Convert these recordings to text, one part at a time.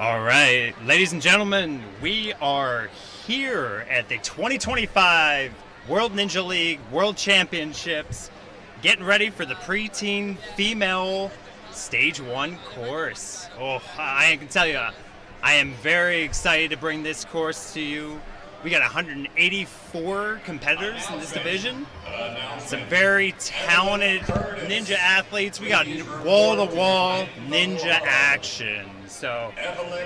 All right, ladies and gentlemen, we are here at the 2025 World Ninja League World Championships, getting ready for the preteen female Stage 1 course. Oh, I can tell you, I am very excited to bring this course to you. We got 184 competitors in this division. Some very talented ninja athletes. We got wall-to-wall ninja action. So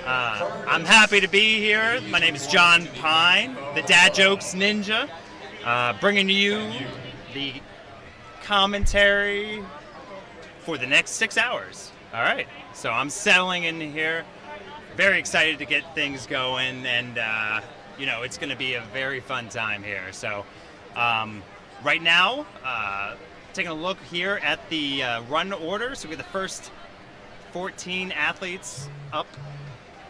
I'm happy to be here. My name is John Pine, the Dad Jokes Ninja, bringing to you the commentary for the next 6 hours. All right, so I'm settling in here. Very excited to get things going, and you know, it's going to be a very fun time here. So right now, taking a look here at the run order. So we have the first 14 athletes up.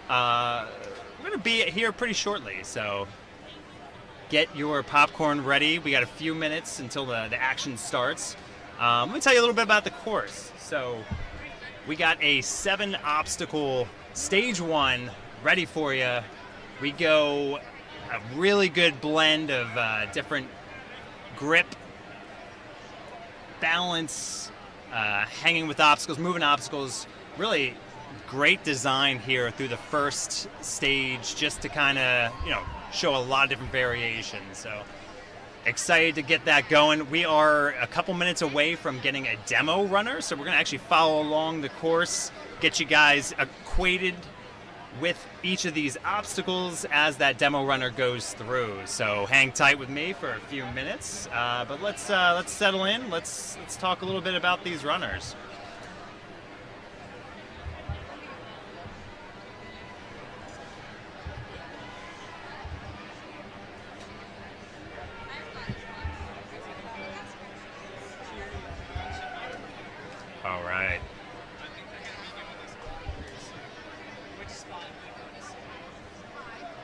We're going to be here pretty shortly, so get your popcorn ready. We got a few minutes until the action starts. Let me tell you a little bit about the course. So we got a 7 obstacle Stage 1 ready for you. We go a really good blend of different grip, balance, hanging with obstacles, moving obstacles. Really great design here through the first stage, just to kind of, you know, show a lot of different variations. So excited to get that going. We are a couple minutes away from getting a demo runner, so we're going to actually follow along the course, get you guys acquainted with each of these obstacles as that demo runner goes through. So hang tight with me for a few minutes, but let's settle in. Let's talk a little bit about these runners. All right.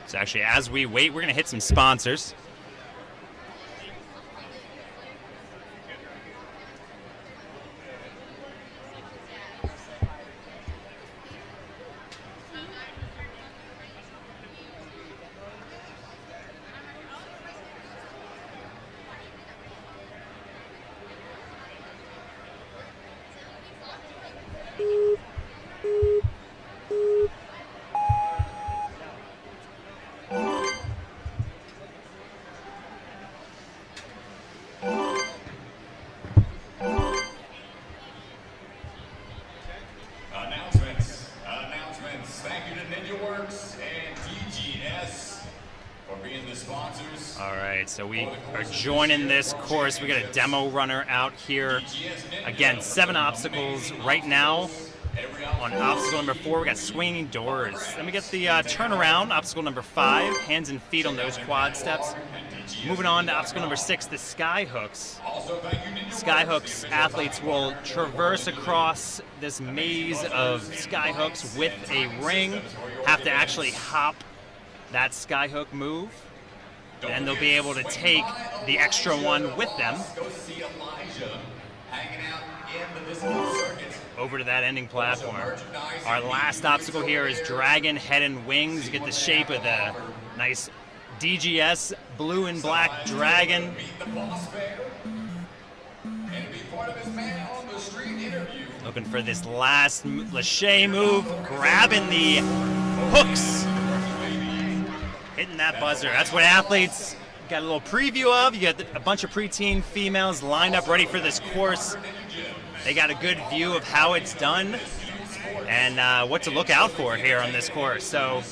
So actually, as we wait, we're going to hit some sponsors. Announcements. Thank you to NinjaWorks and DGS for being the sponsors. All right, so we are joining this course. We got a demo runner out here. Again, 7 obstacles right now. On obstacle number 4, we got swinging doors. Then we get the turnaround, obstacle number 5, hands and feet on those quad steps. Moving on to obstacle number 6, the sky hooks. Sky hooks athletes will traverse across this maze of sky hooks with a ring, have to actually hop that sky hook move, and they'll be able to take the extra one with them over to that ending platform. Our last obstacle here is dragon head and wings. You get the shape of the nice DGS blue and black dragon. Looking for this last Lachey move, grabbing the hooks, hitting that buzzer. That's what athletes got a little preview of. You got a bunch of preteen females lined up ready for this course. They got a good view of how it's done and what to look out for here on this course. So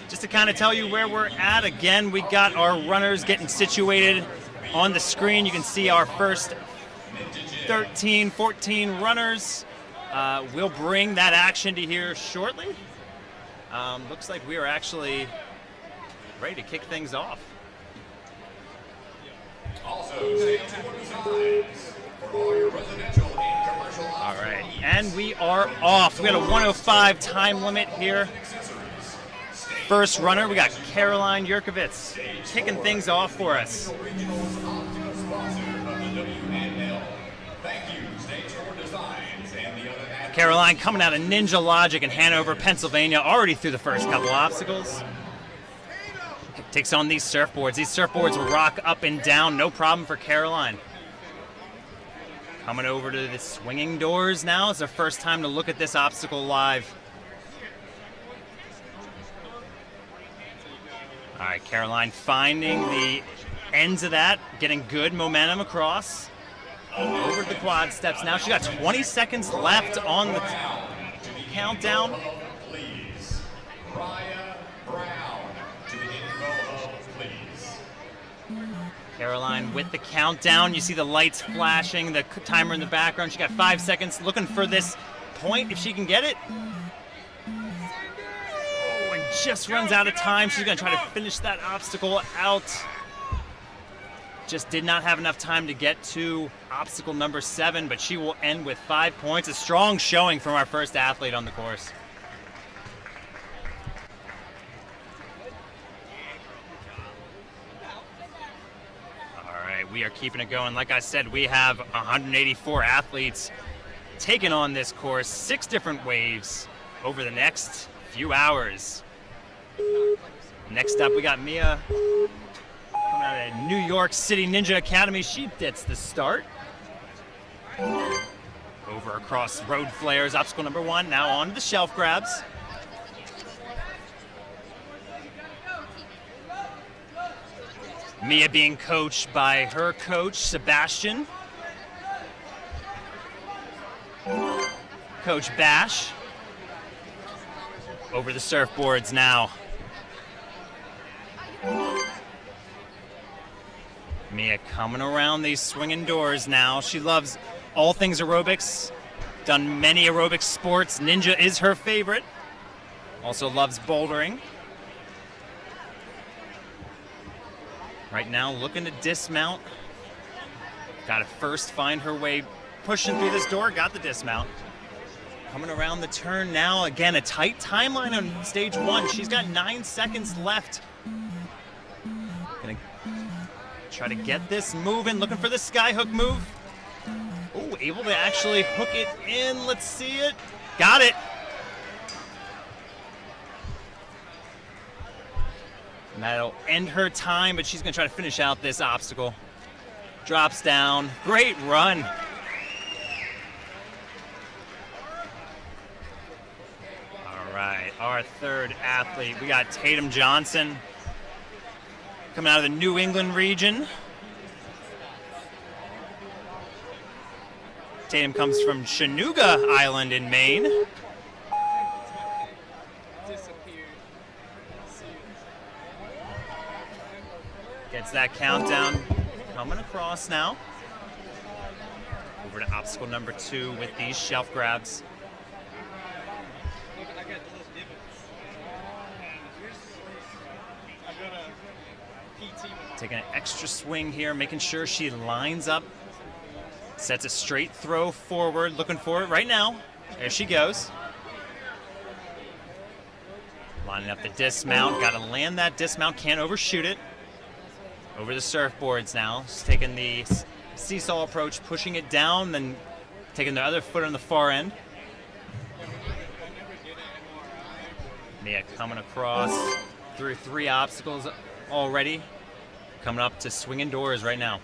just to kind of tell you where we're at, again, we got our runners getting situated on the screen. You can see our first 13, 14 runners. We'll bring that action to here shortly. Looks like we are actually ready to kick things off. Also, stay tuned for all your residential and commercial. All right, and we are off. We got a 1:05 time limit here. First runner, we got Caroline Yurkovitz kicking things off for us. Caroline coming out of Ninja Logic in Hanover, Pennsylvania, already through the first couple obstacles. Takes on these surfboards. These surfboards rock up and down, no problem for Caroline. Coming over to the swinging doors now. It's her first time to look at this obstacle live. All right, Caroline finding the ends of that, getting good momentum across. Over to the quad steps now. She got 20 seconds left on the countdown. Please. Raya Brown to the info hub, please. Caroline with the countdown. You see the lights flashing, the timer in the background. She got 5 seconds, looking for this point if she can get it. Oh, and just runs out of time. She's gonna try to finish that obstacle out. Just did not have enough time to get to obstacle number 7, but she will end with 5 points. A strong showing from our first athlete on the course. All right, we are keeping it going. Like I said, we have 184 athletes taking on this course, 6 different waves over the next few hours. Next up, we got Mia coming out of New York City Ninja Academy. She gets the start. Over across road flares, obstacle number 1. Now on to the shelf grabs. Mia being coached by her coach, Sebastian. Coach Bash. Over the surfboards now. Mia coming around these swinging doors now. She loves all things aerobics, done many aerobic sports. Ninja is her favorite. Also loves bouldering. Right now looking to dismount. Got to first find her way pushing through this door. Got the dismount. Coming around the turn now. Again, a tight timeline on stage 1. She's got 9 seconds left. Gonna try to get this moving, looking for the skyhook move. Oh, able to actually hook it in. Let's see it. Got it. And that'll end her time, but she's going to try to finish out this obstacle. Drops down. Great run. All right, our third athlete. We got Tatum Johnson coming out of the New England region. Tatum comes from Chenooga Island in Maine. Gets that countdown coming across now. Over to obstacle number 2 with these shelf grabs. Taking an extra swing here, making sure she lines up. Sets a straight throw forward, looking for it right now. There she goes. Lining up the dismount, gotta land that dismount, can't overshoot it. Over the surfboards now. She's taking the seesaw approach, pushing it down, then taking the other foot on the far end. Mia coming across through 3 obstacles already. Coming up to swinging doors right now.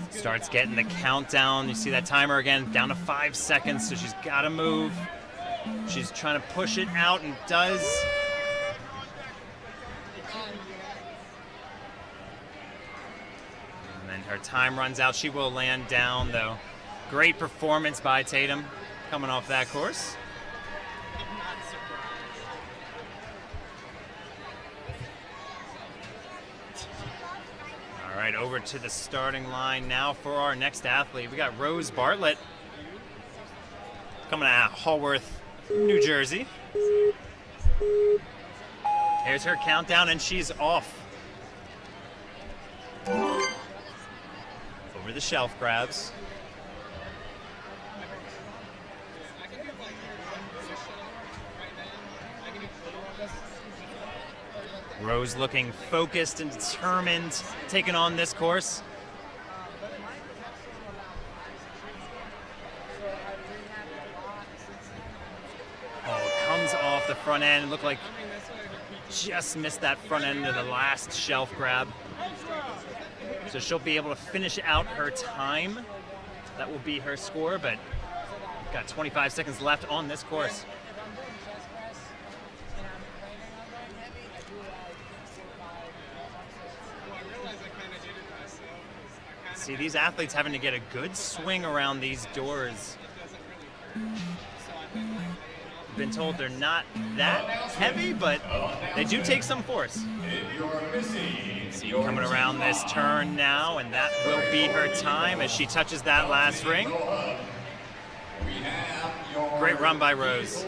Starts getting the countdown. You see that timer again, down to 5 seconds, so she's got to move. She's trying to push it out and does. And then her time runs out. She will land down, though. Great performance by Tatum coming off that course. All right, over to the starting line now for our next athlete. We got Rose Bartlett coming out of Haworth, New Jersey. Here's her countdown, and she's off. Over the shelf grabs. Rose looking focused and determined, taking on this course. the front end. It looked like just missed that front end of the last shelf grab. So she'll be able to finish out her time. That will be her score, but got 25 seconds left on this course. See, these athletes having to get a good swing around these doors. Been told they're not that heavy, but they do take some force. See, coming around this turn now, and that will be her time as she touches that last ring. Great run by Rose.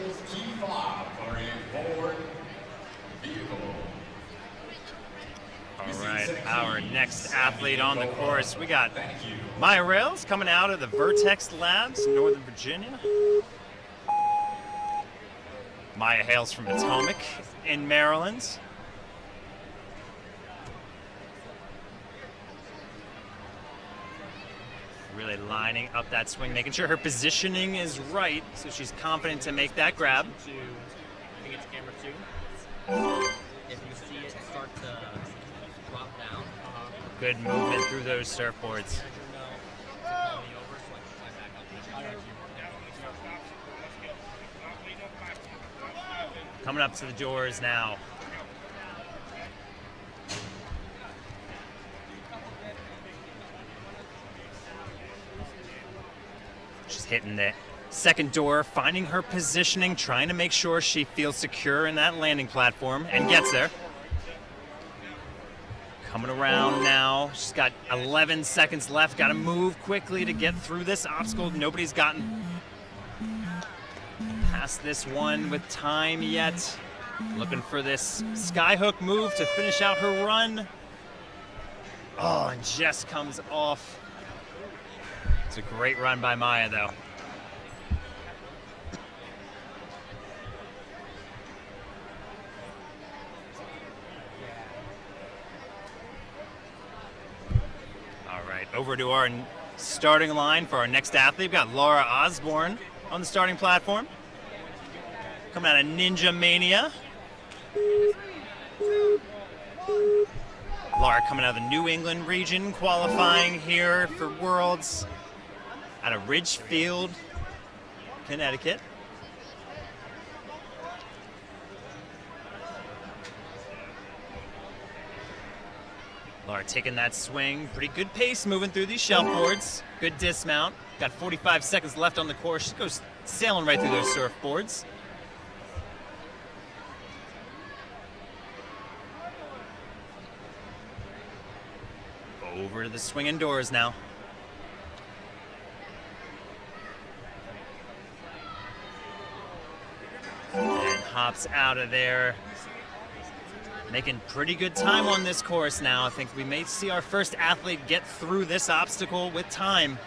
All right, our next athlete on the course, we got Maya Rails coming out of the Vertex Labs, Northern Virginia. Maya hails from Potomac in Maryland. Really lining up that swing, making sure her positioning is right, so she's confident to make that grab. I think it's camera 2. If you see it start to drop down, Good movement through those surfboards. Coming up to the doors now. She's hitting the second door, finding her positioning, trying to make sure she feels secure in that landing platform, and gets there. Coming around now. She's got 11 seconds left. Got to move quickly to get through this obstacle. Nobody's gotten past this one with time yet. Looking for this skyhook move to finish out her run. Oh, and just comes off. It's a great run by Maya, though. All right, over to our starting line for our next athlete. We've got Laura Osborne on the starting platform. Coming out of Ninja Mania. Laura coming out of the New England region, qualifying here for Worlds out of Ridgefield, Connecticut. Laura taking that swing, pretty good pace moving through these shelf boards. Good dismount. Got 45 seconds left on the course. She goes sailing right through those surfboards. Over to the swinging doors now. And hops out of there. Making pretty good time on this course now. I think we may see our first athlete get through this obstacle with time.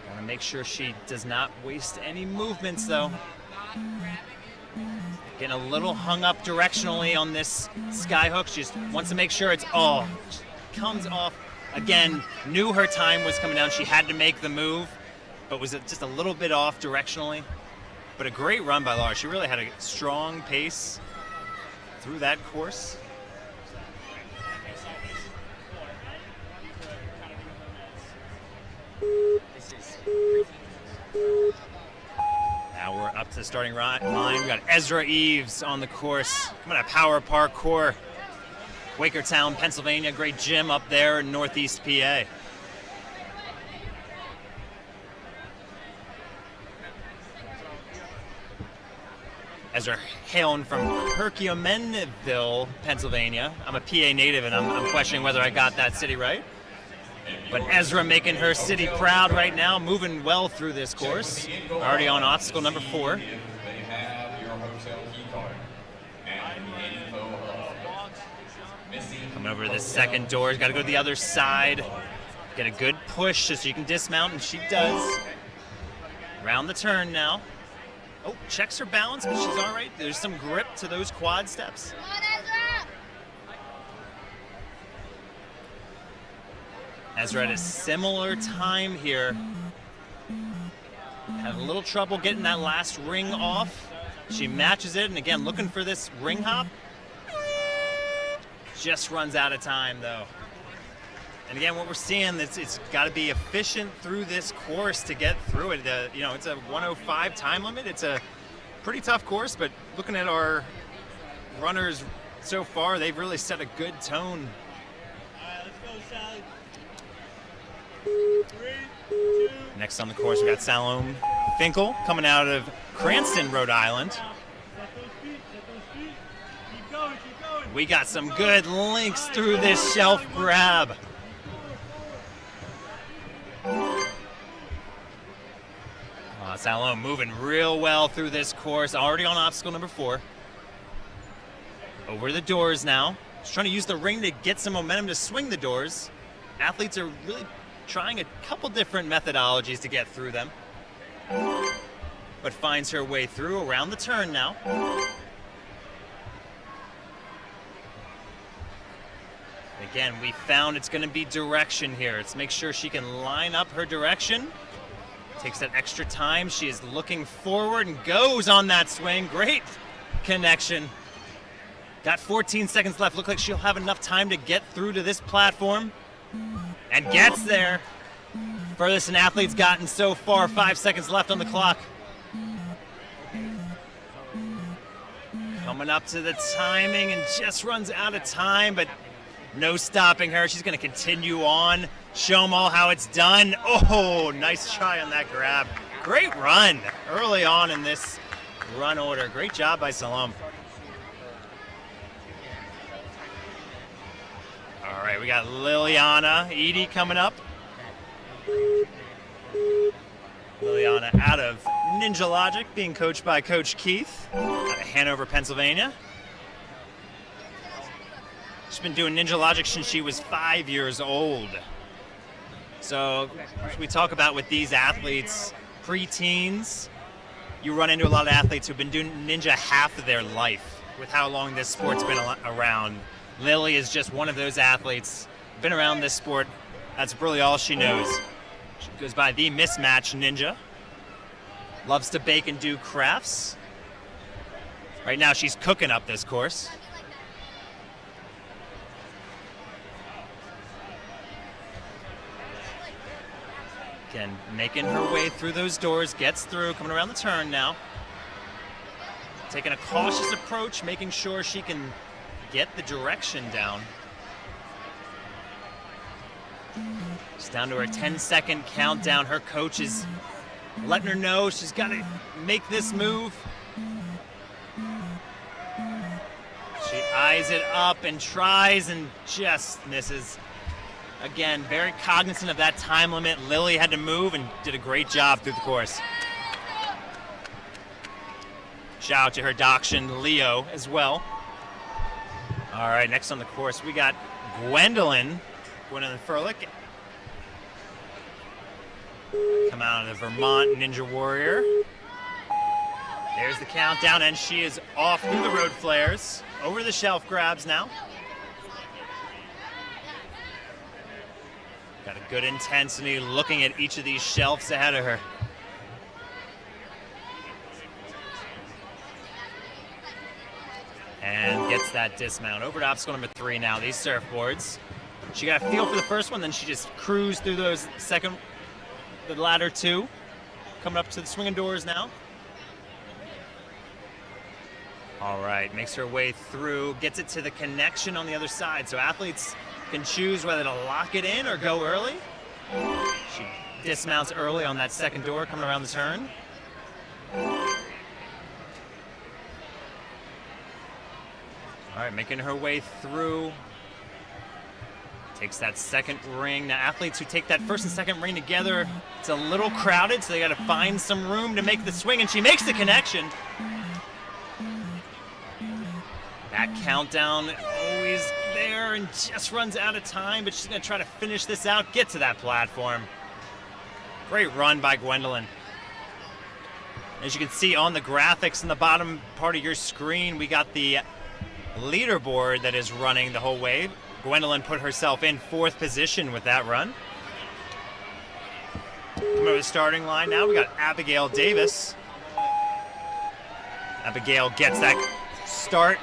Want to make sure she does not waste any movements, though. Getting a little hung up directionally on this skyhook. She just wants to make sure it's all comes off. Again, knew her time was coming down. She had to make the move, but was just a little bit off directionally. But a great run by Laura. She really had a strong pace through that course. Now we're up to the starting line. We got Ezra Eves on the course. Coming out of Power Parkour, Quakertown, Pennsylvania. Great gym up there in Northeast PA. Ezra hailing from Perkiomenville, Pennsylvania. I'm a PA native, and I'm questioning whether I got that city right. But Ezra making her city proud right now, moving well through this course. Already on obstacle number 4. Coming over to the second door. She's got to go to the other side. Get a good push so she can dismount, and she does. Around the turn now. Oh, checks her balance, but she's all right. There's some grip to those quad steps. Ezra at a similar time here. Had a a little trouble getting that last ring off. She matches it, and again, looking for this ring hop. Just runs out of time, though. And again, what we're seeing, it's got to be efficient through this course to get through it. It's a 105 time limit. It's a pretty tough course, but looking at our runners so far, they've really set a good tone. All right, let's go, Sally. 3, 2. Next on the course, we got Salome Finkel coming out of Cranston, Rhode Island. Set those feet, set those feet. Keep going, keep going. We got some good links through this shelf grab. Salome moving real well through this course, already on obstacle number 4. Over the doors now. Just trying to use the ring to get some momentum to swing the doors. Athletes are really trying a couple different methodologies to get through them. But finds her way through around the turn now. Again, we found it's going to be direction here. Let's make sure she can line up her direction. Takes that extra time. She is looking forward and goes on that swing. Great connection. Got 14 seconds left. Looks like she'll have enough time to get through to this platform. And gets there. Furthest an athlete's gotten so far. 5 seconds left on the clock. Coming up to the timing and just runs out of time, but no stopping her. She's going to continue on. Show them all how it's done. Oh, nice try on that grab. Great run early on in this run order. Great job by Salome. All right, we got Liliana Edie coming up. Liliana out of Ninja Logic, being coached by Coach Keith out of Hanover, Pennsylvania. She's been doing Ninja Logic since she was 5 years old. So we talk about with these athletes, preteens, you run into a lot of athletes who've been doing Ninja half of their life with how long this sport's been around. Lily is just one of those athletes, been around this sport. That's really all she knows. She goes by the Mismatch Ninja. Loves to bake and do crafts. Right now she's cooking up this course. Again, making her way through those doors, gets through, coming around the turn now. Taking a cautious approach, making sure she can get the direction down. She's down to her 10-second countdown. Her coach is letting her know she's got to make this move. She eyes it up and tries and just misses. Again, very cognizant of that time limit. Lily had to move and did a great job through the course. Shout out to her Dachshund, Leo, as well. All right, next on the course, we got Gwendolyn Furlick. Come out of the Vermont Ninja Warrior. There's the countdown, and she is off through the road flares. Over the shelf grabs now. Got a good intensity looking at each of these shelves ahead of her. And gets that dismount. Over to obstacle number 3 now, these surfboards. She got a feel for the first one, then she just cruised through those the latter 2. Coming up to the swinging doors now. All right, makes her way through, gets it to the connection on the other side. So athletes can choose whether to lock it in or go early. She dismounts early on that second door coming around the turn. All right, making her way through. Takes that second ring. Now athletes who take that first and second ring together, it's a little crowded, so they got to find some room to make the swing, and she makes the connection. That countdown always there and just runs out of time, but she's going to try to finish this out, get to that platform. Great run by Gwendolyn. As you can see on the graphics in the bottom part of your screen, we got the leaderboard that is running the whole way. Gwendolyn put herself in 4th position with that run. Coming over the starting line now, we got Abigail Davis. Abigail gets that start.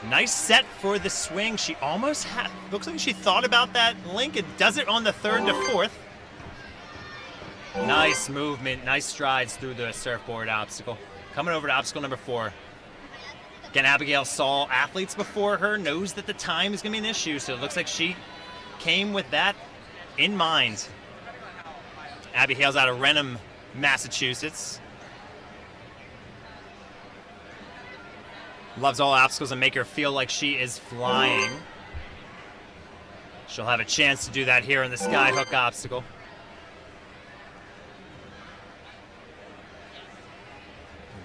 Nice set for the swing. She almost had, looks like she thought about that link and does it on the third to fourth. Nice movement, nice strides through the surfboard obstacle. Coming over to obstacle number 4. Again, Abigail saw athletes before her, knows that the time is going to be an issue, so it looks like she came with that in mind. Abby hails out of Renham, Massachusetts. Loves all obstacles and make her feel like she is flying. She'll have a chance to do that here in the skyhook obstacle.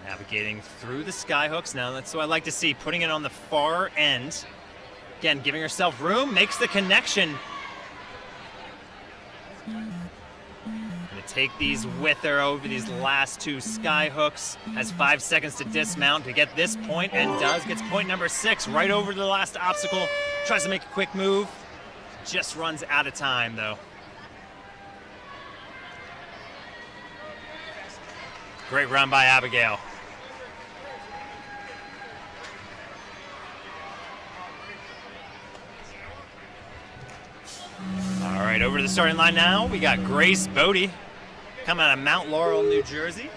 Navigating through the skyhooks now. That's what I like to see, putting it on the far end. Again, giving herself room, makes the connection. Gonna take these with her over these last 2 skyhooks. Has 5 seconds to dismount to get this point, and does. Gets point number 6 right over to the last obstacle. Tries to make a quick move. Just runs out of time though. Great run by Abigail. All right, over to the starting line now. We got Grace Bodie coming out of Mount Laurel, New Jersey.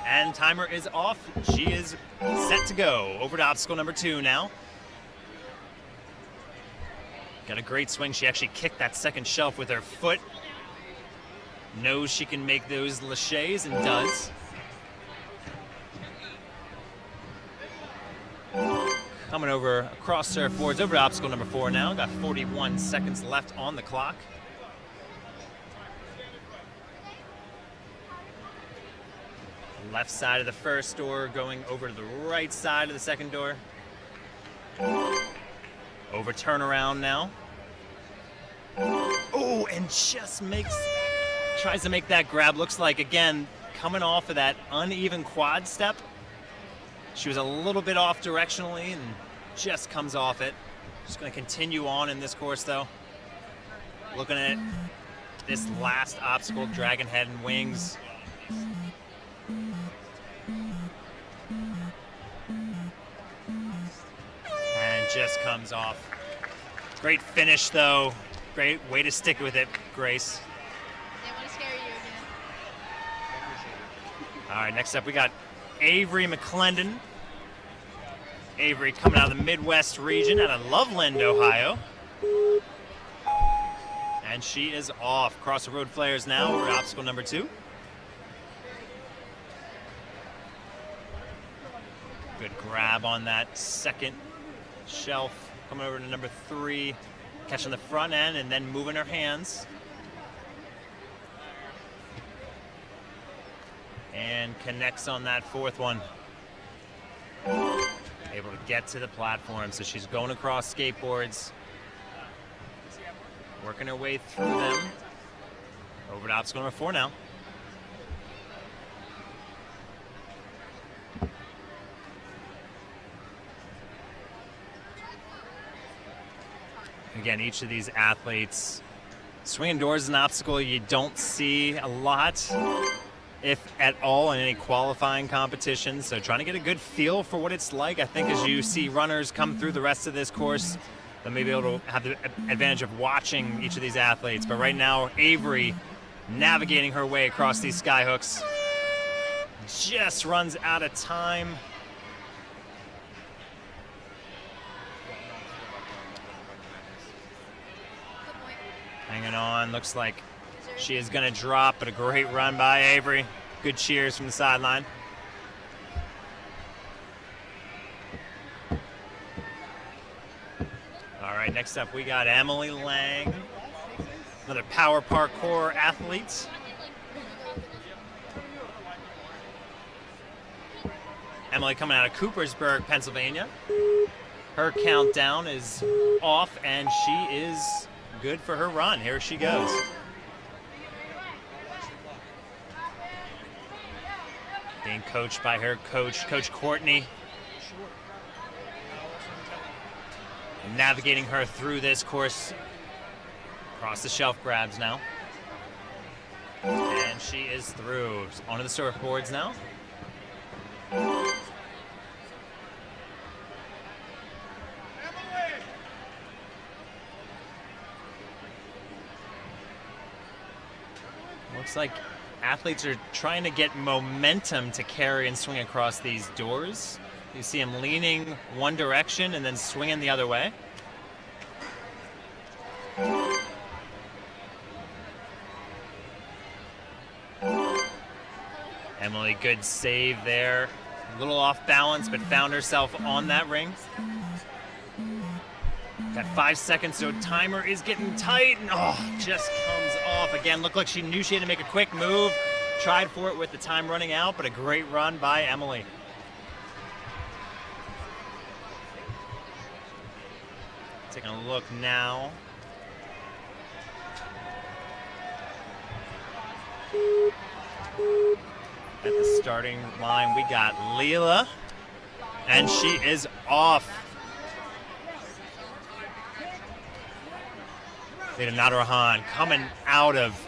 And timer is off. She is set to go. Over to obstacle number 2 now. Got a great swing. She actually kicked that second shelf with her foot. Knows she can make those laches and does. Coming over across surfboards, over to obstacle number 4 now. Got 41 seconds left on the clock. Left side of the first door going over to the right side of the second door. Over turnaround now. Oh, and just tries to make that grab. Looks like, again, coming off of that uneven quad step. She was a little bit off directionally and just comes off it. Just going to continue on in this course, though. Looking at this last obstacle, Dragon Head and Wings. And just comes off. Great finish, though. Great way to stick with it, Grace. They want to scare you again. All right, next up we got Avery McClendon. Avery coming out of the Midwest region out of Loveland, Ohio. And she is off. Cross the road flares now over to obstacle number 2. Good grab on that second shelf. Coming over to number 3. Catching the front end and then moving her hands. And connects on that 4th one. Able to get to the platform, so she's going across skateboards. Working her way through them. Over to obstacle number 4 now. Again, each of these athletes, swinging doors is an obstacle you don't see a lot, if at all, in any qualifying competition. So trying to get a good feel for what it's like. I think as you see runners come through the rest of this course, they'll maybe be able to have the advantage of watching each of these athletes. But right now, Avery navigating her way across these skyhooks. Just runs out of time. Hanging on, looks like she is going to drop, but a great run by Avery. Good cheers from the sideline. All right, next up we got Emily Lang, another power parkour athlete. Emily coming out of Coopersburg, Pennsylvania. Her countdown is off, and she is good for her run. Here she goes. Being coached by her coach, Coach Courtney. Navigating her through this course. Across the shelf grabs now. And she is through. Onto the surfboards now. Looks like athletes are trying to get momentum to carry and swing across these doors. You see them leaning one direction and then swinging the other way. Emily, good save there. A little off balance, but found herself on that ring. Got 5 seconds, so timer is getting tight, and just comes off. Again, looked like she knew she had to make a quick move. Tried for it with the time running out, but a great run by Emily. Taking a look now. At the starting line, we got Leela, and she is off. Leela Nadarahan coming out of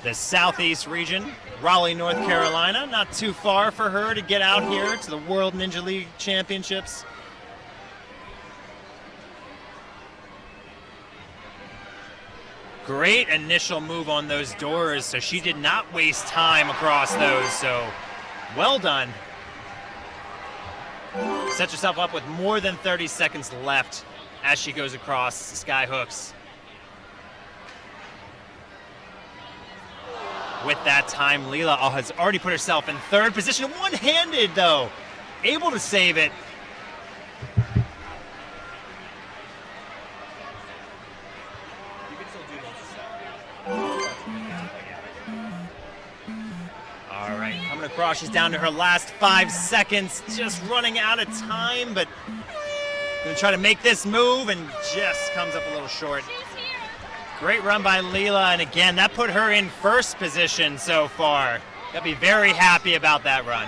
the southeast region, Raleigh, North Carolina. Not too far for her to get out here to the World Ninja League Championships. Great initial move on those doors, so she did not waste time across those, so well done. Set yourself up with more than 30 seconds left as she goes across sky hooks. With that time, Leela has already put herself in third position, one-handed though, able to save it. All right, coming across, she's down to her last 5 seconds, just running out of time, but gonna try to make this move and just comes up a little short. Great run by Leela, and again, that put her in first position so far. Gotta be very happy about that run.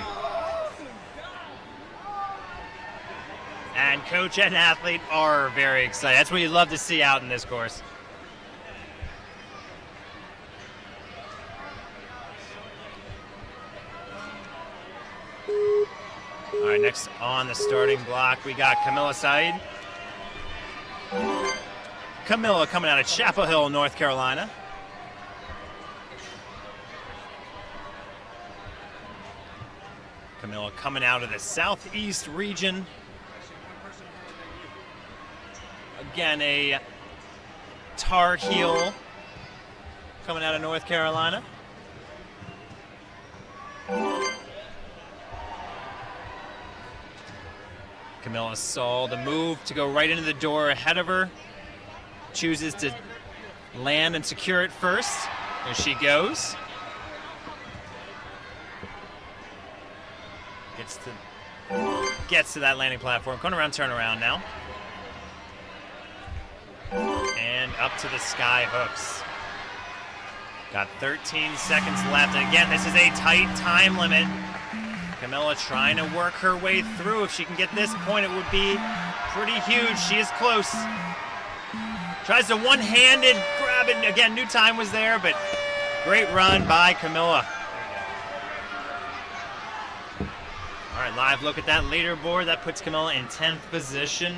And coach and athlete are very excited. That's what you love to see out in this course. All right, next on the starting block, we got Camilla Said. Camilla coming out of Chapel Hill, North Carolina. Camilla coming out of the southeast region. Again, a Tar Heel coming out of North Carolina. Camilla saw the move to go right into the door ahead of her. Chooses to land and secure it first. There she goes. Gets to that landing platform. Going around turnaround now. And up to the sky hooks. Got 13 seconds left. And again, this is a tight time limit. Camilla trying to work her way through. If she can get this point, it would be pretty huge. She is close. Tries to one-handed grab it. Again, new time was there, but great run by Camilla. All right, live look at that leaderboard. That puts Camilla in 10th position.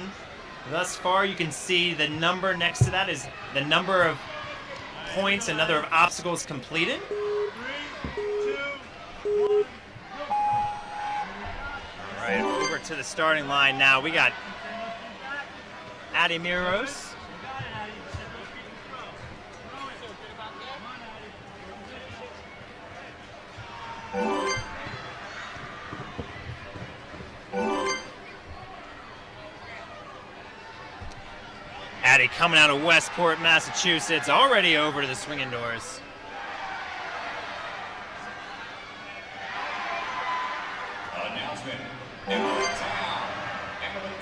Thus far, you can see the number next to that is the number of points and number of obstacles completed. 3, 2, 1, go. All right, over to the starting line now. We got Addie Miros. Addie coming out of Westport, Massachusetts, already over to the swinging doors. Announcement. Emily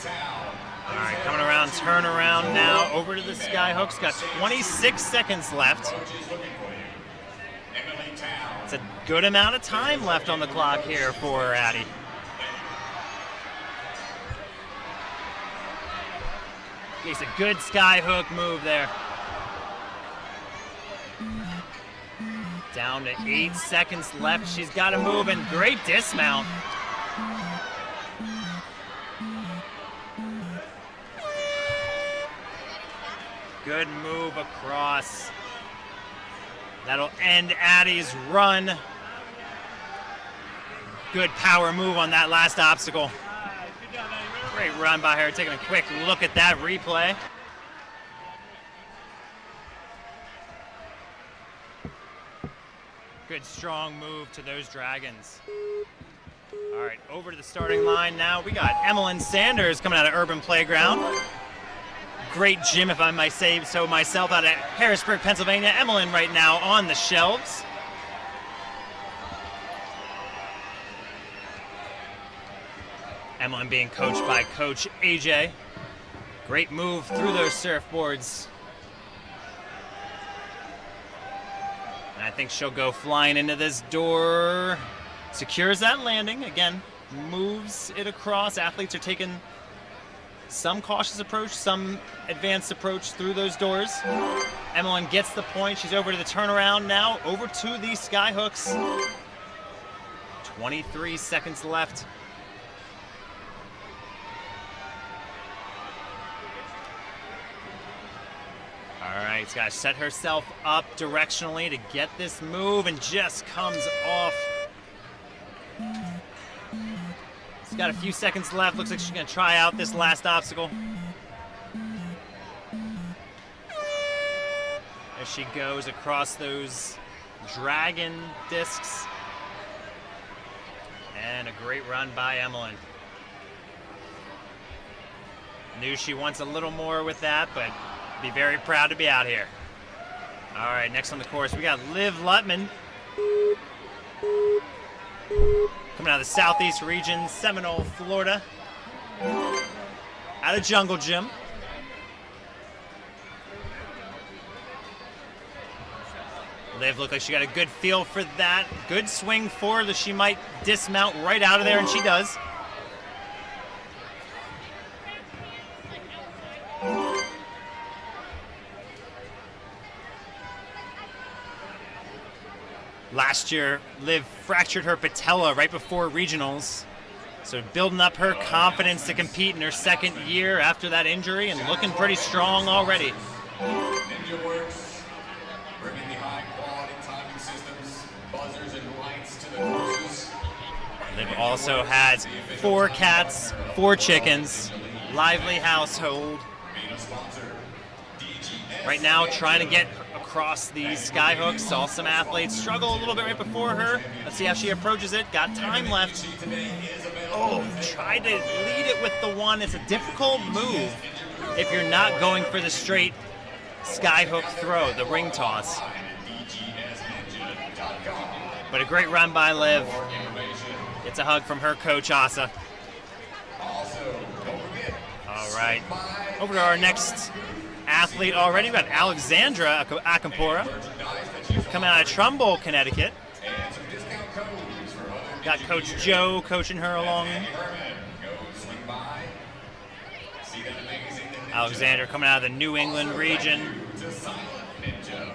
Town. All right, coming around, turn around now, over to the sky hooks. Got 26 seconds left. Coach is looking for you. Emily Town. It's a good amount of time left on the clock here for Addie. It's a good sky hook move there. Down to 8 seconds left. She's got to move, and great dismount. Good move across. That'll end Addie's run. Good power move on that last obstacle. Great run by her. Taking a quick look at that replay. Good strong move to those dragons. All right, over to the starting line now. We got Emmeline Sanders coming out of Urban Playground. Great gym, if I might say so myself, out of Harrisburg, Pennsylvania. Emmeline right now on the shelves. Emmeline being coached by Coach AJ. Great move through those surfboards. And I think she'll go flying into this door. Secures that landing. Again, moves it across. Athletes are taking some cautious approach, some advanced approach through those doors. Emmeline gets the point. She's over to the turnaround now. Over to the skyhooks. 23 seconds left. All right, she's got to set herself up directionally to get this move, and just comes off. She's got a few seconds left. Looks like she's going to try out this last obstacle. As she goes across those dragon discs. And a great run by Emmeline. Knew she wants a little more with that, but be very proud to be out here. All right, next on the course, we got Liv Lutman. Coming out of the Southeast region, Seminole, Florida. Out of Jungle Gym. Liv looked like she got a good feel for that. Good swing forward that she might dismount right out of there, and she does. Last year, Liv fractured her patella right before regionals. So building up her confidence to compete in her second year after that injury, and looking pretty strong already. NinjaWorks, bringing the high-quality timing systems, buzzers, and lights to the courses. Liv also has 4 cats, 4 chickens, lively household. Being a sponsor, DGS. Right now, trying to get across these skyhooks. Saw some athletes struggle a little bit right before her. Let's see how she approaches it. Got time left. Oh, tried to lead it with the one. It's a difficult move if you're not going for the straight skyhook throw, the ring toss. But a great run by Liv. It's a hug from her coach, Asa. All right, over to our next athlete already. We've got Alexandra Akampora coming out of Trumbull, Connecticut. Got Coach Joe coaching her along. Alexandra coming out of the New England region.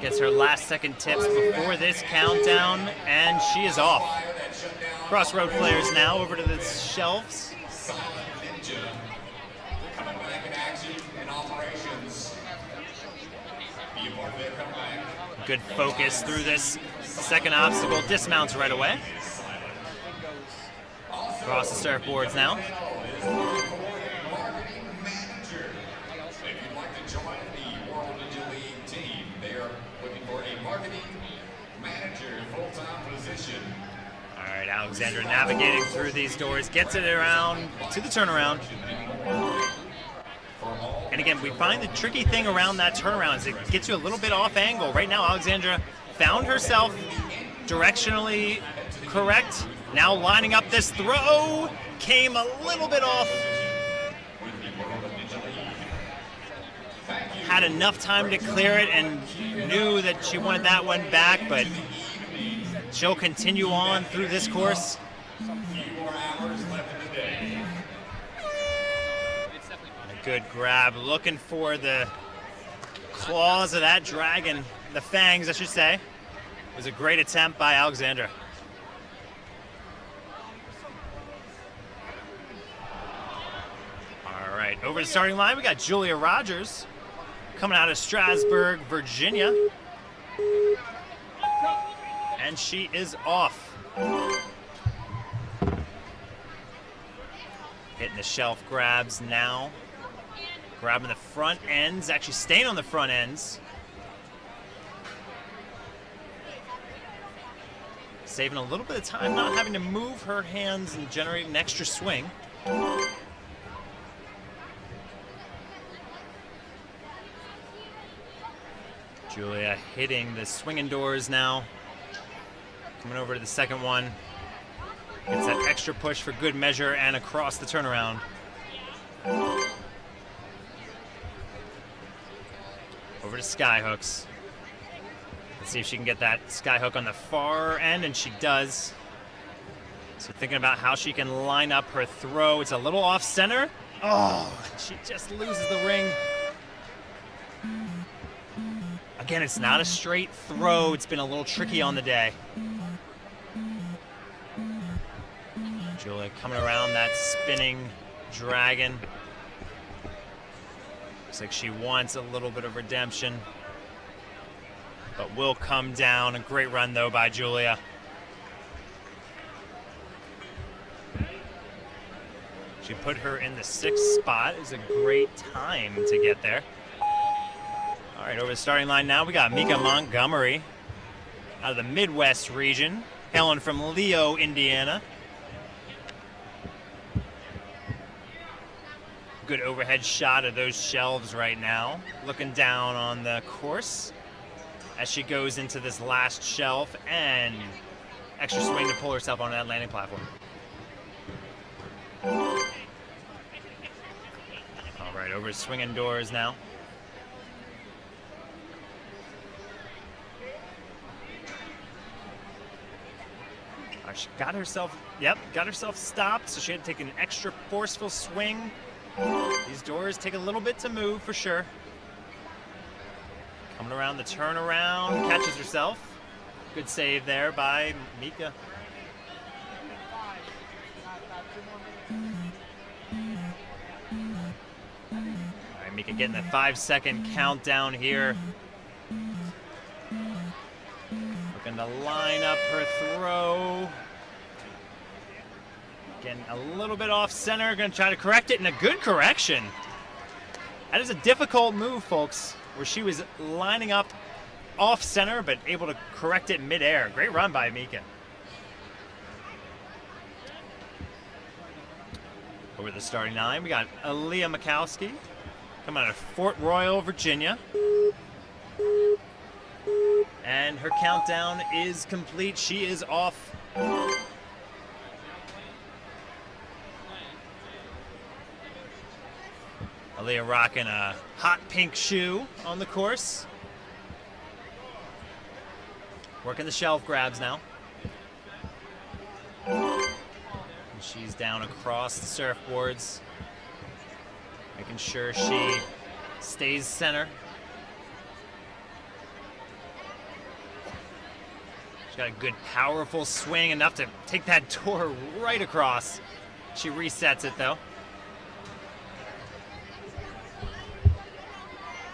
Gets her last second tips before this countdown, and she is off. Crossroad players now over to the shelves. Good focus through this second obstacle. Dismounts right away. Across the surfboards now. All right, Alexandra navigating through these doors, gets it around to the turnaround. And again, we find the tricky thing around that turnaround is it gets you a little bit off angle. Right now, Alexandra found herself directionally correct. Now lining up this throw, came a little bit off. Had enough time to clear it and knew that she wanted that one back, but she'll continue on through this course. A good grab, looking for the claws of that dragon, the fangs, I should say. It was a great attempt by Alexandra. All right, over the starting line, we got Julia Rogers coming out of Strasburg, Virginia. And she is off. Hitting the shelf grabs now. Grabbing the front ends, actually staying on the front ends. Saving a little bit of time, not having to move her hands and generate an extra swing. Julia hitting the swinging doors now. Coming over to the second one. Gets that extra push for good measure and across the turnaround. Over to skyhooks. Let's see if she can get that skyhook on the far end, and she does. So thinking about how she can line up her throw. It's a little off center. Oh, she just loses the ring. Again, it's not a straight throw. It's been a little tricky on the day. Julia coming around that spinning dragon. Looks like she wants a little bit of redemption, but will come down. A great run, though, by Julia. She put her in the 6th spot. It's a great time to get there. All right, over the starting line now, we got Mika Montgomery out of the Midwest region, hailing from Leo, Indiana. Good overhead shot of those shelves right now. Looking down on the course as she goes into this last shelf and extra swing to pull herself on that landing platform. All right, over swinging doors now. She got herself stopped, so she had to take an extra forceful swing. These doors take a little bit to move for sure. Coming around the turnaround, catches herself. Good save there by Mika. All right, Mika getting the 5-second countdown here. Looking to line up her throw. Getting a little bit off center, gonna try to correct it, and a good correction. That is a difficult move, folks, where she was lining up off center, but able to correct it midair. Great run by Mika. Over the starting line, we got Aaliyah Mikowski coming out of Fort Royal, Virginia. And her countdown is complete. She is off. Aaliyah rocking a hot pink shoe on the course. Working the shelf grabs now. And she's down across the surfboards, making sure she stays center. She's got a good, powerful swing, enough to take that door right across. She resets it, though.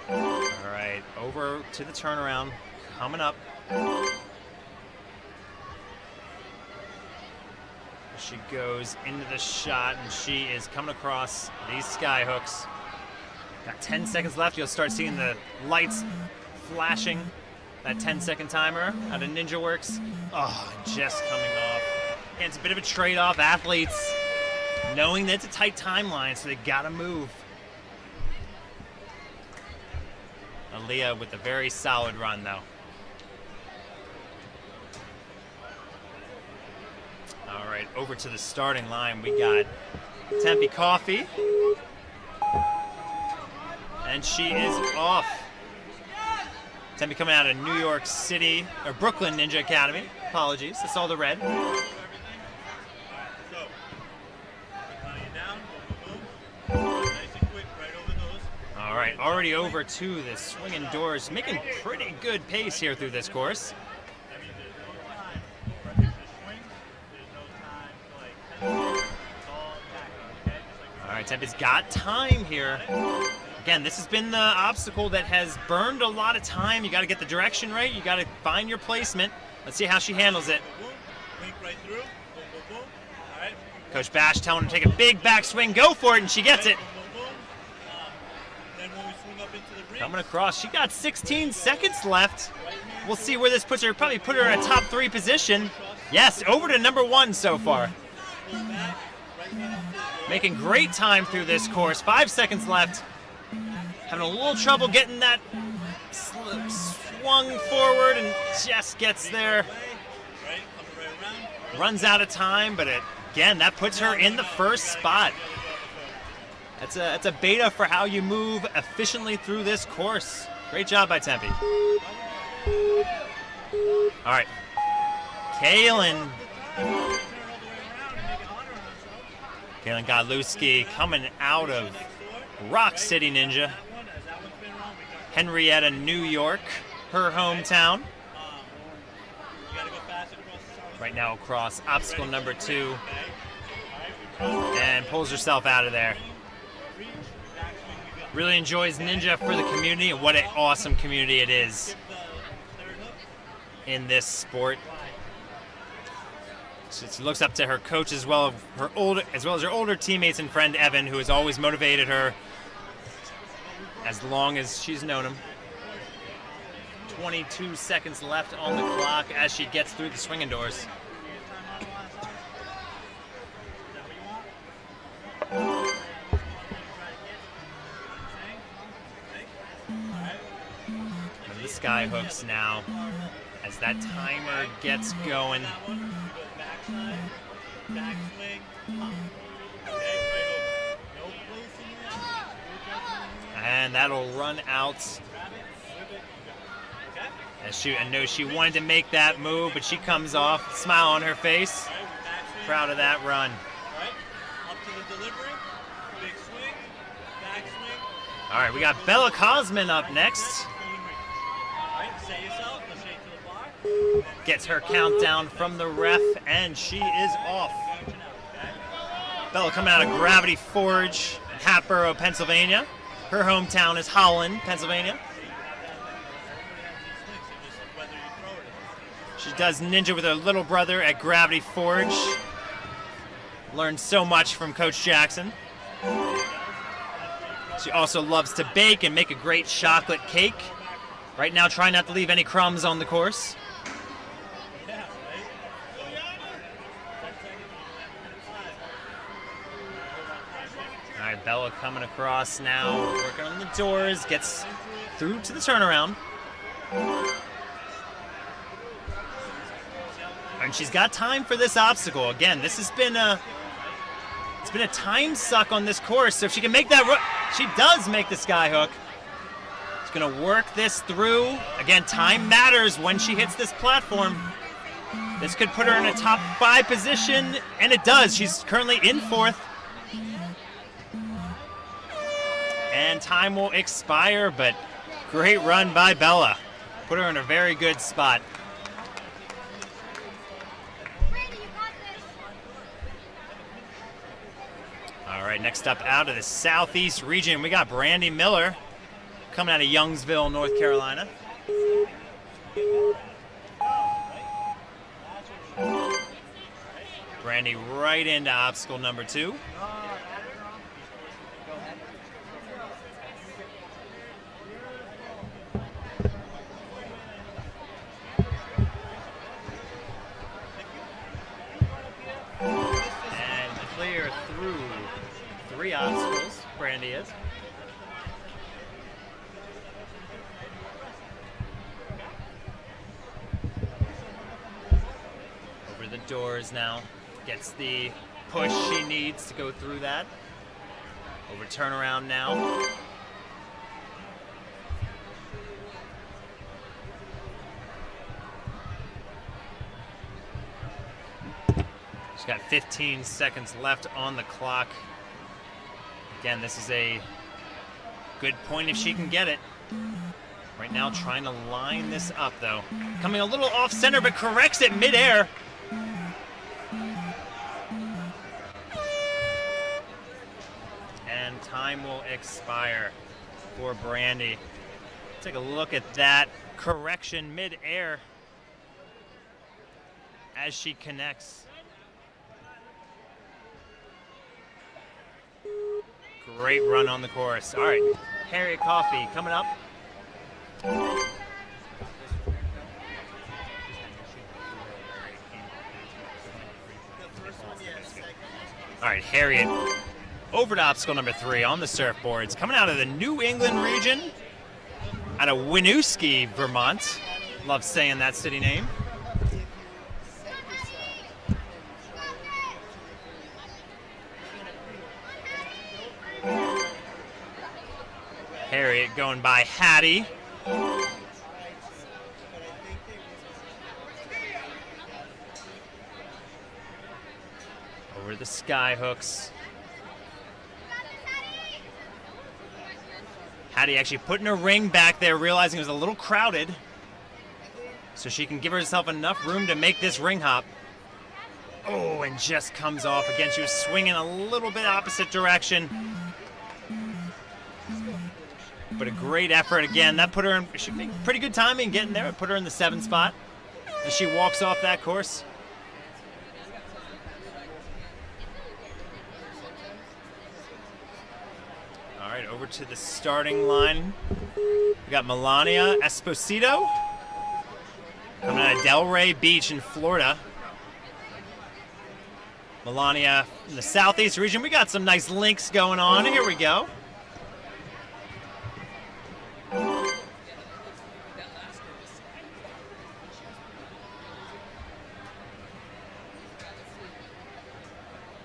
All right, over to the turnaround, coming up. She goes into the shot, and she is coming across these sky hooks. Got 10 seconds left. You'll start seeing the lights flashing. That 10-second timer out of NinjaWorks. Oh, just coming off. And it's a bit of a trade-off. Athletes knowing that it's a tight timeline, so they gotta move. Aaliyah with a very solid run, though. All right, over to the starting line, we got Tempe Coffee. And she is off. Tempe coming out of New York City, or Brooklyn Ninja Academy. Apologies, that's all the red. All right, already over to the swinging doors, making pretty good pace here through this course. All right, Tempe's got time here. Again, this has been the obstacle that has burned a lot of time. You got to get the direction right. You got to find your placement. Let's see how she handles it. Coach Bash telling her to take a big backswing, go for it, and she gets it. Coming across, she got 16 seconds left. We'll see where this puts her. Probably put her in a top 3 position. Yes, over to number 1 so far. Making great time through this course. 5 seconds left. Having a little trouble getting that swung forward and just gets there. Runs out of time, but again, that puts her in the first spot. That's a beta for how you move efficiently through this course. Great job by Tempe. All right, Kaylin Godlewski coming out of Rock City, Ninja. Henrietta, New York, her hometown. Right now across obstacle number 2 and pulls herself out of there. Really enjoys Ninja for the community, and what an awesome community it is in this sport. She looks up to her coach as well as her older teammates and friend Evan, who has always motivated her as long as she's known him. 22 seconds left on the clock as she gets through the swinging doors. And the sky hooks now as that timer gets going. And that'll run out. I know she wanted to make that move, but she comes off, smile on her face. Proud of that run. All right, we got Bella Cosman up next. Gets her countdown from the ref, and she is off. Bella coming out of Gravity Forge in Hatboro, Pennsylvania. Her hometown is Holland, Pennsylvania. She does ninja with her little brother at Gravity Forge. Learned so much from Coach Jackson. She also loves to bake and make a great chocolate cake. Right now, trying not to leave any crumbs on the course. All right, Bella coming across now, working on the doors, gets through to the turnaround. And she's got time for this obstacle. Again, this has been it's been a time suck on this course. So if she can make that, she does make the sky hook. She's gonna work this through. Again, time matters when she hits this platform. This could put her in a top 5 position, and it does. She's currently in 4th. And time will expire, but great run by Bella. Put her in a very good spot. All right, next up out of the Southeast region, we got Brandy Miller coming out of Youngsville, North Carolina. Brandy right into obstacle number 2. And clear through 3 obstacles, Brandy is. Over the doors now. Gets the push she needs to go through that. Over turnaround now. She's got 15 seconds left on the clock. Again, this is a good point if she can get it. Right now trying to line this up though. Coming a little off center but corrects it midair. and time will expire for Brandy. Take a look at that correction mid-air as she connects. Great run on the course. All right, Harriet Coffey coming up. All right, Harriet, over to obstacle number 3 on the surfboards. Coming out of the New England region, out of Winooski, Vermont. Love saying that city name. Harriet going by Hattie. Over the sky hooks. Hattie actually putting her ring back there, realizing it was a little crowded, so she can give herself enough room to make this ring hop. Oh, and just comes off. Again, she was swinging a little bit opposite direction. But a great effort again. That put her in, should be pretty good timing getting there. It put her in the 7th spot as she walks off that course. All right, over to the starting line. We got Melania Esposito coming out of Delray Beach in Florida. Melania in the Southeast region. We got some nice links going on. Here we go.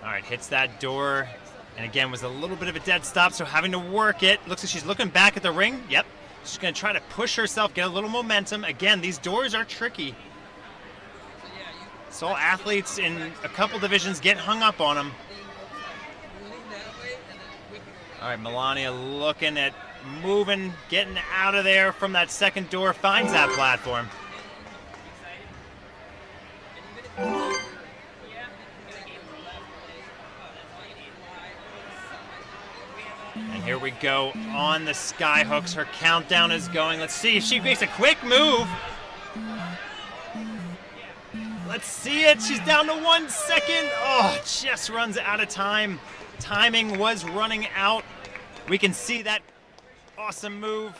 All right, hits that door, and again was a little bit of a dead stop, so having to work it. Looks like she's looking back at the ring. Yep, she's gonna try to push herself, get a little momentum. Again, these doors are tricky. So athletes in a couple divisions get hung up on them. All right, Melania looking at moving, getting out of there from that second door, finds that platform. And here we go on the sky hooks. Her countdown is going. Let's see if she makes a quick move. Let's see it. She's down to 1 second. Oh, just runs out of time. Timing was running out. We can see that awesome move.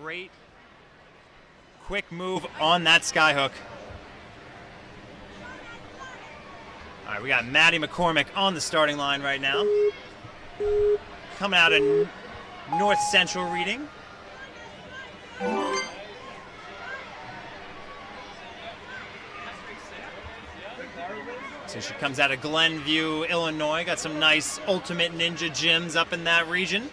Great quick move on that sky hook. All right, we got Maddie McCormick on the starting line right now. Coming out of North Central Reading. So she comes out of Glenview, Illinois. Got some nice Ultimate Ninja gyms up in that region.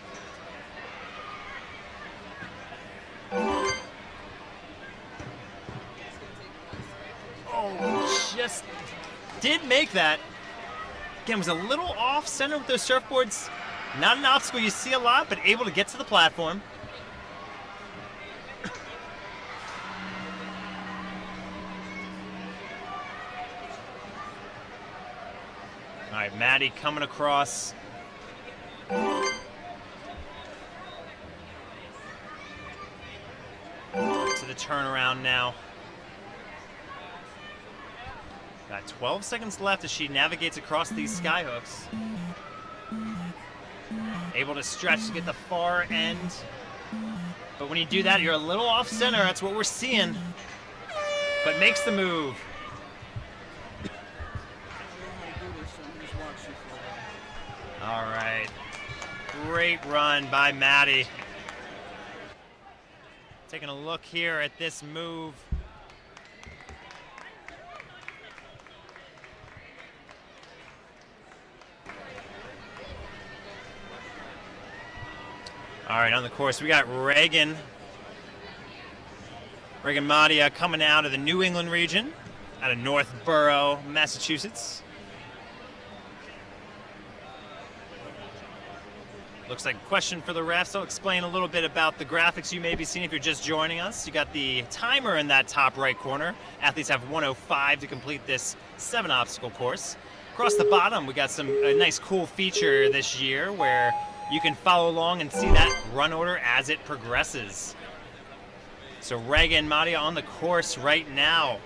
Oh, just did make that. Again, was a little off center with those surfboards. Not an obstacle you see a lot, but able to get to the platform. All right, Maddie coming across. To the turnaround now. Got 12 seconds left as she navigates across these sky hooks. Able to stretch to get the far end. But when you do that, you're a little off center. That's what we're seeing. But makes the move. All right. Great run by Maddie. Taking a look here at this move. All right, on the course, we got Reagan Madia coming out of the New England region, out of Northborough, Massachusetts. Looks like a question for the refs. I'll explain a little bit about the graphics you may be seeing if you're just joining us. You got the timer in that top right corner. Athletes have 1:05 to complete this 7 obstacle course. Across the bottom, we got a nice cool feature this year where you can follow along and see that run order as it progresses. So Reagan Madia on the course right now.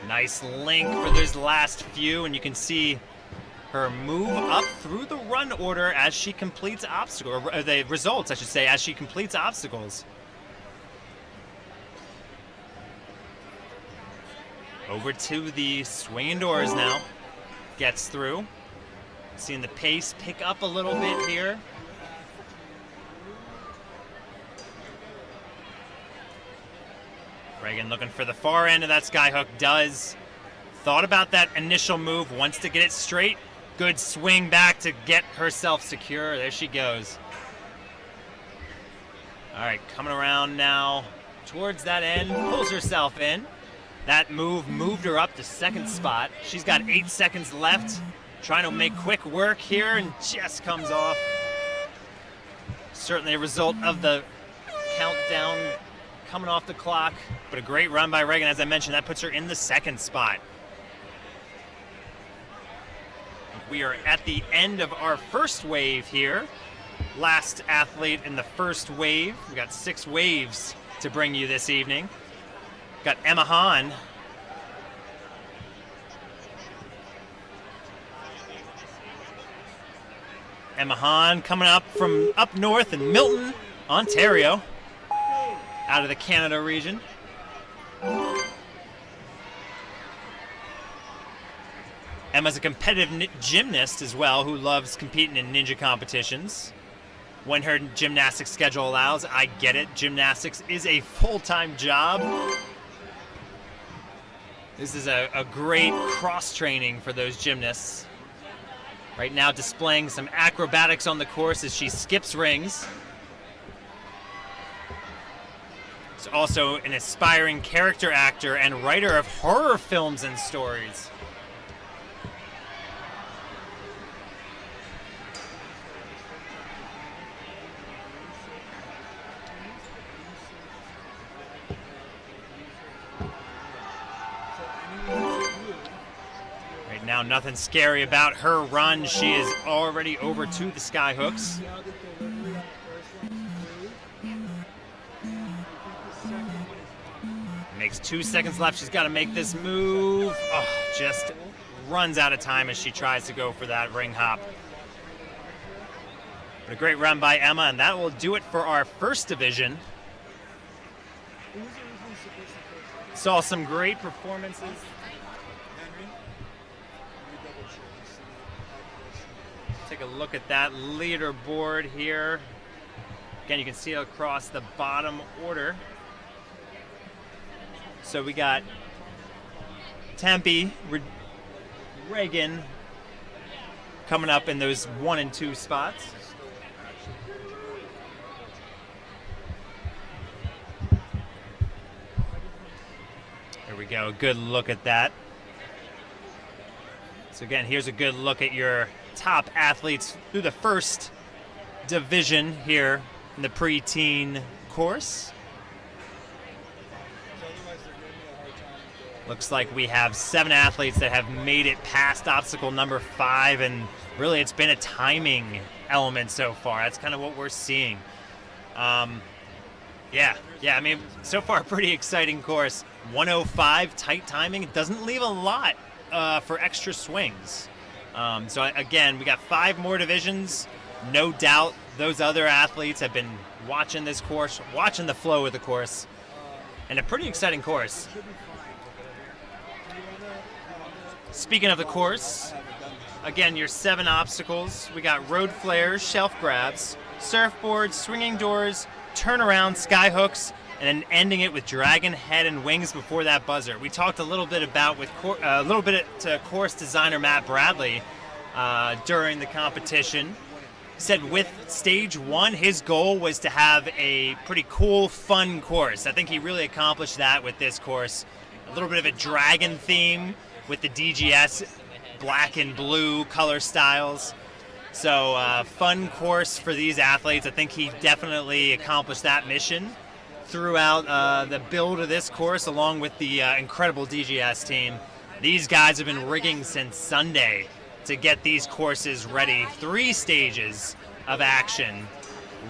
Nice link for those last few, and you can see her move up through the run order as she completes obstacles, or the results, I should say, as she completes obstacles. Over to the swinging doors now. Gets through. Seeing the pace pick up a little bit here. Reagan looking for the far end of that skyhook. Does. Thought about that initial move. Wants to get it straight. Good swing back to get herself secure. There she goes. All right, coming around now towards that end. Pulls herself in. That move moved her up to 2nd spot. She's got 8 seconds left. Trying to make quick work here and just comes off. Certainly a result of the countdown coming off the clock, but a great run by Reagan. As I mentioned, that puts her in the 2nd spot. We are at the end of our first wave here. Last athlete in the first wave. We got 6 waves to bring you this evening. Got Emma Hahn. Emma Hahn coming up from up north in Milton, Ontario, out of the Canada region. Emma's a competitive gymnast as well who loves competing in ninja competitions. When her gymnastics schedule allows, I get it. Gymnastics is a full-time job. This is a great cross-training for those gymnasts. Right now displaying some acrobatics on the course as she skips rings. She's also an aspiring character actor and writer of horror films and stories. Now, nothing scary about her run. She is already over to the skyhooks. Makes 2 seconds left. She's got to make this move. Oh, just runs out of time as she tries to go for that ring hop. But a great run by Emma, and that will do it for our first division. Saw some great performances. Take a look at that leaderboard here. Again, you can see it across the bottom order. So we got Tempe, Reagan coming up in those 1 and 2 spots. There we go, good look at that. So again, here's a good look at your top athletes through the first division here in the preteen course. Looks like we have 7 athletes that have made it past obstacle number 5, and really it's been a timing element so far. That's kind of what we're seeing. Yeah, I mean, so far pretty exciting course. 105 tight timing. It doesn't leave a lot for extra swings. So again, we got 5 more divisions. No doubt those other athletes have been watching this course, watching the flow of the course, and a pretty exciting course. Speaking of the course, again, your 7 obstacles. We got road flares, shelf grabs, surfboards, swinging doors, turnaround, skyhooks, and then ending it with dragon head and wings before that buzzer. We talked a little bit about to course designer Matt Bradley during the competition. He said with stage 1, his goal was to have a pretty cool, fun course. I think he really accomplished that with this course. A little bit of a dragon theme with the DGS black and blue color styles. So fun course for these athletes. I think he definitely accomplished that mission. throughout the build of this course, along with the incredible DGS team. These guys have been rigging since Sunday to get these courses ready. 3 stages of action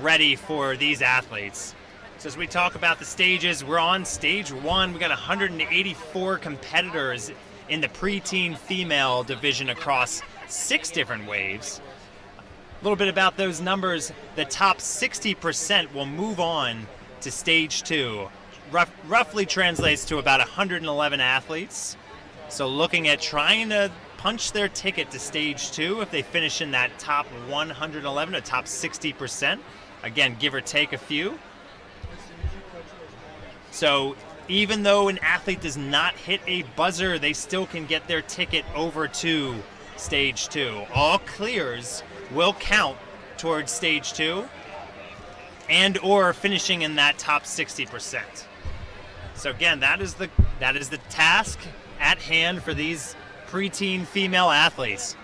ready for these athletes. So as we talk about the stages, we're on stage 1. We got 184 competitors in the preteen female division across 6 different waves. A little bit about those numbers. The top 60% will move on to stage 2. Roughly translates to about 111 athletes. So looking at trying to punch their ticket to stage 2 if they finish in that top 111 or top 60%. Again, give or take a few. So even though an athlete does not hit a buzzer, they still can get their ticket over to stage 2. All clears will count towards stage 2 and or finishing in that top 60%. So again, that is the task at hand for these preteen female athletes.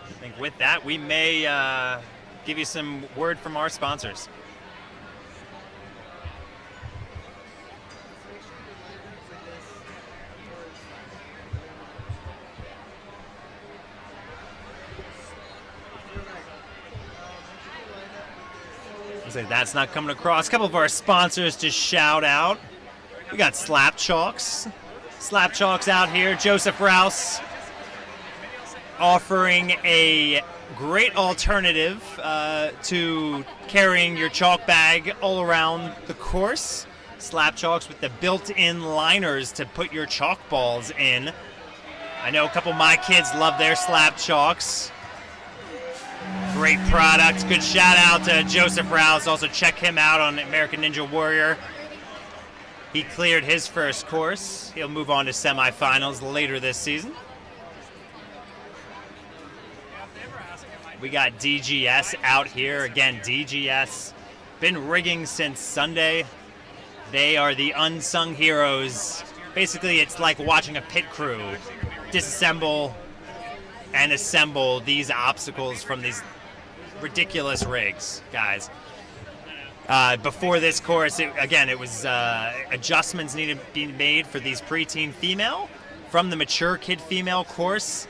I think with that, we may give you some word from our sponsors. That's not coming across. A couple of our sponsors to shout out. We got Slap Chalks. Slap Chalks out here. Joseph Rouse offering a great alternative to carrying your chalk bag all around the course. Slap Chalks with the built-in liners to put your chalk balls in. I know a couple of my kids love their Slap Chalks. Great product. Good shout out to Joseph Rouse. Also check him out on American Ninja Warrior. He cleared his first course. He'll move on to semifinals later this season. We got DGS out here. Again, DGS been rigging since Sunday. They are the unsung heroes. Basically, it's like watching a pit crew disassemble and assemble these obstacles from these ridiculous rigs, guys. Before this course, it was adjustments needed to be made for these preteen female. From the mature kid female course,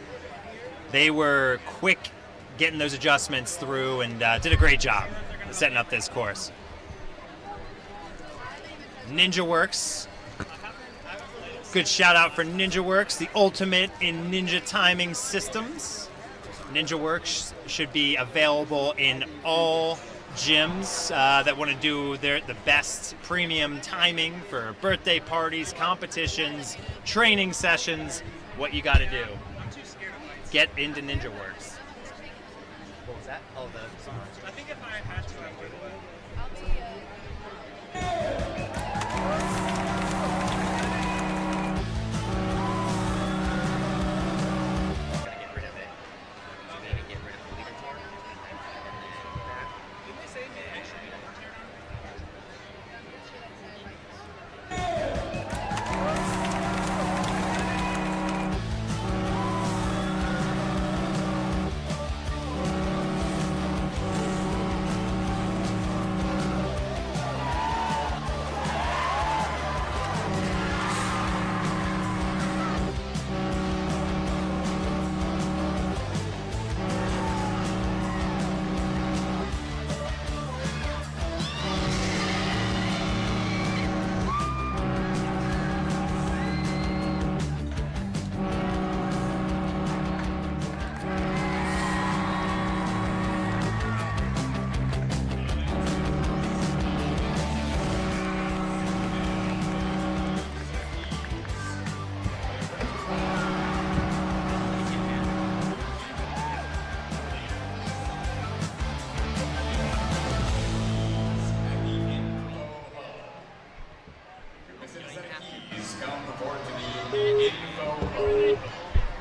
they were quick getting those adjustments through and did a great job setting up this course. NinjaWorks. Good shout out for NinjaWorks, the ultimate in ninja timing systems. NinjaWorks should be available in all gyms that want to do the best premium timing for birthday parties, competitions, training sessions. What you got to do. Get into NinjaWorks. What was that? Oh, I think if I had to, I would.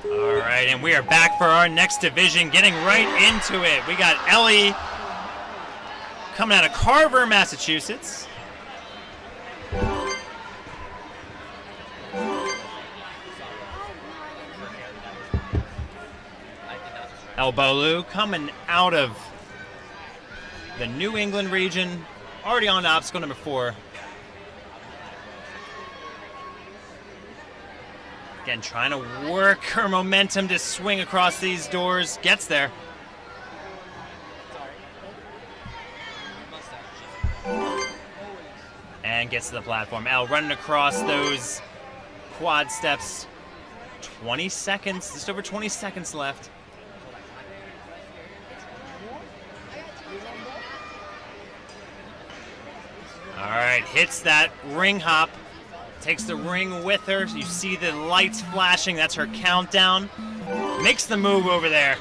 All right, and we are back for our next division, getting right into it. We got Ellie coming out of Carver, Massachusetts. Elbolu coming out of the New England region, already on to obstacle number 4. Again, trying to work her momentum to swing across these doors. Gets there. And gets to the platform. Elle running across those quad steps. 20 seconds, just over 20 seconds left. All right, hits that ring hop. Takes the ring with her. You see the lights flashing. That's her countdown. Makes the move over there.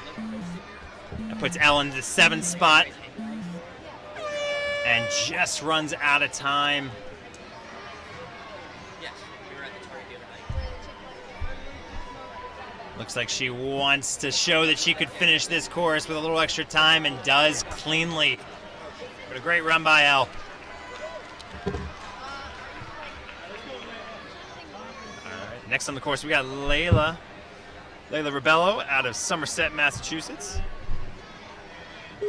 That puts Elle into the 7th spot. And just runs out of time. Looks like she wants to show that she could finish this course with a little extra time, and does cleanly. But a great run by Elle. Next on the course, we got Layla Rebello out of Somerset, Massachusetts. 3,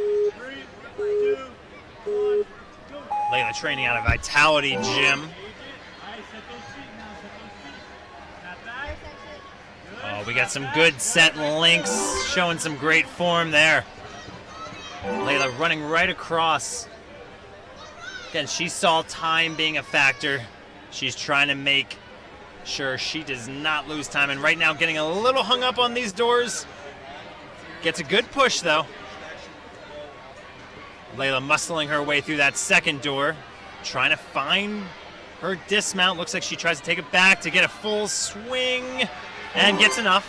2, 1, go. Layla training out of Vitality Gym. Allez, set those feet now, set those feet. Not bad. Good. Oh, we got some good set links, showing some great form there. Layla running right across. Again, she saw time being a factor. She's trying to make sure she does not lose time, and right now getting a little hung up on these doors. Gets a good push though. Layla muscling her way through that second door, trying to find her dismount. Looks like she tries to take it back to get a full swing, and gets enough.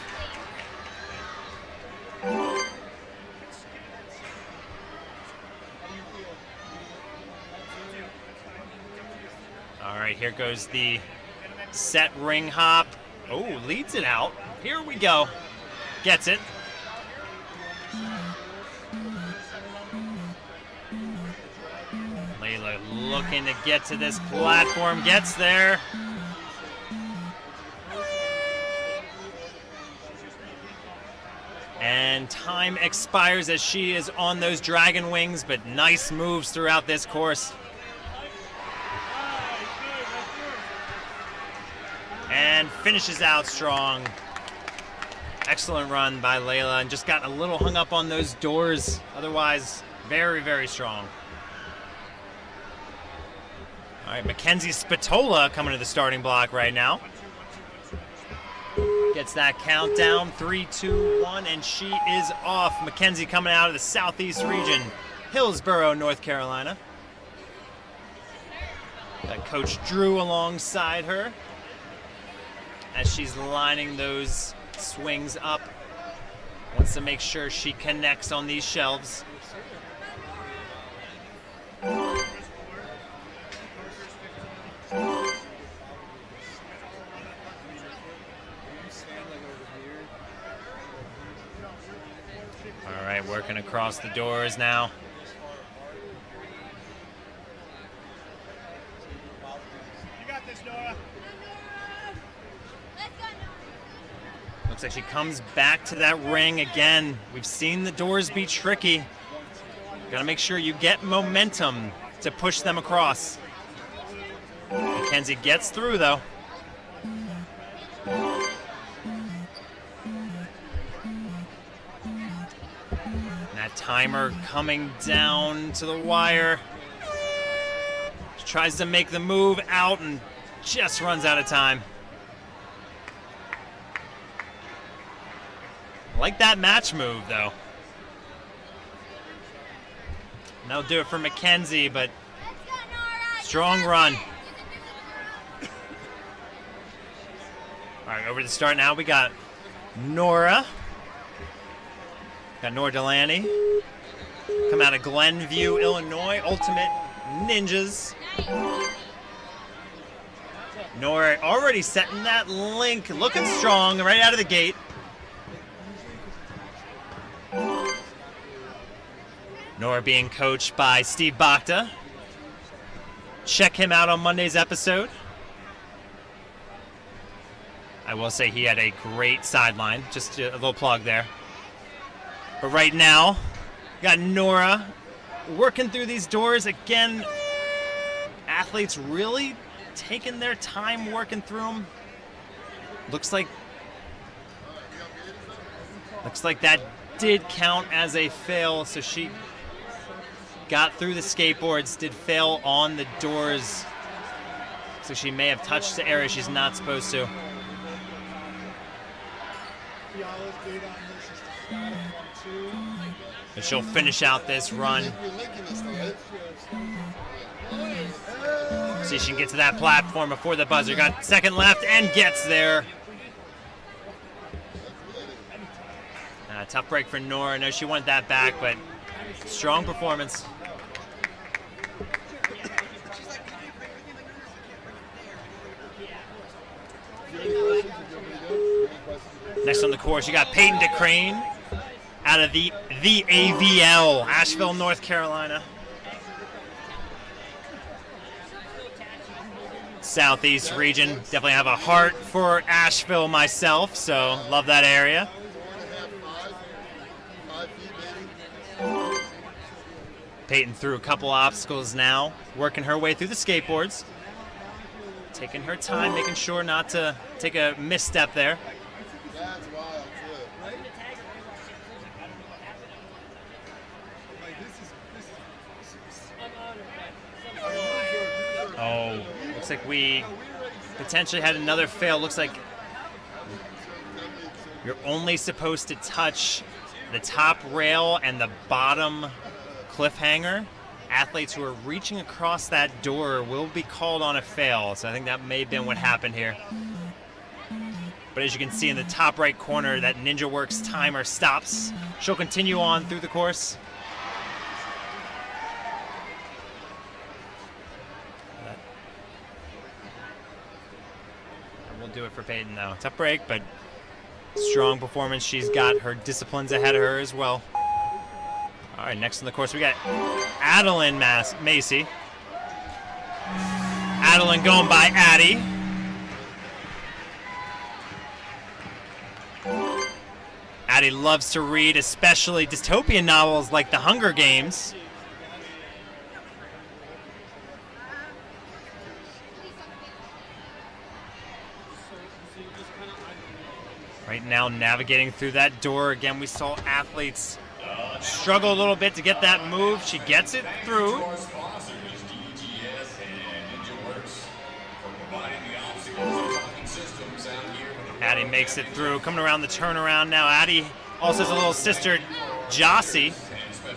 All right, here goes the set ring hop. Oh, leads it out. Here we go. Gets it. Layla looking to get to this platform. Gets there. And time expires as she is on those dragon wings, but nice moves throughout this course. And finishes out strong. Excellent run by Layla, and just got a little hung up on those doors. Otherwise, very, very strong. All right, Mackenzie Spatola coming to the starting block right now. Gets that countdown, 3, 2, 1, and she is off. Mackenzie coming out of the Southeast region, Hillsborough, North Carolina. Got Coach Drew alongside her as she's lining those swings up. Wants to make sure she connects on these shelves. All right, working across the doors now. You got this, Nora. Looks like she comes back to that ring again. We've seen the doors be tricky. Gotta make sure you get momentum to push them across. Mackenzie gets through though. That timer coming down to the wire. She tries to make the move out and just runs out of time. Like that match move, though. And that'll do it for Mackenzie, but strong run. All right, over to the start now. We got Nora. Got Nora Delaney. Come out of Glenview, Illinois. Ultimate Ninjas. Nora already setting that link. Looking strong right out of the gate. Nora being coached by Steve Bakta. Check him out on Monday's episode. I will say he had a great sideline. Just a little plug there. But right now, got Nora working through these doors. Again, athletes really taking their time working through them. Looks like that did count as a fail, so she got through the skateboards, did fail on the doors, so she may have touched the area she's not supposed to. And she'll finish out this run. See if she can get to that platform before the buzzer. Got second left and gets there. Tough break for Nora. I know she wanted that back, but strong performance. Next on the course, you got Peyton DeCrane out of the AVL, Asheville, North Carolina. Southeast region. Definitely have a heart for Asheville myself, so love that area. Peyton through a couple obstacles now, working her way through the skateboards. Taking her time, making sure not to take a misstep there. That's wild, too. Oh, looks like we potentially had another fail. Looks like you're only supposed to touch the top rail and the bottom cliffhanger. Athletes who are reaching across that door will be called on a fail, so I think that may have been what happened here. But as you can see in the top right corner, that NinjaWorks timer stops. She'll continue on through the course. And we'll do it for Peyton now. Tough break, but strong performance. She's got her disciplines ahead of her as well. All right, next on the course, we got Adeline Macy. Adeline going by Addie. Addie loves to read, especially dystopian novels like The Hunger Games. Right now, navigating through that door. Again, we saw athletes struggle a little bit to get that move. She gets it through. Our sponsors, DGS and NinjaWorks, for providing the obstacles and talking systems out here. Addie makes it through. Coming around the turnaround now. Addie also has a little sister, Jossie,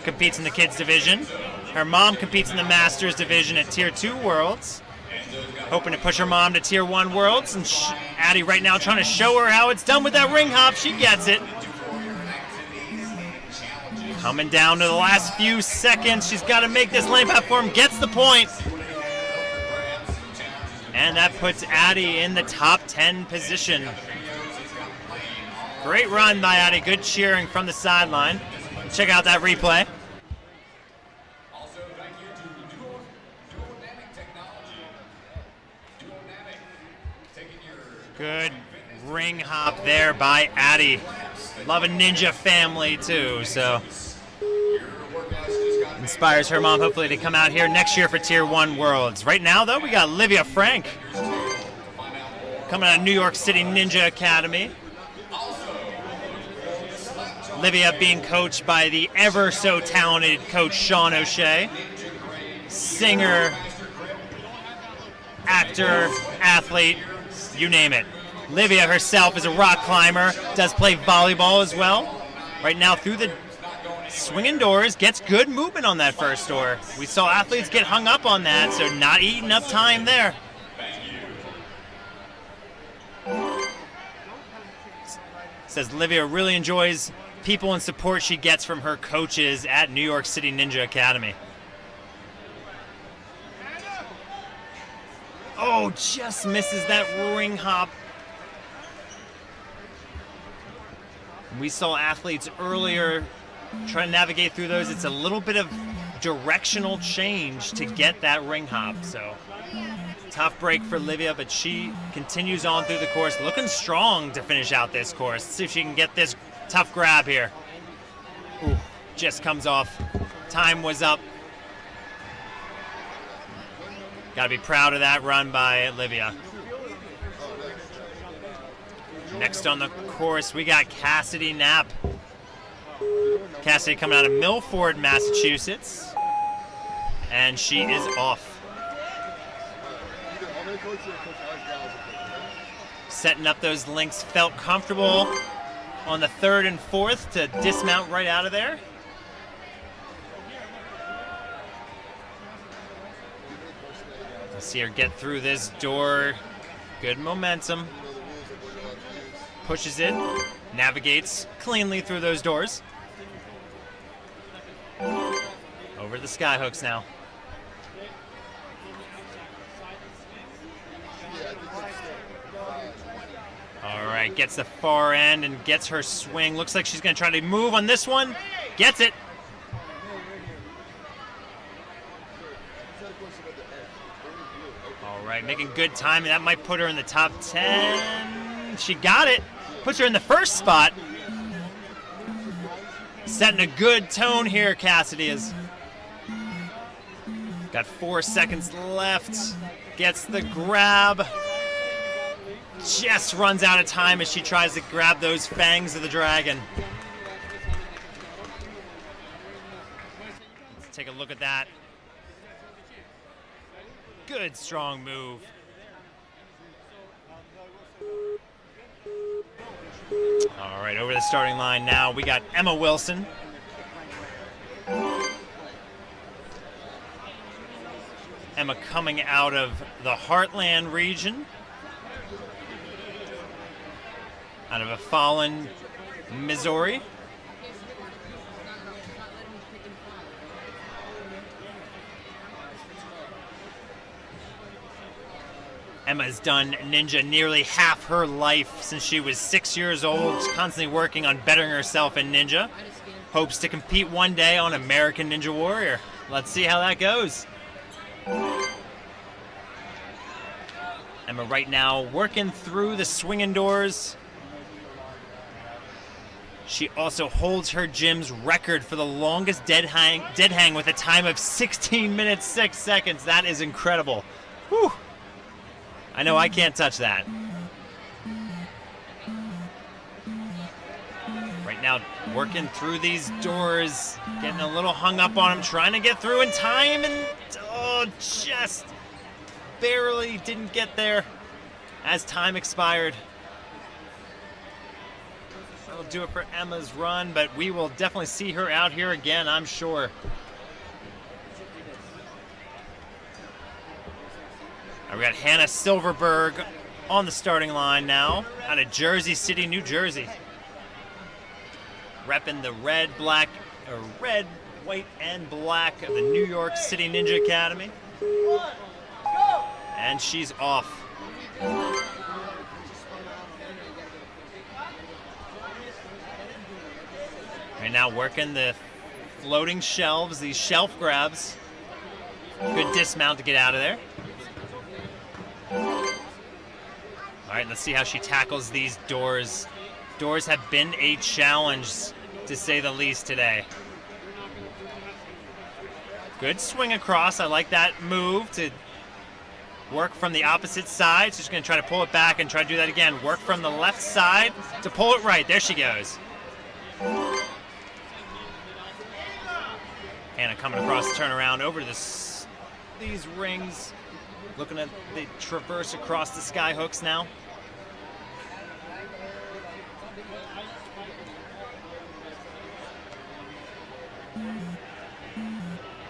competes in the kids division. Her mom competes in the masters division at Tier 2 Worlds. Hoping to push her mom to Tier 1 Worlds. And Addie right now trying to show her how it's done with that ring hop. She gets it. Coming down to the last few seconds. She's got to make this lane platform. Gets the point. And that puts Addie in the top 10 position. Great run by Addie. Good cheering from the sideline. Check out that replay. Also, thank you to Duodynamic Technology. Duodynamic, taking your Good ring hop there by Addie. Love a ninja family too, so inspires her mom hopefully to come out here next year for Tier 1 Worlds. Right now though, we got Olivia Frank coming out of New York City Ninja Academy. Olivia being coached by the ever so talented coach Sean O'Shea. Singer, actor, athlete, you name it. Olivia herself is a rock climber, does play volleyball as well. Right now through the swinging doors, gets good movement on that first door. We saw athletes get hung up on that, so not eating up time there. Says Olivia really enjoys people and support she gets from her coaches at New York City Ninja Academy. Oh, just misses that ring hop. We saw athletes earlier trying to navigate through those. It's a little bit of directional change to get that ring hop. So tough break for Olivia, but she continues on through the course, looking strong to finish out this course. Let's see if she can get this tough grab here. just comes off. Time was up. Got to be proud of that run by Olivia. Next on the course, we got Cassidy Knapp. Cassidy coming out of Milford, Massachusetts. And she is off. Setting up those links, felt comfortable on the third and fourth to dismount right out of there. Let's see her get through this door. Good momentum. Pushes it, navigates cleanly through those doors. Over the skyhooks now. All right, gets the far end and gets her swing. Looks like she's going to try to move on this one. Gets it. All right, making good time. That might put her in the top 10. She got it. Puts her in the first spot. Setting a good tone here, Cassidy is. Got 4 seconds left. Gets the grab. Just runs out of time as she tries to grab those fangs of the dragon. Let's take a look at that. Good, strong move. All right, over the starting line now, we got Emma Wilson. Emma coming out of the Heartland region. Out of a fallen Missouri. Emma's done ninja nearly half her life since she was 6 years old, constantly working on bettering herself in ninja. Hopes to compete one day on American Ninja Warrior. Let's see how that goes. Emma right now working through the swinging doors. She also holds her gym's record for the longest dead hang with a time of 16 minutes, 6 seconds. That is incredible. Whew. I know I can't touch that. Right now, working through these doors, getting a little hung up on them, trying to get through in time, and just barely didn't get there as time expired. That'll do it for Emma's run, but we will definitely see her out here again, I'm sure. We got Hannah Silverberg on the starting line now, out of Jersey City, New Jersey. Repping the red, white, and black of the New York City Ninja Academy. And she's off. Right now working the floating shelves, these shelf grabs. Good dismount to get out of there. All right, let's see how she tackles these doors. Doors have been a challenge, to say the least, today. Good swing across. I like that move to work from the opposite side. She's going to try to pull it back and try to do that again. Work from the left side to pull it right. There she goes. Hannah coming across the turnaround over these rings. Looking at the traverse across the sky hooks now. All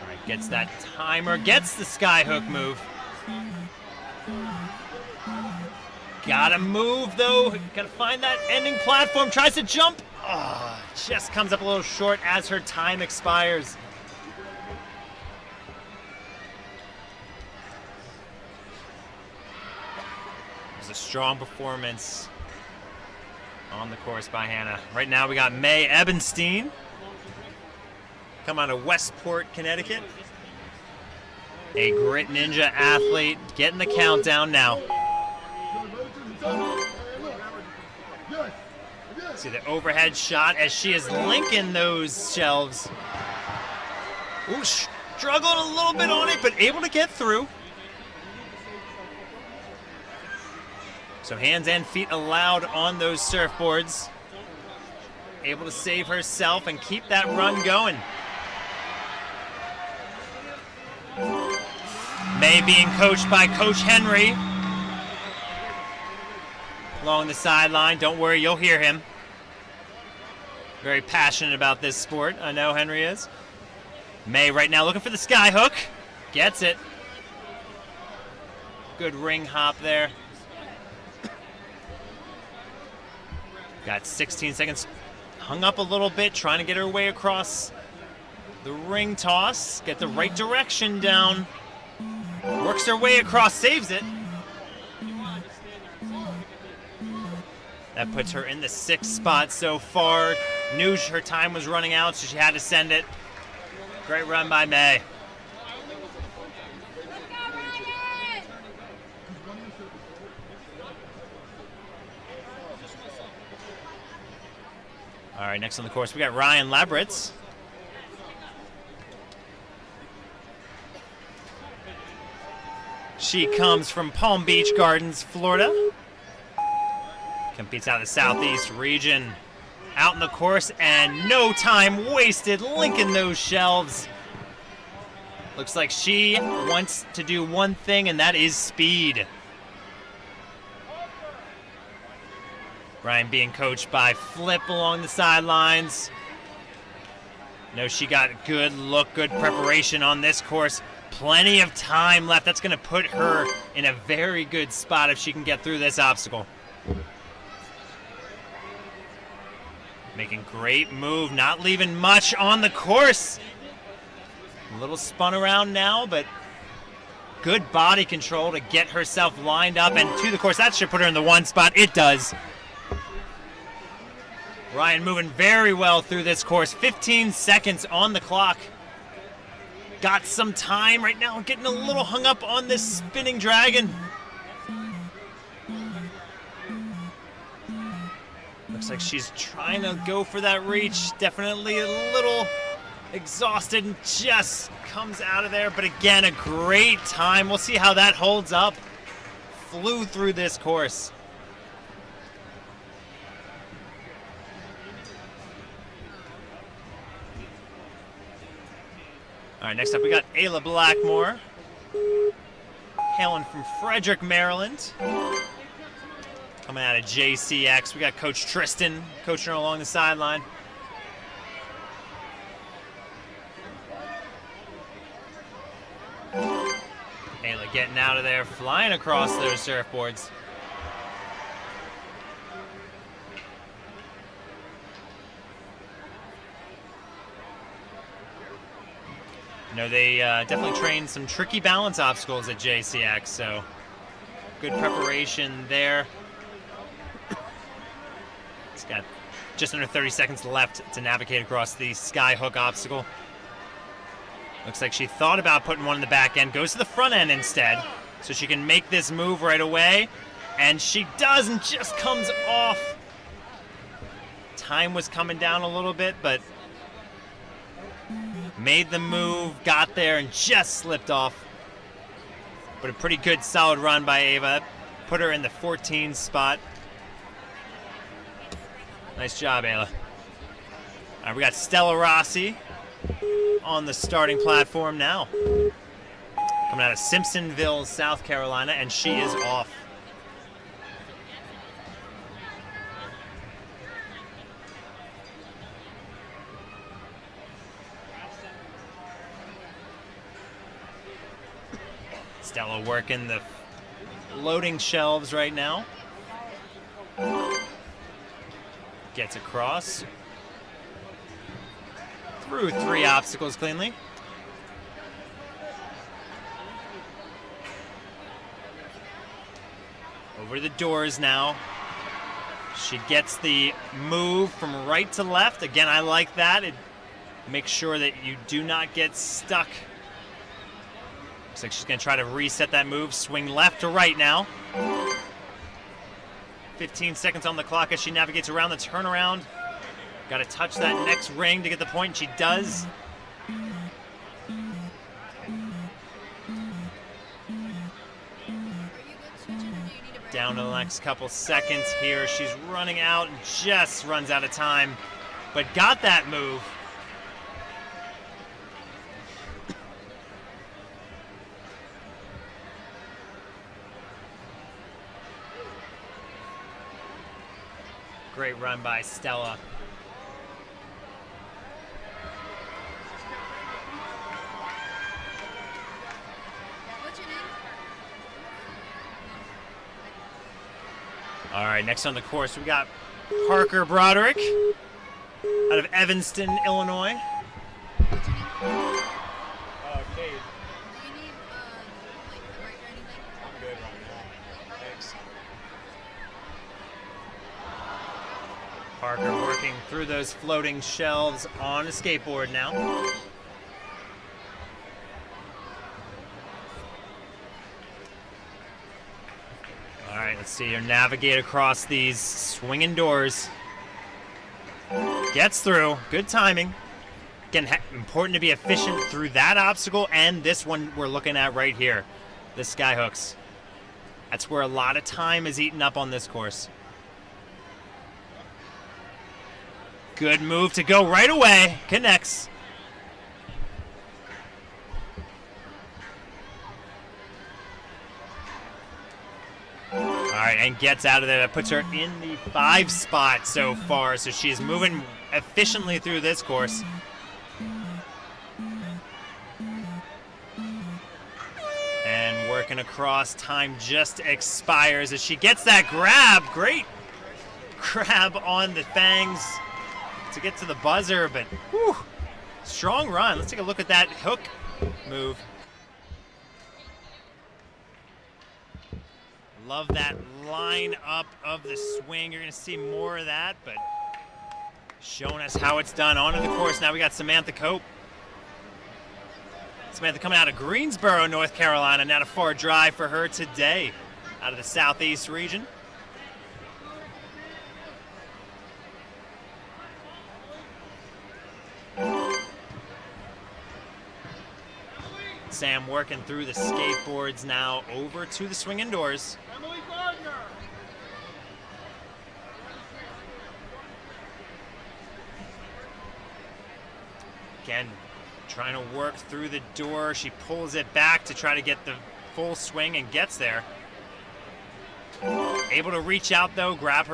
right, gets that timer, gets the sky hook move. Gotta move though, gotta find that ending platform, tries to jump. Oh, just comes up a little short as her time expires. A strong performance on the course by Hannah. Right now we got May Ebenstein, come out of Westport, Connecticut. A Grit Ninja athlete, getting the countdown now. See the overhead shot as she is linking those shelves. Ooh, struggling a little bit on it, but able to get through. So hands and feet allowed on those surfboards. Able to save herself and keep that run going. May being coached by Coach Henry. Along the sideline, don't worry, you'll hear him. Very passionate about this sport, I know Henry is. May right now looking for the sky hook. Gets it. Good ring hop there. Got 16 seconds. Hung up a little bit, trying to get her way across the ring toss. Get the right direction down. Works her way across, saves it. That puts her in the 6th spot so far. Knew her time was running out, so she had to send it. Great run by May. All right, next on the course, we got Ryan Labritz. She comes from Palm Beach Gardens, Florida. Competes out of the Southeast region. Out in the course, and no time wasted linking those shelves. Looks like she wants to do one thing, and that is speed. Ryan being coached by Flip along the sidelines. Know she got a good look, good preparation on this course. Plenty of time left. That's going to put her in a very good spot if she can get through this obstacle. Making great move, not leaving much on the course. A little spun around now, but good body control to get herself lined up and to the course. That should put her in the 1 spot. It does. Ryan moving very well through this course. 15 seconds on the clock. Got some time right now. Getting a little hung up on this spinning dragon. Looks like she's trying to go for that reach. Definitely a little exhausted and just comes out of there. But again, a great time. We'll see how that holds up. Flew through this course. All right, next up we got Ayla Blackmore, hailing from Frederick, Maryland. Coming out of JCX, we got Coach Tristan coaching her along the sideline. Ayla getting out of there, flying across those surfboards. You know, they definitely train some tricky balance obstacles at JCX, so good preparation there. It's got just under 30 seconds left to navigate across the sky hook obstacle. Looks like she thought about putting one in the back end, goes to the front end instead, so she can make this move right away, and she does and just comes off. Time was coming down a little bit, but made the move, got there, and just slipped off. But a pretty good, solid run by Ava. Put her in the 14 spot. Nice job, Ayla. All right, we got Stella Rossi on the starting platform now. Coming out of Simpsonville, South Carolina, and she is off. Stella working the loading shelves right now. Gets across. Through 3 obstacles cleanly. Over the doors now. She gets the move from right to left. Again, I like that. It makes sure that you do not get stuck. Looks like she's going to try to reset that move. Swing left to right now. 15 seconds on the clock as she navigates around the turnaround. Got to touch that next ring to get the point, and she does. Down to the next couple seconds here. She's running out and just runs out of time, but got that move. Great run by Stella. What's your name? All right, next on the course, we got Parker Broderick out of Evanston, Illinois. What's your name? Cade. Do you need like a break or anything? I'm good right now. Thanks. Parker working through those floating shelves on a skateboard now. All right, let's see her navigate across these swinging doors. Gets through, good timing. Again, important to be efficient through that obstacle and this one we're looking at right here, the sky hooks. That's where a lot of time is eaten up on this course. Good move to go right away. Connects. All right, and gets out of there. That puts her in the 5 spot so far. So she's moving efficiently through this course. And working across. Time just expires as she gets that grab. Great grab on the fangs to get to the buzzer, but whew, strong run. Let's take a look at that hook move. Love that line up of the swing. You're going to see more of that, but showing us how it's done onto the course. Now we got Samantha Cope. Samantha coming out of Greensboro, North Carolina. Not a far drive for her today out of the Southeast region. Sam working through the skateboards now over to the swinging doors. Again, trying to work through the door. She pulls it back to try to get the full swing and gets there. Able to reach out though, grab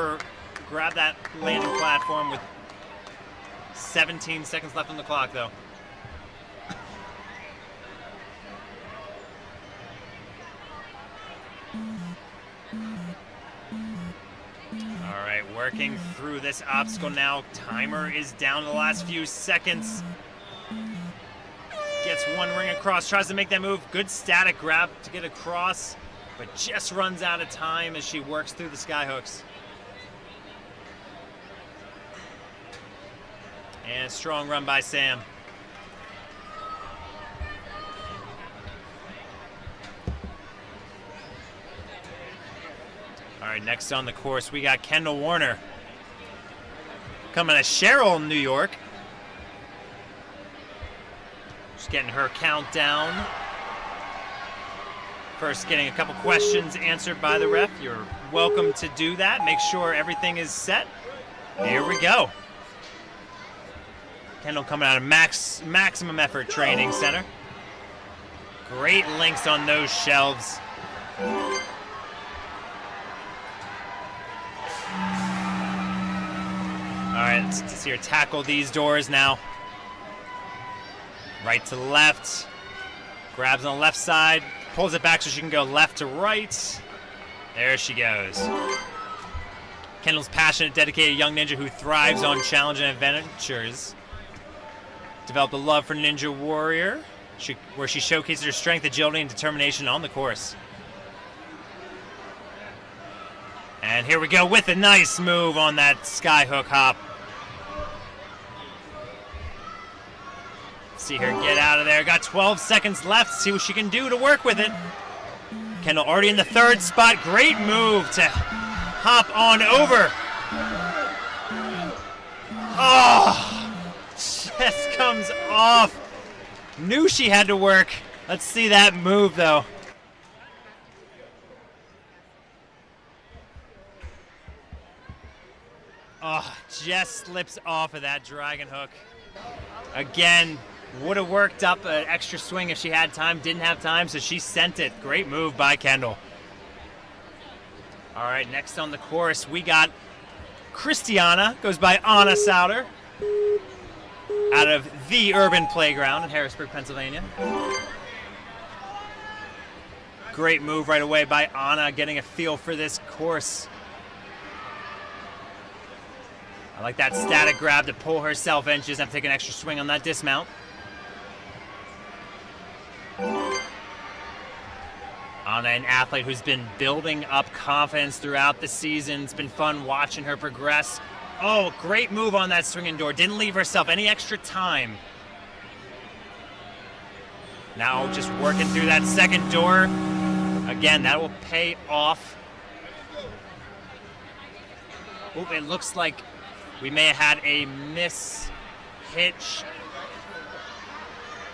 that landing platform with 17 seconds left on the clock though. All right, working through this obstacle now. Timer is down to the last few seconds. Gets one ring across, tries to make that move. Good static grab to get across, but just runs out of time as she works through the sky hooks. And a strong run by Sam. All right, next on the course, we got Kendall Warner. Coming to Sherrill, New York. Just getting her countdown. First, getting a couple questions answered by the ref. You're welcome to do that. Make sure everything is set. Here we go. Kendall coming out of Maximum Effort Training Center. Great links on those shelves. All right, let's see her tackle these doors now. Right to left. Grabs on the left side. Pulls it back so she can go left to right. There she goes. Kendall's passionate, dedicated young ninja who thrives on challenge and adventures. Developed a love for Ninja Warrior, where she showcases her strength, agility, and determination on the course. And here we go with a nice move on that skyhook hop. See her get out of there. Got 12 seconds left. See what she can do to work with it. Kendall already in the 3rd spot. Great move to hop on over. Oh, just comes off. Knew she had to work. Let's see that move though. Oh, just slips off of that dragon hook. Again, would have worked up an extra swing if she had time, didn't have time, so she sent it. Great move by Kendall. All right, next on the course, we got Christiana, goes by Anna Sauter, out of the Urban Playground in Harrisburg, Pennsylvania. Great move right away by Anna, getting a feel for this course. I like that static grab to pull herself in. She doesn't have to take an extra swing on that dismount. Anna, an athlete who's been building up confidence throughout the season. It's been fun watching her progress. Oh, great move on that swinging door. Didn't leave herself any extra time. Now just working through that second door. Again, that will pay off. Oh, it looks like we may have had a miss hitch.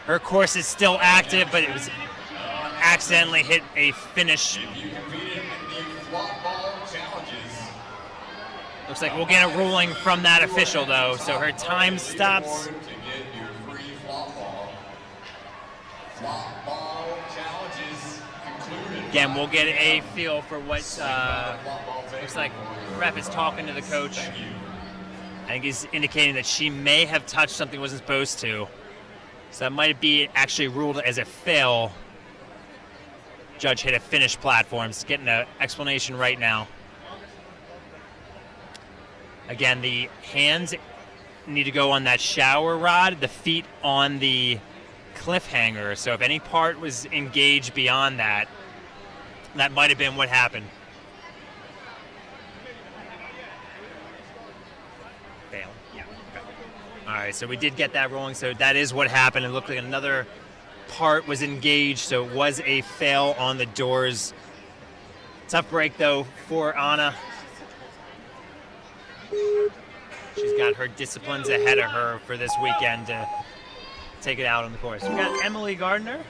Her course is still active, but it was accidentally hit a finish. If you competed in the flop ball challenges, Looks like we'll get a ruling from that official though, so her time stops. to get your free flop ball. Flop ball challenges concluded. Again, we'll get a feel for what looks like ref is talking to the coach. I think he's indicating that she may have touched something wasn't supposed to. So that might be actually ruled as a fail. Judge hit a finish platform. He's getting an explanation right now. Again, the hands need to go on that shower rod, the feet on the cliffhanger. So if any part was engaged beyond that, that might have been what happened. Fail. Yeah. Okay. All right, so we did get that rolling. So that is what happened. It looked like another part was engaged, so it was a fail on the doors. Tough break though for Anna. She's got her disciplines ahead of her for this weekend to take it out on the course. We got Emily Gardner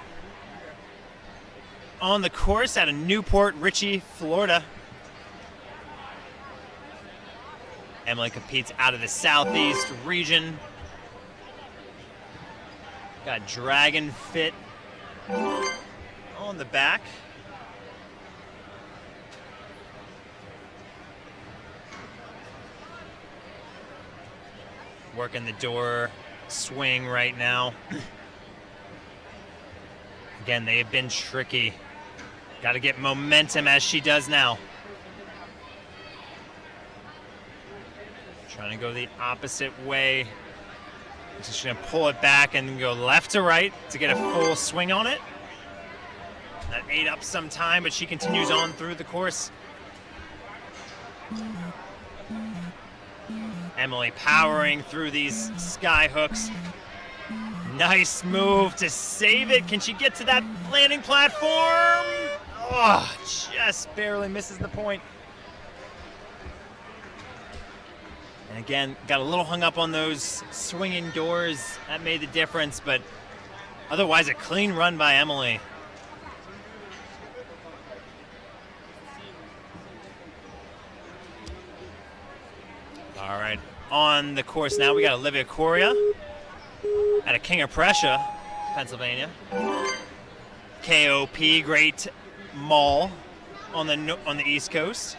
on the course out of Newport Richey, Florida. Emily competes out of the Southeast region. Got Dragon Fit on the back. Working the door swing right now. Again, they have been tricky. Got to get momentum as she does now. Trying to go the opposite way. Just going to pull it back and go left to right to get a full swing on it. That ate up some time, but she continues on through the course. Emily powering through these sky hooks. Nice move to save it. Can she get to that landing platform? Oh, just barely misses the point. And again, got a little hung up on those swinging doors. That made the difference, but otherwise a clean run by Emily. All right, on the course now, we got Olivia Coria out of King of Prussia, Pennsylvania. KOP, great mall on the East Coast.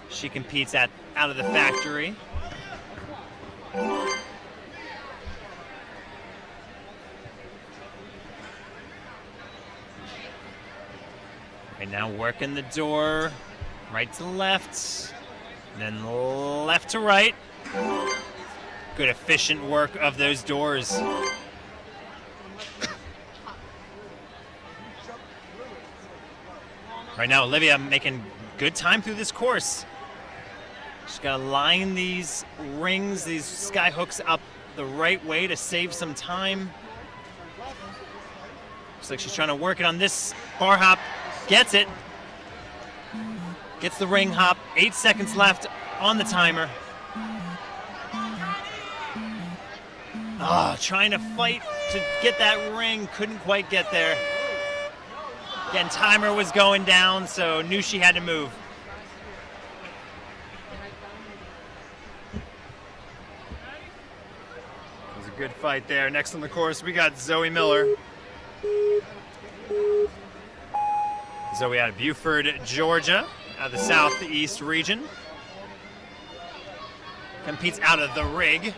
She competes out of the factory. Right now working the door, right to left, and then left to right. Good efficient work of those doors. Right now Olivia making good time through this course. She's got to line these rings, these sky hooks up the right way to save some time. Looks like she's trying to work it on this bar hop. Gets it. Gets the ring hop. 8 seconds left on the timer. Trying to fight to get that ring. Couldn't quite get there. Again, timer was going down, so knew she had to move. It was a good fight there. Next on the course, we got Zoe Miller. Zoe out of Buford, Georgia, out of the Southeast region. Competes out of the rig.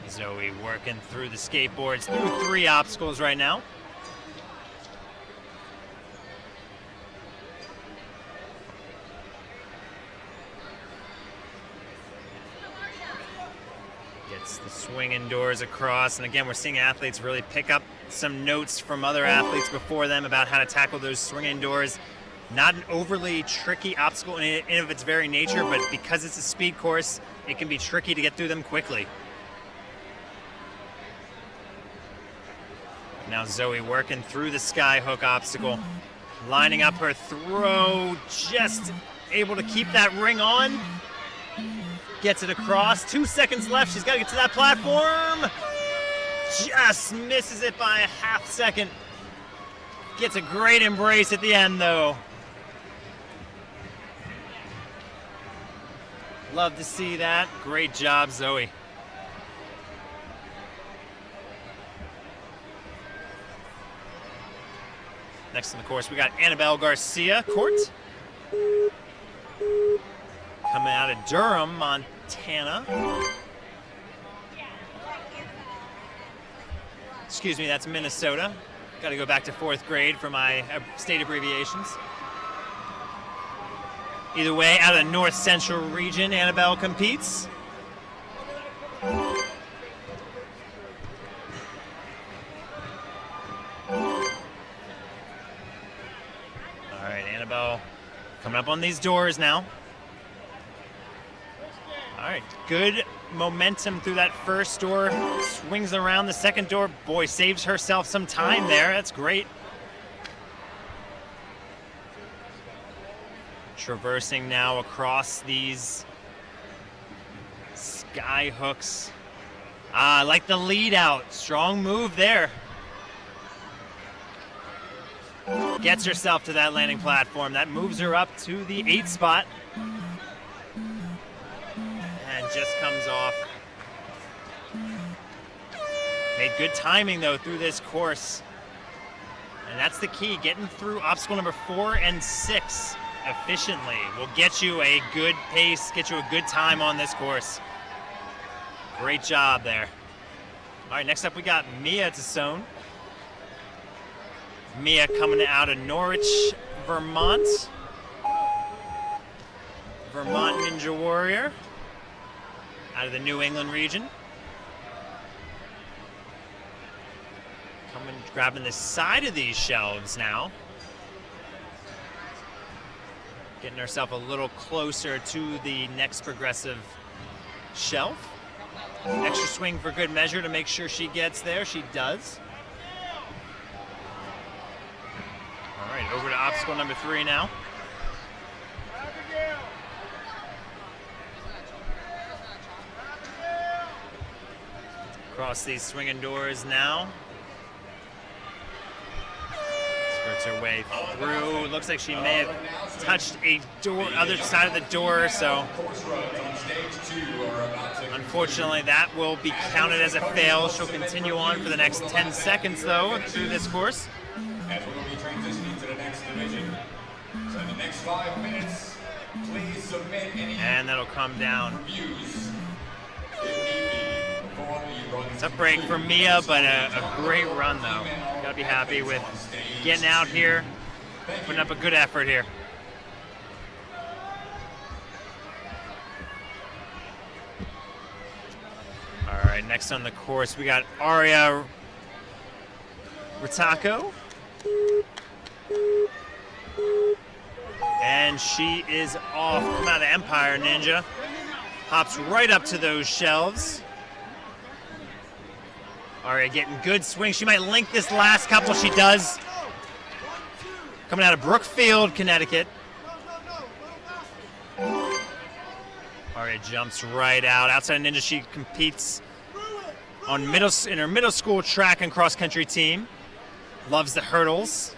Zoe working through the skateboards, through 3 obstacles right now. Gets the swinging doors across, and again, we're seeing athletes really pick up some notes from other athletes before them about how to tackle those swinging doors. Not an overly tricky obstacle in and of its very nature, but because it's a speed course, it can be tricky to get through them quickly. Now Zoe working through the sky hook obstacle, lining up her throw, just able to keep that ring on. Gets it across, 2 seconds left, she's got to get to that platform. Just misses it by a half second. Gets a great embrace at the end though. Love to see that. Great job, Zoe. Next on the course, we got Annabelle Garcia Court. Coming out of Durham, Montana. Excuse me, that's Minnesota. Got to go back to 4th grade for my state abbreviations. Either way, out of the North Central region, Annabelle competes. Annabelle coming up on these doors now. All right, good momentum through that first door. Swings around the second door. Boy, saves herself some time there. That's great. Traversing now across these sky hooks. I like the lead out. Strong move there. Gets herself to that landing platform. That moves her up to the 8th spot. And just comes off. Made good timing though through this course. And that's the key, getting through obstacle number 4 and 6 efficiently will get you a good pace, get you a good time on this course. Great job there. All right, next up we got Mia Tassone. Mia coming out of Norwich, Vermont. Vermont Ninja Warrior out of the New England region. Coming, grabbing the side of these shelves now. Getting herself a little closer to the next progressive shelf. Extra swing for good measure to make sure she gets there. She does. All right, over to obstacle number 3 now. Across these swinging doors now. Skirts her way through. Looks like she may have touched a door, other side of the door, so unfortunately that will be counted as a fail. She'll continue on for the next 10 seconds though through this course. As we will be transitioning to the next division. So in the next 5 minutes, please submit any And that'll come down. reviews if need be before the run. It's a break for Mia, but a great run though. Gotta be happy with getting out here, putting up a good effort here. All right, next on the course, we got Aria Ritako. And And she is off. Come out of Empire Ninja. Hops right up to those shelves. Aria getting good swing. She might link this last couple. She does. Coming out of Brookfield, Connecticut. Aria jumps right out. Outside Ninja, she competes on in her middle school track and cross country team. Loves the hurdles.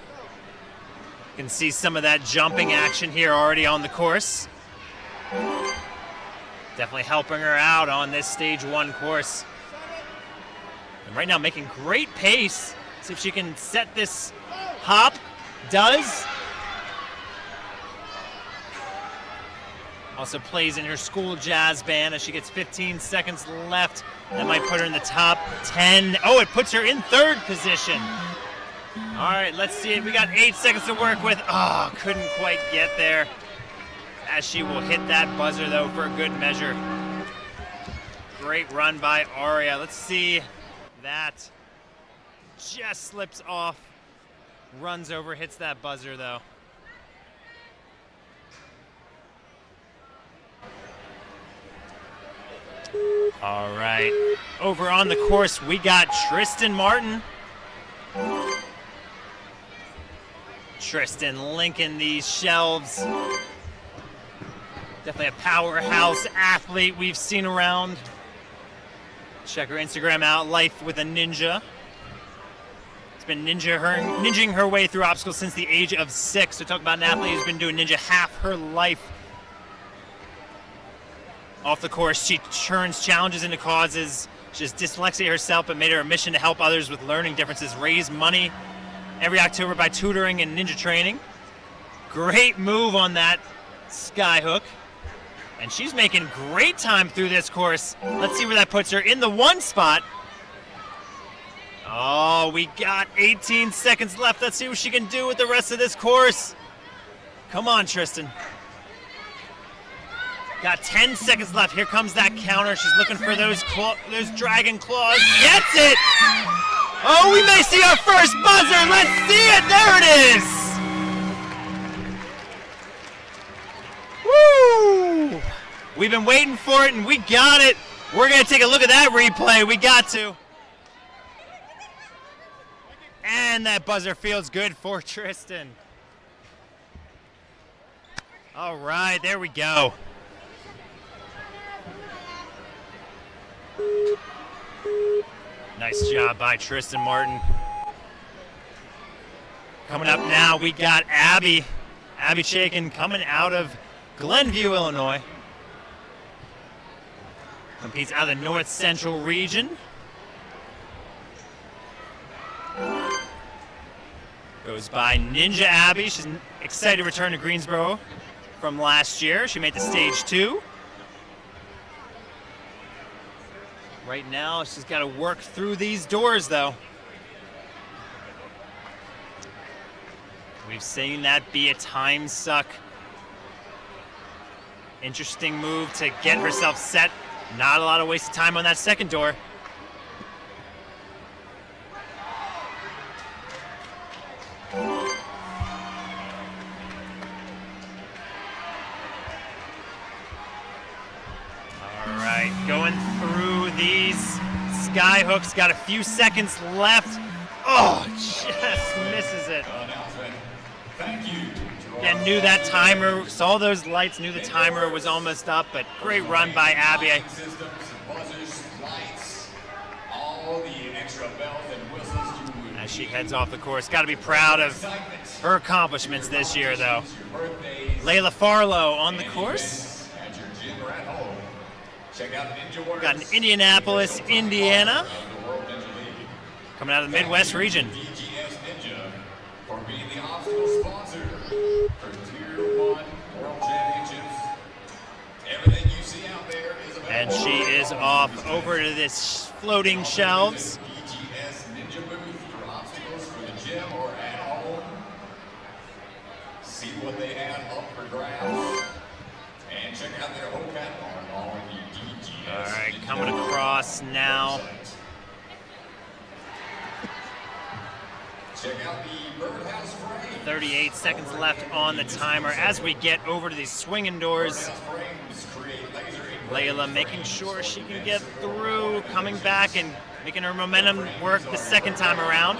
You can see some of that jumping action here already on the course. Definitely helping her out on this stage 1 course. And right now making great pace. See if she can set this hop. Does. Also plays in her school jazz band as she gets 15 seconds left. That might put her in the top 10. Oh, it puts her in 3rd position. All right, let's see it. We got 8 seconds to work with. Oh, couldn't quite get there. As she will hit that buzzer, though, for a good measure. Great run by Aria. Let's see. That just slips off. Runs over, hits that buzzer, though. All right. Over on the course, we got Tristan Martin. Tristan linking these shelves. Definitely a powerhouse athlete we've seen around. Check her Instagram out, Life with a Ninja. It's been ninjing her way through obstacles since the age of 6. So talk about an athlete who's been doing ninja half her life. Off the course, she turns challenges into causes. She's dyslexia herself, but made her a mission to help others with learning differences, raise money every October by tutoring and ninja training. Great move on that skyhook. And she's making great time through this course. Let's see where that puts her in the 1 spot. Oh, we got 18 seconds left. Let's see what she can do with the rest of this course. Come on, Tristan. Got 10 seconds left. Here comes that counter. She's looking for those dragon claws. Gets it! Oh, we may see our first buzzer. Let's see it. There it is. Woo! We've been waiting for it, and we got it. We're going to take a look at that replay. We got to. And that buzzer feels good for Tristan. All right, there we go. Nice job by Tristan Martin. Coming up now, we got Abby Chaikin coming out of Glenview, Illinois. Competes out of the North Central region. Goes by Ninja Abby. She's excited to return to Greensboro from last year. She made the stage 2. Right now, she's got to work through these doors, though. We've seen that be a time suck. Interesting move to get herself set. Not a lot of wasted time on that second door. All right, going through these sky hooks. Got a few seconds left. Oh, just misses it. Thank you. Yeah, knew that timer, saw those lights, knew the timer was almost up, but great run by Abby. Systems, buzzers, lights, all the extra bells and whistles you would As she heads off the course. Got to be proud of her accomplishments this year, though. Layla Farlow on the course. at your gym or at home. Check out NinjaWorks. Got an Indianapolis, Indiana. The World Ninja League. Coming out of the Midwest region. DGS Ninja for being the obstacle sponsor for Tier 1 World Championships. Everything you see out there is available. And she is off over to this floating shelves. DGS Ninja booth for obstacles for the gym or at home. See what they have up for grabs. And check out their whole catalog on the DGS. All right, coming across now. Check out the birdhouse frame 38 seconds left on the timer as we get over to these swinging doors. Layla making sure she can get through, coming back and making her momentum work the second time around.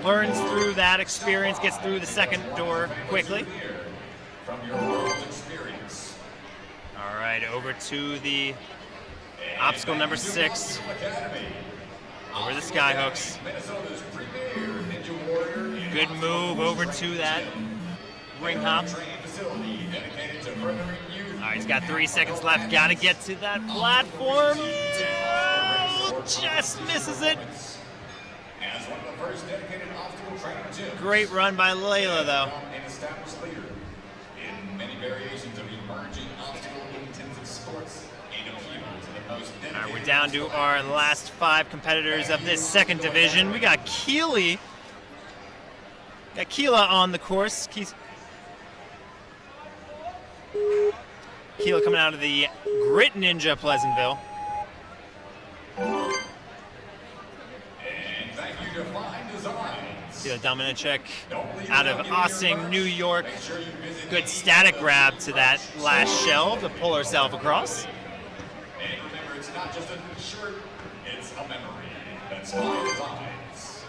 Learns through that experience, gets through the second door quickly. All right, over to the obstacle number 6. Over the sky hooks. Good move over to that ring hop. All right, he's got 3 seconds left. Got to get to that platform. Oh, just misses it. Great run by Layla, though. All right, we're down to our last 5 competitors of this second division. We got Keely. Got Keela on the course. Keela coming out of the Grit Ninja Pleasantville. Keela Dominicek out of Ossing, New York. Good static grab to that last shell to pull herself across. And remember, it's not just a shirt, it's a memory. That's Fine Designs.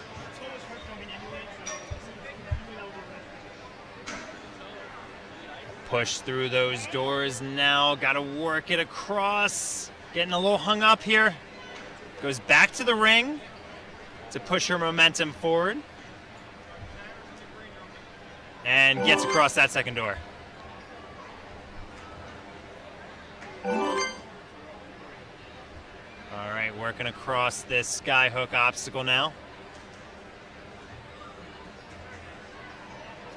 Push through those doors now. Got to work it across. Getting a little hung up here. Goes back to the ring to push her momentum forward. And gets across that second door. All right, working across this skyhook obstacle now.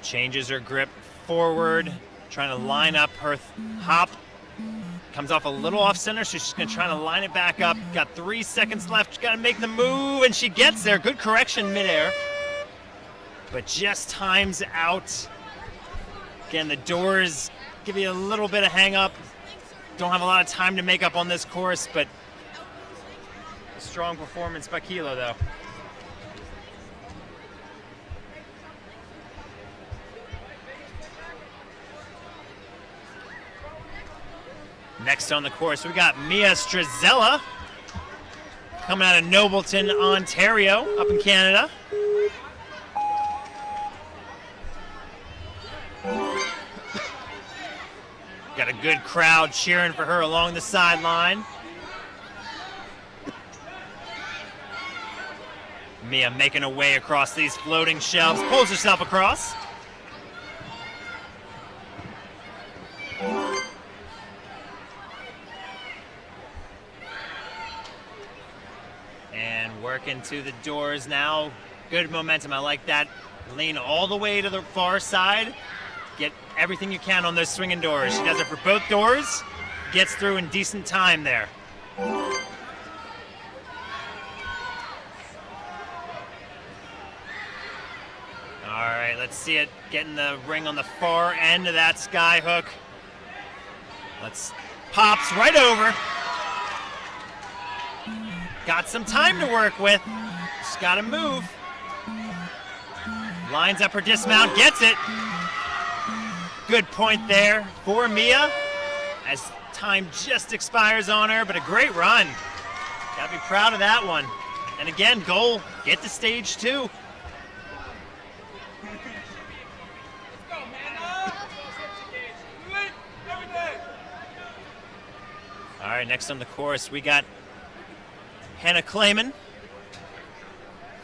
Changes her grip forward, trying to line up her hop. Comes off a little off center, so she's gonna try to line it back up. Got 3 seconds left, she's gotta make the move, and she gets there. Good correction midair, but just times out. Again, the doors give you a little bit of hang up. Don't have a lot of time to make up on this course, but a strong performance by Kilo, though. Next on the course, we got Mia Strazella coming out of Nobleton, Ontario, up in Canada. Got a good crowd cheering for her along the sideline. Mia making her way across these floating shelves, pulls herself across. And working to the doors now. Good momentum, I like that. Lean all the way to the far side. Get everything you can on those swinging doors. She does it for both doors. Gets through in decent time there. All right, let's see it getting the ring on the far end of that sky hook. Pops right over. Got some time to work with. Just gotta move. Lines up her dismount, gets it. Good point there for Mia as time just expires on her, but a great run. Gotta be proud of that one. And again, goal, get to stage 2. All right, next on the course, we got Hannah Clayman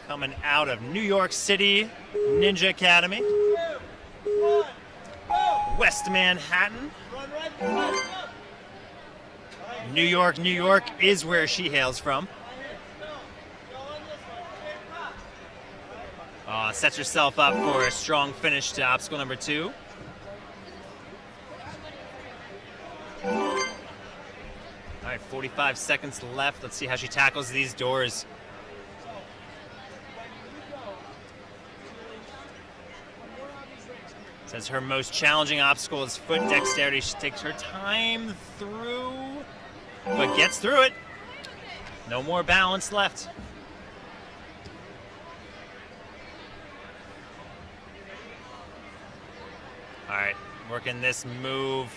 coming out of New York City Ninja Academy. West Manhattan. New York, New York is where she hails from. Sets herself up for a strong finish to obstacle number 2. All right, 45 seconds left. Let's see how she tackles these doors. Says her most challenging obstacle is foot dexterity. She takes her time through, but gets through it. No more balance left. Working this move.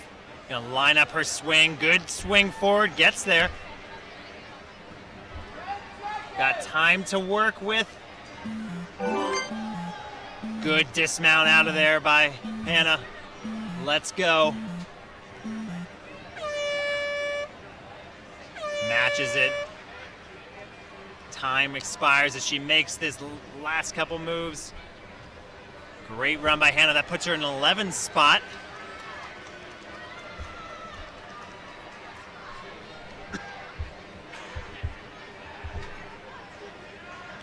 Gonna line up her swing. Good swing forward. Gets there. Got time to work with. Good dismount out of there by Hannah. Let's go. Matches it. Time expires as she makes this last couple moves. Great run by Hannah. That puts her in an 11th spot.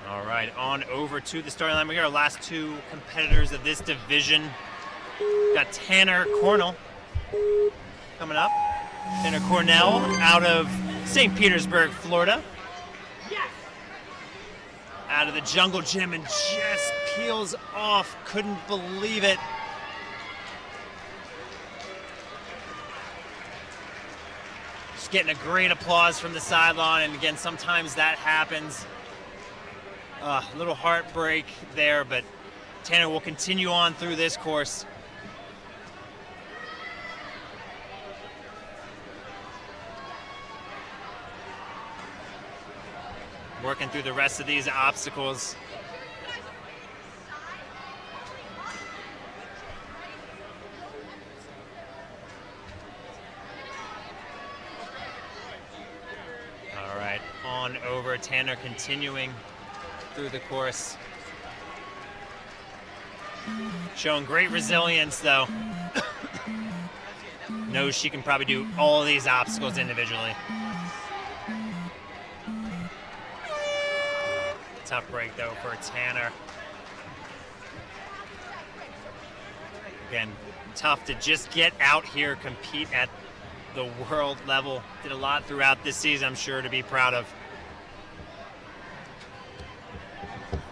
All right, on over to the starting line. We got our last two competitors of this division. Got Tanner Cornell coming up. Tanner Cornell out of St. Petersburg, Florida. Out of the Jungle Gym and just peels off. Couldn't believe it. Just getting a great applause from the sideline, and again, sometimes that happens. A little heartbreak there, but Tanner will continue on through this course. Working through the rest of these obstacles. All right, on over. Tanner continuing through the course. Showing great resilience, though. Knows she can probably do all of these obstacles individually. Tough break, though, for Tanner. Again, tough to just get out here, compete at the world level. Did a lot throughout this season, I'm sure, to be proud of.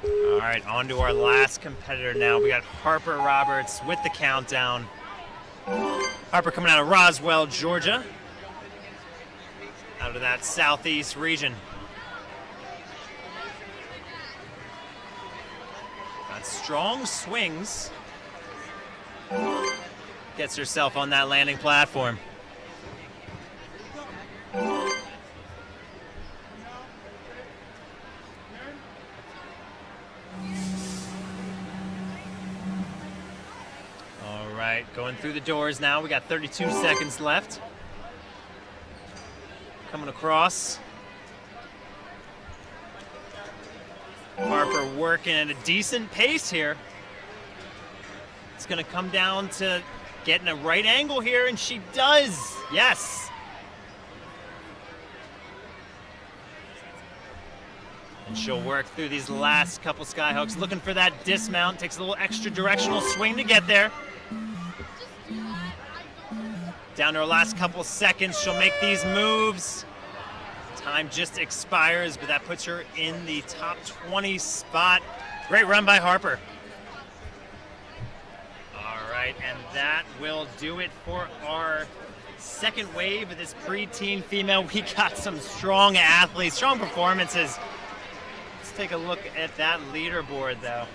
All right, on to our last competitor now. We got Harper Roberts with the countdown. Harper coming out of Roswell, Georgia. Out of that southeast region. Got strong swings. Gets herself on that landing platform. All right, going through the doors now. We got 32 seconds left. Coming across. Harper working at a decent pace here. It's going to come down to getting a right angle here, and she does. Yes. And she'll work through these last couple skyhooks, looking for that dismount. Takes a little extra directional swing to get there. Down to her last couple seconds. She'll make these moves. Time just expires, but that puts her in the top 20 spot. Great run by Harper. All right, and that will do it for our second wave of this preteen female. We got some strong athletes, strong performances. Let's take a look at that leaderboard, though.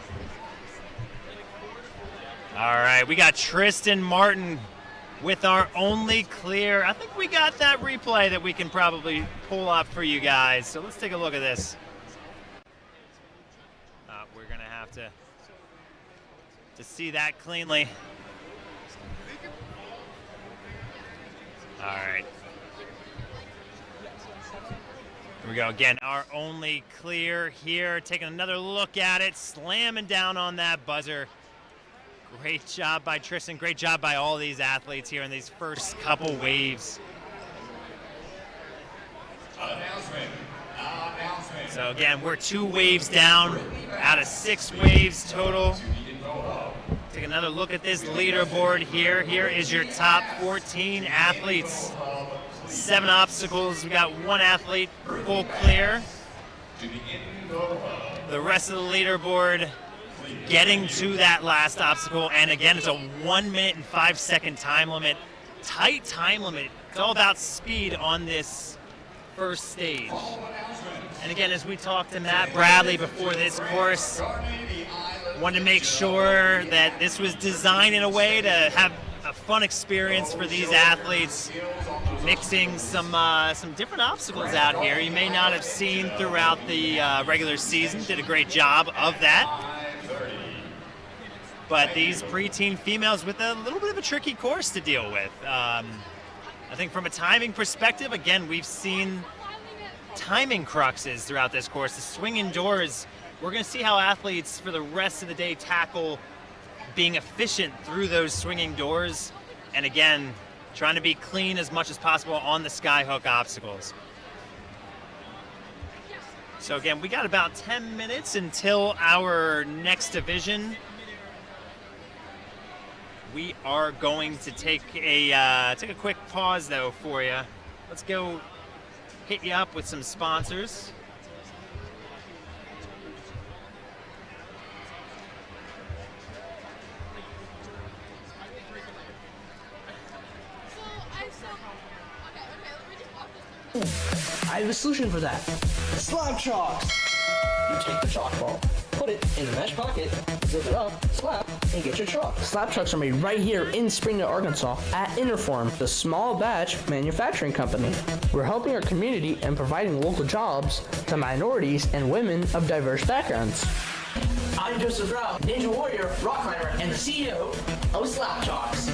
All right, we got Tristan Martin with our only clear. I think we got that replay that we can probably pull up for you guys. So let's take a look at this. We're gonna have to see that cleanly. All right. Here we go again. Our only clear here. Taking another look at it, slamming down on that buzzer. Great job by Tristan. Great job by all these athletes here in these first couple waves. Announcement. So again, we're 2 waves down out of 6 waves total. Take another look at this leaderboard here. Here is your top 14 athletes. 7 obstacles. We got 1 athlete full clear. The rest of the leaderboard getting to that last obstacle, and again, it's a 1 minute and 5 second time limit. Tight time limit. It's all about speed on this first stage. And again, as we talked to Matt Bradley before this course, wanted to make sure that this was designed in a way to have a fun experience for these athletes, mixing some different obstacles out here you may not have seen throughout the regular season. Did a great job of that. But these preteen females with a little bit of a tricky course to deal with. I think from a timing perspective, again, we've seen timing cruxes throughout this course. The swinging doors, we're going to see how athletes for the rest of the day tackle being efficient through those swinging doors. And again, trying to be clean as much as possible on the skyhook obstacles. So again, we got about 10 minutes until our next division. We are going to take a quick pause though for you. Let's go hit you up with some sponsors. I have a solution for that. Slap chalks! You take the chalk ball, put it in the mesh pocket, zip it up, slap, and get your chalk. Slap chalks are made right here in Springdale, Arkansas at Interform, the small batch manufacturing company. We're helping our community and providing local jobs to minorities and women of diverse backgrounds. I'm Joseph Rao, Ninja Warrior, rock climber, and the CEO of Slap Chalks.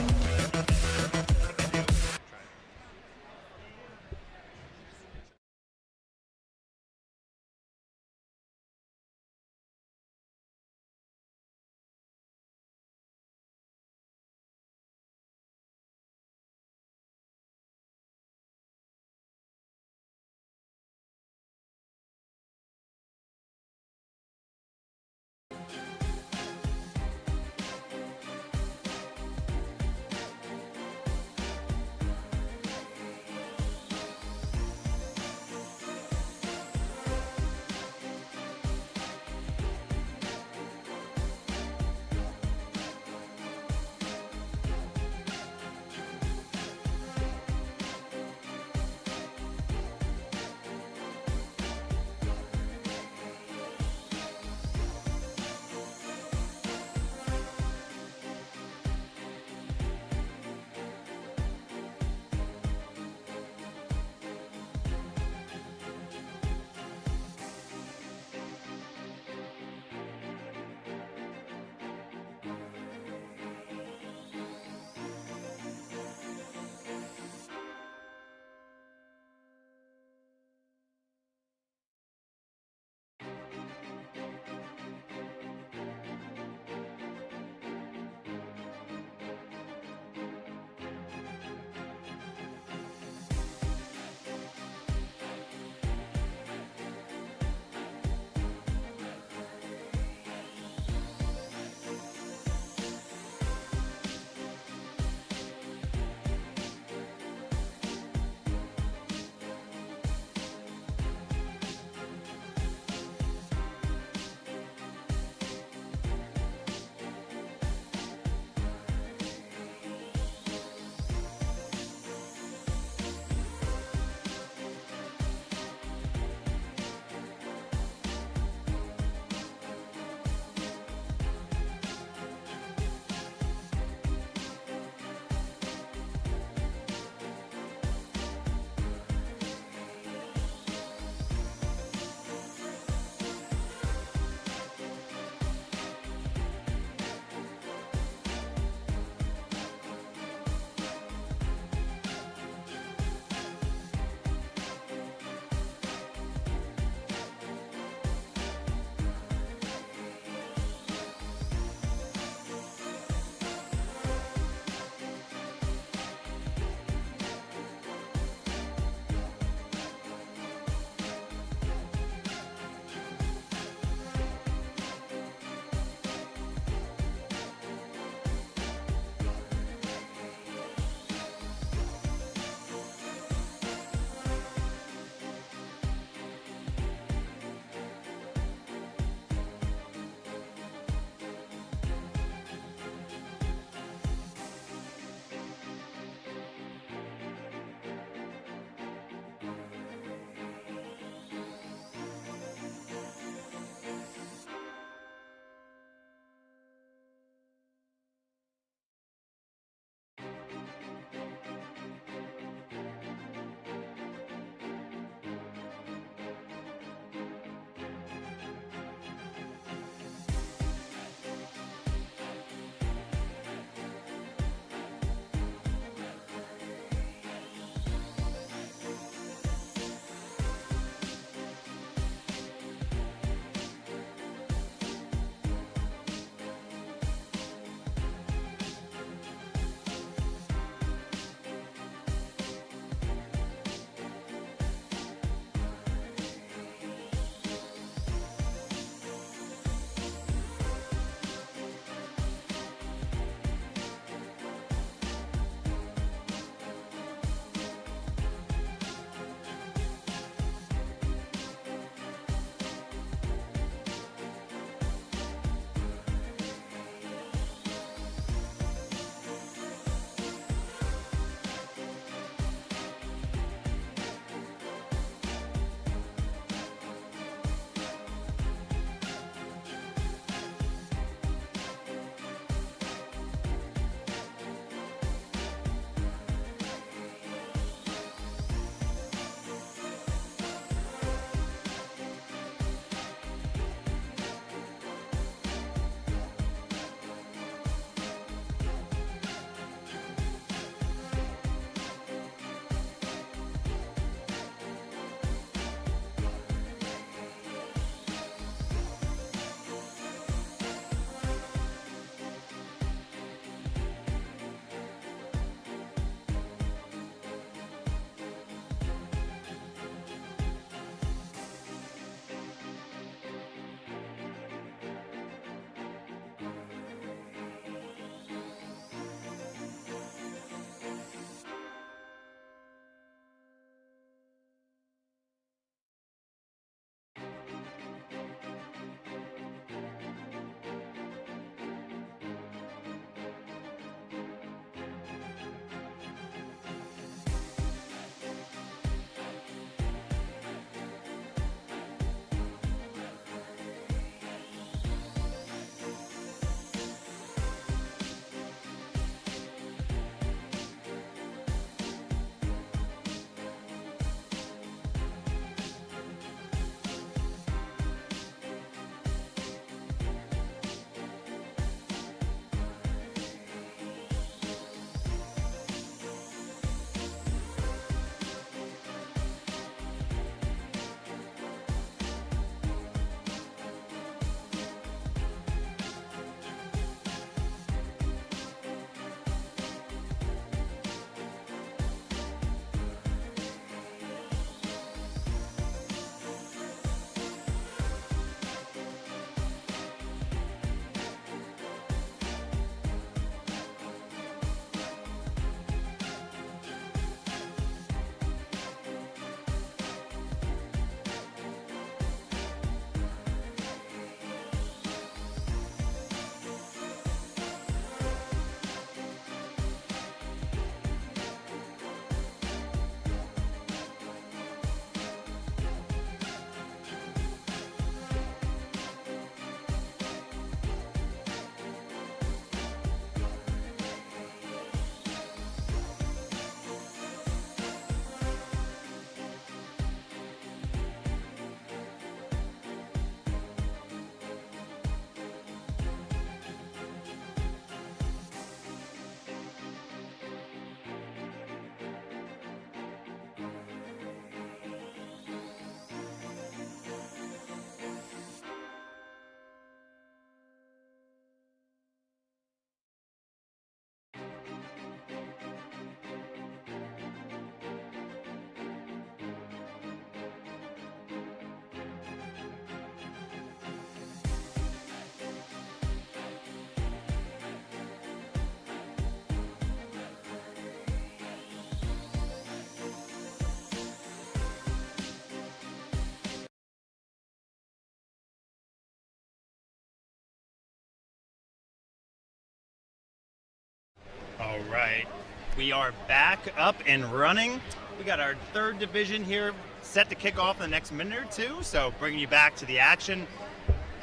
We are back up and running. We got our third division here set to kick off in the next minute or two, so bringing you back to the action.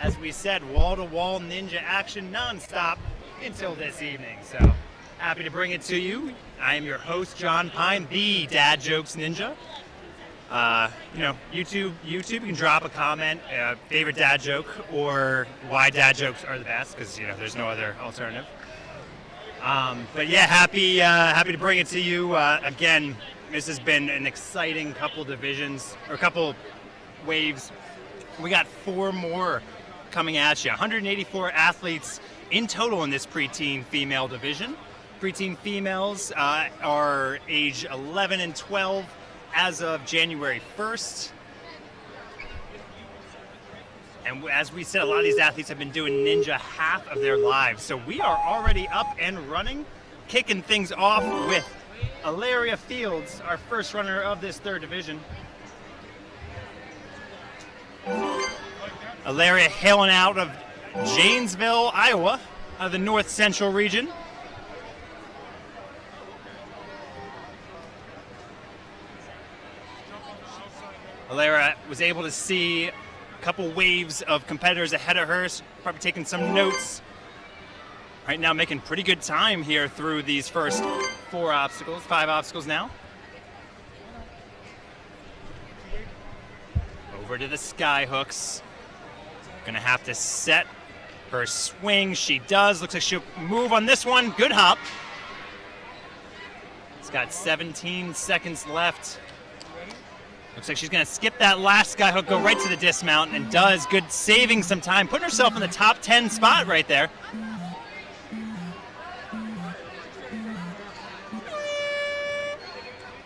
As we said, wall-to-wall ninja action nonstop until this evening. So happy to bring it to you. I am your host, John Pine, the Dad Jokes Ninja. YouTube, you can drop a comment, favorite dad joke, or why dad jokes are the best, because there's no other alternative. But yeah, happy to bring it to you. Again, this has been an exciting couple divisions, or couple waves. We got 4 more coming at you. 184 athletes in total in this preteen female division. Preteen females are age 11 and 12 as of January 1st. And as we said, a lot of these athletes have been doing ninja half of their lives. So we are already up and running, kicking things off with Ilaria Fields, our first runner of this third division. Ilaria hailing out of Janesville, Iowa, out of the North Central region. Ilaria was able to see a couple waves of competitors ahead of her, probably taking some notes. Right now making pretty good time here through these first 5 obstacles now. Over to the sky hooks. Gonna have to set her swing. She does. Looks like she'll move on this one. Good hop. It's got 17 seconds left. Looks like she's gonna skip that last sky hook, go right to the dismount, and does. Good, saving some time, putting herself in the top 10 spot right there.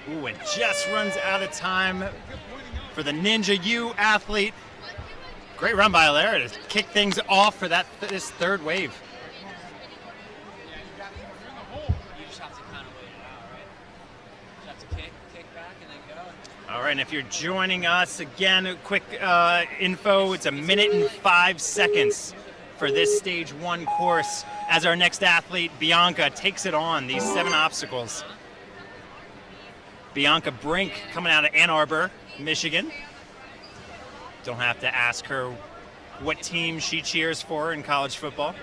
Ooh, and just runs out of time for the Ninja U athlete. Great run by Ilaria to kick things off for this third wave. You just have to kind of wait it out, right? You just have to kick back and then go. All right, and if you're joining us, again, quick info, it's 1 minute and 5 seconds for this stage 1 course as our next athlete, Bianca, takes it on, these 7 obstacles. Bianca Brink coming out of Ann Arbor, Michigan. Don't have to ask her what team she cheers for in college football.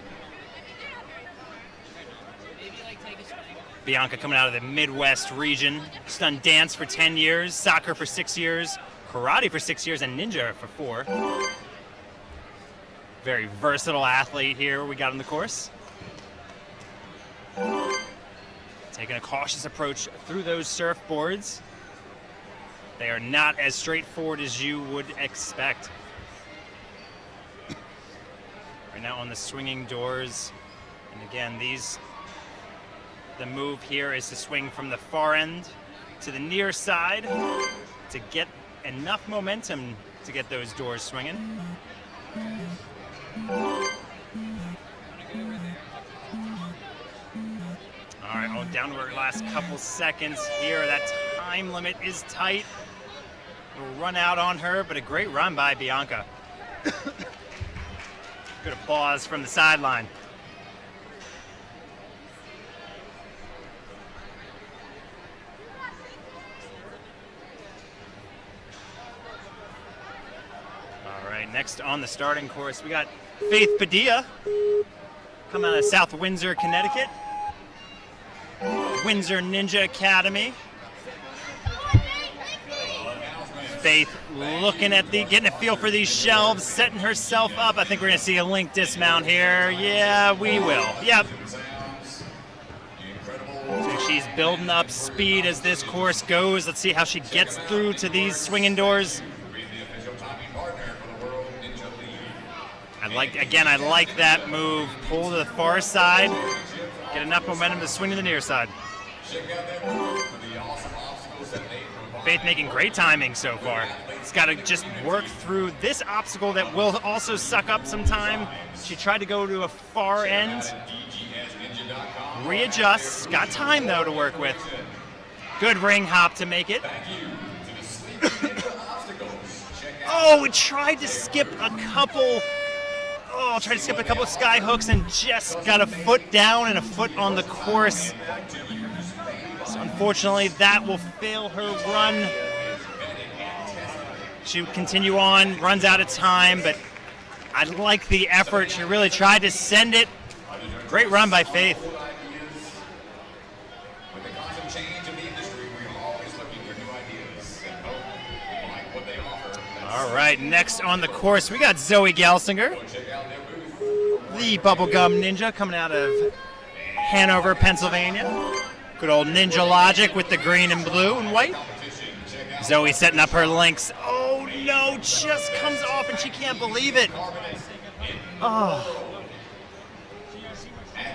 Bianca coming out of the Midwest region. She's done dance for 10 years, soccer for 6 years, karate for 6 years, and ninja for 4. Very versatile athlete here we got on the course. Taking a cautious approach through those surfboards. They are not as straightforward as you would expect. Right now on the swinging doors. And again, the move here is to swing from the far end to the near side to get enough momentum to get those doors swinging. All right, down to our last couple seconds here. That time limit is tight. We'll run out on her, but a great run by Bianca. Good applause from the sideline. All right, next on the starting course, we got Faith Padilla, coming out of South Windsor, Connecticut. Windsor Ninja Academy. Faith looking at getting a feel for these shelves, setting herself up. I think we're gonna see a link dismount here. Yeah, we will. Yep. So she's building up speed as this course goes. Let's see how she gets through to these swinging doors. I like that move. Pull to the far side. Get enough momentum to swing to the near side. Faith making great timing so far. It's got to just work through this obstacle that will also suck up some time. She tried to go to a far end. Readjusts. Got time, though, to work with. Good ring hop to make it. Oh, it tried to skip a couple of sky hooks and just got a foot down and a foot on the course. So unfortunately, that will fail her run. She would continue on, runs out of time, but I like the effort. She really tried to send it. Great run by Faith. With the constant change of the industry, we're always looking for new ideas and hope like what they offer. All right, next on the course, we got Zoe Gelsinger, Check out their booth. the bubblegum ninja coming out of Hanover, Pennsylvania. Good old Ninja Logic with the green and blue and white. Zoe setting up her links. Oh no, just comes off and she can't believe it. Oh.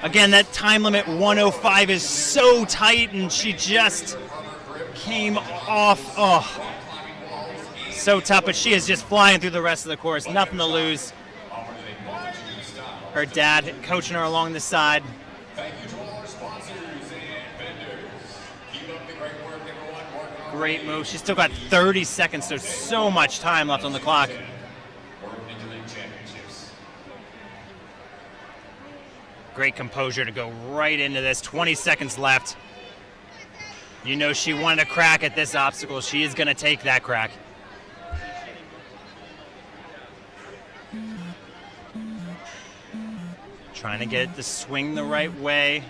Again, that time limit 105 is so tight and she just came off. Oh. So tough, but she is just flying through the rest of the course. Nothing to lose. Her dad coaching her along the side. Thank you to all our sponsors and vendors. Keep up the great work, everyone. Working on Great move. She's still got 30 seconds, so much time left on the clock. World Ninja League Championships. Great composure to go right into this. 20 seconds left. You know she wanted a crack at this obstacle. She is going to take that crack. Trying to get it to swing the right way.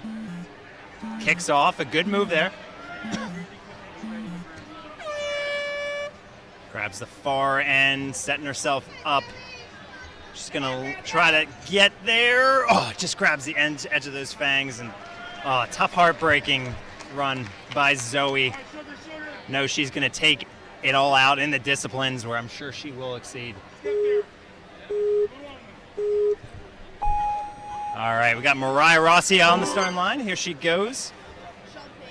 Kicks off. A good move there. Grabs the far end, setting herself up. She's gonna try to get there. Oh, just grabs the edge of those fangs, and tough, heartbreaking run by Zoe. No, she's gonna take it all out in the disciplines where I'm sure she will exceed. All right, we got Mariah Rossi on the starting line. Here she goes.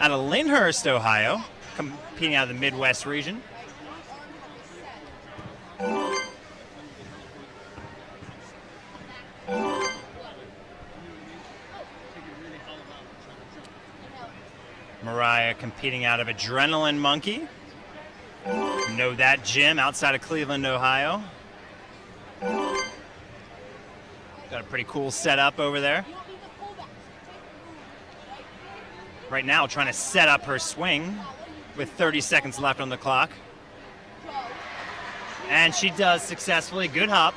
Out of Lyndhurst, Ohio, competing out of the Midwest region. Mariah competing out of Adrenaline Monkey. Know that gym outside of Cleveland, Ohio. Got a pretty cool setup over there. Right now trying to set up her swing with 30 seconds left on the clock. And she does successfully. Good hop.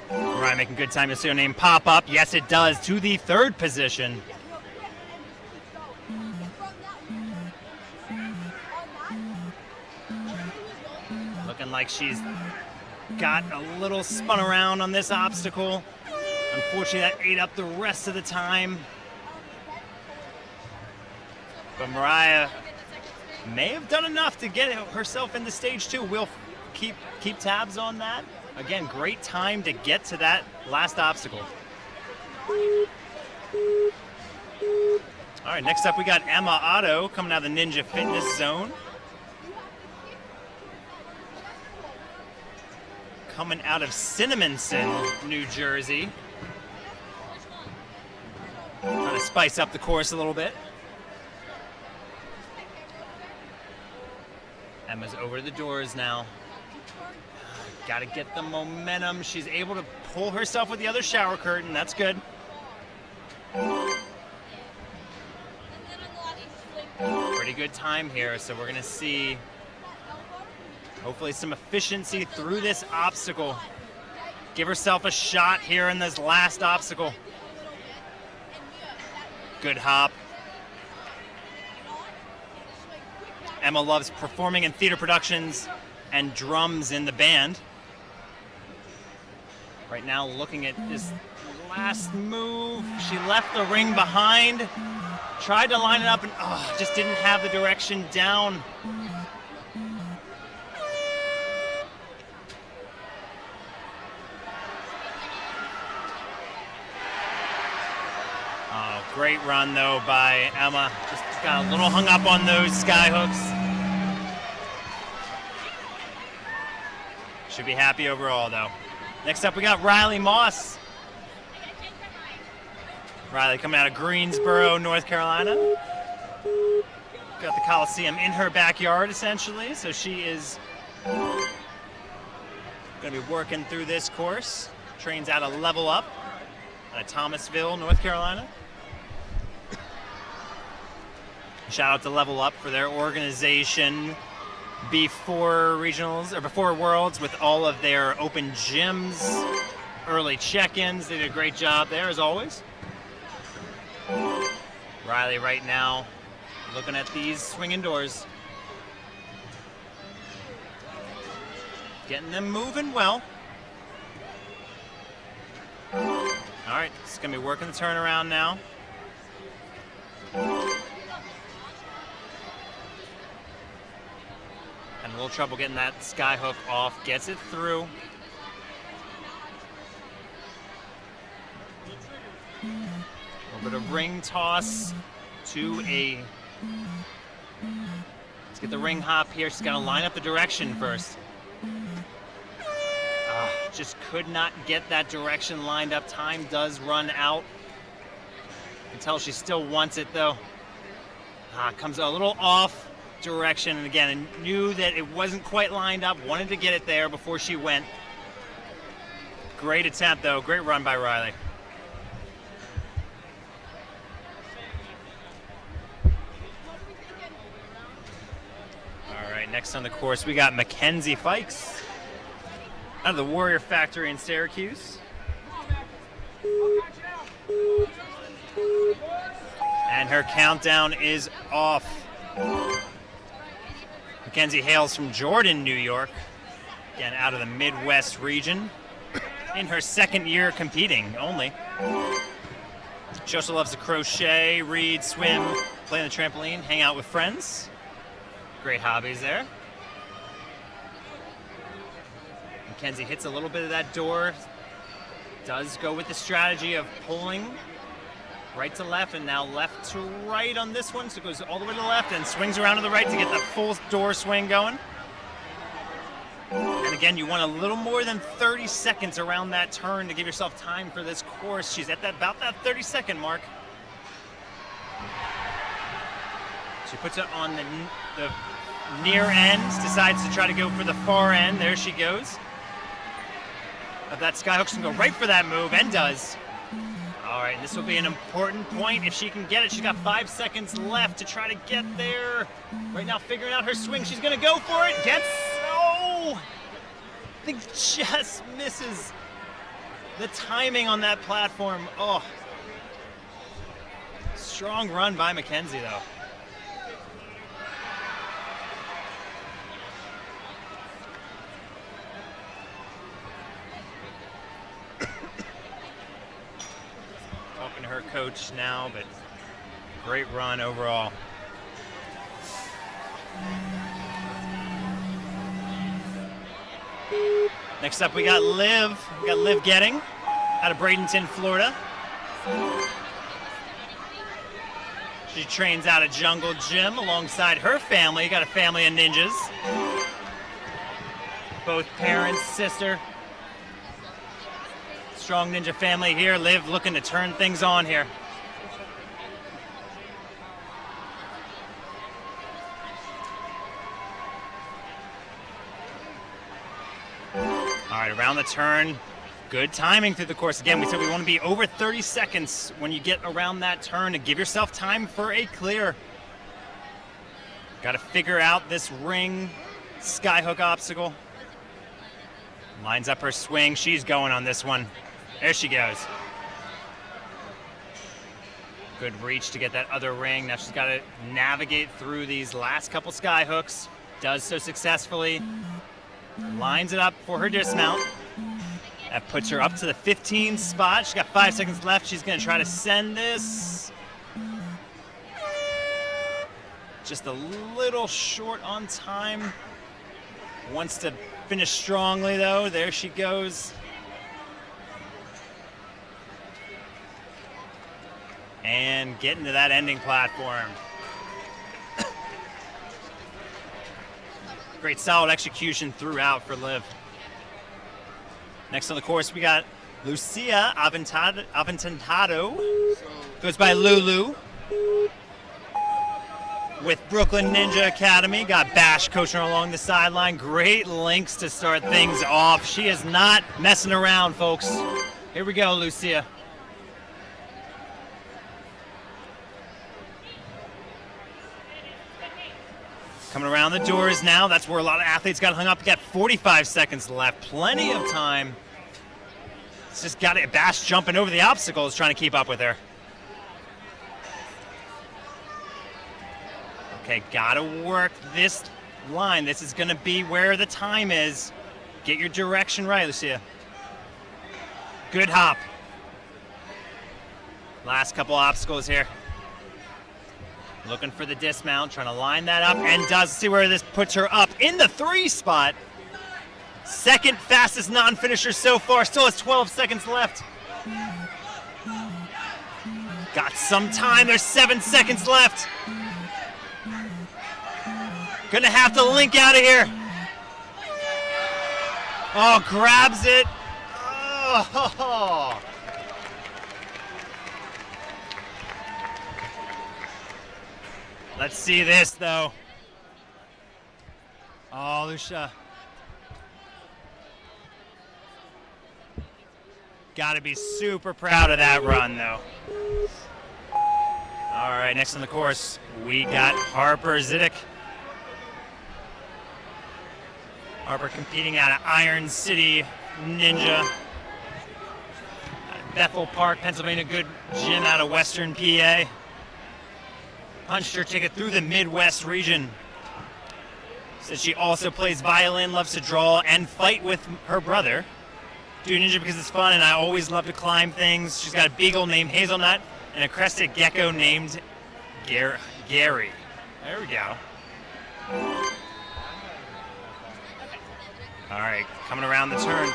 Mariah making good time. You'll see her name pop up. Yes, it does, to the third position. Looking like she's got a little spun around on this obstacle. Unfortunately, that ate up the rest of the time. But Mariah may have done enough to get herself into stage 2. We'll keep tabs on that. Again, great time to get to that last obstacle. All right, next up we got Emma Otto coming out of the Ninja Fitness Zone. Coming out of Cinnamonson, New Jersey. Trying to spice up the course a little bit. Emma's over the doors now. Got to get the momentum. She's able to pull herself with the other shower curtain. That's good. Pretty good time here, so we're going to see hopefully some efficiency through this obstacle. Give herself a shot here in this last obstacle. Good hop. Emma loves performing in theater productions and drums in the band. Right now, looking at this last move. She left the ring behind, tried to line it up, and just didn't have the direction down. Oh, great run, though, by Emma. Just got a little hung up on those sky hooks. Should be happy overall, though. Next up, we got Riley Moss. Riley coming out of Greensboro, North Carolina. Got the Coliseum in her backyard, essentially, so she is going to be working through this course. Trains out of Level Up. out of Thomasville, North Carolina. Shout out to Level Up for their organization before regionals or before Worlds with all of their open gyms, early check-ins. They did a great job there as always. Riley right now looking at these swinging doors. Getting them moving well. All right, it's gonna be working the turnaround now. And a little trouble getting that sky hook off. Gets it through. A little bit of ring toss to a... Let's get the ring hop here. She's got to line up the direction first. Just could not get that direction lined up. Time does run out. You can tell she still wants it though. Comes a little off direction, and again, I knew that it wasn't quite lined up. Wanted to get it there before she went. Great attempt though. Great run by Riley. All right, next on the course we got Mackenzie Fikes out of the Warrior Factory in Syracuse. And her countdown is off. Mackenzie hails from Jordan, New York. Again, out of the Midwest region. In her second year competing only. She also loves to crochet, read, swim, play on the trampoline, hang out with friends. Great hobbies there. Mackenzie hits a little bit of that door. Does go with the strategy of pulling right to left and now left to right on this one. So it goes all the way to the left and swings around to the right to get the full door swing going. And again, you want a little more than 30 seconds around that turn to give yourself time for this course. She's at about that 30-second mark. She puts it on the near end, decides to try to go for the far end. There she goes. But that skyhook's gonna go right for that move, and does. All right, this will be an important point if she can get it. She's got 5 seconds left to try to get there. Right now, figuring out her swing. She's gonna go for it. Gets, oh! I think just misses the timing on that platform. Oh. Strong run by Mackenzie, though. Talking to her coach now, but great run overall. Next up, we got Liv. We got Liv Getting out of Bradenton, Florida. She trains out at Jungle Gym alongside her family. Got a family of ninjas. Both parents, sister. Strong ninja family here. Liv looking to turn things on here. All right, around the turn. Good timing through the course. Again, we said we want to be over 30 seconds when you get around that turn to give yourself time for a clear. Got to figure out this ring skyhook obstacle. Lines up her swing. She's going on this one. There she goes. Good reach to get that other ring. Now she's got to navigate through these last couple skyhooks. Does so successfully. Lines it up for her dismount. That puts her up to the 15 spot. She's got 5 seconds left. She's going to try to send this. Just a little short on time. Wants to finish strongly, though. There she goes. And getting to that ending platform. Great solid execution throughout for Liv. Next on the course, we got Lucia Aventado. Goes by Lulu. With Brooklyn Ninja Academy. Got Bash coaching her along the sideline. Great links to start things off. She is not messing around, folks. Here we go, Lucia. Coming around the doors now. That's where a lot of athletes got hung up. You got 45 seconds left. Plenty of time. It's just got it. Bash jumping over the obstacles, trying to keep up with her. Okay, gotta work this line. This is gonna be where the time is. Get your direction right, Lucia. Good hop. Last couple obstacles here. Looking for the dismount, trying to line that up, and does. See where this puts her up in the 3 spot. Second fastest non-finisher so far. Still has 12 seconds left. Got some time. There's 7 seconds left. Gonna have to link out of here. Oh, grabs it. Oh. Let's see this, though. Oh, Lucia. Got to be super proud of that run, though. All right, next on the course, we got Harper Zidek. Harper competing out of Iron City Ninja. Out of Bethel Park, Pennsylvania, good gym out of Western PA. Punched her ticket through the Midwest region. Says she also plays violin, loves to draw, and fight with her brother. Do Ninja because it's fun, and I always love to climb things. She's got a beagle named Hazelnut and a crested gecko named Gary. There we go. All right, coming around the turn.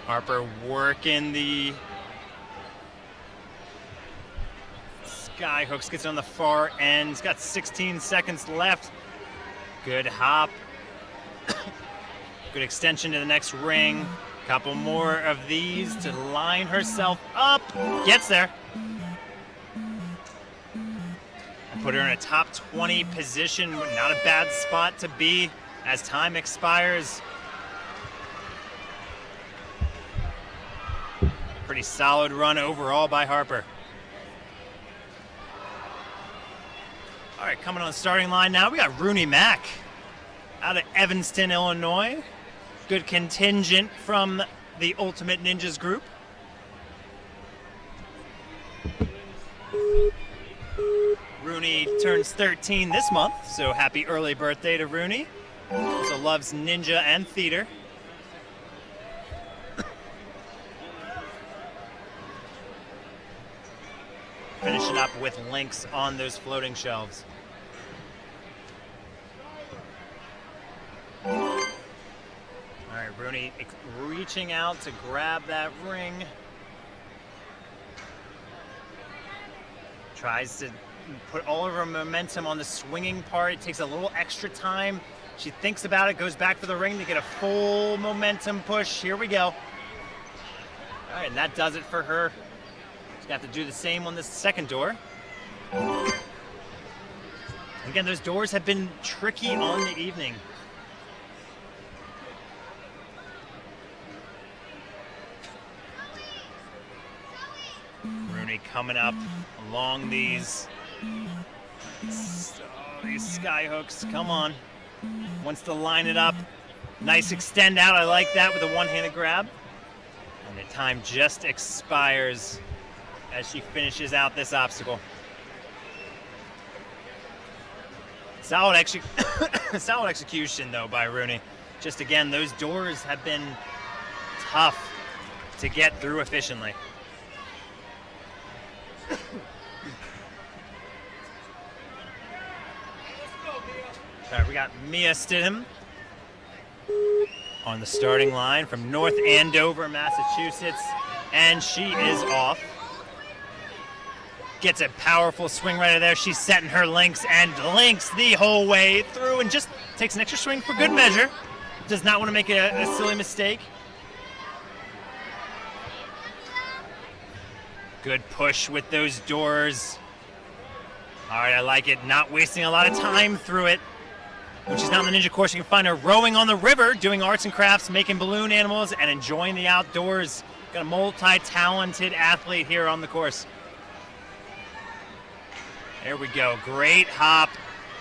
Harper working the sky hooks, gets on the far end. He's got 16 seconds left. Good hop. Good extension to the next ring. Couple more of these to line herself up. Gets there. Put her in a top 20 position. Not a bad spot to be as time expires. Pretty solid run overall by Harper. All right, coming on the starting line now, we got Rooney Mack out of Evanston, Illinois. Good contingent from the Ultimate Ninjas group. Rooney turns 13 this month, so happy early birthday to Rooney. Also loves ninja and theater. Finishing up with links on those floating shelves. All right, Rooney reaching out to grab that ring. Tries to put all of her momentum on the swinging part. It takes a little extra time. She thinks about it, goes back for the ring to get a full momentum push. Here we go. All right, and that does it for her. She's got to do the same on this second door. Again, those doors have been tricky on the evening. Rooney coming up along these sky hooks. Come on. Wants to line it up. Nice extend out. I like that with a one-handed grab. And the time just expires as she finishes out this obstacle. Solid execution, though, by Rooney. Just again, those doors have been tough to get through efficiently. All right, we got Mia Stidham on the starting line from North Andover, Massachusetts, and she is off. Gets a powerful swing right there. She's setting her links and links the whole way through and just takes an extra swing for good measure. Does not want to make a silly mistake. Good push with those doors. All right, I like it. Not wasting a lot of time through it. When she's not on the Ninja course, you can find her rowing on the river, doing arts and crafts, making balloon animals, and enjoying the outdoors. Got a multi-talented athlete here on the course. There we go. Great hop.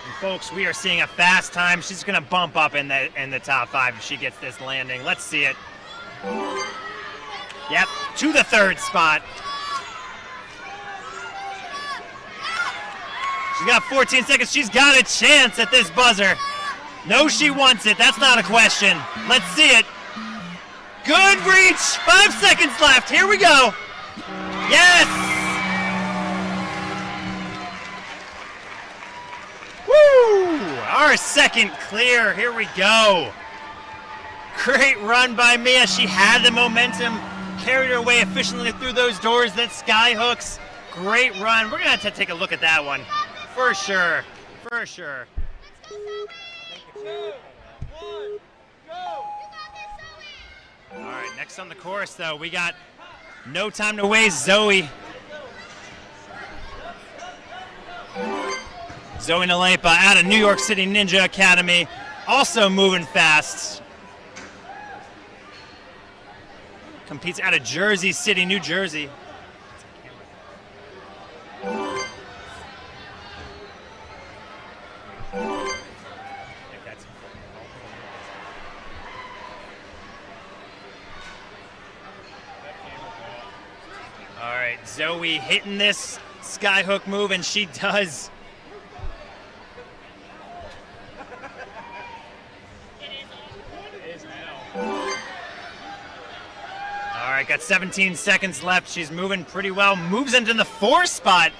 And folks, we are seeing a fast time. She's gonna bump up in the top 5 if she gets this landing. Let's see it. Yep, to the 3rd spot. She's got 14 seconds. She's got a chance at this buzzer. No, she wants it. That's not a question. Let's see it. Good reach. 5 seconds left. Here we go. Yes. Woo! Our second clear. Here we go. Great run by Mia. She had the momentum, carried her way efficiently through those doors, that sky hooks. Great run. We're going to have to take a look at that one. For sure. For sure. All right, next on the course, though, we got no time to waste. Zoe Nalepa out of New York City Ninja Academy, also moving fast. Competes out of Jersey City, New Jersey. All right, Zoe hitting this skyhook move, and she does. All right, got 17 seconds left. She's moving pretty well. Moves into the 4th spot.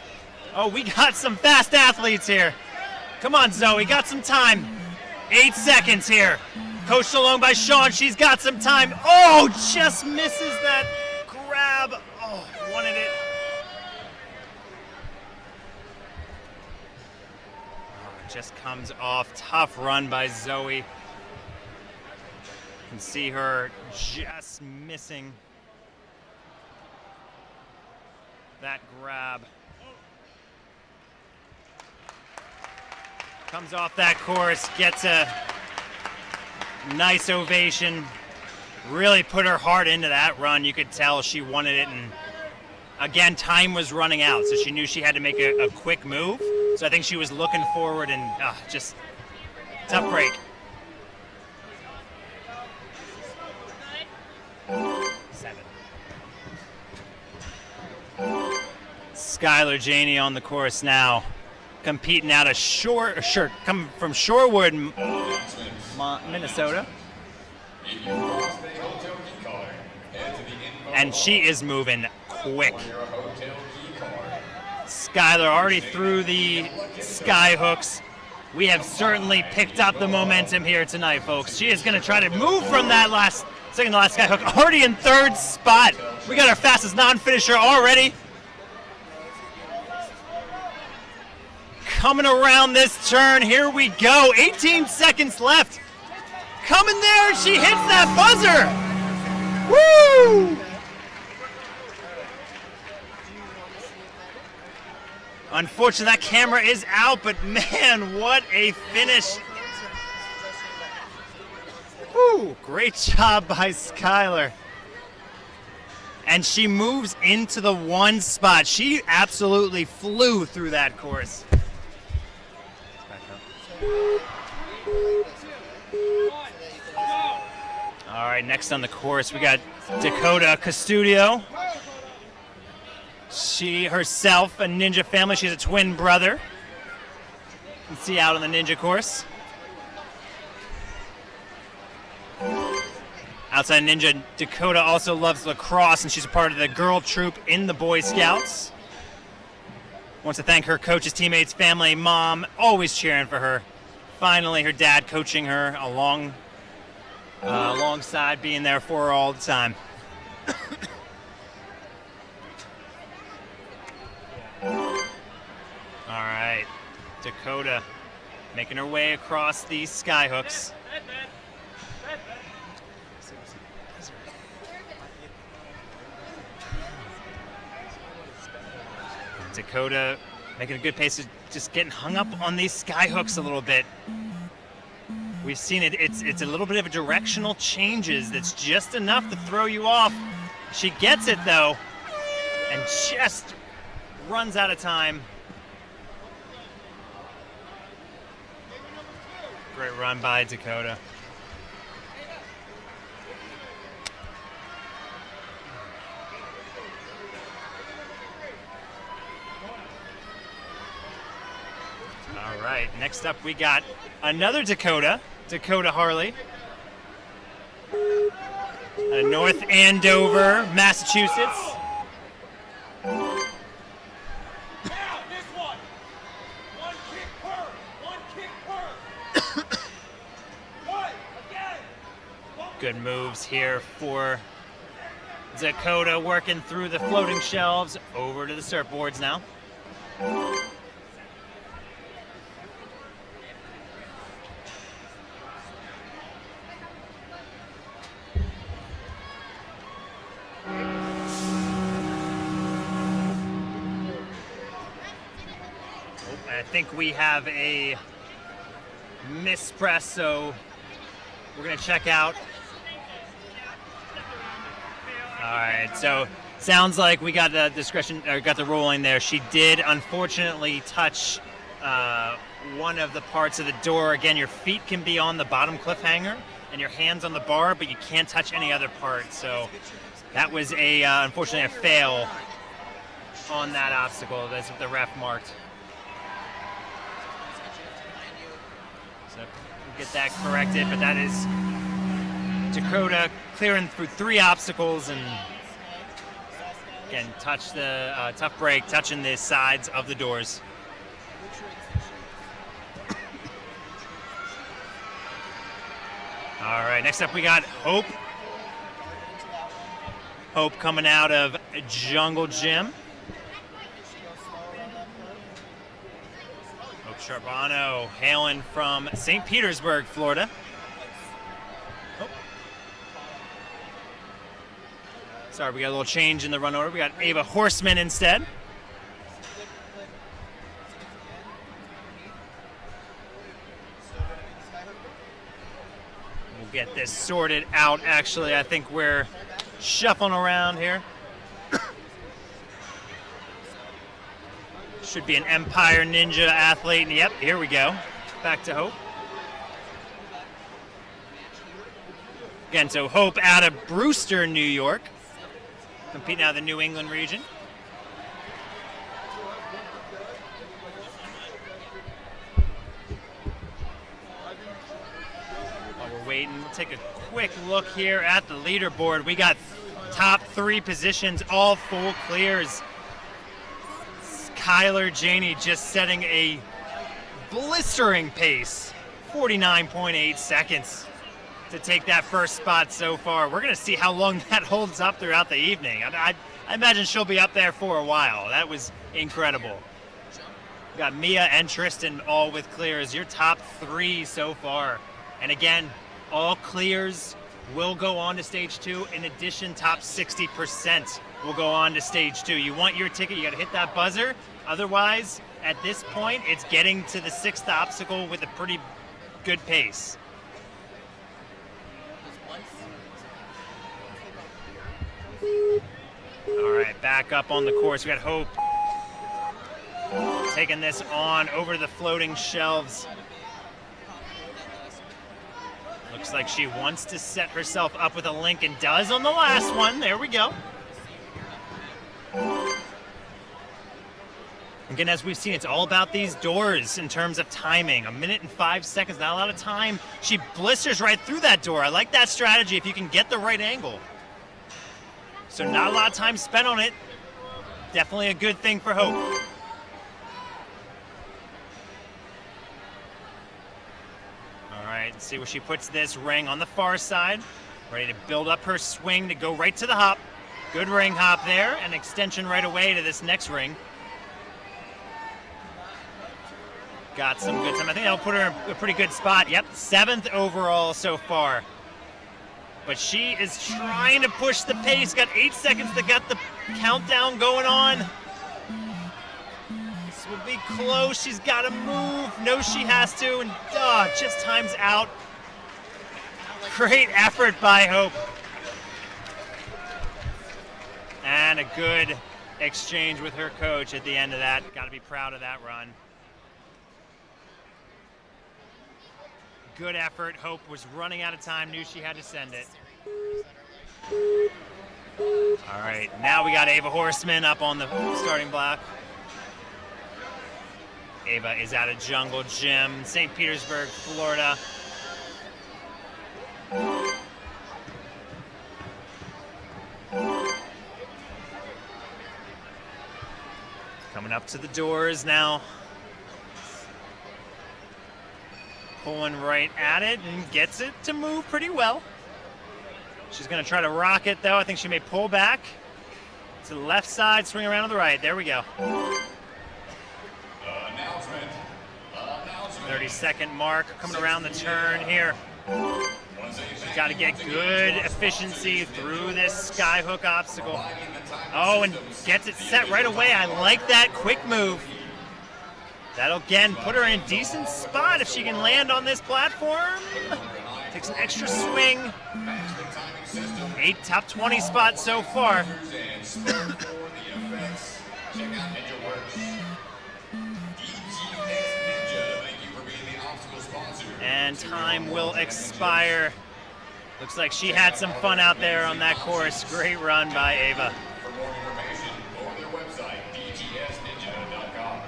Oh, we got some fast athletes here. Come on, Zoe, got some time. 8 seconds here. Coached along by Sean. She's got some time. Oh, just misses that grab. Oh, wanted it. Oh, just comes off. Tough run by Zoe. You can see her just missing that grab. Comes off that course, gets a nice ovation. Really put her heart into that run. You could tell she wanted it, and again, time was running out, so she knew she had to make a quick move. So I think she was looking forward, and just tough break. Skylar Janey on the course now, competing out of coming from Shorewood, Minnesota. And she is moving quick. Skylar already threw the sky hooks. We have certainly picked up the momentum here tonight, folks. She is going to try to move from that second to last sky hook. Already in 3rd spot. We got our fastest non-finisher already. Coming around this turn, here we go. 18 seconds left. Coming there, she hits that buzzer. Woo! Unfortunately, that camera is out, but man, what a finish. Woo! Great job by Skylar. And she moves into the 1 spot. She absolutely flew through that course. All right, next on the course, we got Dakota Custodio. She herself, a ninja family. She's a twin brother. You can see out on the ninja course. Outside Ninja, Dakota also loves lacrosse, and she's a part of the girl troop in the Boy Scouts. Wants to thank her coaches, teammates, family, mom, always cheering for her. Finally, her dad coaching her alongside, being there for her all the time. All right, Dakota making her way across these sky hooks. Dakota making a good pace of just getting hung up on these sky hooks a little bit. We've seen it. It's a little bit of a directional changes that's just enough to throw you off. She gets it though, and just runs out of time. Great run by Dakota. All right, next up we got another Dakota, Dakota Harley. North Andover, Massachusetts. Good moves here for Dakota, working through the floating shelves over to the surfboards now. I think we have a mispress, so we're gonna check out. All right, so sounds like we got the discretion, or got the rolling there. She did unfortunately touch one of the parts of the door. Again, your feet can be on the bottom cliffhanger and your hands on the bar, but you can't touch any other part. So that was a unfortunately a fail on that obstacle. That's what the ref marked. So we'll get that corrected, but that is Dakota clearing through 3 obstacles and again touch the tough break, touching the sides of the doors. All right, next up we got Hope. Hope coming out of Jungle Gym. Hope Charbonneau hailing from St. Petersburg, Florida. Oh. Sorry, we got a little change in the run order. We got Ava Horseman instead. We'll get this sorted out. Actually, I think we're shuffling around here. Should be an Empire Ninja athlete. Yep, here we go. Back to Hope. Again, so Hope out of Brewster, New York. Competing out of the New England region. While we're waiting, we'll take a quick look here at the leaderboard. We got top 3 positions, all full clears. Kyler Janey just setting a blistering pace, 49.8 seconds to take that first spot so far. We're going to see how long that holds up throughout the evening. I imagine she'll be up there for a while. That was incredible. We got Mia and Tristan all with clears. Your top 3 so far. And again, all clears will go on to stage 2. In addition, top 60% will go on to stage 2. You want your ticket, you got to hit that buzzer. Otherwise, at this point, it's getting to the 6th obstacle with a pretty good pace. All right, back up on the course. We got Hope taking this on over to the floating shelves. Looks like she wants to set herself up with a link and does on the last one. There we go. Again, as we've seen, it's all about these doors in terms of timing. 1 minute and 5 seconds, not a lot of time. She blisters right through that door. I like that strategy if you can get the right angle. So not a lot of time spent on it. Definitely a good thing for Hope. All right, let's see where she puts this ring on the far side. Ready to build up her swing to go right to the hop. Good ring hop there, and extension right away to this next ring. Got some good time. I think that'll put her in a pretty good spot. Yep, 7th overall so far. But she is trying to push the pace. Got 8 seconds to get the countdown going on. This will be close. She's got to move. No, she has to. And just times out. Great effort by Hope. And a good exchange with her coach at the end of that. Got to be proud of that run. good effort. Hope was running out of time, knew she had to send it. All right, now we got Ava Horseman up on the starting block. Ava is at a jungle gym, St. Petersburg, Florida. Coming up to the doors now. Pulling right at it and gets it to move pretty well. She's going to try to rock it, though. I think she may pull back to the left side, swing around to the right. There we go. Announcement. 30-second mark coming around the turn here. She's got to get good efficiency through this skyhook obstacle. Oh, and gets it set right away. I like that quick move. That'll, again, put her in a decent spot if she can land on this platform. Takes an extra swing. 8 top 20 spots so far. And time will expire. Looks like she had some fun out there on that course. Great run by Ava. For more information, go to their website, dgsninja.com.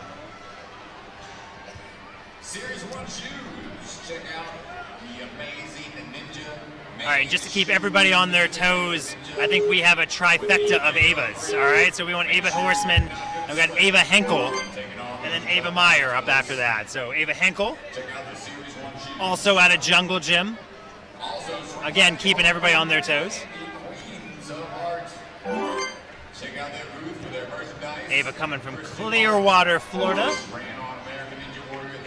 Series 1 shoes. Check out the amazing Ninja. All right, just to keep everybody on their toes, I think we have a trifecta of Avas. All right, so we want Ava Horseman, and we got Ava Henkel, and then Ava Meyer up after that. So Ava Henkel, also at a jungle gym. Again, keeping everybody on their toes. Ava coming from Clearwater, Florida.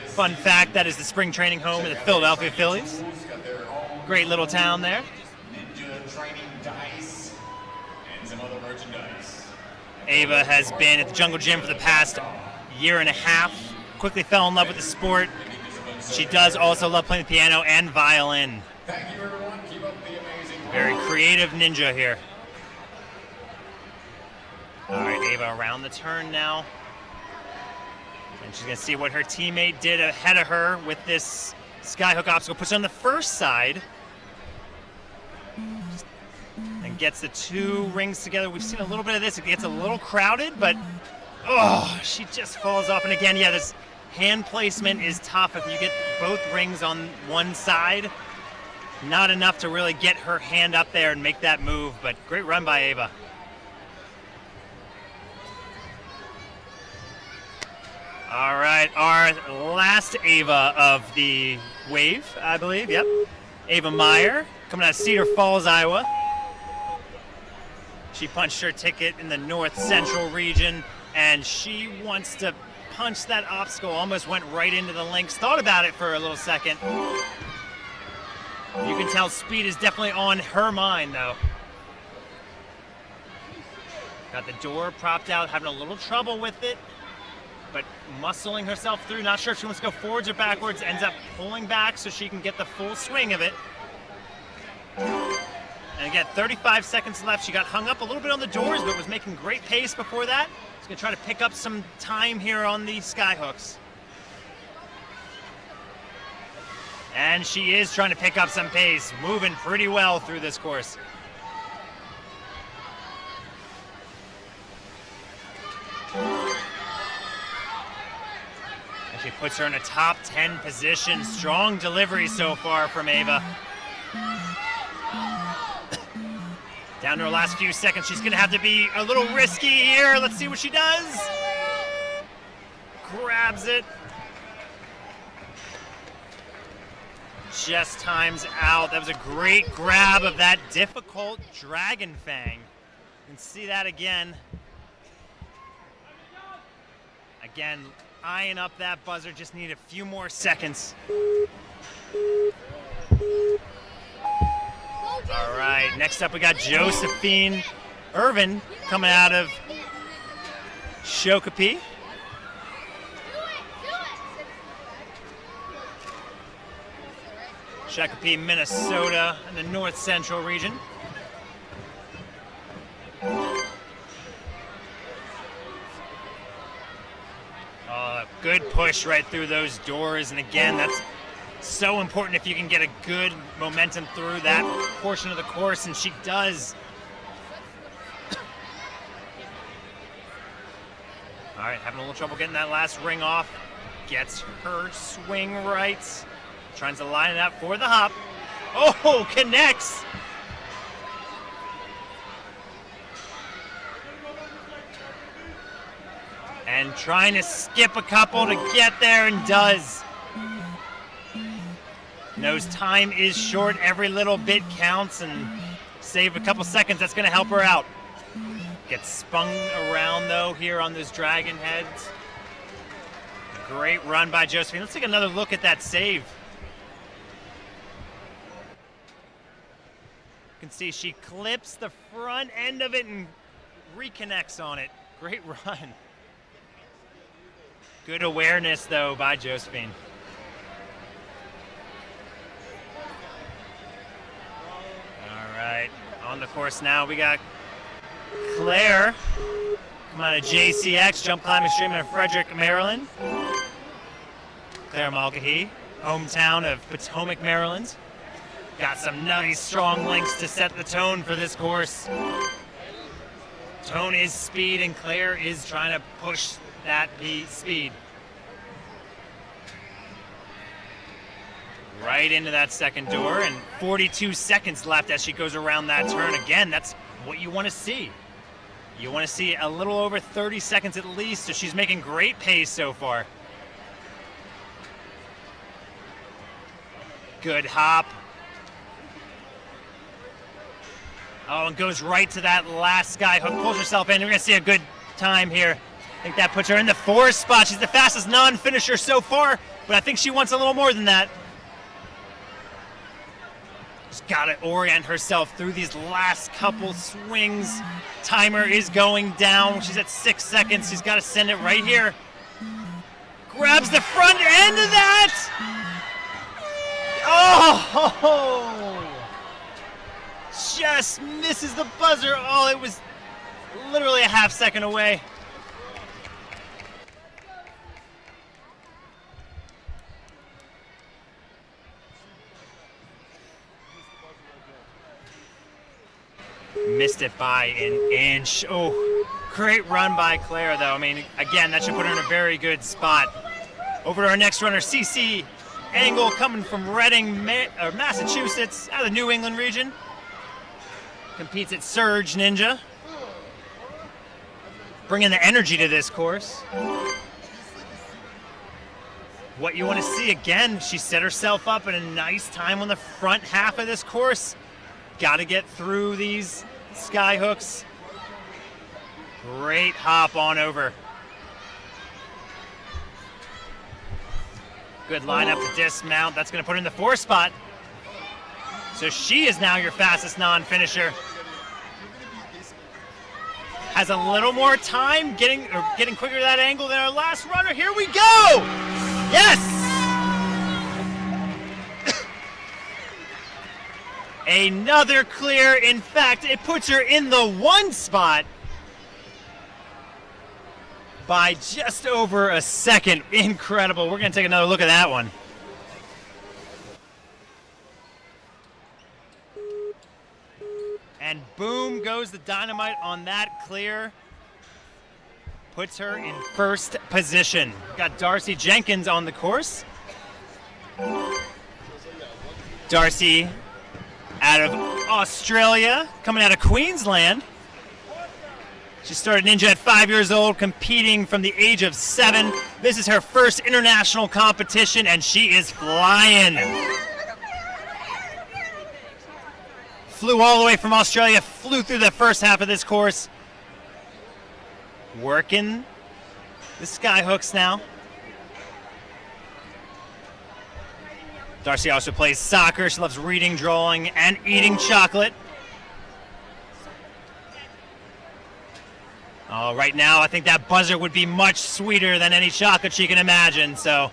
Fun fact, that is the spring training home of the Philadelphia Phillies. Great little town there. Ninja training dice and some other merchandise. Ava has been at the jungle gym for the past year and a half. Quickly fell in love with the sport. She does also love playing the piano and violin. Thank you, everyone. Keep up the amazing work. Very creative ninja here. All right, Ava around the turn now. And she's going to see what her teammate did ahead of her with this skyhook obstacle. Puts her on the first side. And gets the 2 rings together. We've seen a little bit of this. It gets a little crowded, but oh, she just falls off. And again, yeah, this hand placement is tough. If you get both rings on one side, not enough to really get her hand up there and make that move, but great run by Ava. All right, our last Ava of the wave, I believe, yep. Ava Meyer, coming out of Cedar Falls, Iowa. She punched her ticket in the North Central region, and she wants to punch that obstacle. Almost went right into the links. Thought about it for a little second. You can tell speed is definitely on her mind, though. Got the door propped out, having a little trouble with it, but muscling herself through. Not sure if she wants to go forwards or backwards. Ends up pulling back so she can get the full swing of it. And again, 35 seconds left. She got hung up a little bit on the doors, but was making great pace before that. She's going to try to pick up some time here on the skyhooks. And she is trying to pick up some pace, moving pretty well through this course. And she puts her in a top 10 position. Strong delivery so far from Ava. Down to her last few seconds. She's going to have to be a little risky here. Let's see what she does. Grabs it. Just times out. That was a great grab of that difficult Dragon Fang. You can see that again. Again, eyeing up that buzzer. Just need a few more seconds. All right, next up we got Josephine Irvin coming out of Shakopee. Shakopee, Minnesota, in the North Central region. Good push right through those doors, and again, that's So important if you can get a good momentum through that portion of the course, and she does. All right, having a little trouble getting that last ring off. Gets her swing right. Trying to line it up for the hop. Oh, connects. And trying to skip a couple to get there, and does. Knows time is short. Every little bit counts, and save a couple seconds. That's going to help her out. Gets spun around, though, here on this dragon head. Great run by Josephine. Let's take another look at that save. You can see she clips the front end of it and reconnects on it. Great run. Good awareness, though, by Josephine. All right, on the course now, we got Claire, come out of JCX, jump climbing stream in Frederick, Maryland. Claire Mulcahy, hometown of Potomac, Maryland. Got some nice strong links to set the tone for this course. Tone is speed, and Claire is trying to push that speed. Right into that second door, and 42 seconds left as she goes around that turn. Again, that's what you want to see. You want to see a little over 30 seconds at least, so she's making great pace so far. Good hop. Oh, and goes right to that last sky hook, pulls herself in. We're going to see a good time here. I think that puts her in the 4th spot. She's the fastest non-finisher so far, but I think she wants a little more than that. She's got to orient herself through these last couple swings. Timer is going down. She's at 6 seconds. She's got to send it right here. Grabs the front end of that. Oh! Just misses the buzzer. Oh, it was literally a half second away. Missed it by an inch. Oh, great run by Claire, though. I mean, again, that should put her in a very good spot. Over to our next runner, CC Angle, coming from Reading, Massachusetts, out of the New England region. Competes at Surge Ninja. Bringing the energy to this course. What you want to see, again, she set herself up in a nice time on the front half of this course. Got to get through these sky hooks. Great hop on over. Good lineup to dismount. That's going to put her in the 4th spot. So she is now your fastest non-finisher. Has a little more time getting quicker to that angle than our last runner. Here we go! Yes! Another clear. In fact, it puts her in the 1 spot by just over a second. Incredible. We're going to take another look at that one. And boom goes the dynamite on that clear. Puts her in 1st position. Got Darcy Jenkins on the course. Darcy out of Australia, coming out of Queensland. She started Ninja at 5 years old, competing from the age of 7. This is her first international competition, and she is flying. Flew all the way from Australia, flew through the first half of this course. Working the sky hooks now. Darcy also plays soccer. She loves reading, drawing, and eating chocolate. Oh, right now, I think that buzzer would be much sweeter than any chocolate she can imagine. So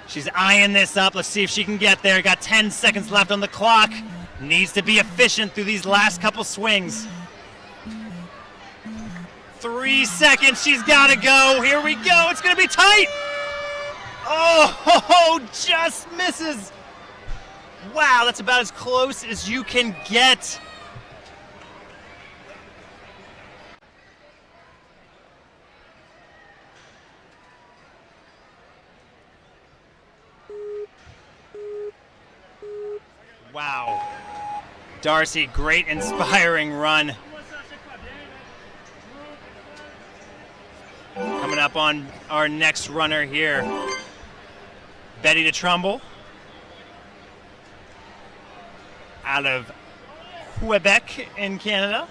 she's eyeing this up. Let's see if she can get there. Got 10 seconds left on the clock. Needs to be efficient through these last couple swings. 3 seconds. She's got to go. Here we go. It's going to be tight. Oh, just misses. Wow, that's about as close as you can get. Wow. Darcy, great inspiring run. Coming up on our next runner here, Betty de Trumbull, out of Quebec in Canada.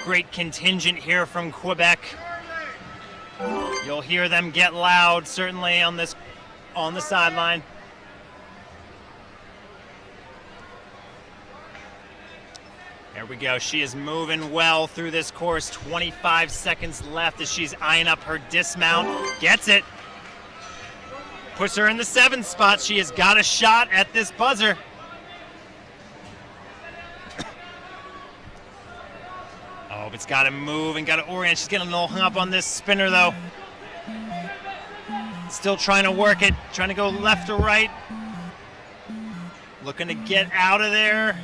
Great contingent here from Quebec. You'll hear them get loud, certainly on the sideline. There we go. She is moving well through this course. 25 seconds left as she's eyeing up her dismount. Gets it. Puts her in the 7th spot. She has got a shot at this buzzer. Oh, but it's got to move and got to orient. She's getting a little hung up on this spinner, though. Still trying to work it. Trying to go left or right. Looking to get out of there.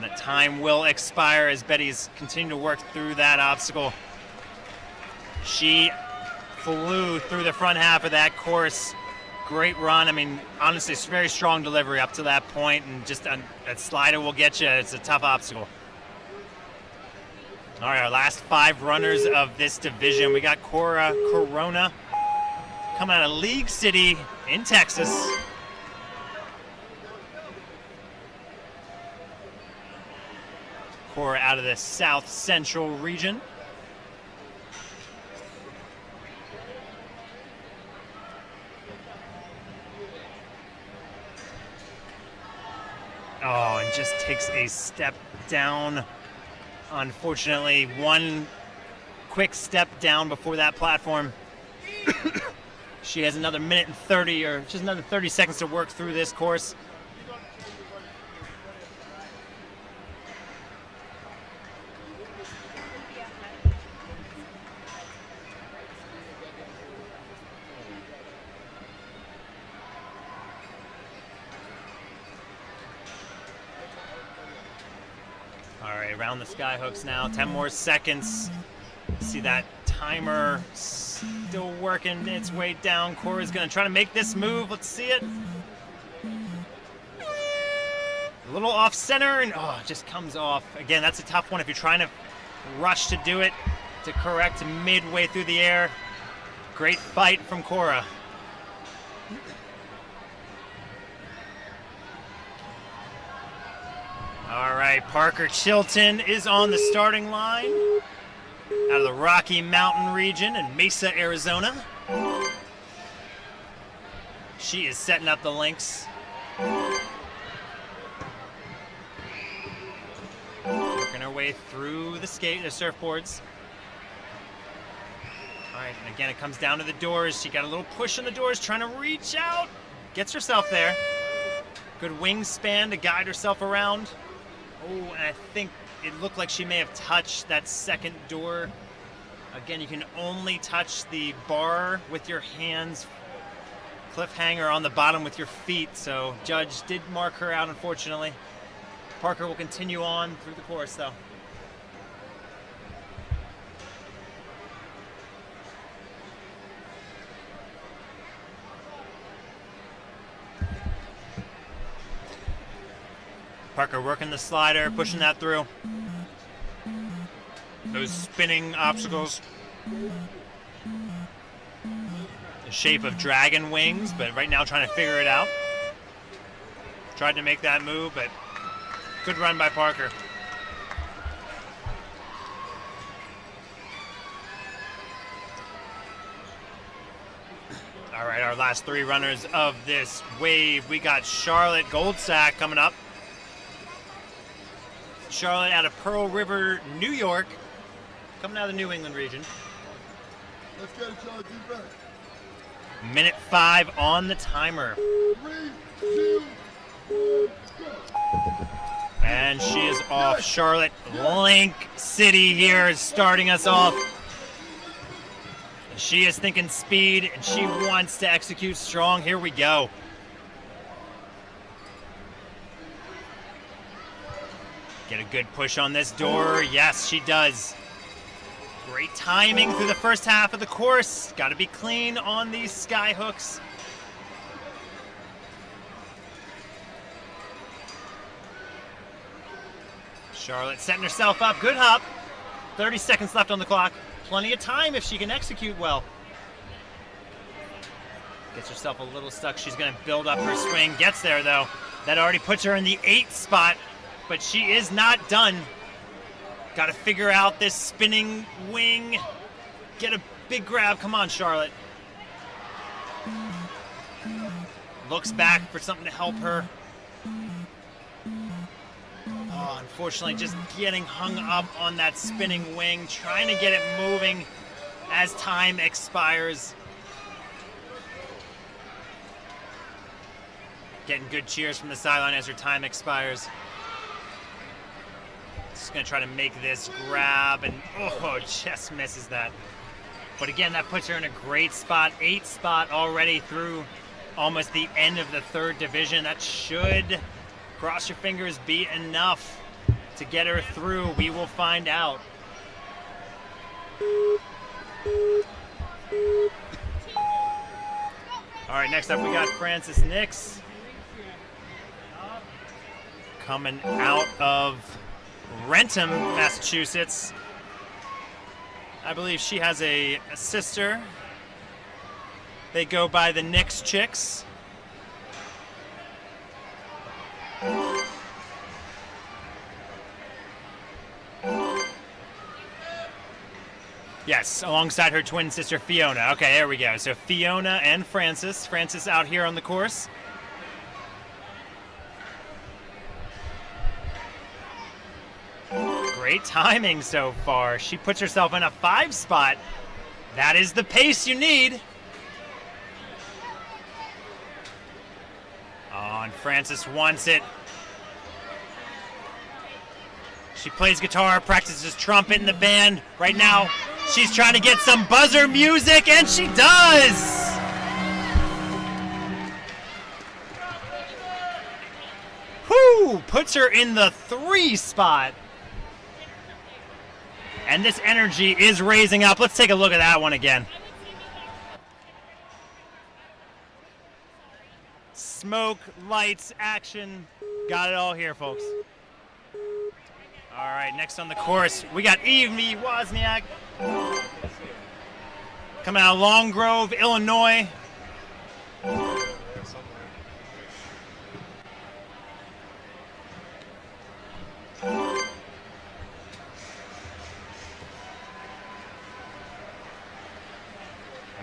That time will expire as Betty's continuing to work through that obstacle. She flew through the front half of that course. Great run. I mean, honestly, it's very strong delivery up to that point, and just that slider will get you. It's a tough obstacle. All right, our last 5 runners of this division. We got Cora Corona coming out of League City in Texas. Cora out of the South Central region. Oh, and just takes a step down. Unfortunately, one quick step down before that platform. She has another minute and 30, or just another 30 seconds to work through this course. Around the sky hooks now, 10 more seconds. See that timer still working its way down. Cora's gonna try to make this move. Let's see it. A little off center, and oh, it just comes off. Again, that's a tough one if you're trying to rush to do it, to correct midway through the air. Great fight from Cora. All right, Parker Chilton is on the starting line out of the Rocky Mountain region in Mesa, Arizona. She is setting up the links. Working her way through the surfboards. All right, and again, it comes down to the doors. She got a little push in the doors, trying to reach out. Gets herself there. Good wingspan to guide herself around. Oh, and I think it looked like she may have touched that second door. Again, you can only touch the bar with your hands. Cliffhanger on the bottom with your feet. So judge did mark her out, unfortunately. Parker will continue on through the course, though. Parker working the slider, pushing that through. Those spinning obstacles. The shape of dragon wings, but right now trying to figure it out. Tried to make that move, but good run by Parker. All right, our last 3 runners of this wave. We got Charlotte Goldsack coming up. Charlotte out of Pearl River, New York, coming out of the New England region. Let's get it, Charlotte, deep breath. Minute 5 on the timer. 3, 2, 1, go. And she is off. Charlotte Link City here is starting us off. She is thinking speed, and she wants to execute strong. Here we go. Get a good push on this door. Yes, she does. Great timing through the first half of the course. Got to be clean on these sky hooks. Charlotte setting herself up. Good hop. 30 seconds left on the clock. Plenty of time if she can execute well. Gets herself a little stuck. She's going to build up her swing. Gets there, though. That already puts her in the 8th spot, but she is not done. Got to figure out this spinning wing. Get a big grab. Come on, Charlotte. Looks back for something to help her. Oh, unfortunately, just getting hung up on that spinning wing, trying to get it moving as time expires. Getting good cheers from the sideline as her time expires. Just going to try to make this grab, and oh, just misses that. But again, that puts her in a great spot. 8th spot already through almost the end of the 3rd division. That should, cross your fingers, be enough to get her through. We will find out. All right, next up we got Frances Nix. Coming out of Rentham, Massachusetts. I believe she has a sister. They go by the Nix Chicks. Yes, alongside her twin sister Fiona. Okay, there we go. So Fiona and Frances. Frances out here on the course. Great timing so far. She puts herself in a 5 spot. That is the pace you need. Oh, and Frances wants it. She plays guitar, practices trumpet in the band. Right now, she's trying to get some buzzer music, and she does! Whew! Puts her in the 3 spot. And this energy is raising up. Let's take a look at that one again. Smoke, lights, action. Got it all here, folks. All right, next on the course, we got Evie Wozniak. Coming out of Long Grove, Illinois.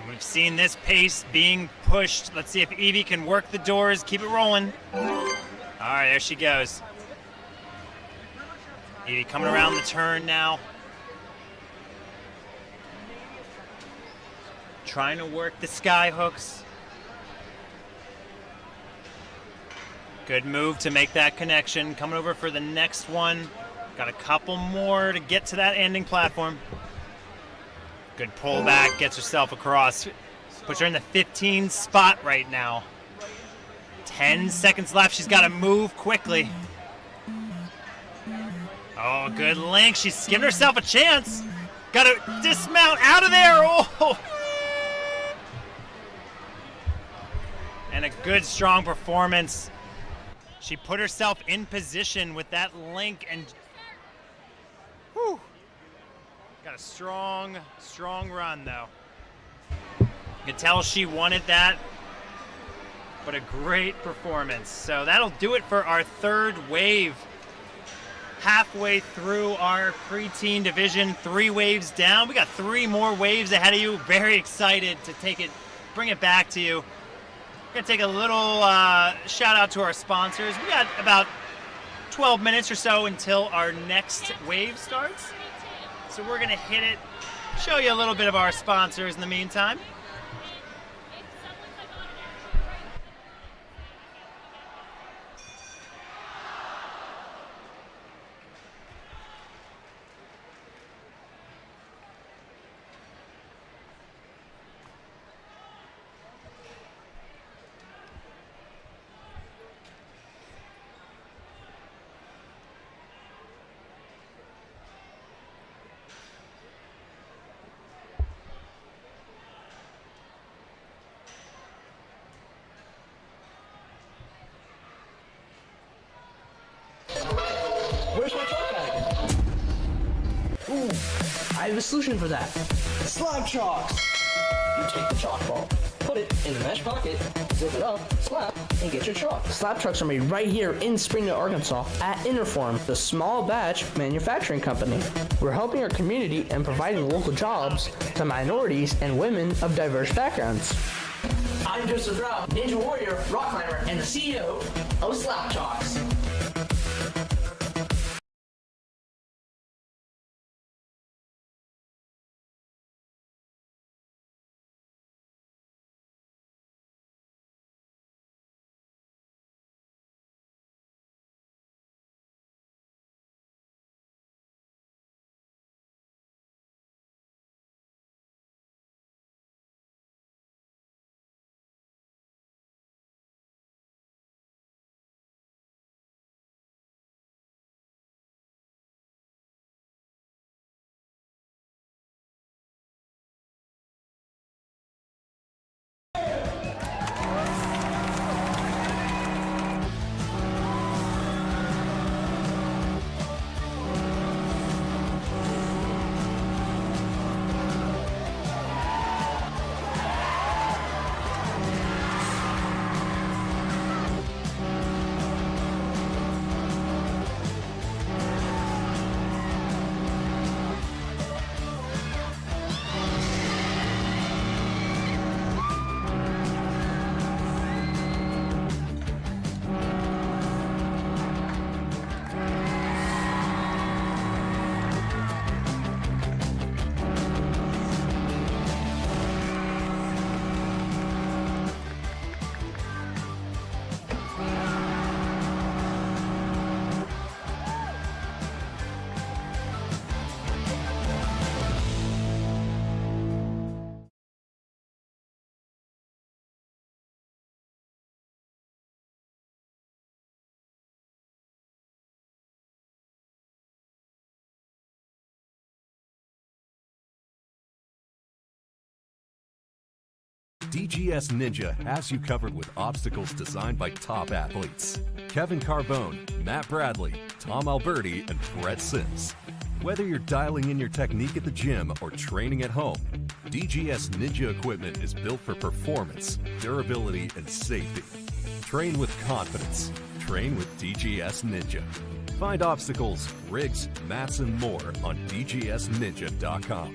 We've seen this pace being pushed. Let's see if Evie can work the doors, keep it rolling. All right, there she goes. Evie coming around the turn now. Trying to work the sky hooks. Good move to make that connection. Coming over for the next one. Got a couple more to get to that ending platform. Good pullback, gets herself across. Puts her in the 15 spot right now. 10 seconds left. She's got to move quickly. Oh, good link. She's giving herself a chance. Got to dismount out of there. Oh! And a good, strong performance. She put herself in position with that link and whew. Got a strong, strong run, though. You can tell she wanted that, but a great performance. So that'll do it for our 3rd wave. Halfway through our preteen division, 3 waves down. We got 3 more waves ahead of you. Very excited to bring it back to you. We're gonna take a little shout out to our sponsors. We got about 12 minutes or so until our next wave starts. So we're gonna hit it, show you a little bit of our sponsors in the meantime. I have a solution for that. Slab chalks! You take the chalk ball, put it in the mesh pocket, zip it up, slap, and get your chalk. Slab trucks are made right here in Springdale, Arkansas at Interform, the small batch manufacturing company. We're helping our community and providing local jobs to minorities and women of diverse backgrounds. I'm Joseph Rao, Ninja Warrior, rock climber, and the CEO of Slab Chalks. DGS Ninja has you covered with obstacles designed by top athletes. Kevin Carbone, Matt Bradley, Tom Alberti, and Brett Sims. Whether you're dialing in your technique at the gym or training at home, DGS Ninja equipment is built for performance, durability, and safety. Train with confidence. Train with DGS Ninja. Find obstacles, rigs, mats, and more on dgsninja.com.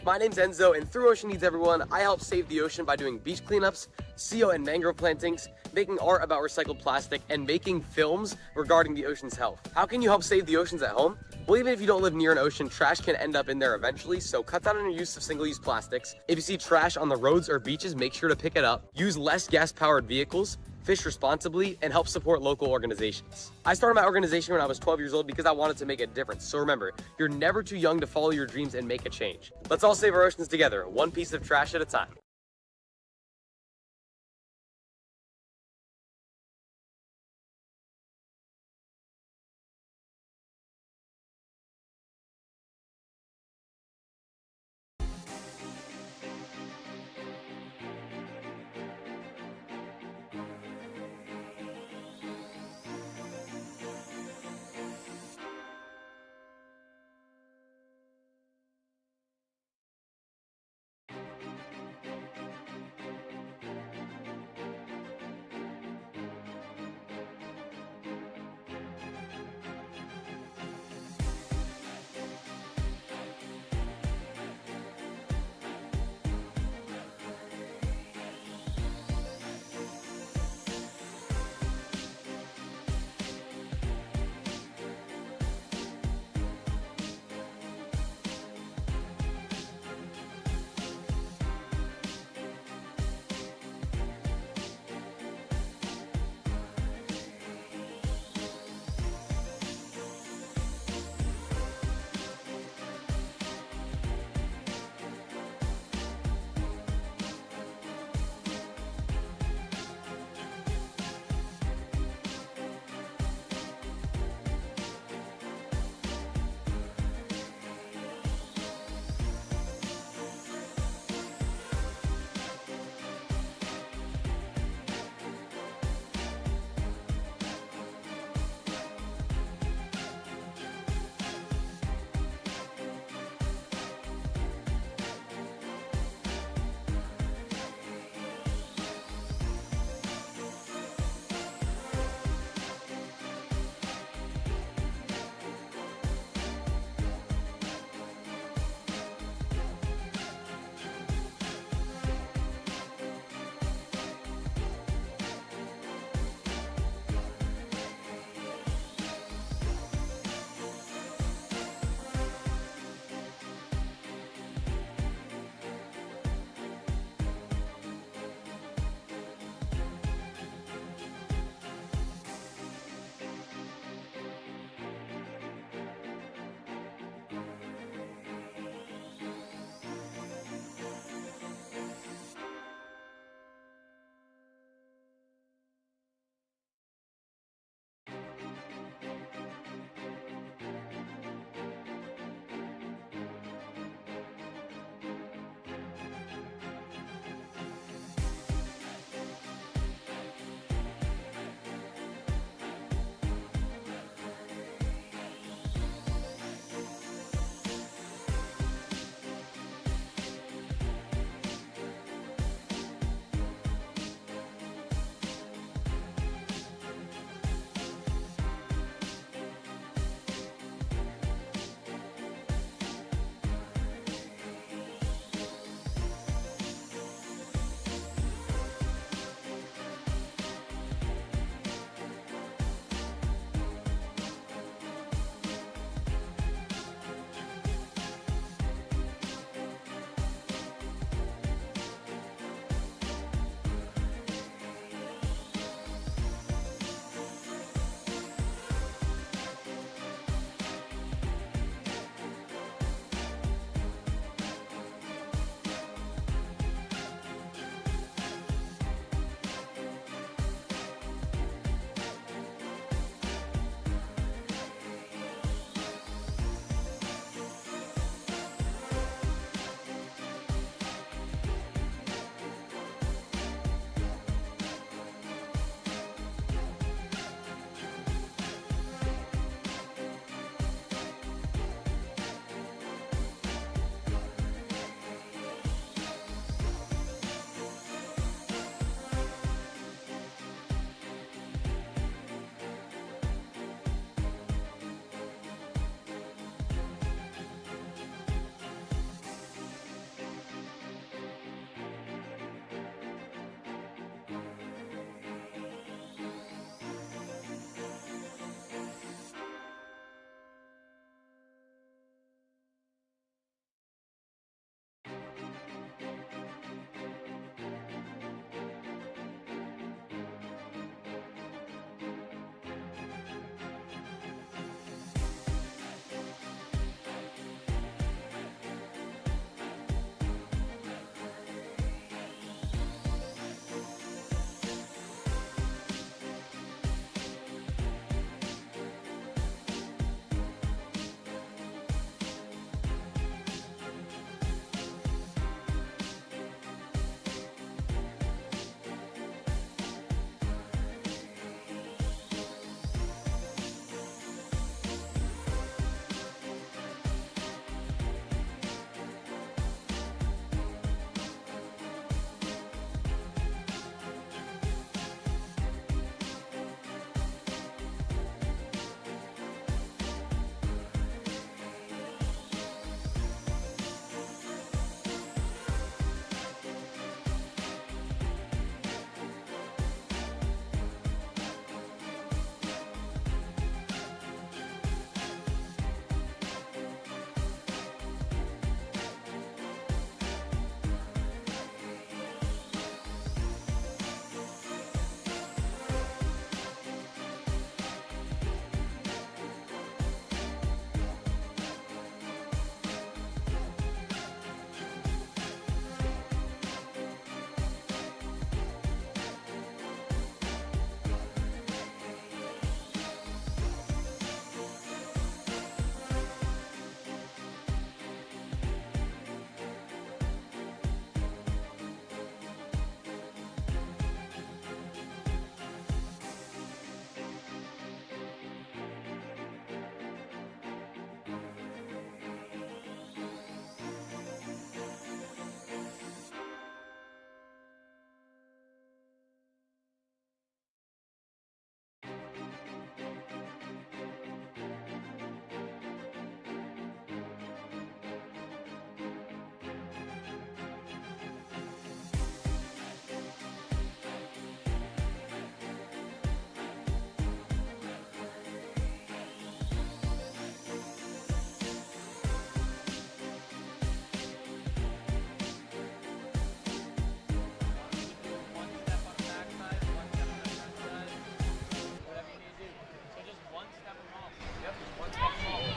My name's Enzo, and through Ocean Needs Everyone, I help save the ocean by doing beach cleanups, CO and mangrove plantings, making art about recycled plastic, and making films regarding the ocean's health. How can you help save the oceans at home? Well, even if you don't live near an ocean, trash can end up in there eventually, so cut down on your use of single-use plastics. If you see trash on the roads or beaches, make sure to pick it up. Use less gas-powered vehicles, fish responsibly, and help support local organizations. I started my organization when I was 12 years old because I wanted to make a difference. So remember, you're never too young to follow your dreams and make a change. Let's all save our oceans together, one piece of trash at a time.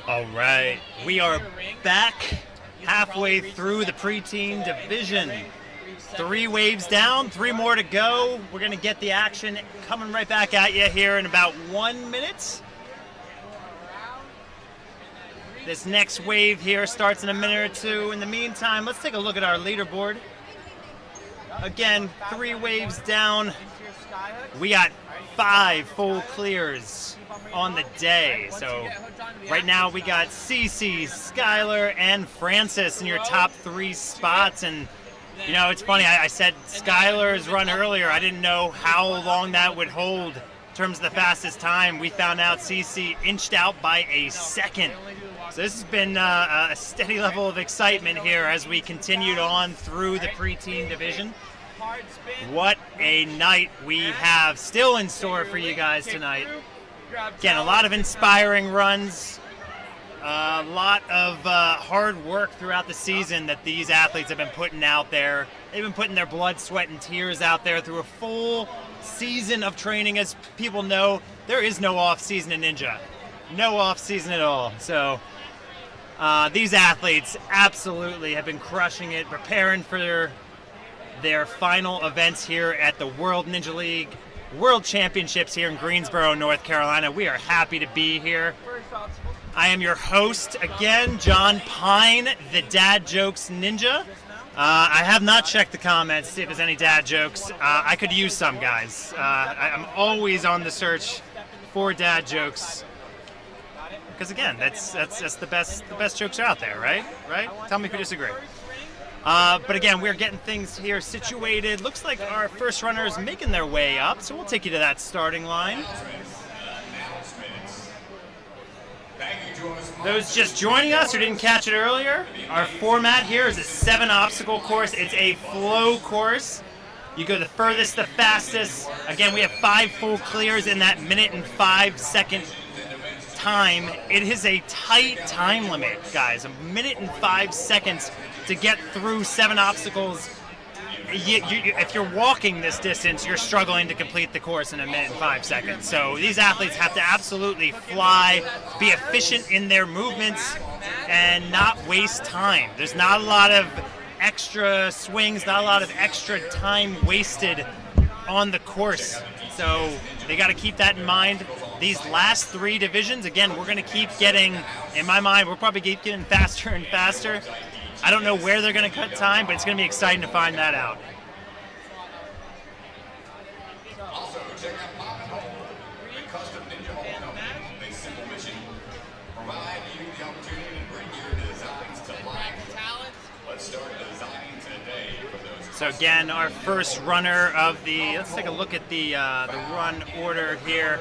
All right, we are back halfway through the preteen division. 3 waves down, 3 more to go. We're going to get the action coming right back at you here in about 1 minute. This next wave here starts in a minute or two. In the meantime, let's take a look at our leaderboard. Again, 3 waves down. We got 5 full clears on the day. So right now we got Cece, Skylar, and Francis in your top 3 spots. And you know, it's funny, I said Skylar's run earlier. I didn't know how long that would hold in terms of the fastest time. We found out Cece inched out by a second. So this has been a steady level of excitement here as we continued on through the preteen division. What a night we have still in store for you guys tonight. Again, a lot of inspiring runs, a lot of hard work throughout the season that these athletes have been putting out there. They've been putting their blood, sweat, and tears out there through a full season of training. As people know, there is no off season in Ninja. No off season at all. So these athletes absolutely have been crushing it, preparing for their final events here at the World Ninja League World Championships here in Greensboro, North Carolina. We are happy to be here. I am your host again, John Pine, the Dad Jokes Ninja. I have not checked the comments to see if there's any dad jokes. I could use some, guys. I'm always on the search for dad jokes. Because again, that's the best jokes out there, right? Right? Tell me if you disagree. But again, we're getting things here situated. Looks like our first runner is making their way up, so we'll take you to that starting line. Those just joining us who didn't catch it earlier, our format here is a 7 obstacle course. It's a flow course. You go the furthest, the fastest. Again, we have 5 full clears in that 1:05 time. It is a tight time limit, guys. 1:05 to get through 7 obstacles. If you're walking this distance, you're struggling to complete the course in 1:05. So these athletes have to absolutely fly, be efficient in their movements, and not waste time. There's not a lot of extra swings, not a lot of extra time wasted on the course. So they got to keep that in mind. These last 3 divisions, again, we're going to keep getting, in my mind, we'll probably keep getting faster and faster. I don't know where they're going to cut time, but it's going to be exciting to find that out. Also, check out Pop and Hole, a custom Ninja Hole company. They simple mission, provide you the opportunity to bring your designs to life. Let's start designing today for those. So again, our first runner of the, let's take a look at the run order here.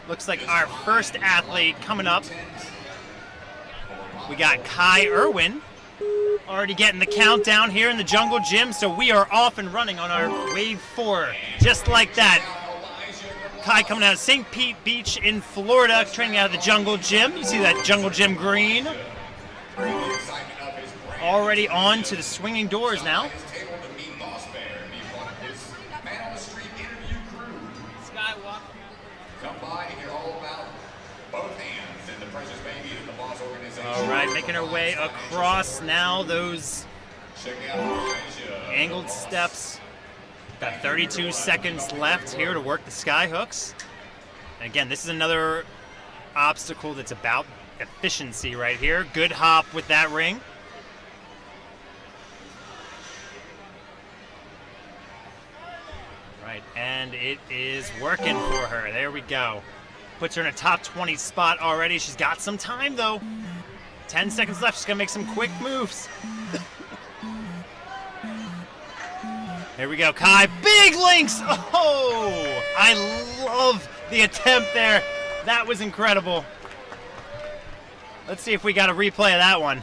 Looks like our first athlete coming up. We got Kai Irwin already getting the countdown here in the Jungle Gym, so we are off and running on our wave 4, just like that. Kai coming out of St. Pete Beach in Florida, training out of the Jungle Gym. You see that Jungle Gym green. Already on to the swinging doors now. Come by and hear all about both hands and the precious baby of the Boss organization. All right, making our way across now those angled steps. Got 32 seconds left here to work the sky hooks. And again, this is another obstacle that's about efficiency right here. Good hop with that ring. Right, and it is working for her. There we go. Puts her in a top 20 spot already. She's got some time though. 10 seconds left. She's gonna make some quick moves. Here we go, Kai. Big links! Oh! I love the attempt there. That was incredible. Let's see if we got a replay of that one.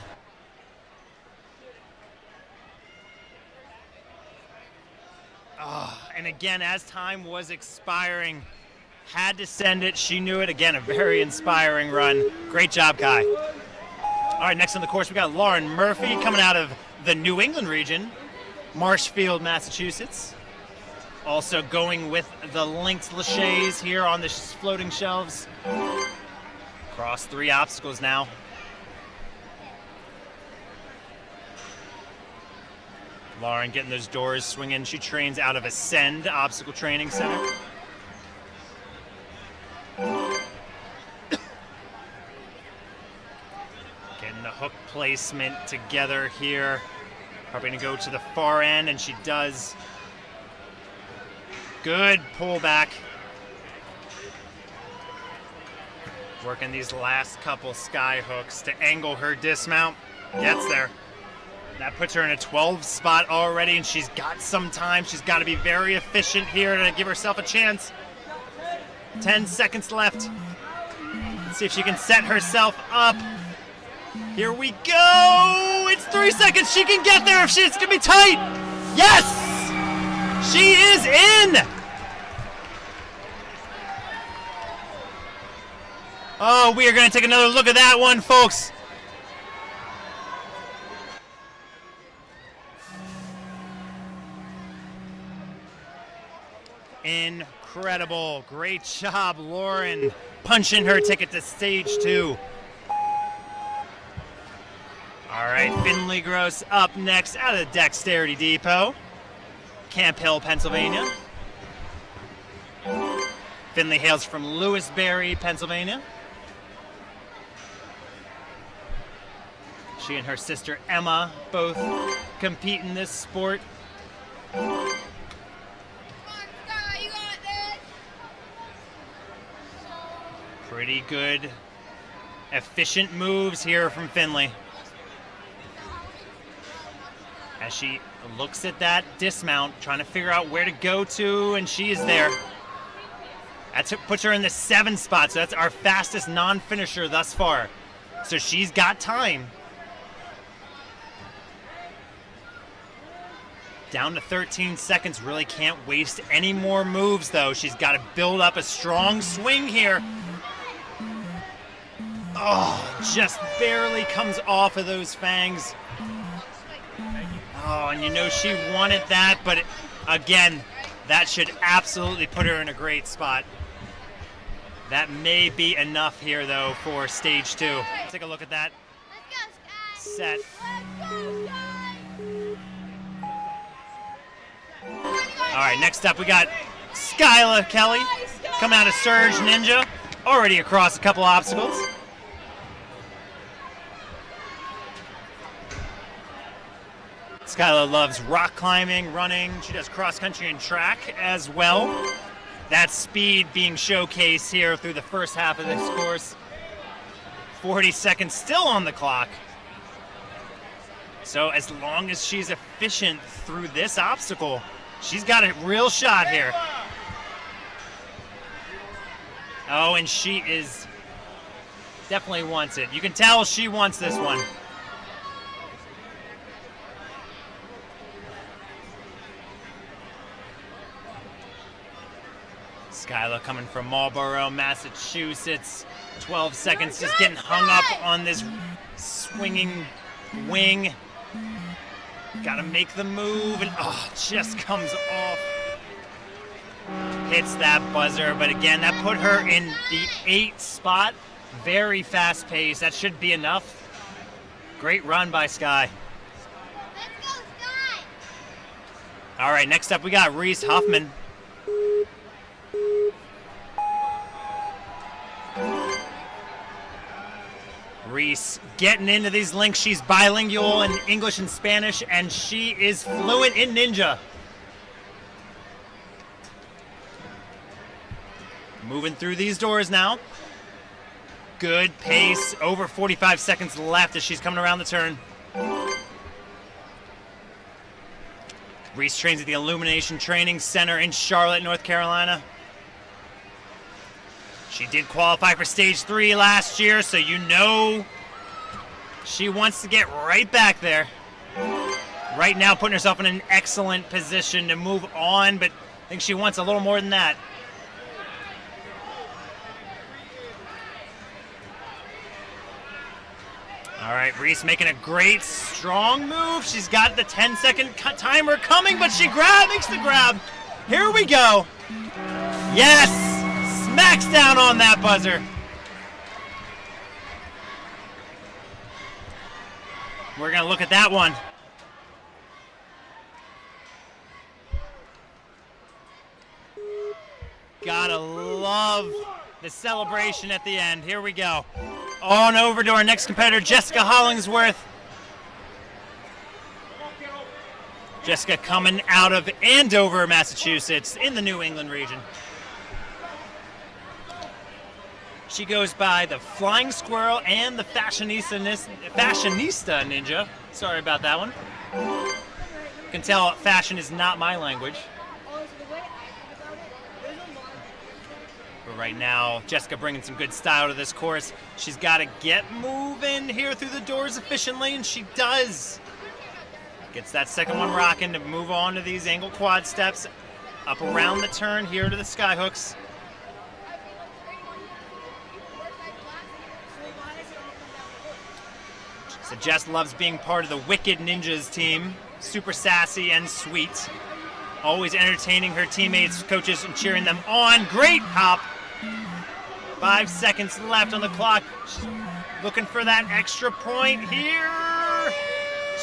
Oh, and again, as time was expiring, had to send it. She knew it. Again, a very inspiring run. Great job, Kai. All right, next on the course, we got Lauren Murphy coming out of the New England region, Marshfield, Massachusetts. Also going with the linked laches here on the floating shelves. Across 3 obstacles now. Lauren getting those doors swinging. She trains out of Ascend Obstacle Training Center. Getting the hook placement together here. Probably gonna go to the far end, and she does. Good pullback. Working these last couple sky hooks to angle her dismount. Gets there. That puts her in a 12 spot already, and she's got some time. She's got to be very efficient here to give herself a chance. 10 seconds left. Let's see if she can set herself up. Here we go. It's 3 seconds. She can get there if it's going to be tight. Yes! She is in! Oh, we are going to take another look at that one, folks. Incredible. Great job, Lauren, punching her ticket to stage 2. All right, Finley Gross up next out of the Dexterity Depot, Camp Hill, Pennsylvania. Finley hails from Lewisberry, Pennsylvania. She and her sister Emma both compete in this sport. Pretty good, efficient moves here from Finley. As she looks at that dismount, trying to figure out where to go to, and she is there. That puts her in the 7 spot, so that's our fastest non-finisher thus far. So she's got time. Down to 13 seconds, really can't waste any more moves though. She's got to build up a strong swing here. Oh, just barely comes off of those fangs. Oh, and you know she wanted that, but again, that should absolutely put her in a great spot. That may be enough here, though, for stage 2. Take a look at that. Set. All right, next up we got Skyla Kelly coming out of Surge Ninja, already across a couple obstacles. Skyla loves rock climbing, running. She does cross country and track as well. That speed being showcased here through the first half of this course. 40 seconds still on the clock. So as long as she's efficient through this obstacle, she's got a real shot here. Oh, and she is definitely wants it. You can tell she wants this one. Skyla coming from Marlborough, Massachusetts. 12 seconds, just getting hung up on this swinging wing. Got to make the move, and just comes off. Hits that buzzer, but again, that put her in the 8th spot. Very fast pace. That should be enough. Great run by Sky. Let's go, Sky! All right, next up we got Reese Huffman. Reese getting into these links. She's bilingual in English and Spanish, and she is fluent in Ninja. Moving through these doors now. Good pace. Over 45 seconds left as she's coming around the turn. Reese trains at the Illumination Training Center in Charlotte, North Carolina. She did qualify for stage 3 last year, so you know she wants to get right back there. Right now, putting herself in an excellent position to move on, but I think she wants a little more than that. All right, Reese making a great, strong move. She's got the 10-second timer coming, but she makes the grab. Here we go. Yes! Smacks down on that buzzer. We're going to look at that one. Gotta love the celebration at the end. Here we go. On over to our next competitor, Jessica Hollingsworth. Jessica coming out of Andover, Massachusetts, in the New England region. She goes by the Flying Squirrel and the Fashionista Ninja. Sorry about that one. You can tell fashion is not my language. But right now, Jessica bringing some good style to this course. She's got to get moving here through the doors efficiently, and she does. Gets that second one rocking to move on to these angle quad steps. Up around the turn here to the sky hooks. So Jess loves being part of the Wicked Ninjas team. Super sassy and sweet. Always entertaining her teammates, coaches, and cheering them on. Great hop. 5 seconds left on the clock. She's looking for that extra point here.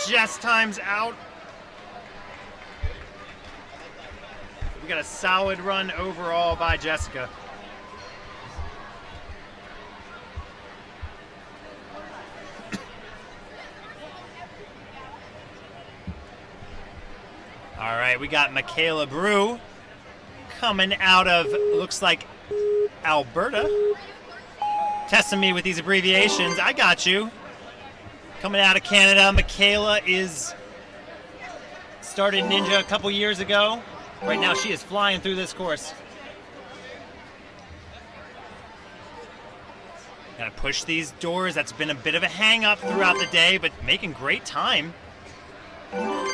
Jess times out. We got a solid run overall by Jessica. All right, we got Michaela Brew coming out of, looks like, Alberta. Testing me with these abbreviations. I got you. Coming out of Canada, Michaela started Ninja a couple years ago. Right now she is flying through this course. Gotta push these doors. That's been a bit of a hang up throughout the day, but making great time. And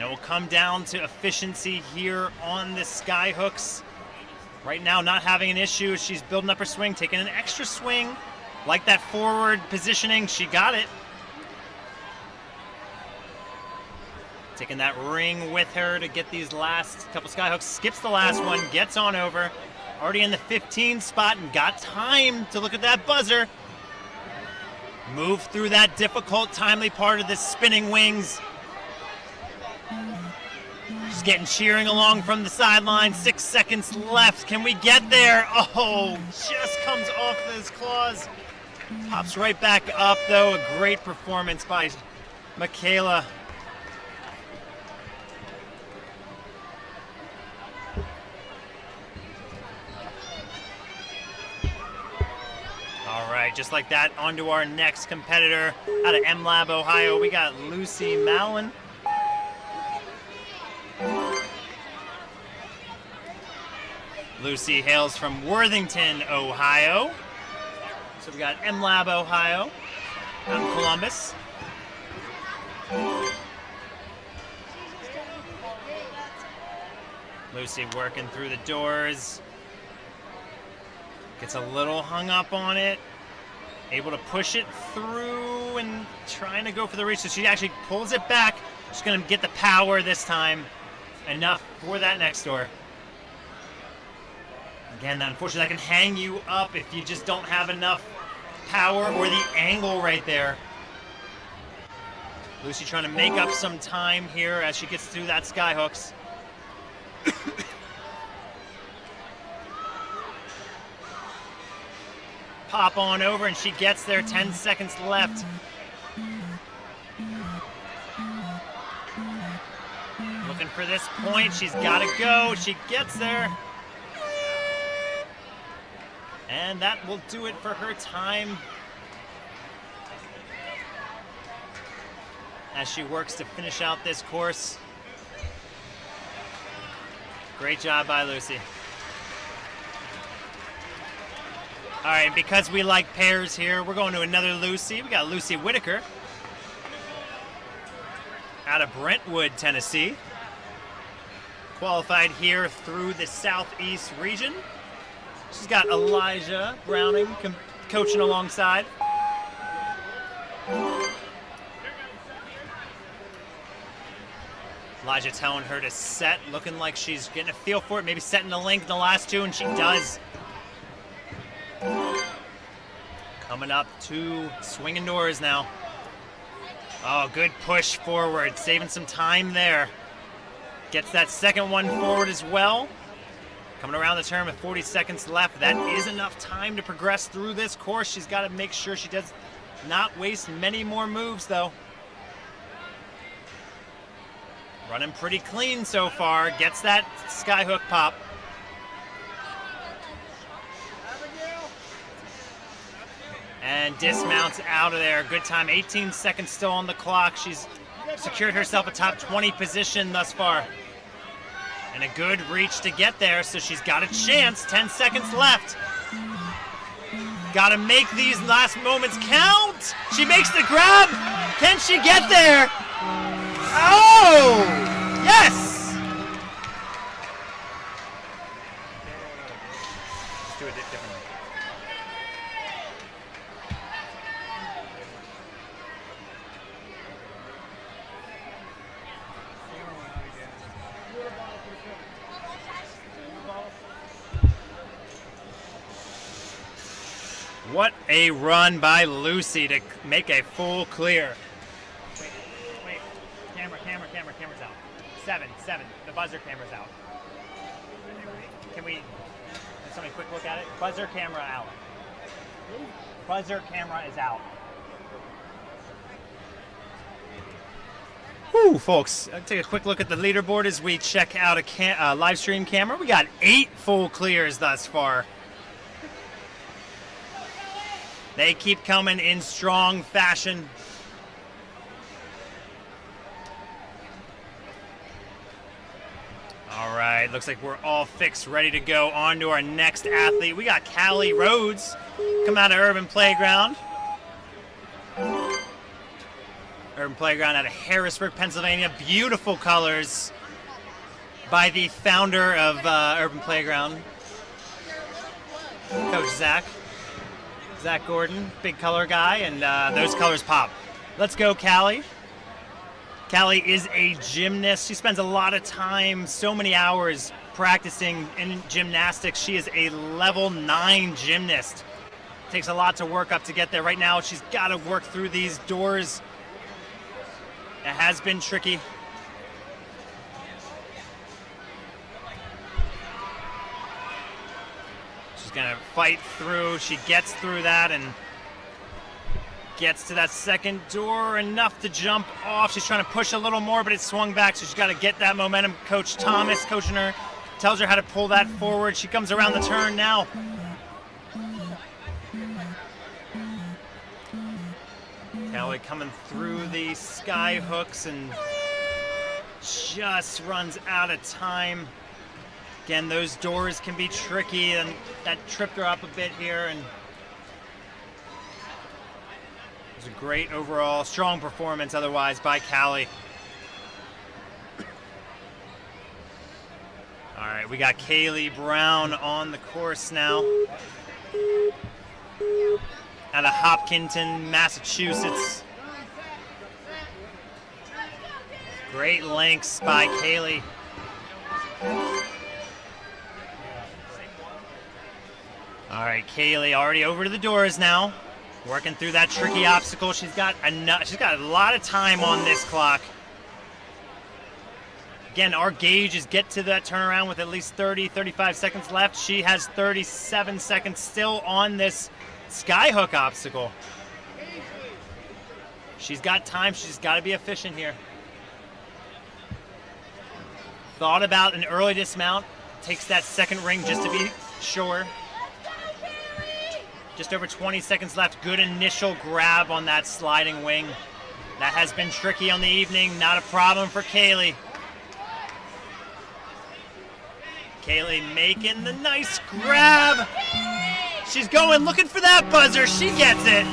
it will come down to efficiency here on the sky hooks. Right now, not having an issue. She's building up her swing, taking an extra swing. Like that forward positioning, she got it. Taking that ring with her to get these last couple sky hooks. Skips the last one, gets on over. Already in the 15 spot and got time to look at that buzzer. Move through that difficult, timely part of the spinning wings. She's getting cheering along from the sideline. 6 seconds left. Can we get there? Oh, just comes off those claws. Pops right back up, though. A great performance by Michaela. All right, just like that, on to our next competitor out of MLab, Ohio. We got Lucy Mallon. Lucy hails from Worthington, Ohio. So we got MLab, Ohio, out in Columbus. Lucy working through the doors. Gets a little hung up on it. Able to push it through and trying to go for the reach. So she actually pulls it back. She's going to get the power this time. Enough for that next door. Again, unfortunately, that can hang you up if you just don't have enough power or the angle right there. Lucy trying to make up some time here as she gets through that sky hooks. Pop on over and she gets there. 10 seconds left. Looking for this point. She's got to go. She gets there. And that will do it for her time as she works to finish out this course. Great job by Lucy. All right, because we like pairs here, we're going to another Lucy. We got Lucy Whitaker out of Brentwood, Tennessee. Qualified here through the Southeast region. She's got Elijah Browning coaching alongside. Elijah telling her to set, looking like she's getting a feel for it, maybe setting the link in the last two, and she does. Coming up to swinging doors now. Oh, good push forward, saving some time there. Gets that second one forward as well. Coming around the turn with 40 seconds left. That is enough time to progress through this course. She's got to make sure she does not waste many more moves, though. Running pretty clean so far. Gets that skyhook pop. And dismounts out of there. Good time. 18 seconds still on the clock. She's secured herself a top 20 position thus far. And a good reach to get there, so she's got a chance. 10 seconds left. Got to make these last moments count. She makes the grab. Can she get there? Oh, yes. Let's do it differently. What a run by Lucy to make a full clear. Wait. Camera's out. Seven. The buzzer camera's out. Can somebody quick look at it? Buzzer camera out. Buzzer camera is out. Whew, folks. I'll take a quick look at the leaderboard as we check out a live stream camera. We got 8 full clears thus far. They keep coming in strong fashion. All right, looks like we're all fixed, ready to go on to our next athlete. We got Callie Rhodes come out of Urban Playground. Urban Playground out of Harrisburg, Pennsylvania. Beautiful colors by the founder of Urban Playground, Coach Zach Gordon, big color guy, and those colors pop. Let's go, Callie. Callie is a gymnast. She spends a lot of time, so many hours practicing in gymnastics. She is a level 9 gymnast. Takes a lot to work up to get there. Right now, she's got to work through these doors. It has been tricky. Gonna fight through. She gets through that and gets to that second door, enough to jump off. She's trying to push a little more, but it swung back, so she's got to get that momentum. Coach Thomas coaching her, tells her how to pull that forward. She comes around the turn now. Callie coming through the sky hooks and just runs out of time. Again, those doors can be tricky, and that tripped her up a bit here. And it was a great overall, strong performance otherwise by Callie. All right, we got Kaylee Brown on the course now. Out of Hopkinton, Massachusetts. Great lengths by Kaylee. All right, Kaylee already over to the doors now, working through that tricky obstacle. She's got a lot of time on this clock. Again, our gauge is get to that turnaround with at least 35 seconds left. She has 37 seconds still on this skyhook obstacle. She's got time. She's got to be efficient here. Thought about an early dismount. Takes that second ring just to be sure. Just over 20 seconds left. Good initial grab on that sliding wing. That has been tricky on the evening. Not a problem for Kaylee. Kaylee making the nice grab. She's going, looking for that buzzer. She gets it.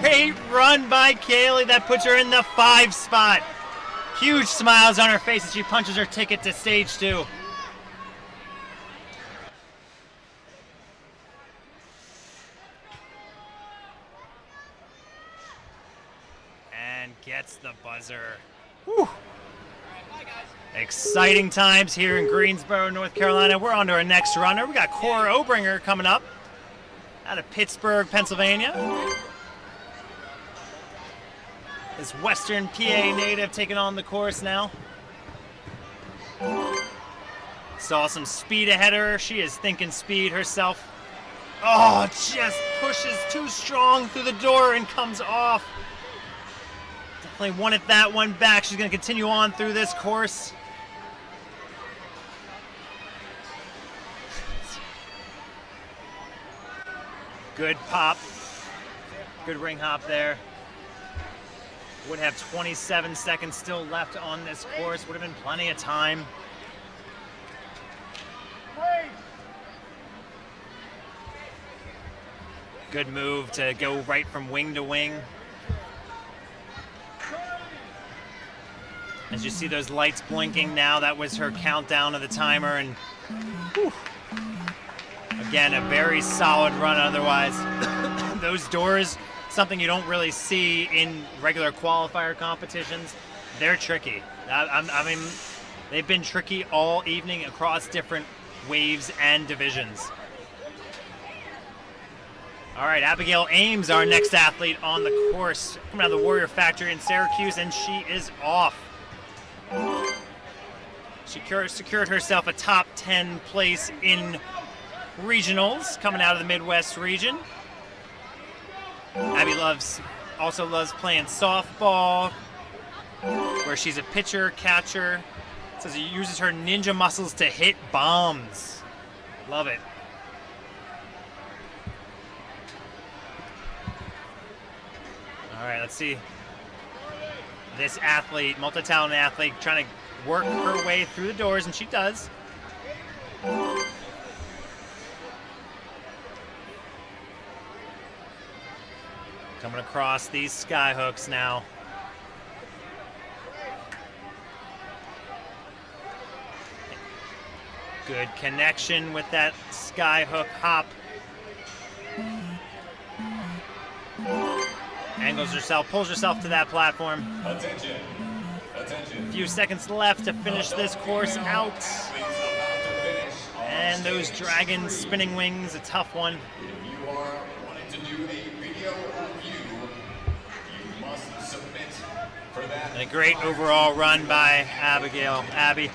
Great run by Kaylee. That puts her in the 5 spot. Huge smiles on her face as she punches her ticket to stage 2. And gets the buzzer. Whew. Exciting times here in Greensboro, North Carolina. We're on to our next runner. We got Cora Obringer coming up. out of Pittsburgh, Pennsylvania. This Western PA native taking on the course now. Saw some speed ahead of her. She is thinking speed herself. Oh, just pushes too strong through the door and comes off. Definitely wanted that one back. She's going to continue on through this course. Good pop. Good ring hop there. Would have 27 seconds still left on this course. Would have been plenty of time. Good move to go right from wing to wing. As you see those lights blinking now, that was her countdown of the timer. And whew, again, a very solid run otherwise. Those doors, something you don't really see in regular qualifier competitions. They're tricky. I mean, they've been tricky all evening across different waves and divisions. All right, Abigail Ames, our next athlete on the course, coming out of the Warrior Factory in Syracuse, and she is off. She secured herself a top 10 place in regionals, coming out of the Midwest region. Abby also loves playing softball, where she's a pitcher, catcher. It says she uses her ninja muscles to hit bombs. Love it. All right, let's see. This athlete, multi-talented athlete, trying to work her way through the doors, and she does. Coming across these sky hooks now. Good connection with that sky hook hop. Angles herself, pulls herself to that platform. Attention. Attention. A few seconds left to finish this course out. And those dragon spinning wings, a tough one. If you are wanting to do a video review, you must submit for that. And a great overall run by Abigail. Abby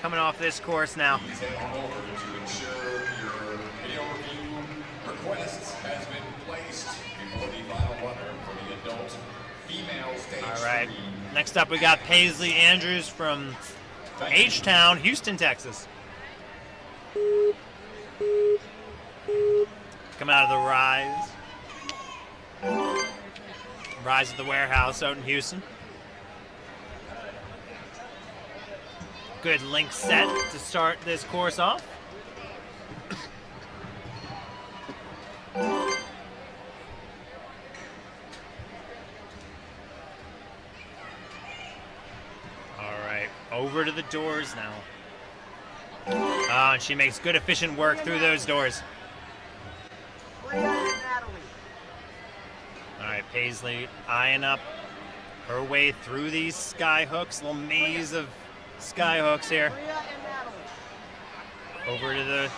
coming off this course now. Please head on over to ensure your video review request has been placed before the final runner for the adult female stage. All right. Next up, we got Paisley Andrews from H-Town, Houston, Texas. Coming out of the Rise of the Warehouse out in Houston. Good link set to start this course off. Over to the doors now. And she makes good, efficient work through those doors. All right, Paisley eyeing up her way through these sky hooks, little maze of sky hooks here. Over to the...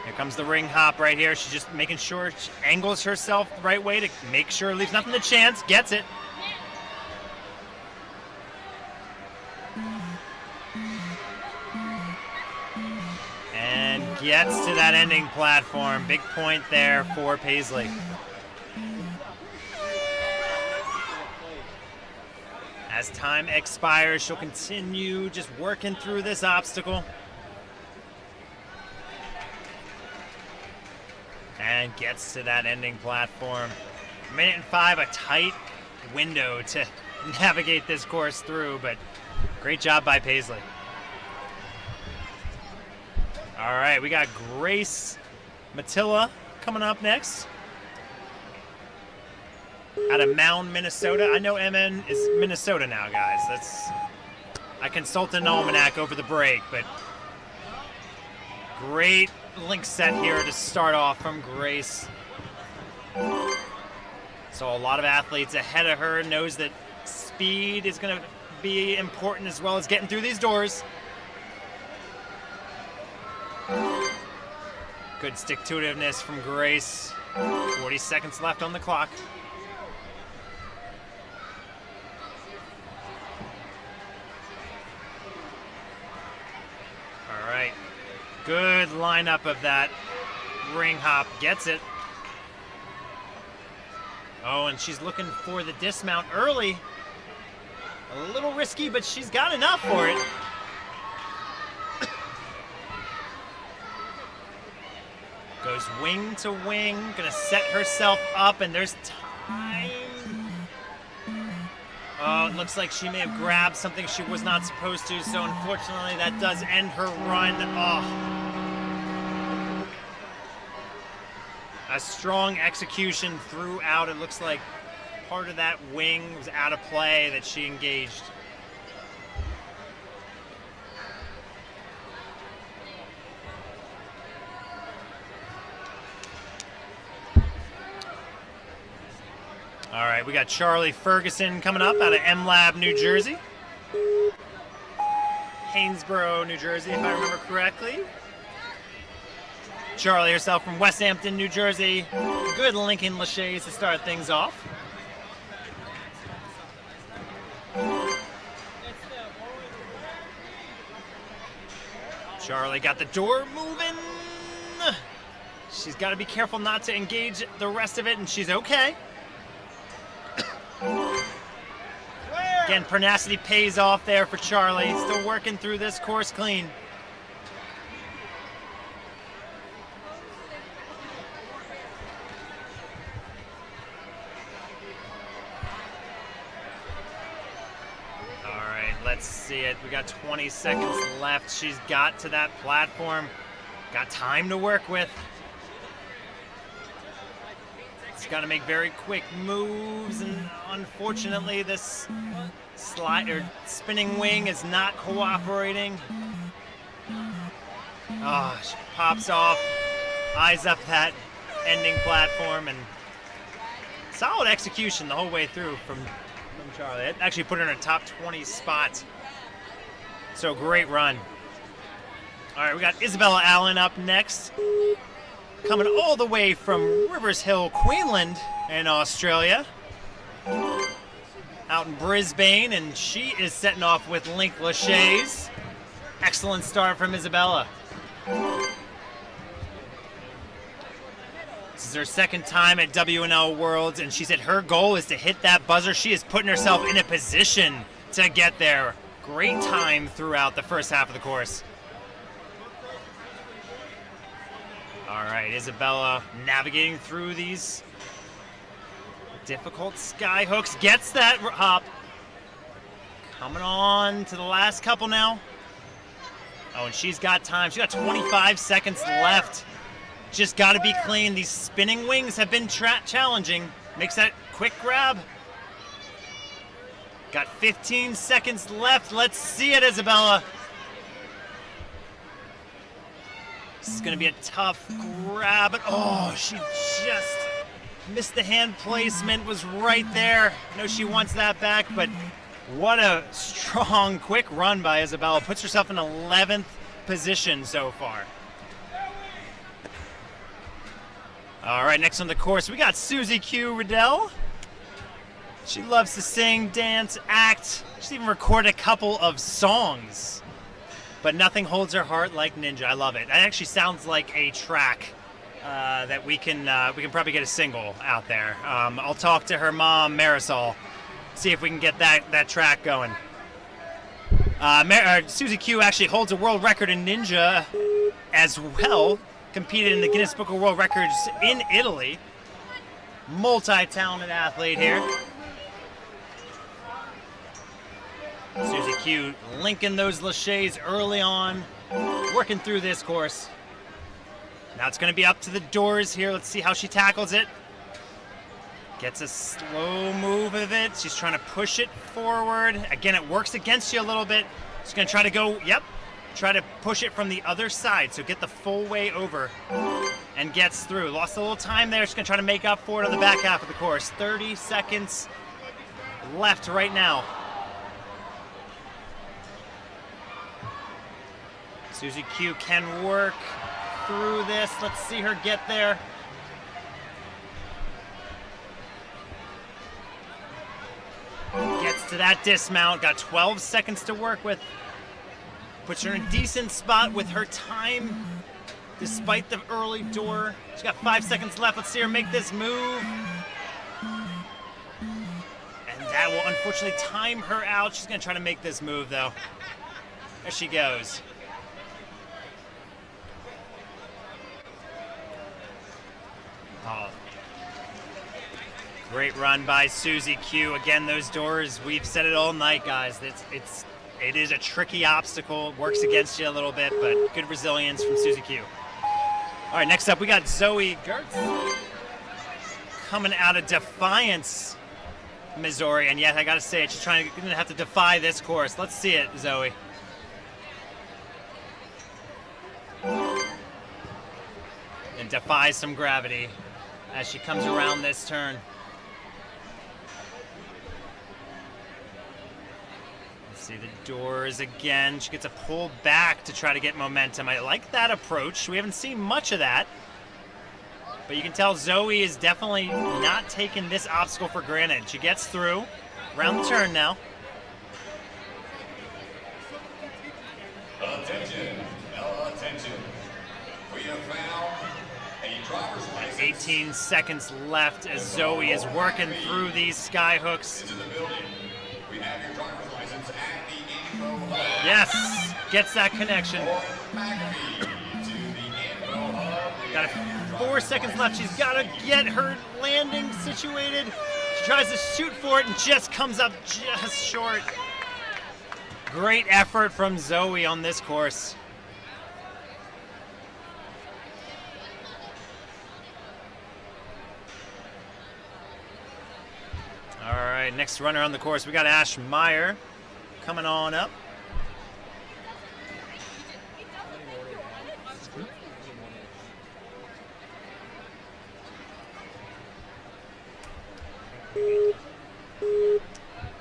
Here comes the ring hop right here. She's just making sure she angles herself the right way to make sure it leaves nothing to chance. Gets it. Gets to that ending platform. Big point there for Paisley. As time expires, she'll continue just working through this obstacle. And gets to that ending platform. 1:05, a tight window to navigate this course through, but great job by Paisley. All right, we got Grace Matilla coming up next. Out of Mound, Minnesota. I know MN is Minnesota now, guys. I consulted an almanac over the break, but great link set here to start off from Grace. So a lot of athletes ahead of her, knows that speed is going to be important as well as getting through these doors. Good stick-to-itiveness from Grace. 40 seconds left on the clock. All right. Good lineup of that ring hop. Gets it. Oh, and she's looking for the dismount early. A little risky, but she's got enough for it. Goes wing to wing, gonna set herself up, and there's time. Oh, it looks like she may have grabbed something she was not supposed to, so unfortunately that does end her run. Oh. A strong execution throughout. It looks like part of that wing was out of play that she engaged. All right, we got Charlie Ferguson coming up out of M-Lab, New Jersey. Haynesboro, New Jersey, if I remember correctly. Charlie herself from West Hampton, New Jersey. Good Lincoln Lachey's to start things off. Charlie got the door moving. She's got to be careful not to engage the rest of it, and she's okay. Again, tenacity pays off there for Charlie. Still working through this course clean. All right, let's see it. We got 20 seconds left. She's got to that platform. Got time to work with. It's got to make very quick moves, and unfortunately this spinning wing is not cooperating. Oh, she pops off, eyes up that ending platform, and solid execution the whole way through from Charlie. It actually put her in a top 20 spot. So great run. All right, we got Isabella Allen up next. Coming all the way from Rivers Hill, Queensland in Australia. Out in Brisbane, and she is setting off with Link Lachey's. Excellent start from Isabella. This is her second time at WNL Worlds, and she said her goal is to hit that buzzer. She is putting herself in a position to get there. Great time throughout the first half of the course. All right, Isabella navigating through these difficult sky hooks. Gets that hop. Coming on to the last couple now. Oh, and she's got time. She's got 25 seconds left. Just got to be clean. These spinning wings have been challenging. Makes that quick grab. Got 15 seconds left. Let's see it, Isabella. This is going to be a tough grab. But oh, she just missed the hand placement. Was right there. I know she wants that back, but what a strong, quick run by Isabella. Puts herself in 11th position so far. All right, next on the course, we got Susie Q. Riddell. She loves to sing, dance, act. She's even recorded a couple of songs. But nothing holds her heart like Ninja. I love it. That actually sounds like a track that we can probably get a single out there. I'll talk to her mom, Marisol, see if we can get that track going. Susie Q actually holds a world record in Ninja as well. Competed in the Guinness Book of World Records in Italy. Multi-talented athlete here. Susie Q linking those Lachey's early on, working through this course. Now it's going to be up to the doors here. Let's see how she tackles it. Gets a slow move of it. She's trying to push it forward. Again, it works against you a little bit. She's going to try to go, try to push it from the other side. So get the full way over and gets through. Lost a little time there. She's going to try to make up for it on the back half of the course. 30 seconds left right now. Susie Q can work through this. Let's see her get there. Gets to that dismount. Got 12 seconds to work with. Puts her in a decent spot with her time, despite the early door. She's got 5 seconds left. Let's see her make this move. And that will unfortunately time her out. She's going to try to make this move, though. There she goes. Oh. Great run by Susie Q. Again, those doors, we've said it all night, guys. It is a tricky obstacle. Works against you a little bit, but good resilience from Susie Q. All right, next up we got Zoe Gertz coming out of Defiance, Missouri. And yet, I got to say it, she's going to have to defy this course. Let's see it, Zoe. And defies some gravity as she comes around this turn. See the doors again. She gets a pull back to try to get momentum. I like that approach. We haven't seen much of that. But you can tell Zoe is definitely not taking this obstacle for granted. She gets through. Around the turn now. Attention. Attention. We have found a driver's license. 18 seconds left as Zoe is working through these sky hooks. Into the building. We have your driver's license at the info hub. Yes, gets that connection. Got 4 seconds left. She's got to get her landing situated. She tries to shoot for it and just comes up just short. Great effort from Zoe on this course. All right, next runner on the course, we got Ash Meyer coming on up.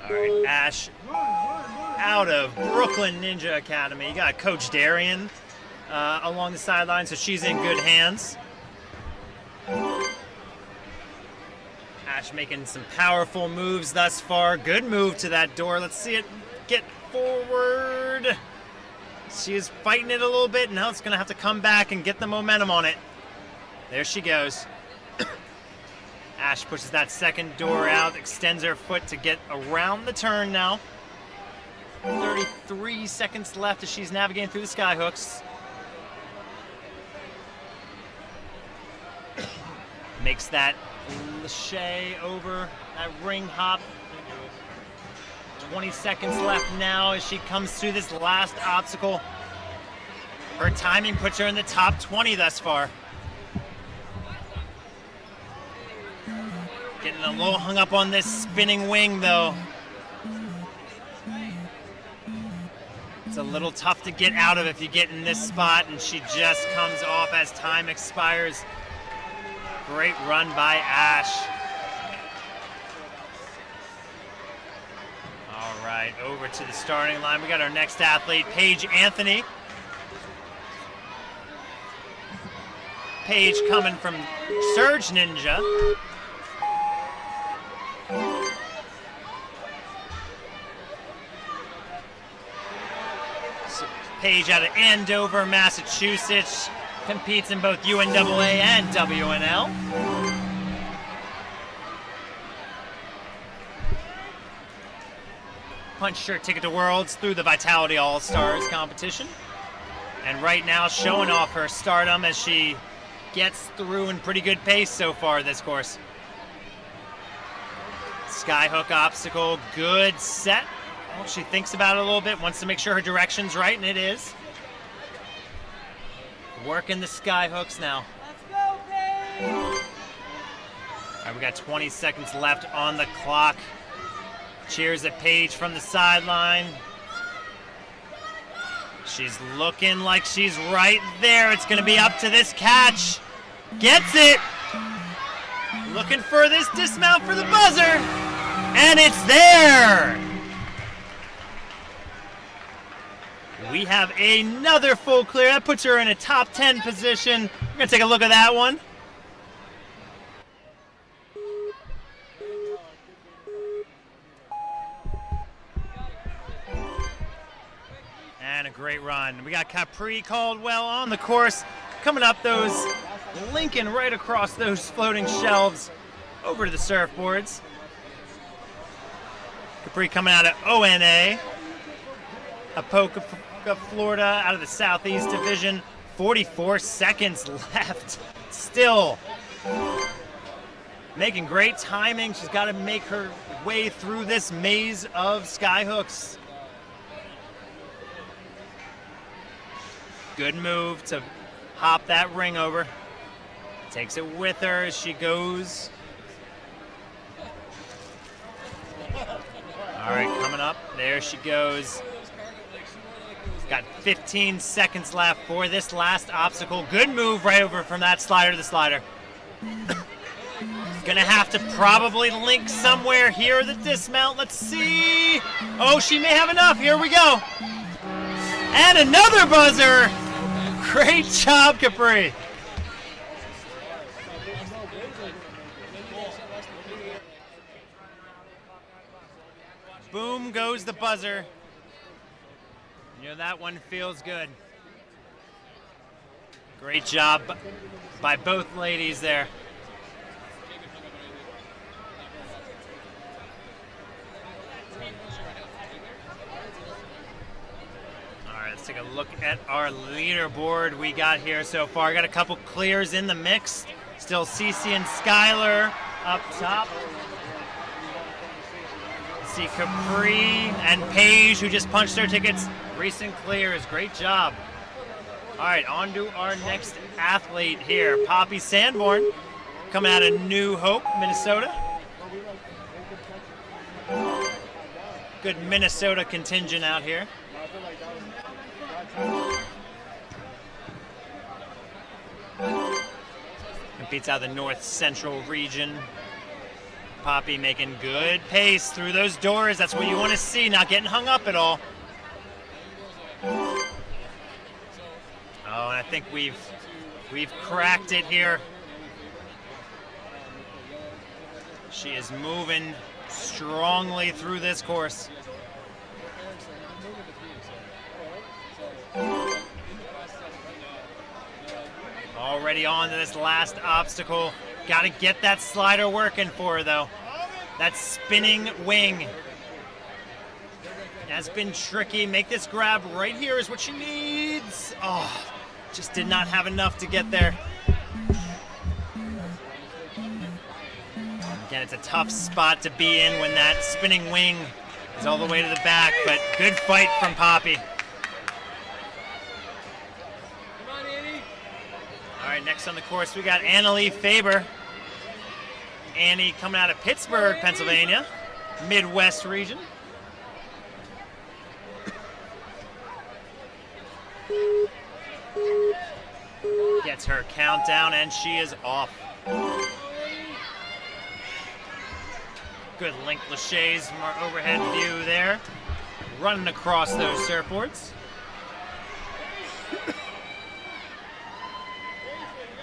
All right, Ash out of Brooklyn Ninja Academy. You got Coach Darian along the sideline, so she's in good hands. Ash making some powerful moves thus far. Good move to that door. Let's see it get forward. She is fighting it a little bit. Now it's going to have to come back and get the momentum on it. There she goes. Ash pushes that second door out, extends her foot to get around the turn now. 33 seconds left as she's navigating through the sky hooks. Makes that lache over that ring hop. 20 seconds left now as she comes through this last obstacle. Her timing puts her in the top 20 thus far. Getting a little hung up on this spinning wing though. It's a little tough to get out of if you get in this spot, and she just comes off as time expires. Great run by Ash. All right, over to the starting line. We got our next athlete, Paige Anthony. Paige coming from Surge Ninja. Paige out of Andover, Massachusetts. Competes in both UNAA and WNL. Punched her ticket to Worlds through the Vitality All-Stars competition. And right now showing off her stardom as she gets through in pretty good pace so far this course. Skyhook obstacle, good set. Well, she thinks about it a little bit, wants to make sure her direction's right, and it is. Working the sky hooks now. Let's go, Paige! All right, we got 20 seconds left on the clock. Cheers at Paige from the sideline. She's looking like she's right there. It's going to be up to this catch. Gets it. Looking for this dismount for the buzzer. And it's there. We have another full clear. That puts her in a top 10 position. We're going to take a look at that one. And a great run. We got Capri Caldwell on the course. Coming up those, linking right across those floating shelves over to the surfboards. Capri coming out of ONA. Apoca, Florida, out of the Southeast Division. 44 seconds left. Still making great timing. She's got to make her way through this maze of skyhooks. Good move to hop that ring over. Takes it with her as she goes. All right, coming up. There she goes. Got 15 seconds left for this last obstacle. Good move right over from that slider to the slider. Gonna have to probably link somewhere here, the dismount. Let's see. Oh, she may have enough. Here we go. And another buzzer. Great job, Capri. Boom goes the buzzer. You know, that one feels good. Great job by both ladies there. All right, let's take a look at our leaderboard we got here so far. Got a couple clears in the mix. Still Cece and Skylar up top. See Capri and Paige, who just punched their tickets. Recent clears, great job. All right, on to our next athlete here. Poppy Sanborn, coming out of New Hope, Minnesota. Good Minnesota contingent out here. Competes out of the North Central region. Poppy making good pace through those doors. That's what you want to see, not getting hung up at all. Oh, and I think we've cracked it here. She is moving strongly through this course. Already on to this last obstacle. Got to get that slider working for her, though. That spinning wing has been tricky. Make this grab right here is what she needs. Oh, just did not have enough to get there. Again, it's a tough spot to be in when that spinning wing is all the way to the back, but good fight from Poppy. All right, next on the course, we got Annalie Faber. Annie coming out of Pittsburgh, Pennsylvania, Midwest region. Gets her countdown, and she is off. Good link laches from our overhead view there. Running across those surfboards.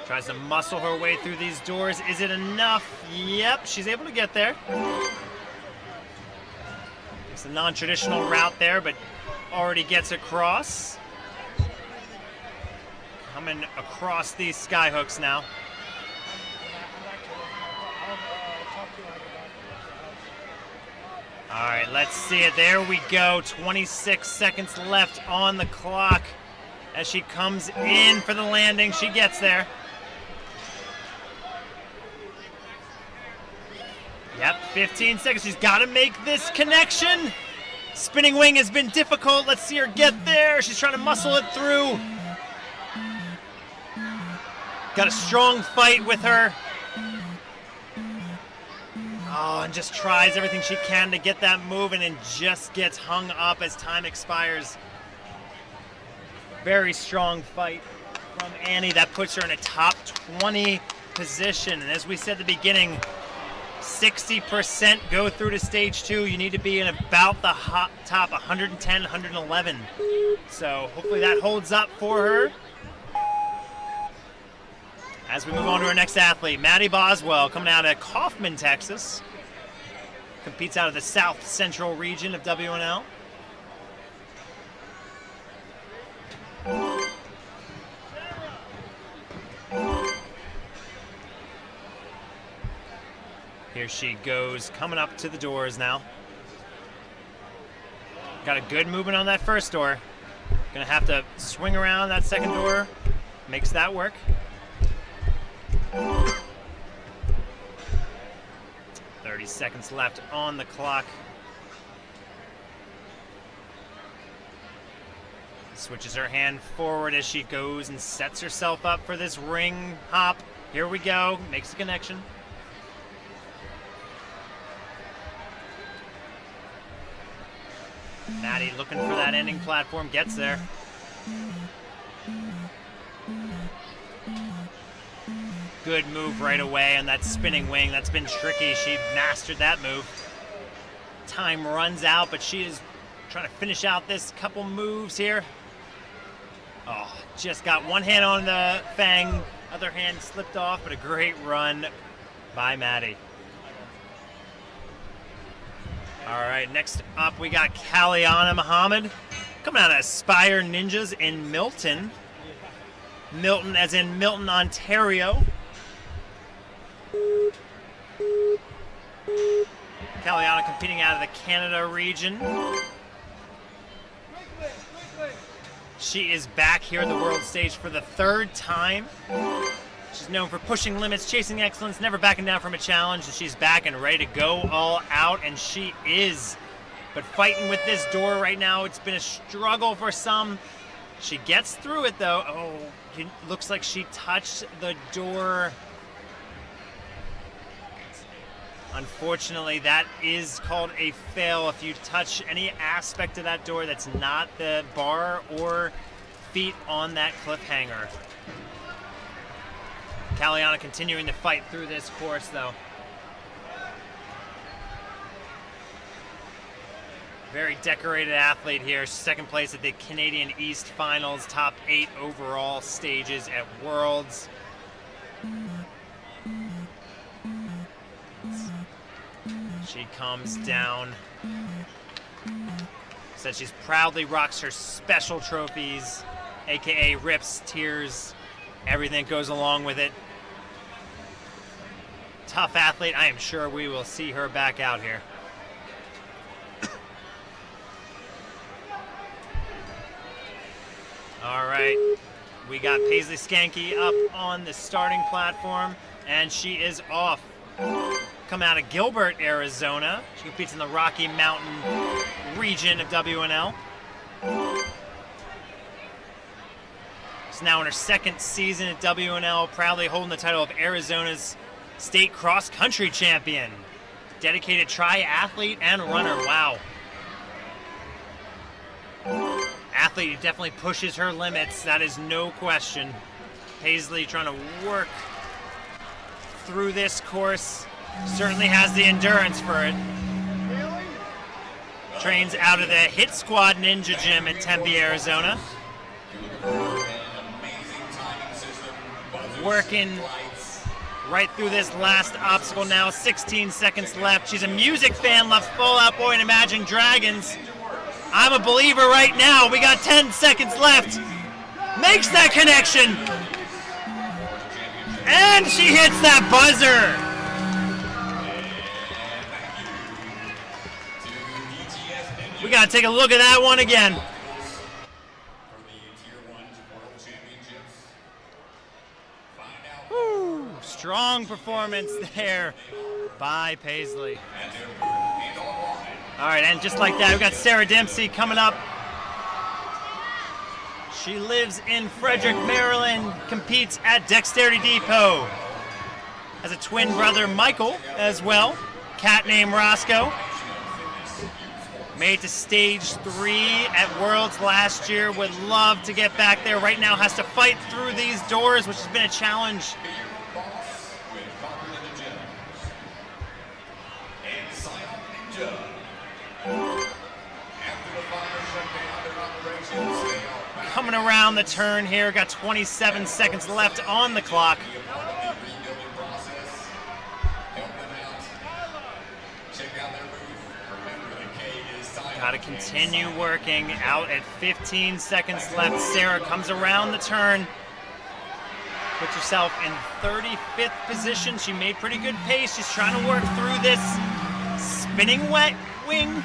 Tries to muscle her way through these doors. Is it enough? Yep, she's able to get there. It's a non-traditional route there, but already gets across. Coming across these skyhooks now. All right, let's see it. There we go. 26 seconds left on the clock as she comes in for the landing. She gets there. Yep, 15 seconds. She's got to make this connection. Spinning wing has been difficult. Let's see her get there. She's trying to muscle it through. Got a strong fight with her. Oh, and just tries everything she can to get that moving and just gets hung up as time expires. Very strong fight from Annie. That puts her in a top 20 position. And as we said at the beginning, 60% go through to stage 2. You need to be in about the top 110, 111. So hopefully that holds up for her. As we move on to our next athlete, Maddie Boswell, coming out of Kaufman, Texas. Competes out of the South Central region of WNL. Here she goes, coming up to the doors now. Got a good movement on that first door. Gonna have to swing around that second door. Makes that work. 30 seconds left on the clock. Switches her hand forward as she goes and sets herself up for this ring hop. Here we go, makes the connection. Maddie looking for that ending platform, gets there. Good move right away on that spinning wing. That's been tricky. She mastered that move. Time runs out, but she is trying to finish out this couple moves here. Oh, just got one hand on the fang, other hand slipped off, but a great run by Maddie. All right, next up we got Kaliana Muhammad coming out of Aspire Ninjas in Milton. Milton as in Milton, Ontario. Kaliana competing out of the Canada region. She is back here at the world stage for the 3rd time. She's known for pushing limits, chasing excellence, never backing down from a challenge, and she's back and ready to go all out, and she is. But fighting with this door right now, it's been a struggle for some. She gets through it though. Oh, it looks like she touched the door. Unfortunately, that is called a fail if you touch any aspect of that door that's not the bar or feet on that cliffhanger. Kaliana continuing to fight through this course, though. Very decorated athlete here. 2nd place at the Canadian East Finals, top 8 overall stages at Worlds. She comes down. Says she's proudly rocks her special trophies, aka rips, tears, everything that goes along with it. Tough athlete. I am sure we will see her back out here. All right, we got Paisley Skanke up on the starting platform, and she is off. Come out of Gilbert, Arizona. She competes in the Rocky Mountain region of WNL. She's now in her 2nd season at WNL, proudly holding the title of Arizona's state cross-country champion. Dedicated triathlete and runner, wow. Athlete who definitely pushes her limits, that is no question. Paisley trying to work through this course. Certainly has the endurance for it. Trains out of the Hit Squad Ninja Gym at Tempe, Arizona. Working right through this last obstacle now. 16 seconds left. She's a music fan, loves Fall Out Boy and Imagine Dragons. I'm a believer right now. We got 10 seconds left. Makes that connection. And she hits that buzzer. We got to take a look at that one again. Woo, strong performance there by Paisley. All right, and just like that, we got Sarah Dempsey coming up. She lives in Frederick, Maryland, competes at Dexterity Depot. Has a twin brother, Michael, as well. Cat named Roscoe. Made it to stage 3 at Worlds last year. Would love to get back there. Right now has to fight through these doors, which has been a challenge. coming around the turn here. Got 27 seconds left on the clock. Got to continue working. Out at 15 seconds left. Sarah comes around the turn. Puts herself in 35th position. She made pretty good pace. She's trying to work through this spinning wet wing.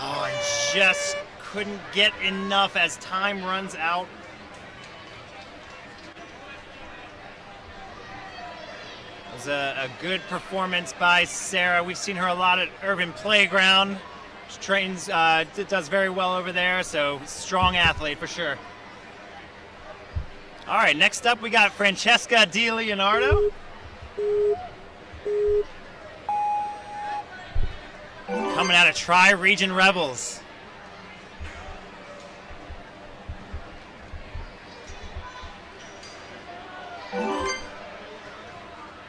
Oh, and just couldn't get enough as time runs out. It was a good performance by Sarah. We've seen her a lot at Urban Playground. She trains, does very well over there, so strong athlete for sure. All right, next up we got Francesca Di Leonardo. Coming out of Tri-Region Rebels.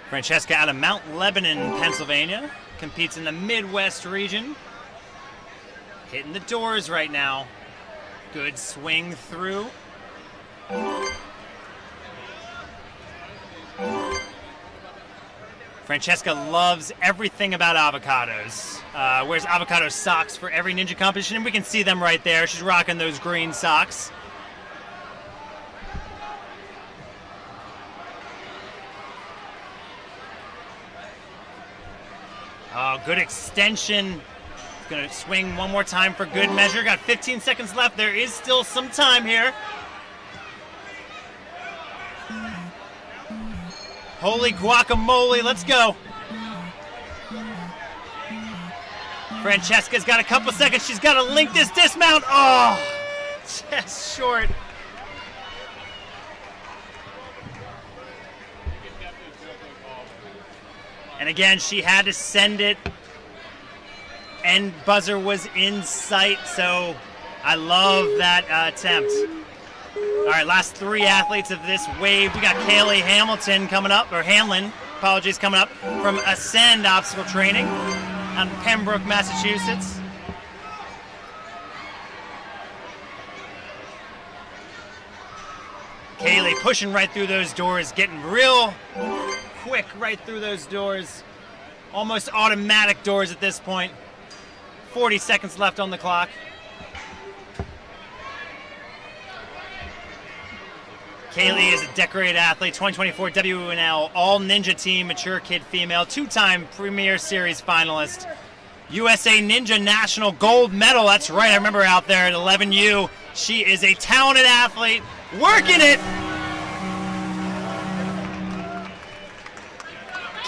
Francesca out of Mount Lebanon, Pennsylvania. Competes in the Midwest region. Hitting the doors right now. Good swing through. Francesca loves everything about avocados. Wears avocado socks for every ninja competition, and we can see them right there. She's rocking those green socks. Oh, good extension. Gonna swing one more time for good measure. Got 15 seconds left. There is still some time here. Holy guacamole, let's go. Francesca's got a couple seconds. She's got to link this dismount. Oh, just short. And again, she had to send it. End buzzer was in sight, so I love that attempt. All right, last three athletes of this wave. We got Kaylee Hamilton coming up, or Hanlon, apologies, coming up from Ascend Obstacle Training out in Pembroke, Massachusetts. Kaylee pushing right through those doors, getting real quick right through those doors. Almost automatic doors at this point. 40 seconds left on the clock. Kaylee is a decorated athlete, 2024 WNL All Ninja Team, mature kid female, two-time Premier Series finalist, USA Ninja National Gold Medal. That's right, I remember out there at 11U. She is a talented athlete, working it.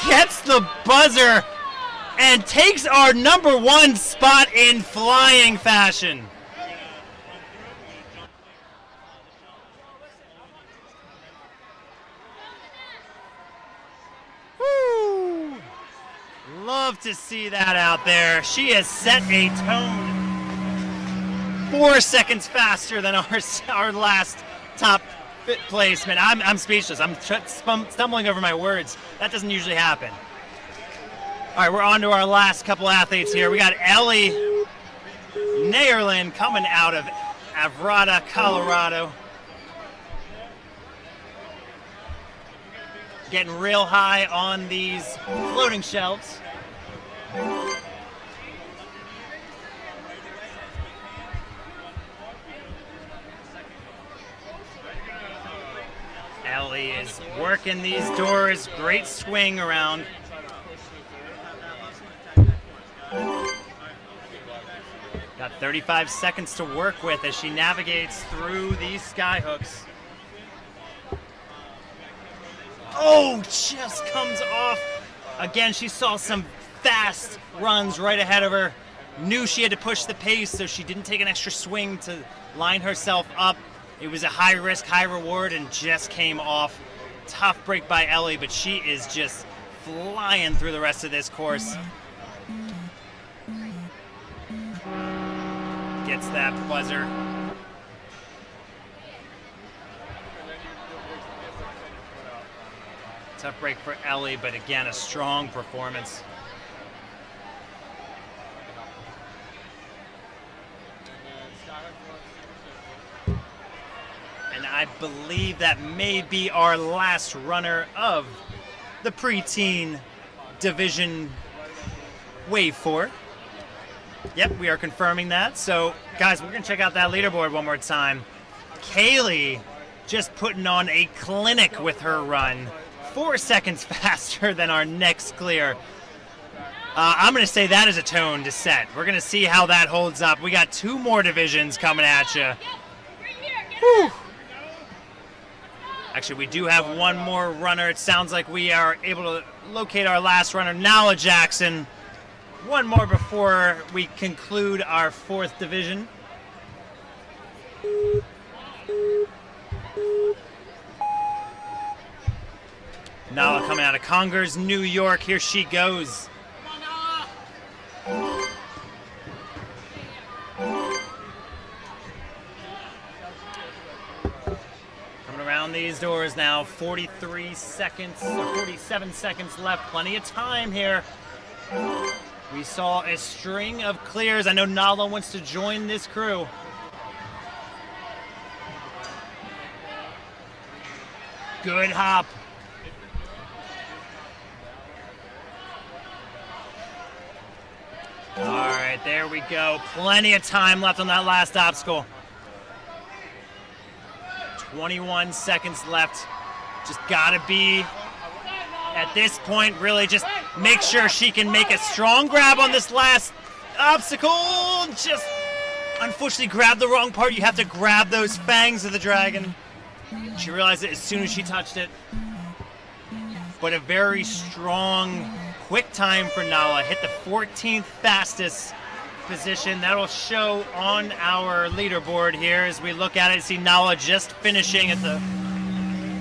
Gets the buzzer and takes our #1 spot in flying fashion. Woo! Love to see that out there. She has set a tone. 4 seconds faster than our last top fit placement. I'm speechless. I'm stumbling over my words. That doesn't usually happen. All right, we're on to our last couple athletes here. We got Ellie Nayerlin coming out of Avrada, Colorado. Getting real high on these floating shelves. Ellie is working these doors. Great swing around. Got 35 seconds to work with as she navigates through these sky hooks. Oh, just comes off. Again, she saw some fast runs right ahead of her. Knew she had to push the pace, so she didn't take an extra swing to line herself up. It was a high risk, high reward, and just came off. Tough break by Ellie, but she is just flying through the rest of this course. Gets that buzzer. Tough break for Ellie, but again, a strong performance. And I believe that may be our last runner of the preteen division wave 4. Yep, we are confirming that. So, guys, we're going to check out that leaderboard one more time. Kaylee just putting on a clinic with her run. 4 seconds faster than our next clear. I'm going to say that is a tone to set. We're going to see how that holds up. We got 2 more divisions coming at you. Whew. Actually, we do have 1 more runner. It sounds like we are able to locate our last runner, Nala Jackson. 1 more before we conclude our 4th division. Nala coming out of Congers, New York. Here she goes. Coming around these doors now. 43 seconds, or 47 seconds left. Plenty of time here. We saw a string of clears. I know Nala wants to join this crew. Good hop. All right, there we go. Plenty of time left on that last obstacle. 21 seconds left. Just gotta be, at this point, really just make sure she can make a strong grab on this last obstacle. Just unfortunately grab the wrong part. You have to grab those fangs of the dragon. She realized it as soon as she touched it. But a very strong, quick time for Nala. Hit the 14th fastest position. That'll show on our leaderboard here as we look at it. See Nala just finishing at the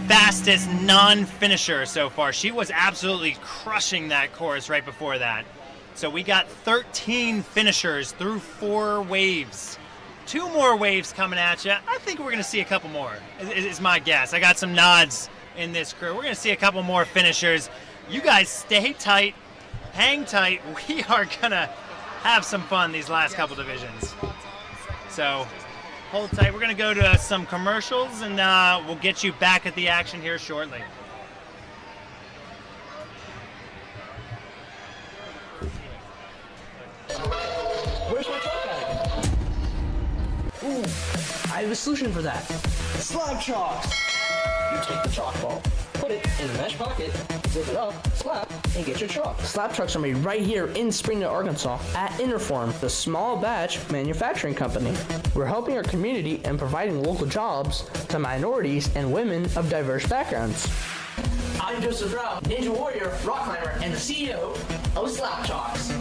fastest non-finisher so far. She was absolutely crushing that course right before that. So we got 13 finishers through 4 waves. 2 more waves coming at you. I think we're going to see a couple more, is my guess. I got some nods in this crew. We're going to see a couple more finishers. You guys stay tight, hang tight. We are going to have some fun these last couple divisions. So hold tight. We're going to go to some commercials, and we'll get you back at the action here shortly. Where's my truck at? Ooh, I have a solution for that. Slab chalks! You take the chalk ball, put it in the mesh pocket, zip it up, slap, and get your chalk. Slab trucks are made right here in Springdale, Arkansas at Interform, the small batch manufacturing company. We're helping our community and providing local jobs to minorities and women of diverse backgrounds. I'm Joseph Rao, Ninja Warrior, rock climber, and the CEO of Slab Chalks.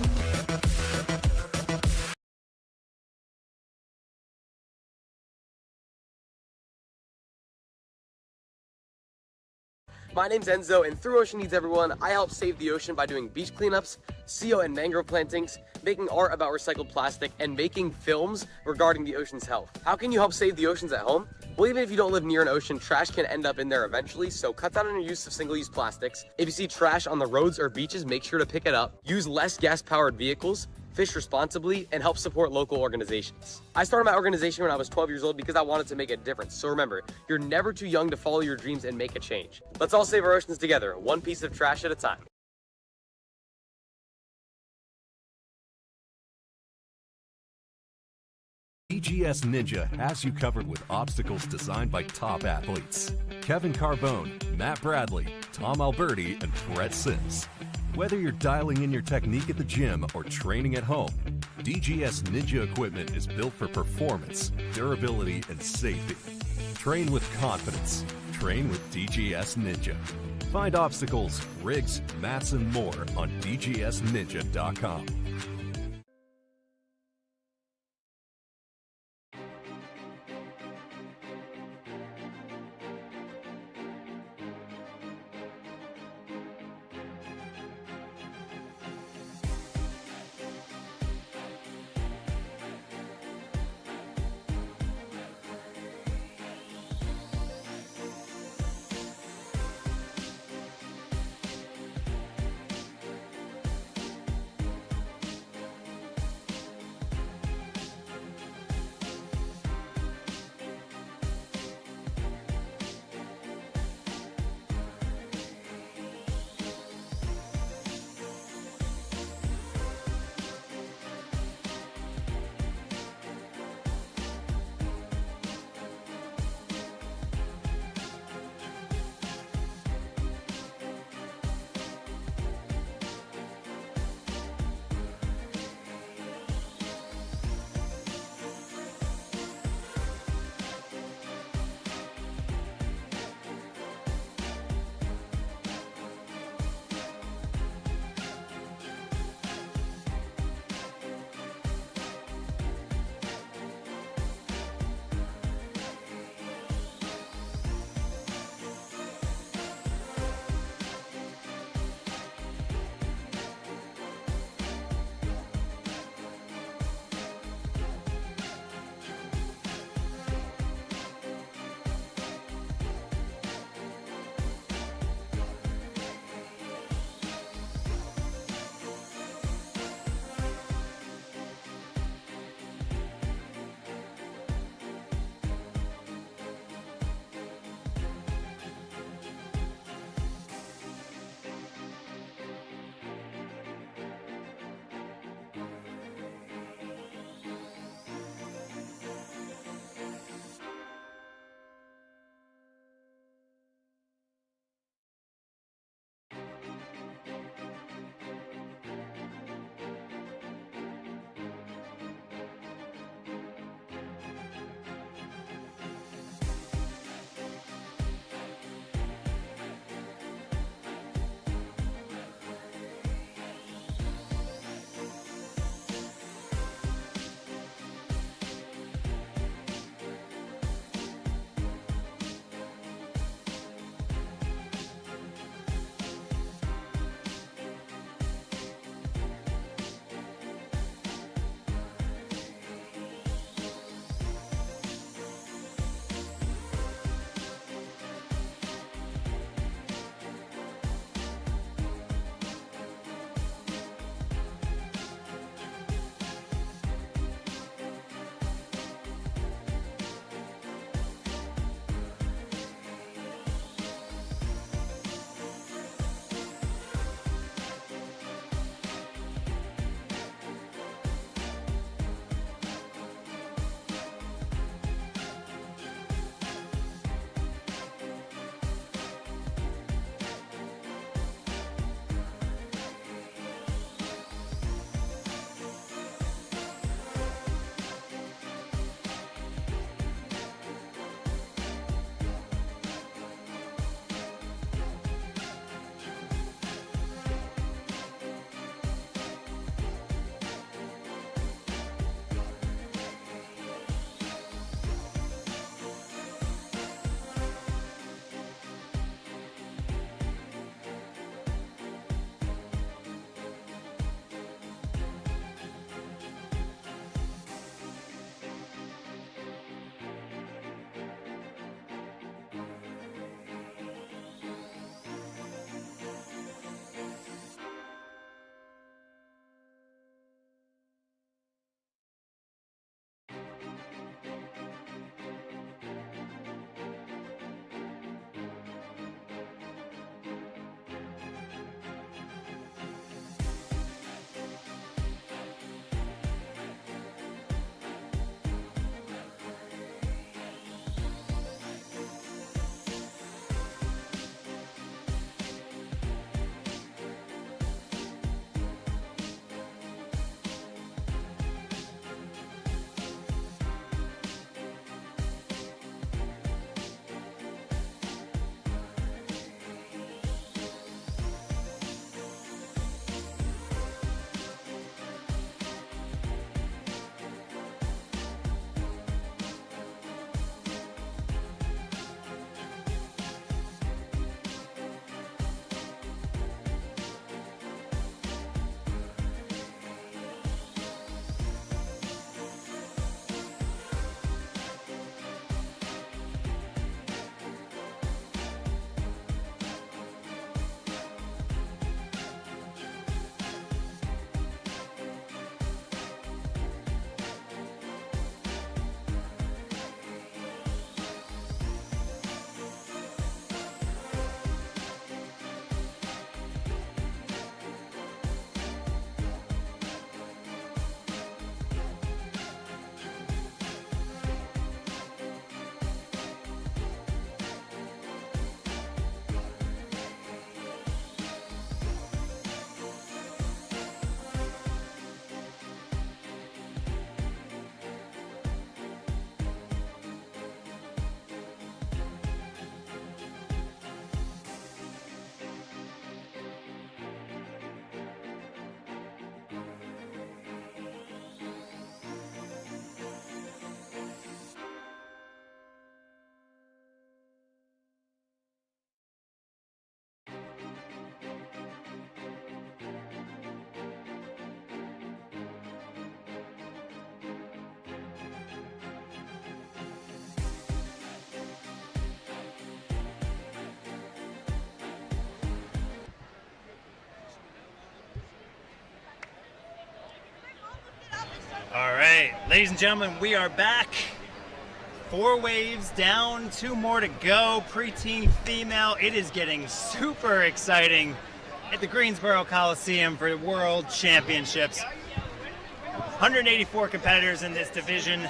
My name's Enzo, and through Ocean Needs Everyone, I help save the ocean by doing beach cleanups, CO and mangrove plantings, making art about recycled plastic, and making films regarding the ocean's health. How can you help save the oceans at home? Well, even if you don't live near an ocean, trash can end up in there eventually, so cut down on your use of single-use plastics. If you see trash on the roads or beaches, make sure to pick it up. Use less gas-powered vehicles, fish responsibly, and help support local organizations. I started my organization when I was 12 years old because I wanted to make a difference. So remember, you're never too young to follow your dreams and make a change. Let's all save our oceans together, one piece of trash at a time. DGS Ninja has you covered with obstacles designed by top athletes. Kevin Carbone, Matt Bradley, Tom Alberti, and Brett Sims. Whether you're dialing in your technique at the gym or training at home, DGS Ninja equipment is built for performance, durability, and safety. Train with confidence. Train with DGS Ninja. Find obstacles, rigs, mats, and more on dgsninja.com. All right, ladies and gentlemen, we are back. 4 waves down, 2 more to go. Preteen female. It is getting super exciting at the Greensboro Coliseum for the World Championships. 184 competitors in this division.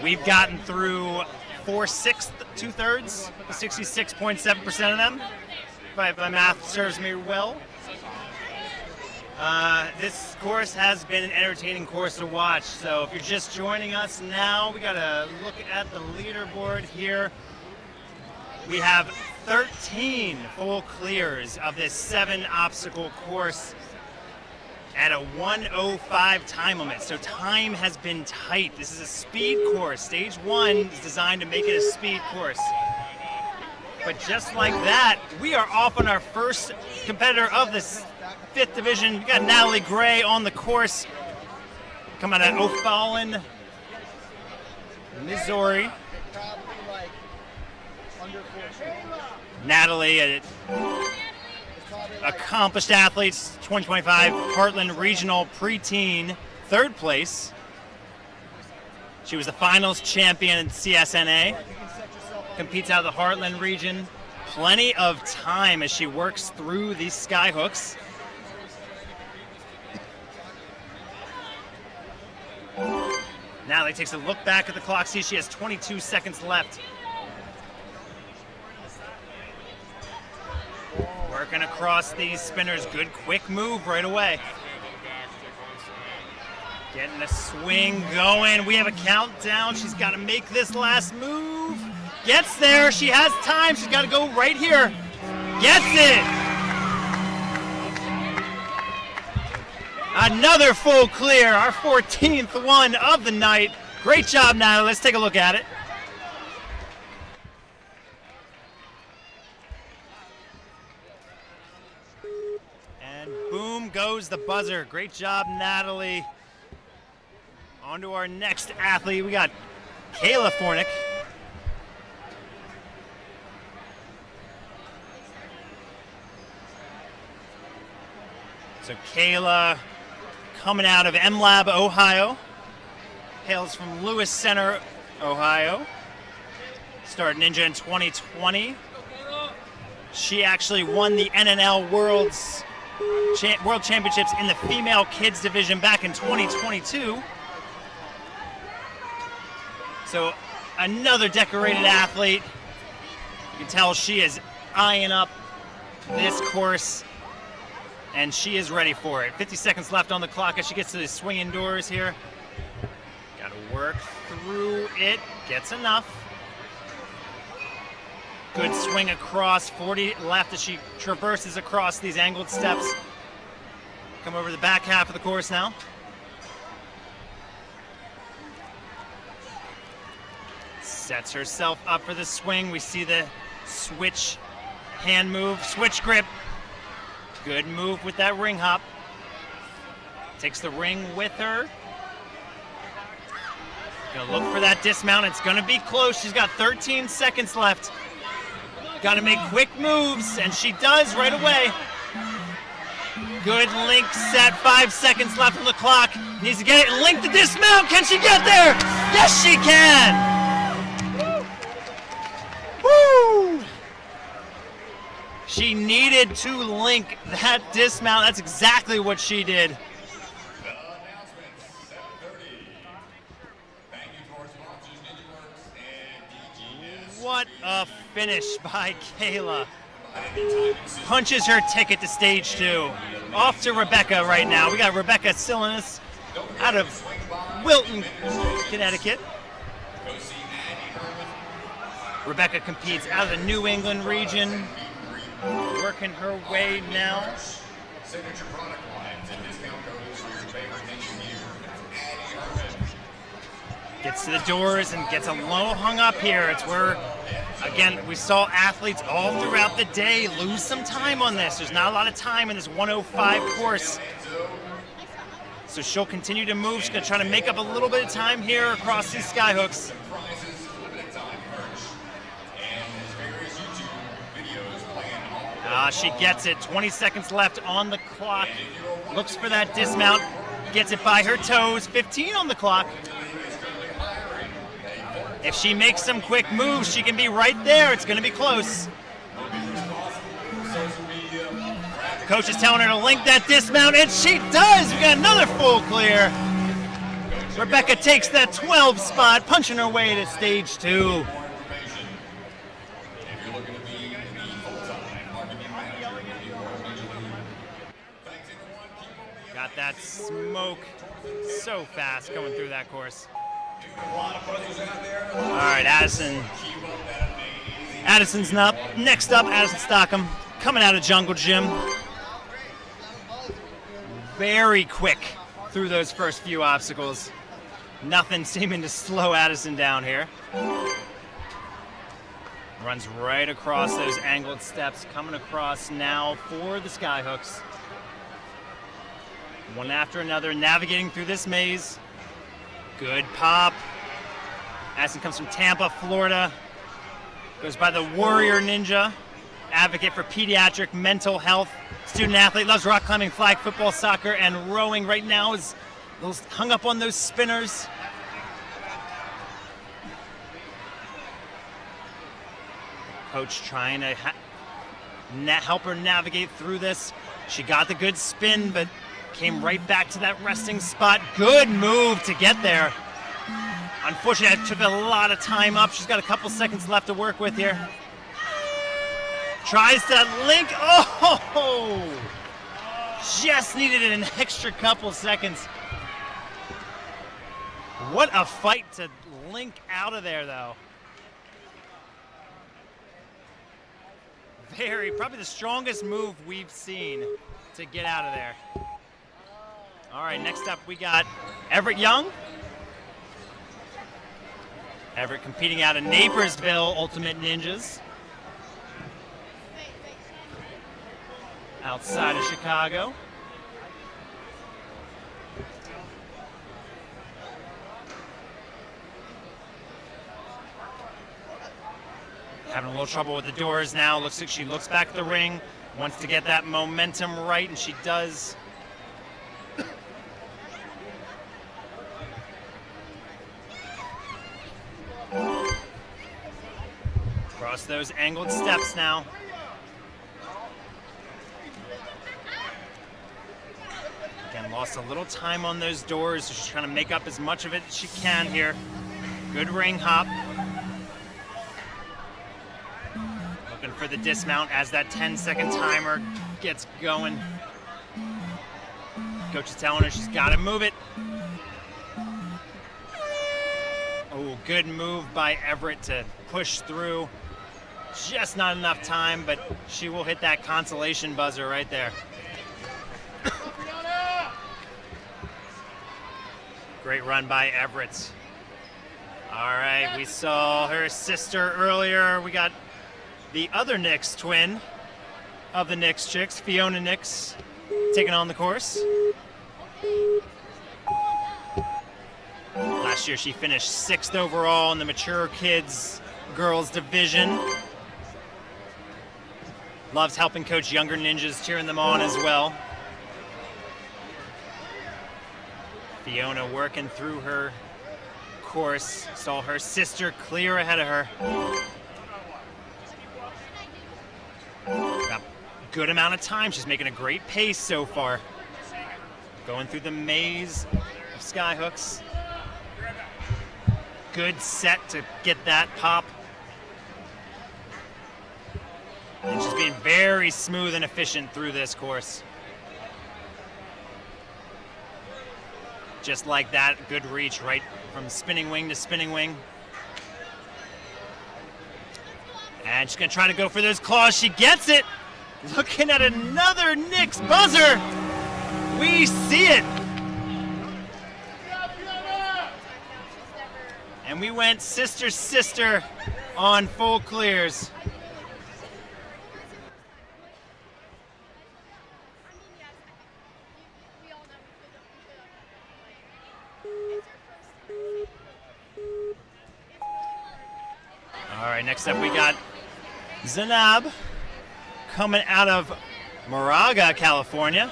We've gotten through 4/6, 2/3, 66.7% of them, if my math serves me well. This course has been an entertaining course to watch, so if you're just joining us now, we gotta look at the leaderboard here. We have 13 full clears of this 7-obstacle course at a 1:05 time limit, so time has been tight. This is a speed course. Stage 1 is designed to make it a speed course. But just like that, we are off on our first competitor of this 5th division. We got Natalie Gray on the course, coming out of O'Fallon, Missouri. Natalie, accomplished athletes, 2025 Heartland Regional Preteen, 3rd place. She was the finals champion in CSNA. Competes out of the Heartland region. Plenty of time as she works through these sky hooks. Natalie takes a look back at the clock, sees she has 22 seconds left. Working across these spinners, good quick move right away. Getting a swing going, we have a countdown, she's got to make this last move. Gets there, she has time, she's got to go right here. Gets it! Another full clear, our 14th one of the night. Great job, Natalie. Let's take a look at it. And boom goes the buzzer. Great job, Natalie. On to our next athlete. We got Kayla Fornick. So Kayla, coming out of MLab, Ohio, hails from Lewis Center, Ohio. Started Ninja in 2020. She actually won the NNL World Championships in the female kids division back in 2022. So another decorated athlete. You can tell she is eyeing up this course, and she is ready for it. 50 seconds left on the clock as she gets to the swinging doors here. Got to work through it. Gets enough. Good swing across. 40 left as she traverses across these angled steps. Come over the back half of the course now. Sets herself up for the swing. We see the switch hand move, switch grip. Good move with that ring hop. Takes the ring with her. Gonna look for that dismount. It's gonna be close. She's got 13 seconds left. Gotta make quick moves, and she does right away. Good link set, 5 seconds left on the clock. Needs to get it and link the dismount. Can she get there? Yes, she can. Woo! She needed to link that dismount. That's exactly what she did. The announcements, 7:30. Thank you to our sponsors, NinjaWorks and DGS. What a finish by Kayla. Punches her ticket to stage 2. Off to Rebecca right now. We got Rebecca Silinas out of Wilton, Connecticut. Rebecca competes out of the New England region. Working her way now. Signature product lines and discount codes for your favorite Ninja gear. Gets to the doors and gets a little hung up here. It's where, again, we saw athletes all throughout the day lose some time on this. There's not a lot of time in this 105 course. So she'll continue to move. She's going to try to make up a little bit of time here across these sky hooks. Ah, she gets it. 20 seconds left on the clock. Looks for that dismount. Gets it by her toes. 15 on the clock. If she makes some quick moves, she can be right there. It's going to be close. Coach is telling her to link that dismount, and she does. We got another full clear. Rebecca takes that 12 spot, punching her way to stage 2. Got that smoke so fast coming through that course. All right, Addison. Addison's up. Next up, Addison Stockham, coming out of Jungle Gym. Very quick through those first few obstacles. Nothing seeming to slow Addison down here. Runs right across those angled steps, coming across now for the skyhooks. One after another, navigating through this maze. Good pop. Addison comes from Tampa, Florida. Goes by the Warrior Ninja. Advocate for pediatric mental health. Student athlete, loves rock climbing, flag football, soccer, and rowing. Right now is hung up on those spinners. Coach trying to help her navigate through this. She got the good spin, but came right back to that resting spot. Good move to get there. Unfortunately, it took a lot of time up. She's got a couple seconds left to work with here. Tries to link. Oh! Just needed an extra couple seconds. What a fight to link out of there, though. Probably the strongest move we've seen to get out of there. All right, next up we got Everett Young. Everett competing out of Napersville Ultimate Ninjas. Outside of Chicago. Having a little trouble with the doors now. Looks like she looks back at the ring, wants to get that momentum right, and she does. Across those angled steps now. Again, lost a little time on those doors, so she's trying to make up as much of it as she can here. Good ring hop. Looking for the dismount as that 10-second timer gets going. Coach is telling her she's got to move it. Oh, good move by Everett to push through. Just not enough time, but she will hit that consolation buzzer right there. Great run by Everett. All right, we saw her sister earlier. We got the other Nix twin of the Nix chicks, Fiona Nix, taking on the course. Last year she finished 6th overall in the mature kids girls division. Loves helping coach younger ninjas, cheering them on as well. Fiona working through her course, saw her sister clear ahead of her. Got a good amount of time. She's making a great pace so far. Going through the maze of skyhooks. Good set to get that pop. And she's being very smooth and efficient through this course. Just like that, good reach right from spinning wing to spinning wing. And she's gonna try to go for those claws. She gets it. Looking at another Nix buzzer. We see it. And we went sister on full clears. All right, next up we got Zanab coming out of Moraga, California.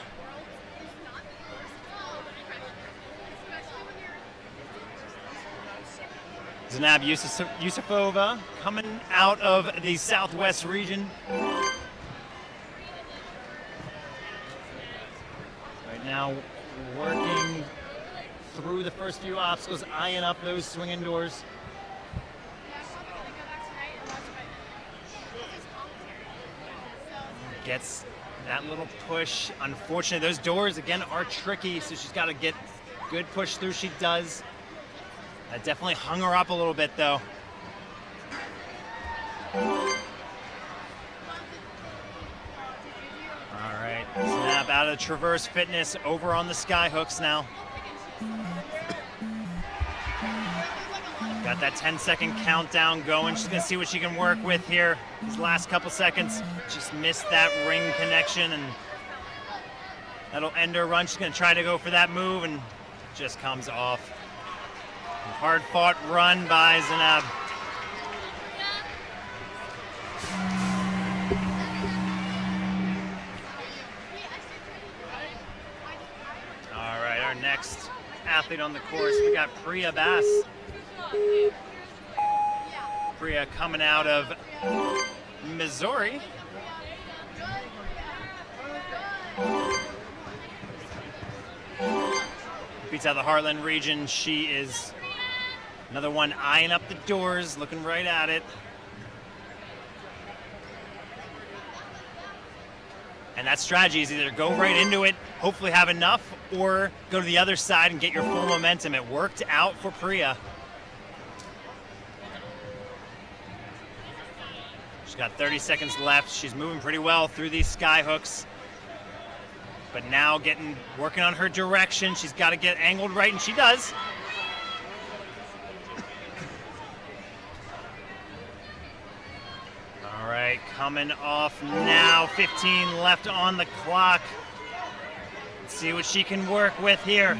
Zanab Yusufova coming out of the Southwest region. Right now, working through the first few obstacles, eyeing up those swinging doors. Gets that little push. Unfortunately, those doors, again, are tricky, so she's got to get good push through. She does. That definitely hung her up a little bit, though. All right, snap out of the Traverse Fitness, over on the sky hooks now. Got that 10-second countdown going. She's gonna see what she can work with here. These last couple seconds, just missed that ring connection, and that'll end her run. She's gonna try to go for that move, and just comes off. Hard-fought run by Zanab. All right, our next athlete on the course, we got Priya Bass. Priya coming out of Missouri. Beats out the Heartland region. She is another one eyeing up the doors, looking right at it. And that strategy is either go right into it, hopefully have enough, or go to the other side and get your full momentum. It worked out for Priya. She's got 30 seconds left. She's moving pretty well through these sky hooks. But now working on her direction. She's got to get angled right, and she does. All right, coming off now. 15 left on the clock. Let's see what she can work with here.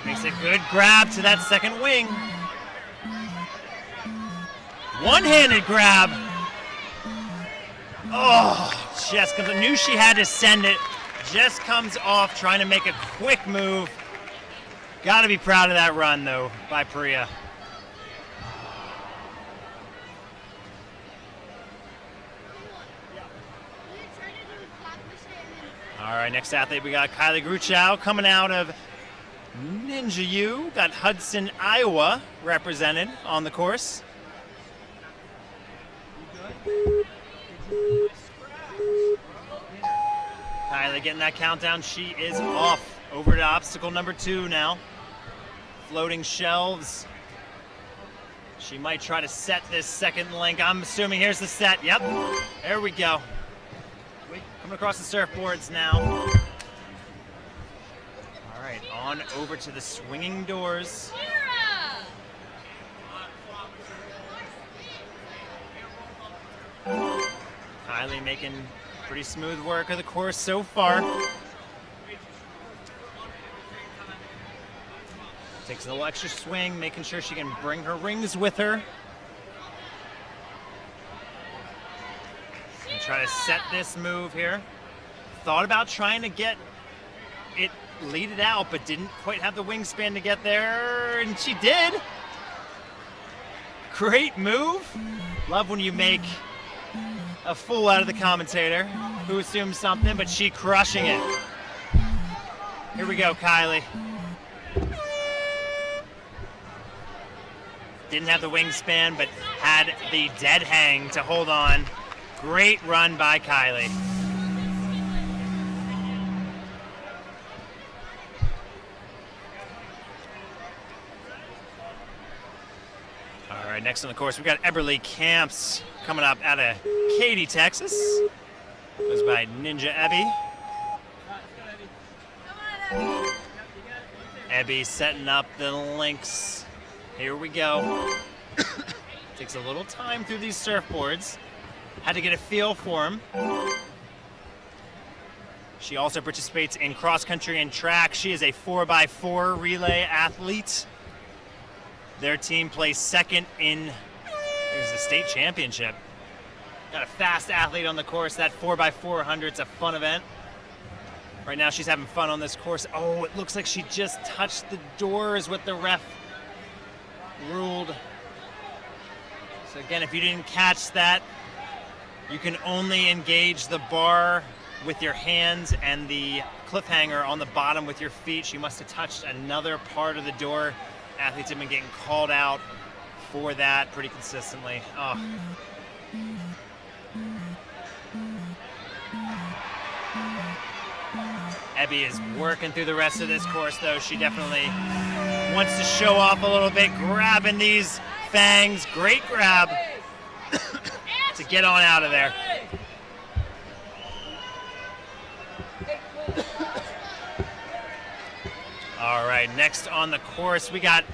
Makes a good grab to that second wing. One-handed grab. Oh, just comes. I knew she had to send it. Just comes off, trying to make a quick move. Got to be proud of that run, though, by Priya. All right, next athlete, we got Kylie Gruchow coming out of NinjaWorks. Got Hudson, Iowa represented on the course. Kylie getting that countdown. She is off. Over to obstacle number 2 now. Floating shelves. She might try to set this second link. I'm assuming here's the set. Yep, there we go. Coming across the surfboards now. All right, on over to the swinging doors. Kylie making pretty smooth work of the course so far. Takes a little extra swing, making sure she can bring her rings with her. And try to set this move here. Thought about trying to get it lead it out, but didn't quite have the wingspan to get there, and she did. Great move. Love when you make a fool out of the commentator who assumes something, but she crushing it. Here we go, Kylie. Didn't have the wingspan, but had the dead hang to hold on. Great run by Kylie. All right, next on the course, we got Eberly Camps coming up out of Katy, Texas. Goes by Ninja Ebby. Ebby setting up the links. Here we go. Takes a little time through these surfboards. Had to get a feel for them. She also participates in cross country and track. She is a 4x4 relay athlete. Their team placed second in the state championship. Got a fast athlete on the course. That 4x400, it's a fun event. Right now she's having fun on this course. Oh, it looks like she just touched the doors with the ref ruled. So again, if you didn't catch that, you can only engage the bar with your hands and the cliffhanger on the bottom with your feet. She must have touched another part of the door. Athletes have been getting called out for that pretty consistently. Oh. Abby is working through the rest of this course, though. She definitely wants to show off a little bit, grabbing these fangs. Great grab to get on out of there. All right, next on the course, we got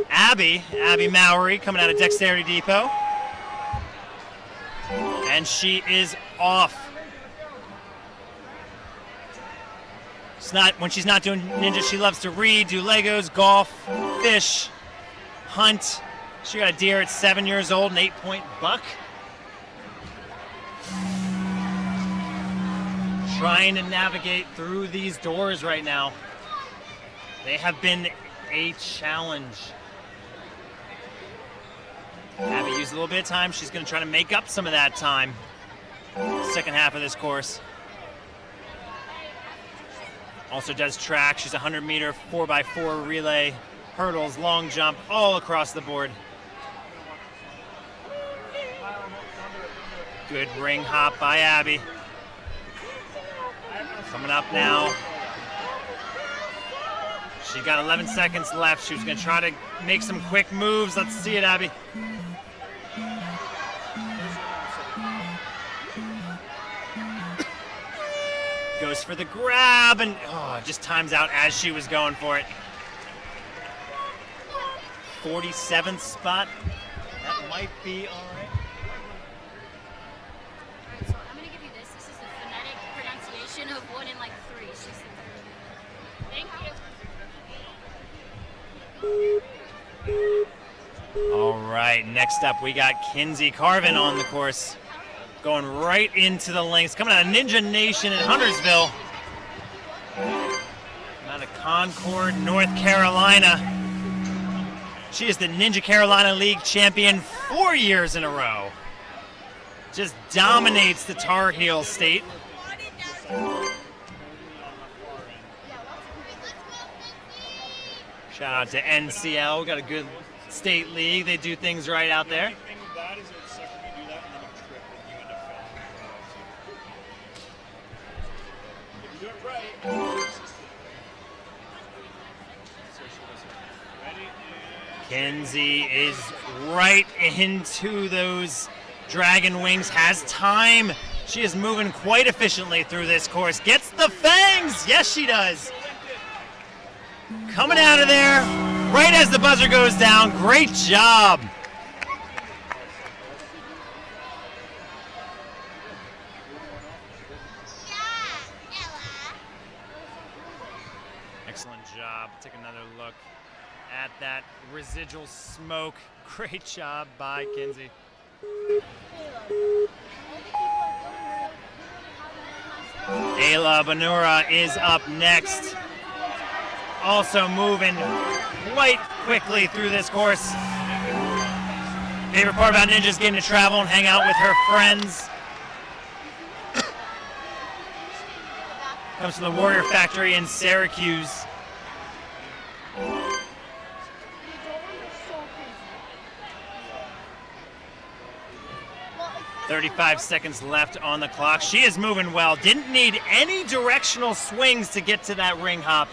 Abby Mowry coming out of Dexterity Depot. And she is off. When she's not doing ninja, she loves to read, do Legos, golf, fish, hunt. She got a deer at 7 years old, an 8-point buck. Trying to navigate through these doors right now. They have been a challenge. Abby used a little bit of time. She's going to try to make up some of that time. Second half of this course. Also does track. She's a 100-meter 4x4 relay, hurdles, long jump, all across the board. Good ring hop by Abby. Coming up now. She got 11 seconds left. She was going to try to make some quick moves. Let's see it, Abby. Goes for the grab and just times out as she was going for it. 47th spot. That might be all right. Alright, so I'm gonna give you this. This is the phonetic pronunciation of 1 and 3. It's just thank you. All right, next up we got Kinsey Carvin on the course. Going right into the links, coming out of Ninja Nation in Huntersville. Out of Concord, North Carolina. She is the Ninja Carolina League champion 4 years in a row. Just dominates the Tar Heel state. Shout out to NCL, got a good state league. They do things right out there. Kinsey is right into those dragon wings, has time. She is moving quite efficiently through this course. Gets the fangs! Yes, she does. Coming out of there right as the buzzer goes down. Great job. Excellent job. Take another look at that residual smoke. Great job by Kinsey. Ayla Banura is up next. Also moving quite quickly through this course. Favorite part about Ninja is getting to travel and hang out with her friends. Comes from the Warrior Factory in Syracuse. 35 seconds left on the clock. She is moving well. Didn't need any directional swings to get to that ring hop.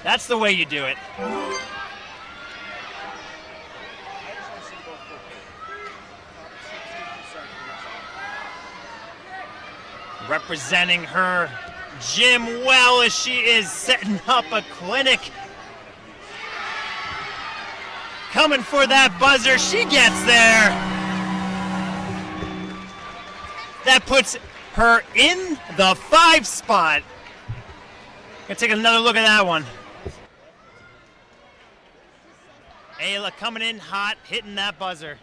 That's the way you do it. Representing her gym well as she is setting up a clinic. Coming for that buzzer. She gets there. That puts her in the 5 spot. Gonna take another look at that one. Ayla coming in hot, hitting that buzzer.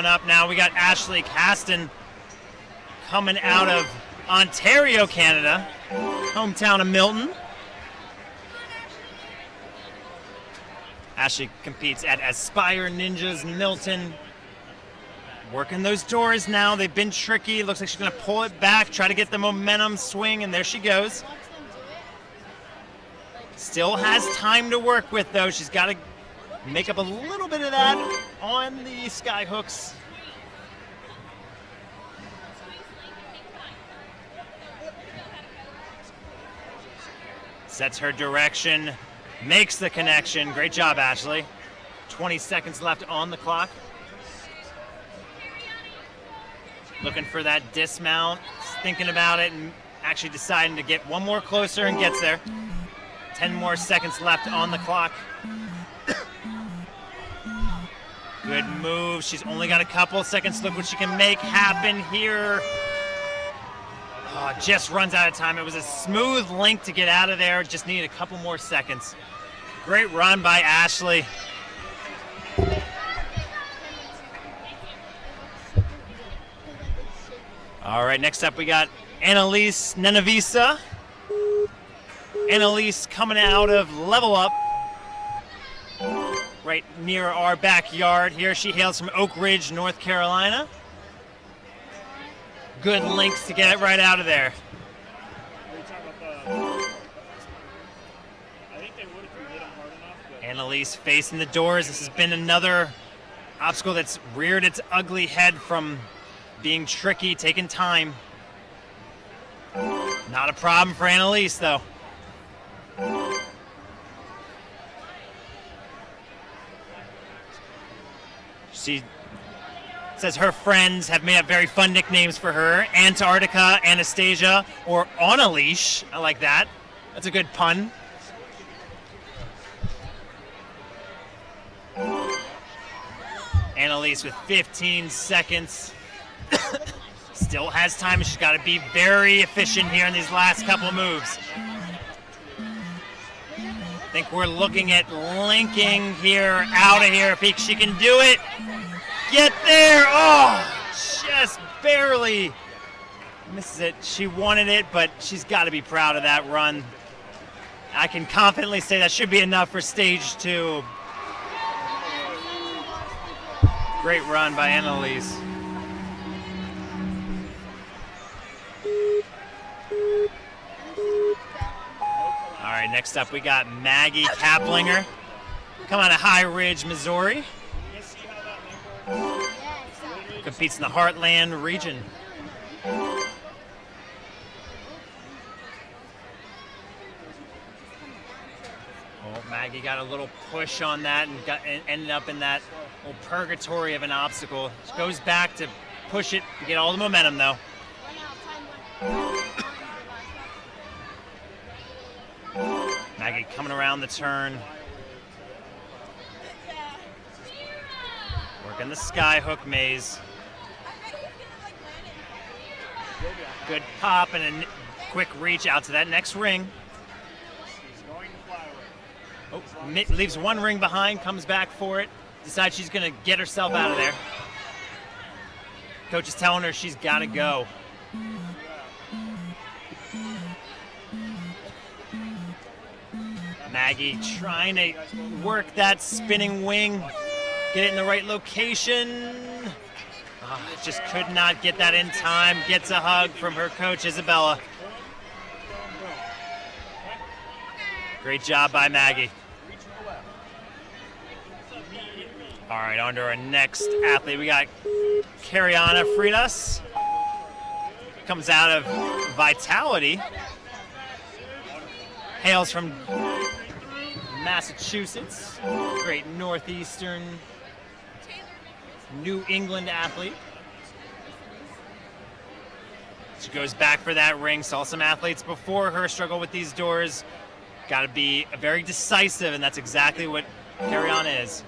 on up now. We got Ashley Caston coming out of Ontario, Canada, hometown of Milton. Ashley competes at Aspire Ninjas Milton. Working those doors now. They've been tricky. Looks like she's going to pull it back, try to get the momentum swing, and there she goes. Still has time to work with, though. She's got to make up a little bit of that on the sky hooks. Sets her direction, makes the connection. Great job, Ashley. 20 seconds left on the clock. Looking for that dismount, thinking about it, and actually deciding to get one more closer and gets there. 10 more seconds left on the clock. Good move. She's only got a couple seconds. Look what she can make happen here. Oh, just runs out of time. It was a smooth link to get out of there. Just needed a couple more seconds. Great run by Ashley. All right, next up we got Annalise Nenavisa. Annalise coming out of Level Up, right near our backyard here. She hails from Oak Ridge, North Carolina. Good links to get it right out of there. Annalise facing the doors. This has been another obstacle that's reared its ugly head from being tricky, taking time. Not a problem for Annalise, though. She says her friends have made up very fun nicknames for her. Antarctica, Anastasia, or On a Leash. I like that. That's a good pun. Annalise with 15 seconds. Still has time. She's got to be very efficient here in these last couple moves. I think we're looking at linking here, out of here. If she can do it, get there. Oh, just barely misses it. She wanted it, but she's got to be proud of that run. I can confidently say that should be enough for stage 2. Great run by Annalise. All right, next up we got Maggie Kaplinger, coming out of High Ridge, Missouri. Competes in the Heartland region. Oh, Maggie got a little push on that and ended up in that little purgatory of an obstacle. She goes back to push it to get all the momentum, though. Maggie coming around the turn. Working the sky hook maze. Good pop and a quick reach out to that next ring. Oh, leaves one ring behind, comes back for it. Decides she's going to get herself out of there. Coach is telling her she's got to go. Maggie trying to work that spinning wing, get it in the right location. Oh, just could not get that in time. Gets a hug from her coach, Isabella. Great job by Maggie. All right, on to our next athlete. We got Cariana Freitas. Comes out of Vitality. Hails from Massachusetts. Great Northeastern New England athlete. She goes back for that ring. Saw some athletes before her struggle with these doors. Got to be very decisive, and that's exactly what Cariana is.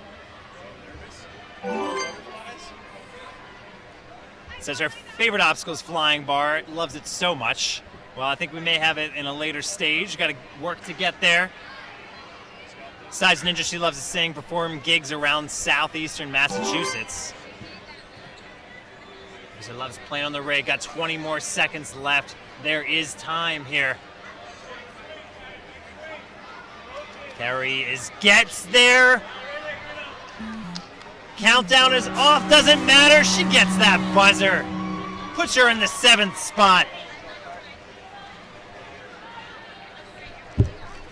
Says her favorite obstacle is flying bar. Loves it so much. Well, I think we may have it in a later stage. Got to work to get there. Besides Ninja, she loves to sing, perform gigs around southeastern Massachusetts. He loves playing on the rig. Got 20 more seconds left. There is time here. Carey gets there. Countdown is off. Doesn't matter. She gets that buzzer. Puts her in the 7th spot.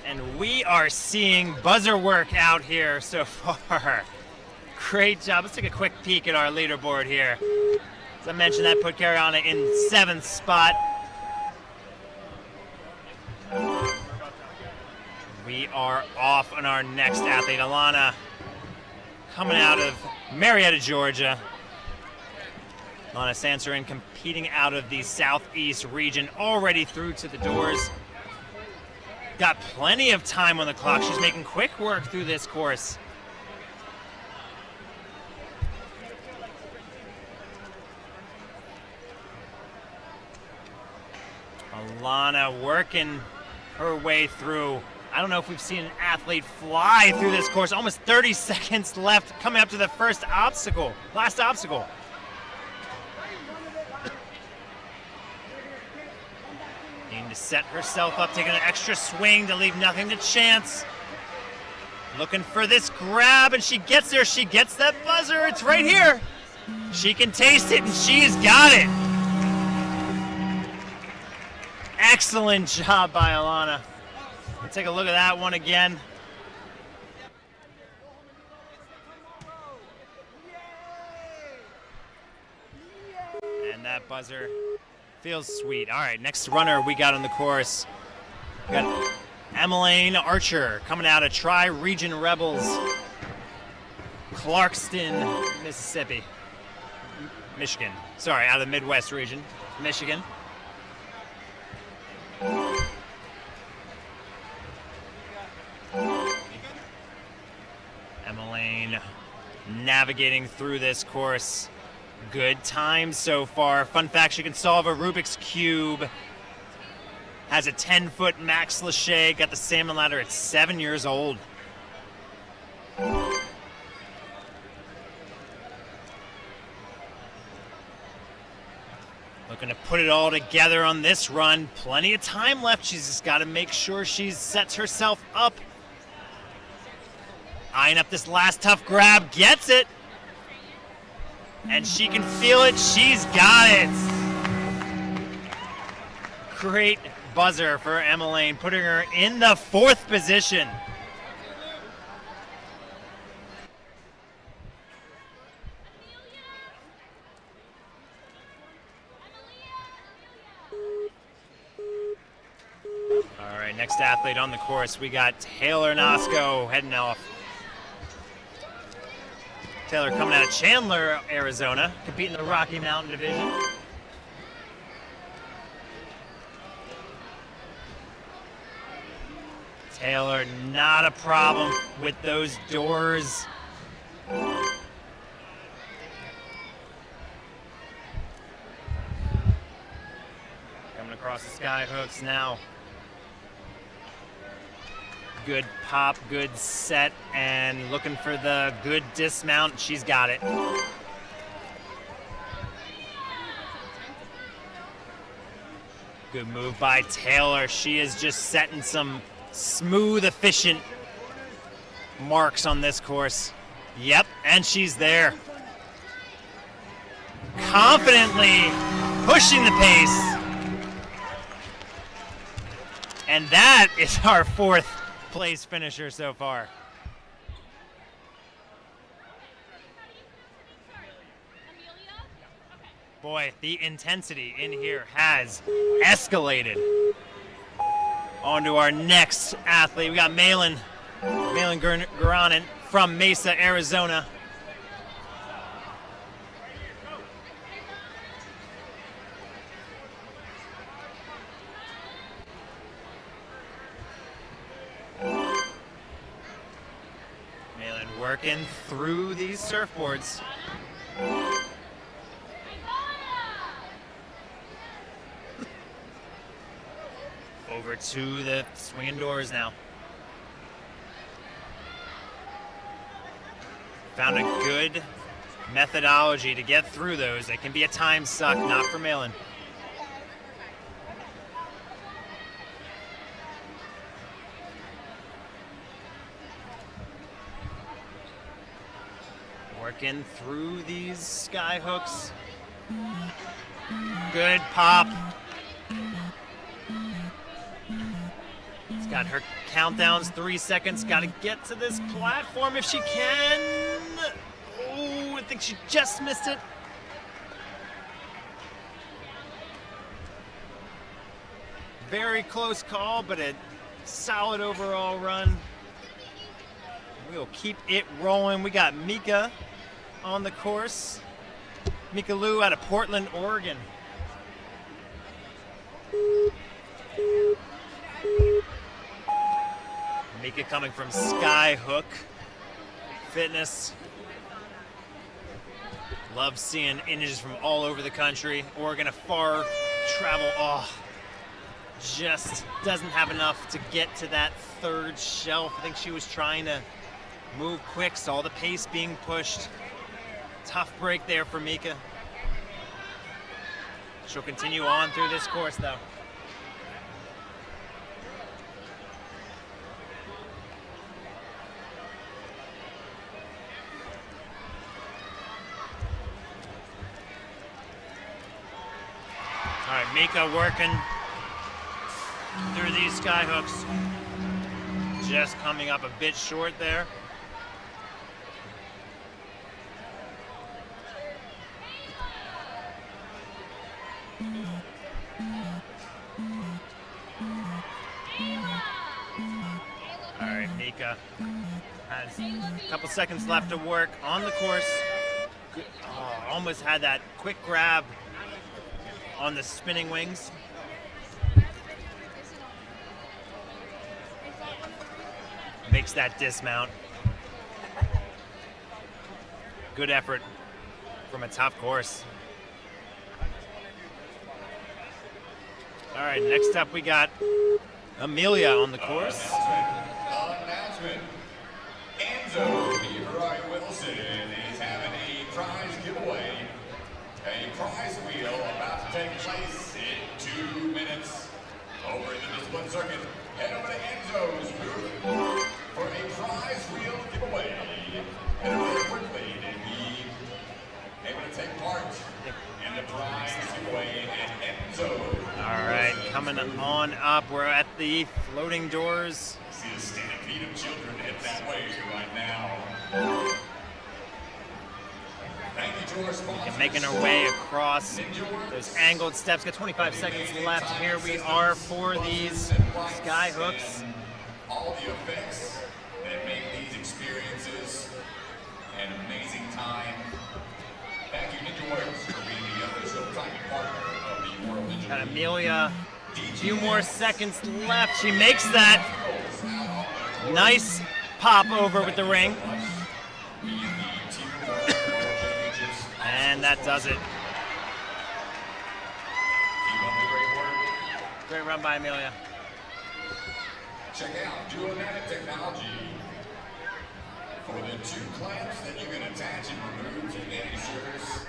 And we are seeing buzzer work out here so far. Great job. Let's take a quick peek at our leaderboard here. As I mentioned, that put Cariana in 7th spot. We are off on our next athlete, Alana, coming out of Marietta, Georgia. Alana Sansarin competing out of the Southeast region, already through to the doors. Got plenty of time on the clock. She's making quick work through this course. Alana working her way through. I don't know if we've seen an athlete fly through this course. Almost 30 seconds left, coming up to the first obstacle, last obstacle. Needing to set herself up, taking an extra swing to leave nothing to chance. Looking for this grab, and she gets there. She gets that buzzer. It's right here. She can taste it, and she's got it. Excellent job by Alana. Let's take a look at that one again. And that buzzer feels sweet. All right, next runner we got on the course. We got Emmeline Archer coming out of Tri-Region Rebels, Clarkston, Mississippi. Michigan. Sorry, out of the Midwest region, Michigan. Emmeline navigating through this course. Good time so far. Fun fact, she can solve a Rubik's Cube. Has a 10-foot max lâché. Got the salmon ladder at 7 years old. Looking to put it all together on this run. Plenty of time left. She's just got to make sure she sets herself up. Eyeing up this last tough grab. Gets it. And she can feel it. She's got it. Great buzzer for Emmeline, putting her in the 4th position. All right, next athlete on the course, we got Taylor Nosco heading off. Taylor coming out of Chandler, Arizona, competing in the Rocky Mountain Division. Taylor, not a problem with those doors. Coming across the sky hooks now. Good pop, good set, and looking for the good dismount. She's got it. Good move by Taylor. She is just setting some smooth, efficient marks on this course. Yep, and she's there. Confidently pushing the pace. And that is our 4th place finisher so far. Boy, the intensity in here has escalated. On to our next athlete. We got Malin Garanin from Mesa, Arizona. Malin working through these surfboards. Over to the swinging doors now. Found a good methodology to get through those. It can be a time suck, not for Malin. Working through these sky hooks. Good pop. It's got her countdowns, 3 seconds. Got to get to this platform if she can. Oh, I think she just missed it. Very close call, but a solid overall run. We'll keep it rolling. We got Mika on the course. Mika Liu out of Portland, Oregon. Mika coming from Skyhook Fitness. Love seeing images from all over the country. Oregon, a far travel. Oh, just doesn't have enough to get to that third shelf. I think she was trying to move quick, saw the pace being pushed. Tough break there for Mika. She'll continue on through this course though. All right, Mika working through these sky hooks. Just coming up a bit short there. All right, Mika has a couple seconds left to work on the course. Oh, almost had that quick grab on the spinning wings. Makes that dismount. Good effort from a tough course. All right, next up we got Amelia on the course. Announcement. Enzo Leroy Wilson is having a prize giveaway. A prize wheel about to take place in 2 minutes. Over in the discipline circuit, head over to Enzo's booth for a prize wheel giveaway. And really quickly to be able to take part in the prize giveaway at Enzo. All right, coming on up, we're at the floating doors. See the stampede of children head that way right now. Thank you to our sponsors. Making our way across those angled steps. Got 25 seconds left. Here we are for these sky hooks. All the effects that make these experiences an amazing time. Thank you, NinjaWorks, for being the official timing partner of the World Ninja Got League. Amelia, a few more seconds left. She makes that nice pop over with the ring. And that does it. Keep up the great work. Great run by Amelia. Check out Duomatic technology for the 2 clamps that you can attach and remove to any surface.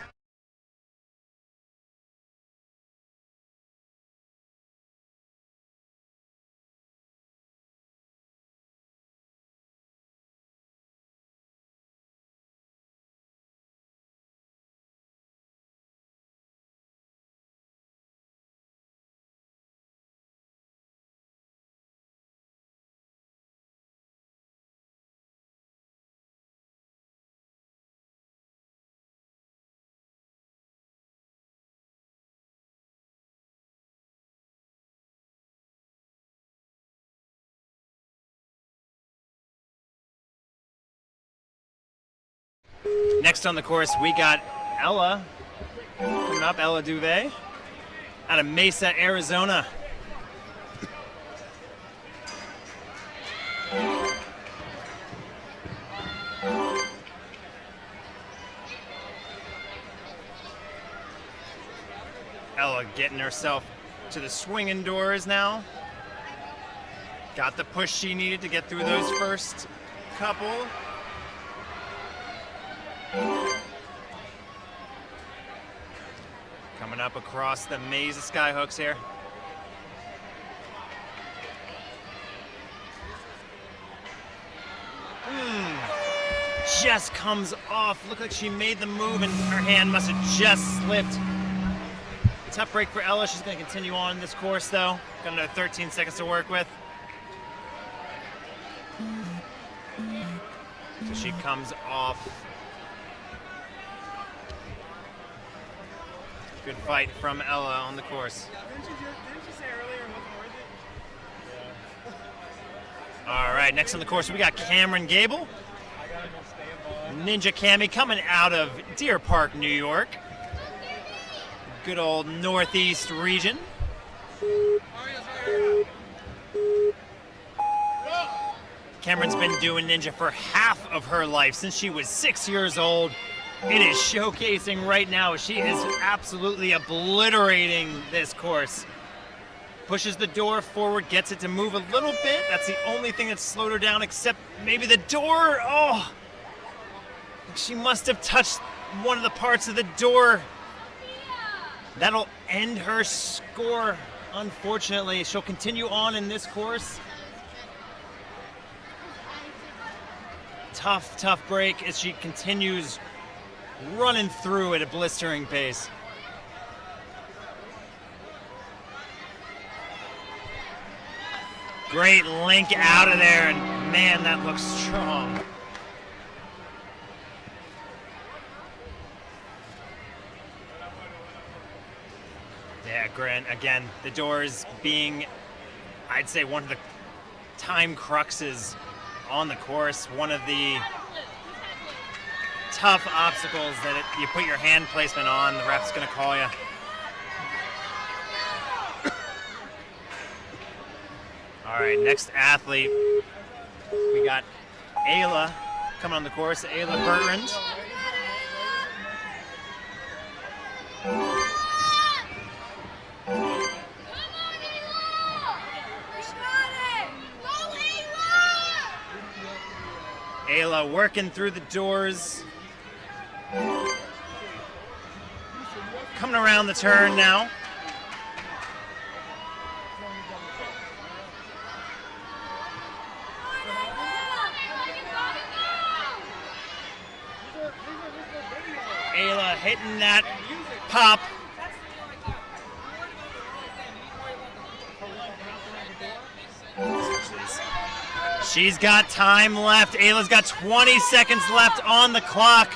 Next on the course, we got Ella coming up, Ella Duvet, out of Mesa, Arizona. Ella getting herself to the swinging doors now. Got the push she needed to get through those first couple. Coming up across the maze of skyhooks here. Just comes off. Looked like she made the move and her hand must have just slipped. Tough break for Ella. She's going to continue on this course though. Got another 13 seconds to work with. So she comes off. Good fight from Ella on the course. Didn't you say earlier it wasn't worth it? All right, next on the course we got Cameron Gable. Ninja Cammy coming out of Deer Park, New York. Good old Northeast region. Cameron's been doing Ninja for half of her life, since she was 6 years old. It is showcasing right now. She is absolutely obliterating this course. Pushes the door forward, gets it to move a little bit. That's the only thing that's slowed her down, except maybe the door. Oh, she must have touched one of the parts of the door. That'll end her score, unfortunately. She'll continue on in this course. Tough break as she continues running through at a blistering pace. Great link out of there, and man, that looks strong. Yeah, Grant, again, the doors being, I'd say, one of the time cruxes on the course, one of the tough obstacles that you put your hand placement on, the ref's gonna call you. All right, next athlete, we got Ayla coming on the course, Ayla Bertrand. Ayla working through the doors. Coming around the turn now. Ayla hitting that pop. She's got time left. Ayla's got 20 seconds left on the clock.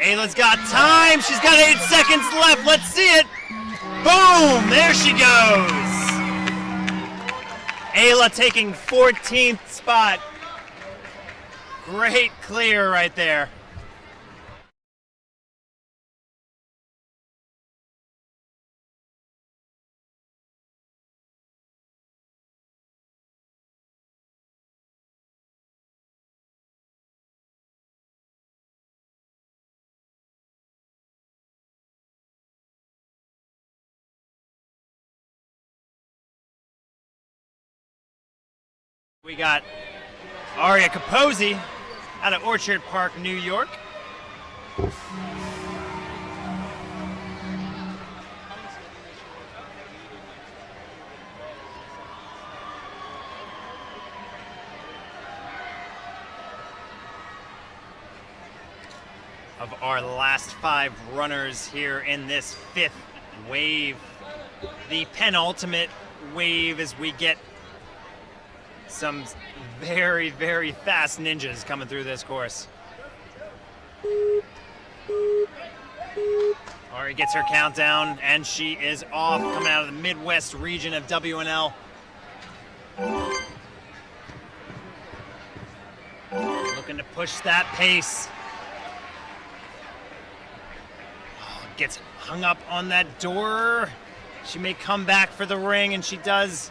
Ayla's got time. She's got 8 seconds left. Let's see it. Boom! There she goes. Ayla taking 14th spot. Great clear right there. We got Aria Capozzi out of Orchard Park, New York. Of our last 5 runners here in this 5th wave, the penultimate wave as we get some very, very fast ninjas coming through this course. Ari gets her countdown, and she is off, coming out of the Midwest region of WNL. Looking to push that pace. Gets hung up on that door. She may come back for the ring, and she does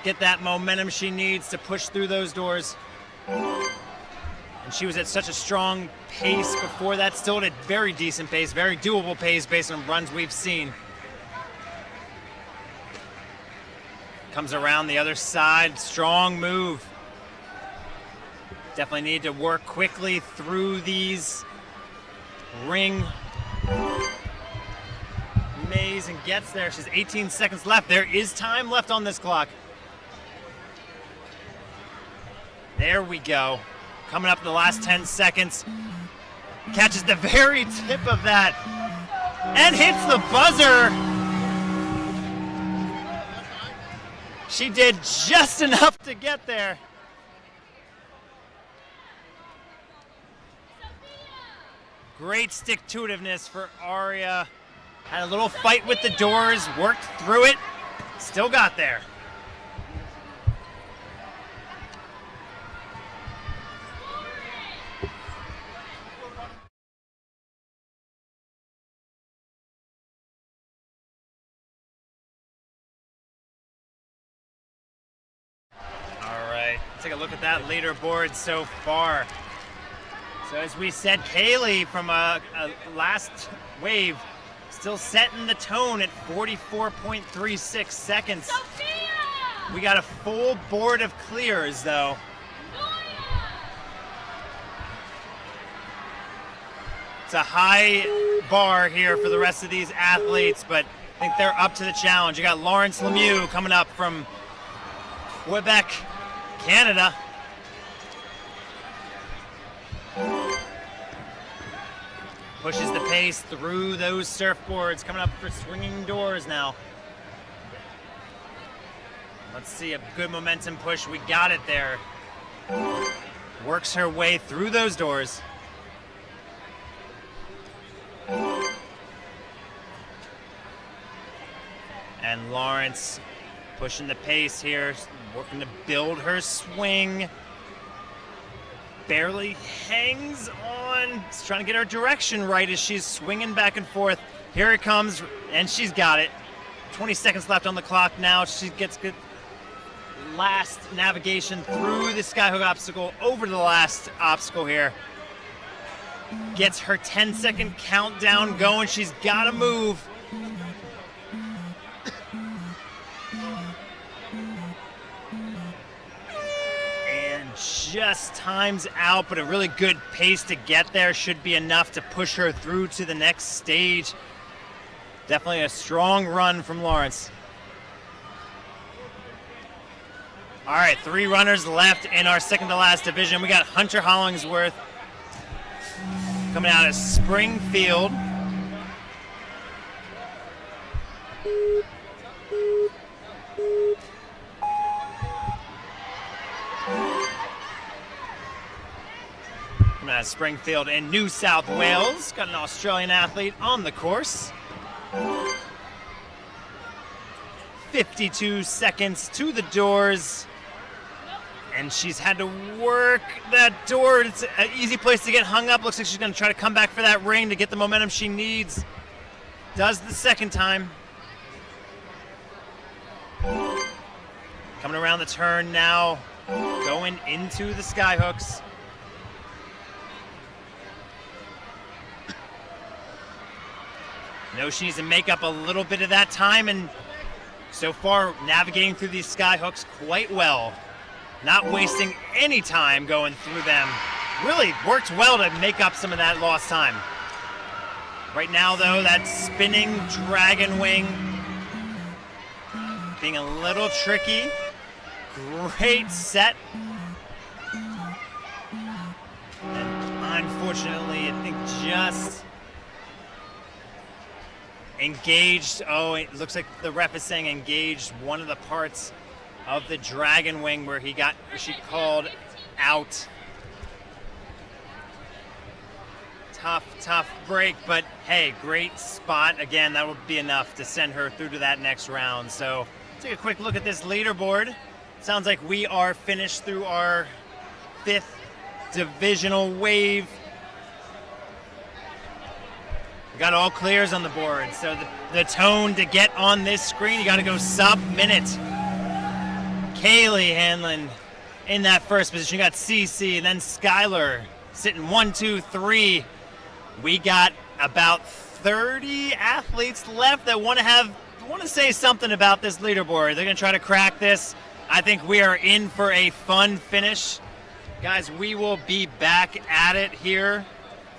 get that momentum she needs to push through those doors. And she was at such a strong pace before that, still at a very decent pace, very doable pace based on runs we've seen. Comes around the other side, strong move. Definitely need to work quickly through these ring maze and gets there. She's 18 seconds left. There is time left on this clock. There we go. Coming up in the last 10 seconds. Catches the very tip of that and hits the buzzer. She did just enough to get there. Great stick-to-itiveness for Aria. Had a little fight with the doors, worked through it, still got there. All right, take a look at that leaderboard so far. So as we said, Kaylee from a last wave still setting the tone at 44.36 seconds. Sophia! We got a full board of clears though. It's a high bar here for the rest of these athletes, but I think they're up to the challenge. You got Lawrence Lemieux coming up from Quebec, Canada. Pushes the pace through those surfboards, coming up for swinging doors now. Let's see, a good momentum push. We got it there. Works her way through those doors. And Lawrence pushing the pace here, working to build her swing. Barely hangs on. Just trying to get her direction right as she's swinging back and forth. Here it comes, and she's got it. 20 seconds left on the clock now. She gets good last navigation through the skyhook obstacle, over to the last obstacle here. Gets her 10-second countdown going. She's got to move. Just times out, but a really good pace to get there should be enough to push her through to the next stage. Definitely a strong run from Lawrence. All right, 3 runners left in our second to last division. We got Hunter Hollingsworth coming out of Springfield. Springfield in New South Wales. Got an Australian athlete on the course. 52 seconds to the doors. And she's had to work that door. It's an easy place to get hung up. Looks like she's going to try to come back for that ring to get the momentum she needs. Does the second time. Coming around the turn now. Going into the skyhooks. Knows she needs to make up a little bit of that time, and so far navigating through these skyhooks quite well. Not wasting any time going through them. Really worked well to make up some of that lost time. Right now though, that spinning dragon wing being a little tricky. Great set. And unfortunately, I think just engaged. Oh, it looks like the ref is saying engaged one of the parts of the dragon wing where she called out. Tough break, but hey, great spot. Again, that would be enough to send her through to that next round. So take a quick look at this leaderboard. Sounds like we are finished through our 5th divisional wave. Got all clears on the board, so the tone to get on this screen, you got to go sub-minute. Kaylee Hanlon in that first position. You got CC, then Skylar sitting 1, 2, 3. We got about 30 athletes left that want to say something about this leaderboard. They're going to try to crack this. I think we are in for a fun finish. Guys, we will be back at it here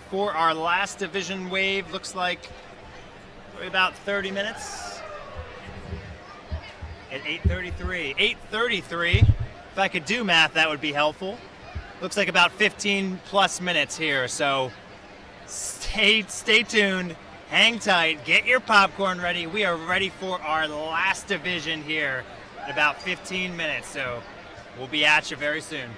for our last division wave. Looks like about 30 minutes at 8:33. 8:33. If I could do math, that would be helpful. Looks like about 15 plus minutes here. So stay tuned, hang tight, get your popcorn ready. We are ready for our last division here in about 15 minutes. So we'll be at you very soon.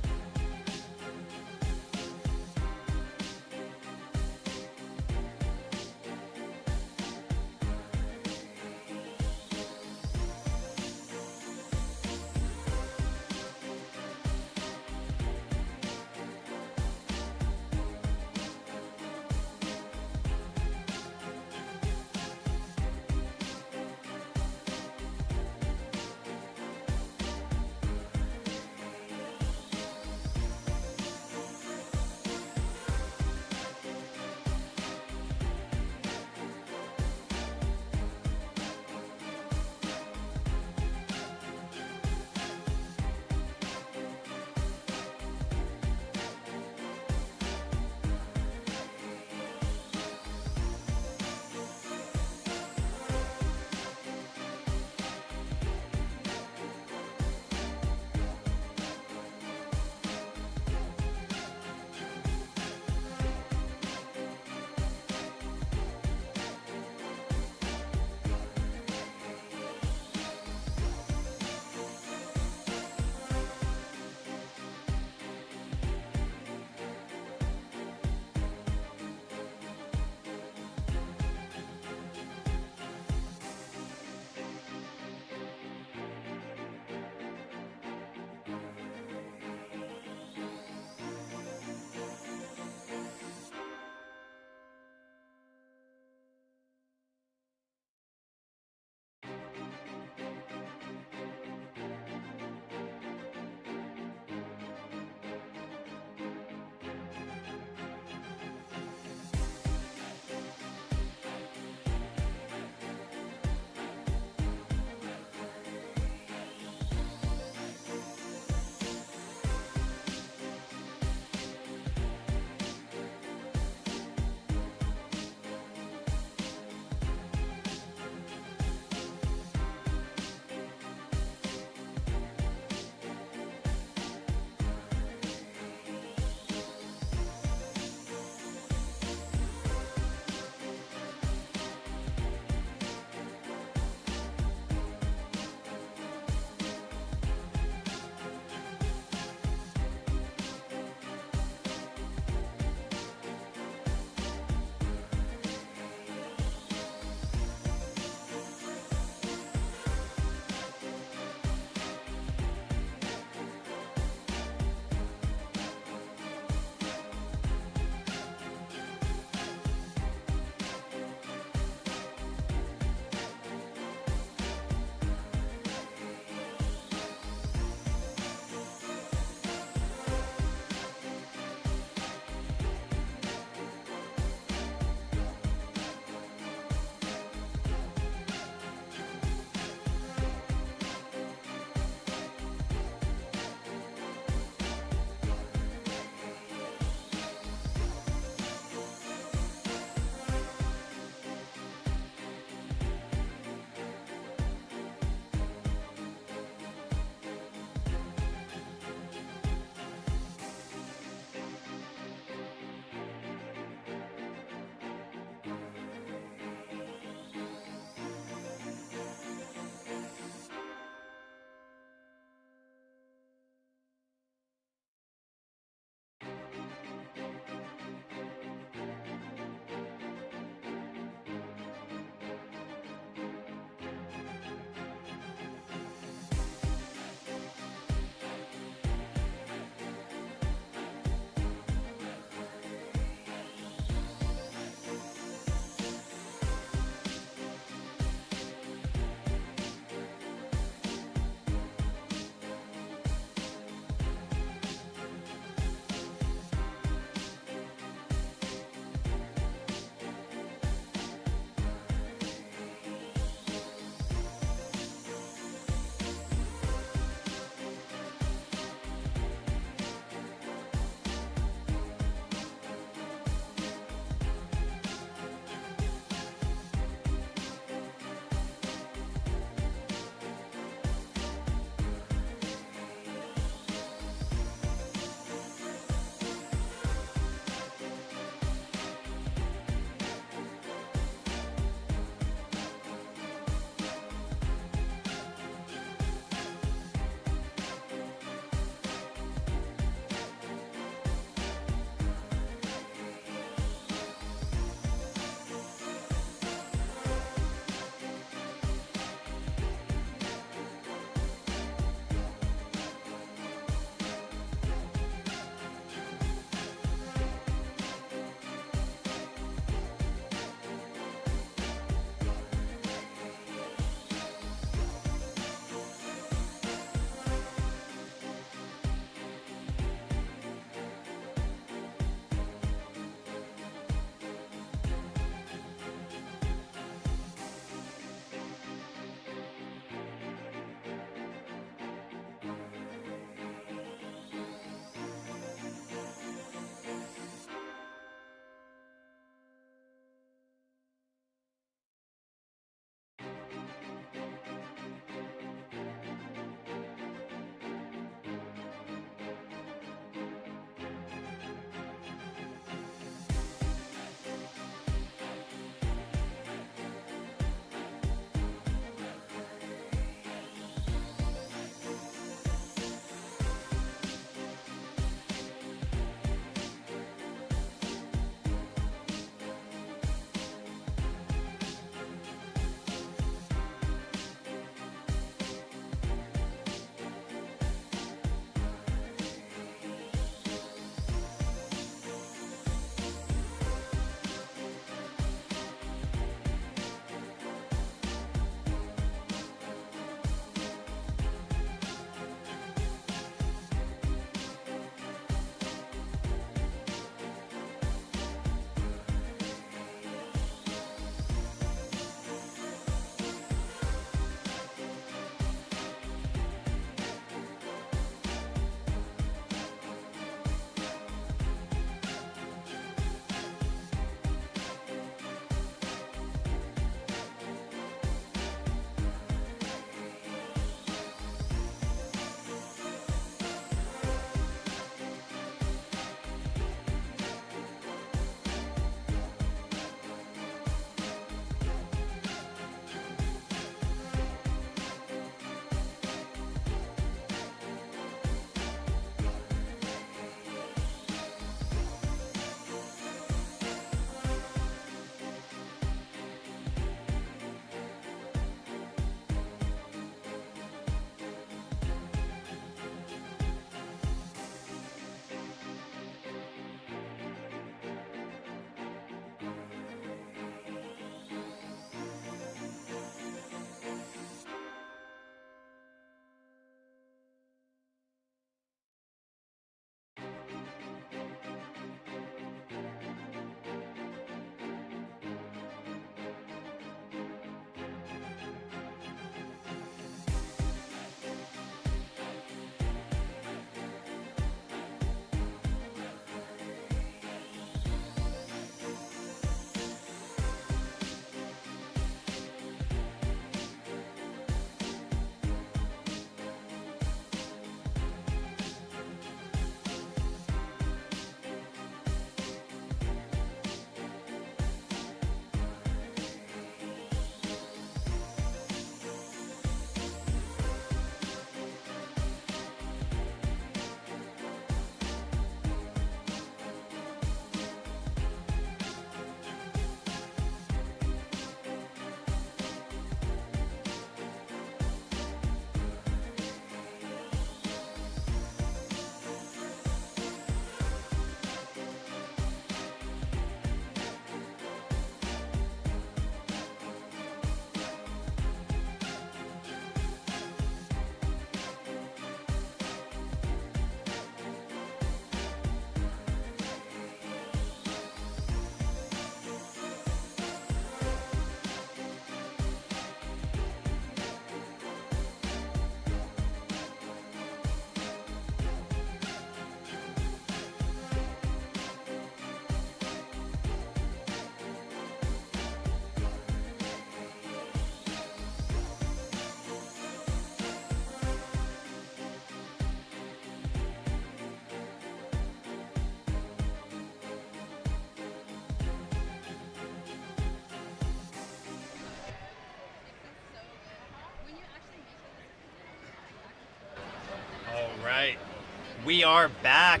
We are back.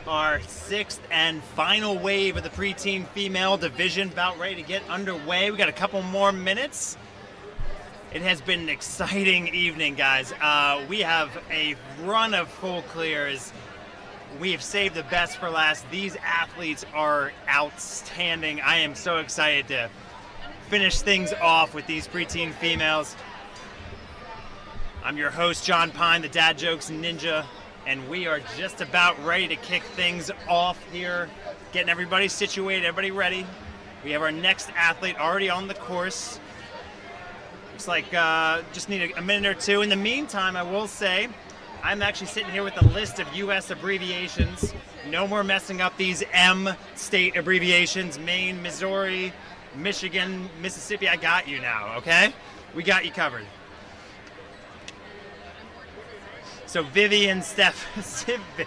Our 6th and final wave of the preteen female division about ready to get underway. We got a couple more minutes. It has been an exciting evening, guys. We have a run of full clears. We have saved the best for last. These athletes are outstanding. I am so excited to finish things off with these preteen females. I'm your host, John Pine, the Dad Jokes Ninja, and we are just about ready to kick things off here, getting everybody situated, everybody ready. We have our next athlete already on the course. Looks like just need a minute or two. In the meantime, I will say, I'm actually sitting here with a list of U.S. abbreviations. No more messing up these M state abbreviations. Maine, Missouri, Michigan, Mississippi. I got you now, okay? We got you covered. So Vivian Serafini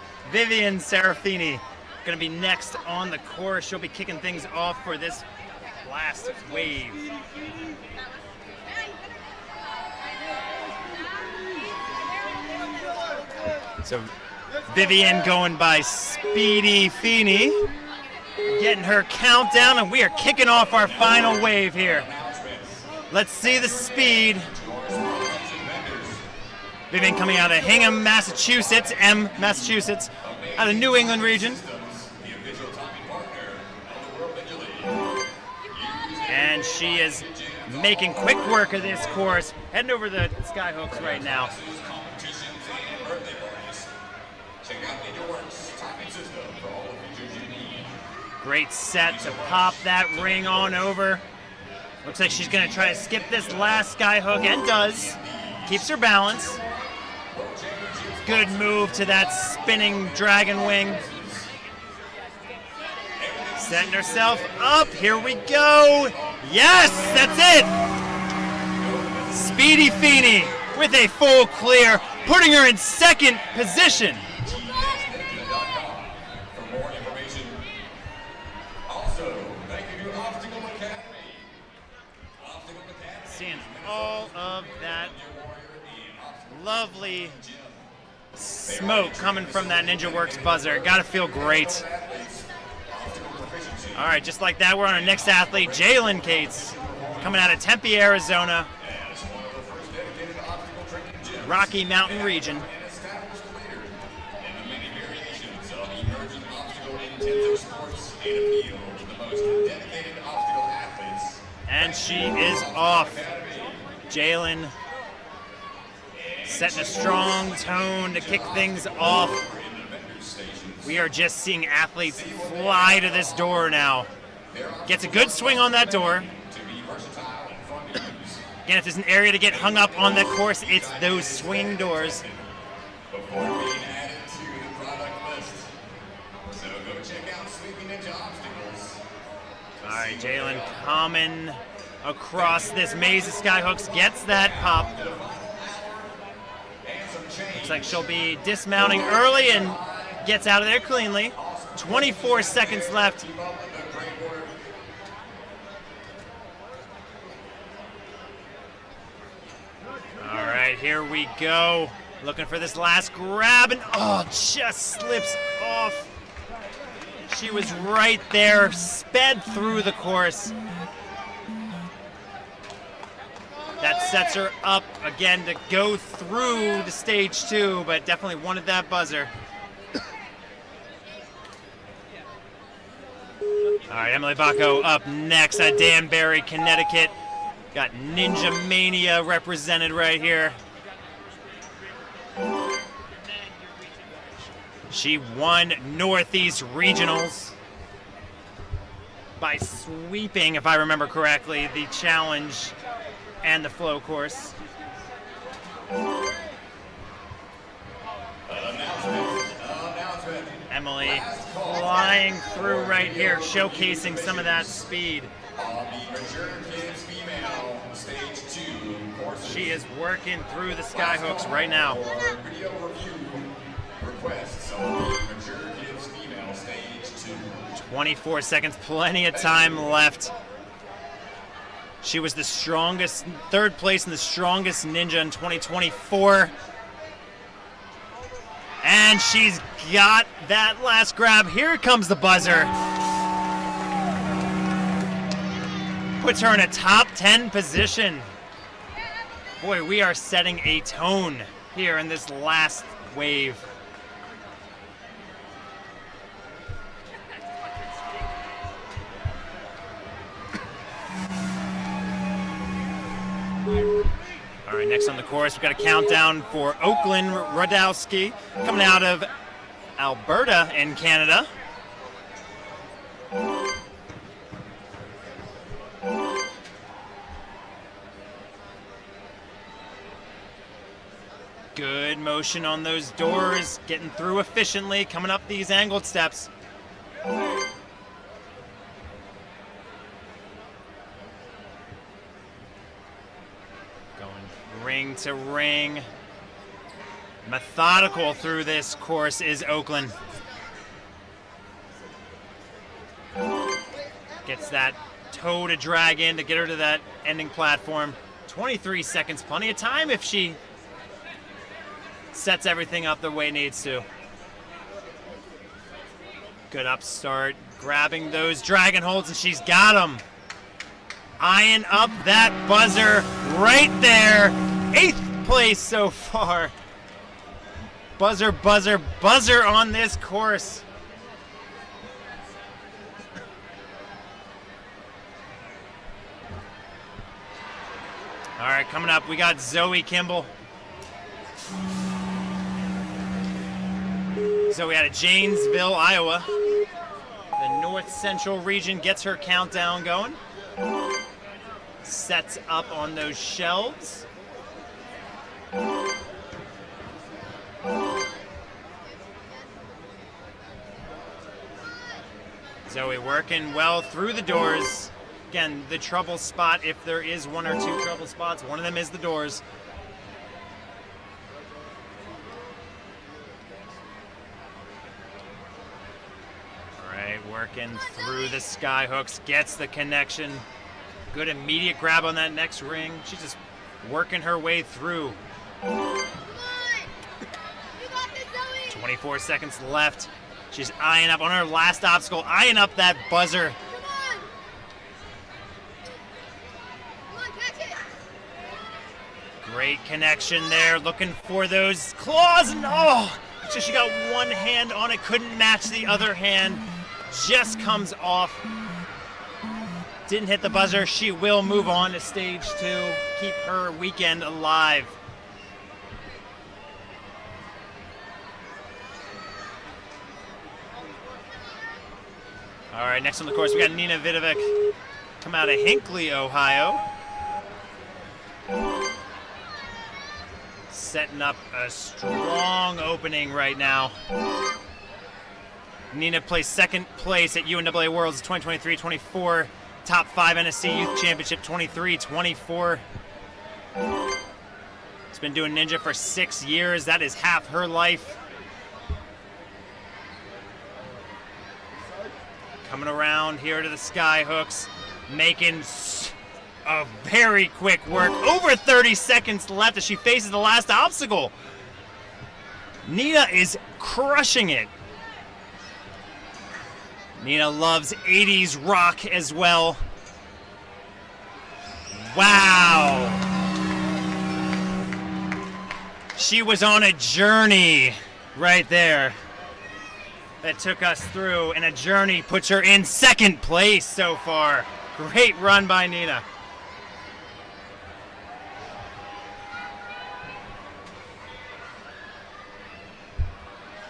going to be next on the course. She'll be kicking things off for this last wave. So Vivian going by Speedy Feeney, getting her countdown, and we are kicking off our final wave here. Let's see the speed. Vivian coming out of Hingham, Massachusetts, Massachusetts, out of New England region. And she is making quick work of this course, heading over the skyhooks right now. Great set to pop that ring on over. Looks like she's going to try to skip this last skyhook, and does. Keeps her balance. Good move to that spinning dragon wing. Setting herself up. Here we go. Yes, that's it. Speedy Feeney with a full clear, putting her in second position. Seeing all of that lovely smoke coming from that NinjaWorks buzzer. Gotta feel great. All right, just like that, we're on our next athlete, Jalen Cates, coming out of Tempe, Arizona, Rocky Mountain region. And she is off. Jalen setting a strong tone to kick things off. We are just seeing athletes fly to this door now. Gets a good swing on that door. Again, if there's an area to get hung up on the course, it's those swing doors. All right, Jalen coming across this maze of skyhooks, gets that pop. Looks like she'll be dismounting early and gets out of there cleanly. 24 seconds left. All right, here we go. Looking for this last grab, and just slips off. She was right there, sped through the course. That sets her up again to go through to stage 2, but definitely wanted that buzzer. All right, Emily Bacco up next at Danbury, Connecticut. Got Ninja Mania represented right here. She won Northeast Regionals by sweeping, if I remember correctly, the challenge and the flow course. Emily flying through right here, showcasing some of that speed. She is working through the skyhooks right now. 24 seconds, plenty of time left. She was the strongest, third place in the strongest ninja in 2024. And she's got that last grab. Here comes the buzzer. Puts her in a top 10 position. Boy, we are setting a tone here in this last wave. All right, next on the course, we've got a countdown for Oakland Radowski, coming out of Alberta in Canada. Good motion on those doors, getting through efficiently, coming up these angled steps. Ring to ring. Methodical through this course is Oakland. Gets that toe to drag in to get her to that ending platform. 23 seconds, plenty of time if she sets everything up the way it needs to. Good upstart, grabbing those dragon holds, and she's got them. Eyeing up that buzzer right there. 8th place so far. Buzzer, buzzer, buzzer on this course. All right, coming up, we got Zoe Kimball. Zoe out of Janesville, Iowa. The North Central region gets her countdown going. Sets up on those shelves. Zoe working well through the doors. Again, the trouble spot, if there is one or two trouble spots, one of them is the doors. All right, working through the sky hooks, gets the connection. Good immediate grab on that next ring. She's just working her way through. 24 seconds left. She's eyeing up on her last obstacle, eyeing up that buzzer. Great connection there, looking for those claws, and oh, so she got one hand on it, couldn't match the other hand, just comes off. Didn't hit the buzzer. She will move on to stage 2, keep her weekend alive. All right, next on the course, we got Nina Vidovic, come out of Hinckley, Ohio. Setting up a strong opening right now. Nina placed 2nd place at UNAA Worlds 2023-24, top 5 NSC Youth Championship 23-24. She's been doing Ninja for 6 years. That is half her life. Coming around here to the sky hooks, making a very quick work. Over 30 seconds left as she faces the last obstacle. Nina is crushing it. Nina loves 80s rock as well. Wow. She was on a journey right there that took us through, and a journey puts her in 2nd place so far. Great run by Nina.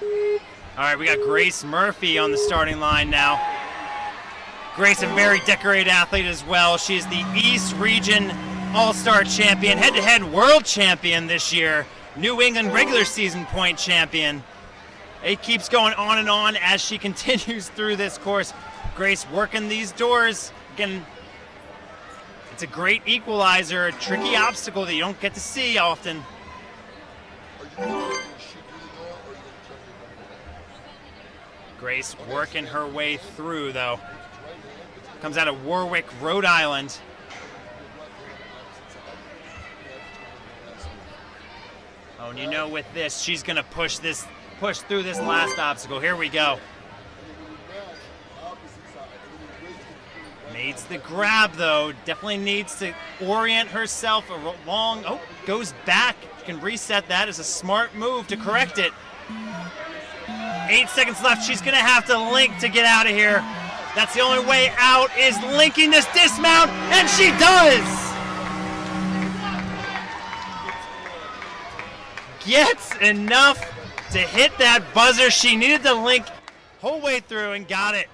All right, we got Grace Murphy on the starting line now. Grace, a very decorated athlete as well. She is the East Region All-Star Champion, head-to-head World Champion this year, New England regular season point champion. It keeps going on and on as she continues through this course. Grace working these doors. Again, it's a great equalizer, a tricky obstacle that you don't get to see often. Grace working her way through, though. Comes out of Warwick, Rhode Island. Oh, and you know with this, she's going to push this push through this last obstacle. Here we go. Needs the grab, though. Definitely needs to orient herself along. Oh, goes back. Can reset that as a smart move to correct it. 8 seconds left. She's going to have to link to get out of here. That's the only way out, is linking this dismount, and she does! Gets enough to hit that buzzer. She needed to link whole way through and got it.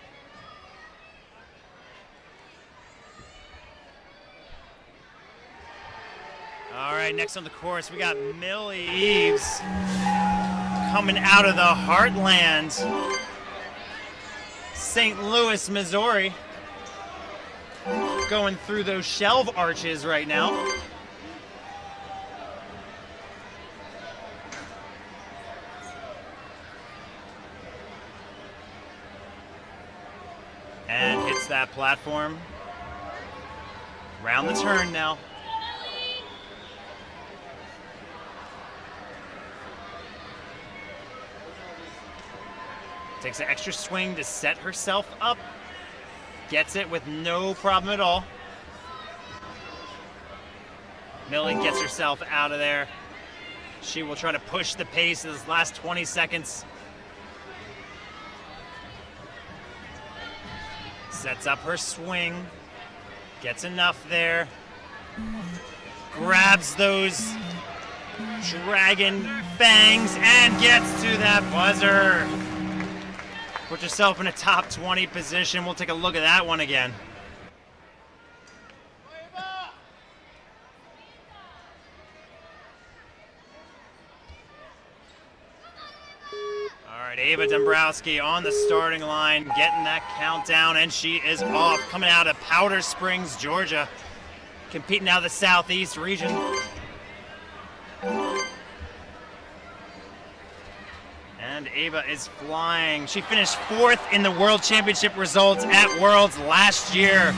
All right, next on the course, we got Millie Eves coming out of the heartland, St. Louis, Missouri, going through those shelf arches right now. And hits that platform. Round the turn now. Takes an extra swing to set herself up. Gets it with no problem at all. Millie gets herself out of there. She will try to push the pace in this last 20 seconds. Sets up her swing. Gets enough there. Grabs those dragon fangs and gets to that buzzer. Put yourself in a top 20 position. We'll take a look at that one again. All right, Ava Dombrowski on the starting line, getting that countdown, and she is off. Coming out of Powder Springs, Georgia, competing out of the Southeast region. And Ava is flying. She finished 4th in the World Championship results at Worlds last year.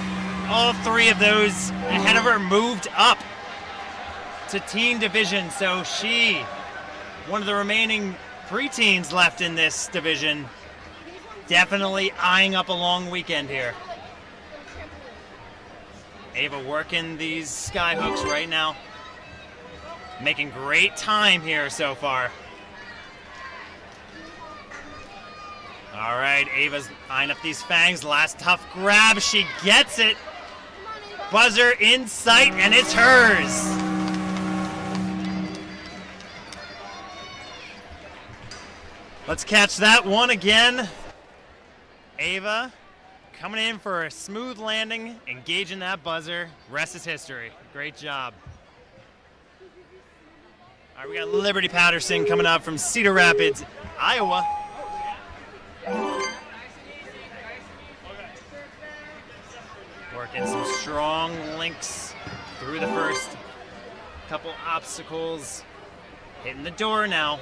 All 3 of those ahead of her moved up to teen division. So she, one of the remaining preteens left in this division, definitely eyeing up a long weekend here. Ava working these sky hooks right now. Making great time here so far. All right, Ava's eyeing up these fangs. Last tough grab, she gets it. Buzzer in sight, and it's hers. Let's catch that one again. Ava coming in for a smooth landing, engaging that buzzer. Rest is history. Great job. All right, we got Liberty Patterson coming up from Cedar Rapids, Iowa. Working some strong links through the first couple obstacles. Hitting the door now.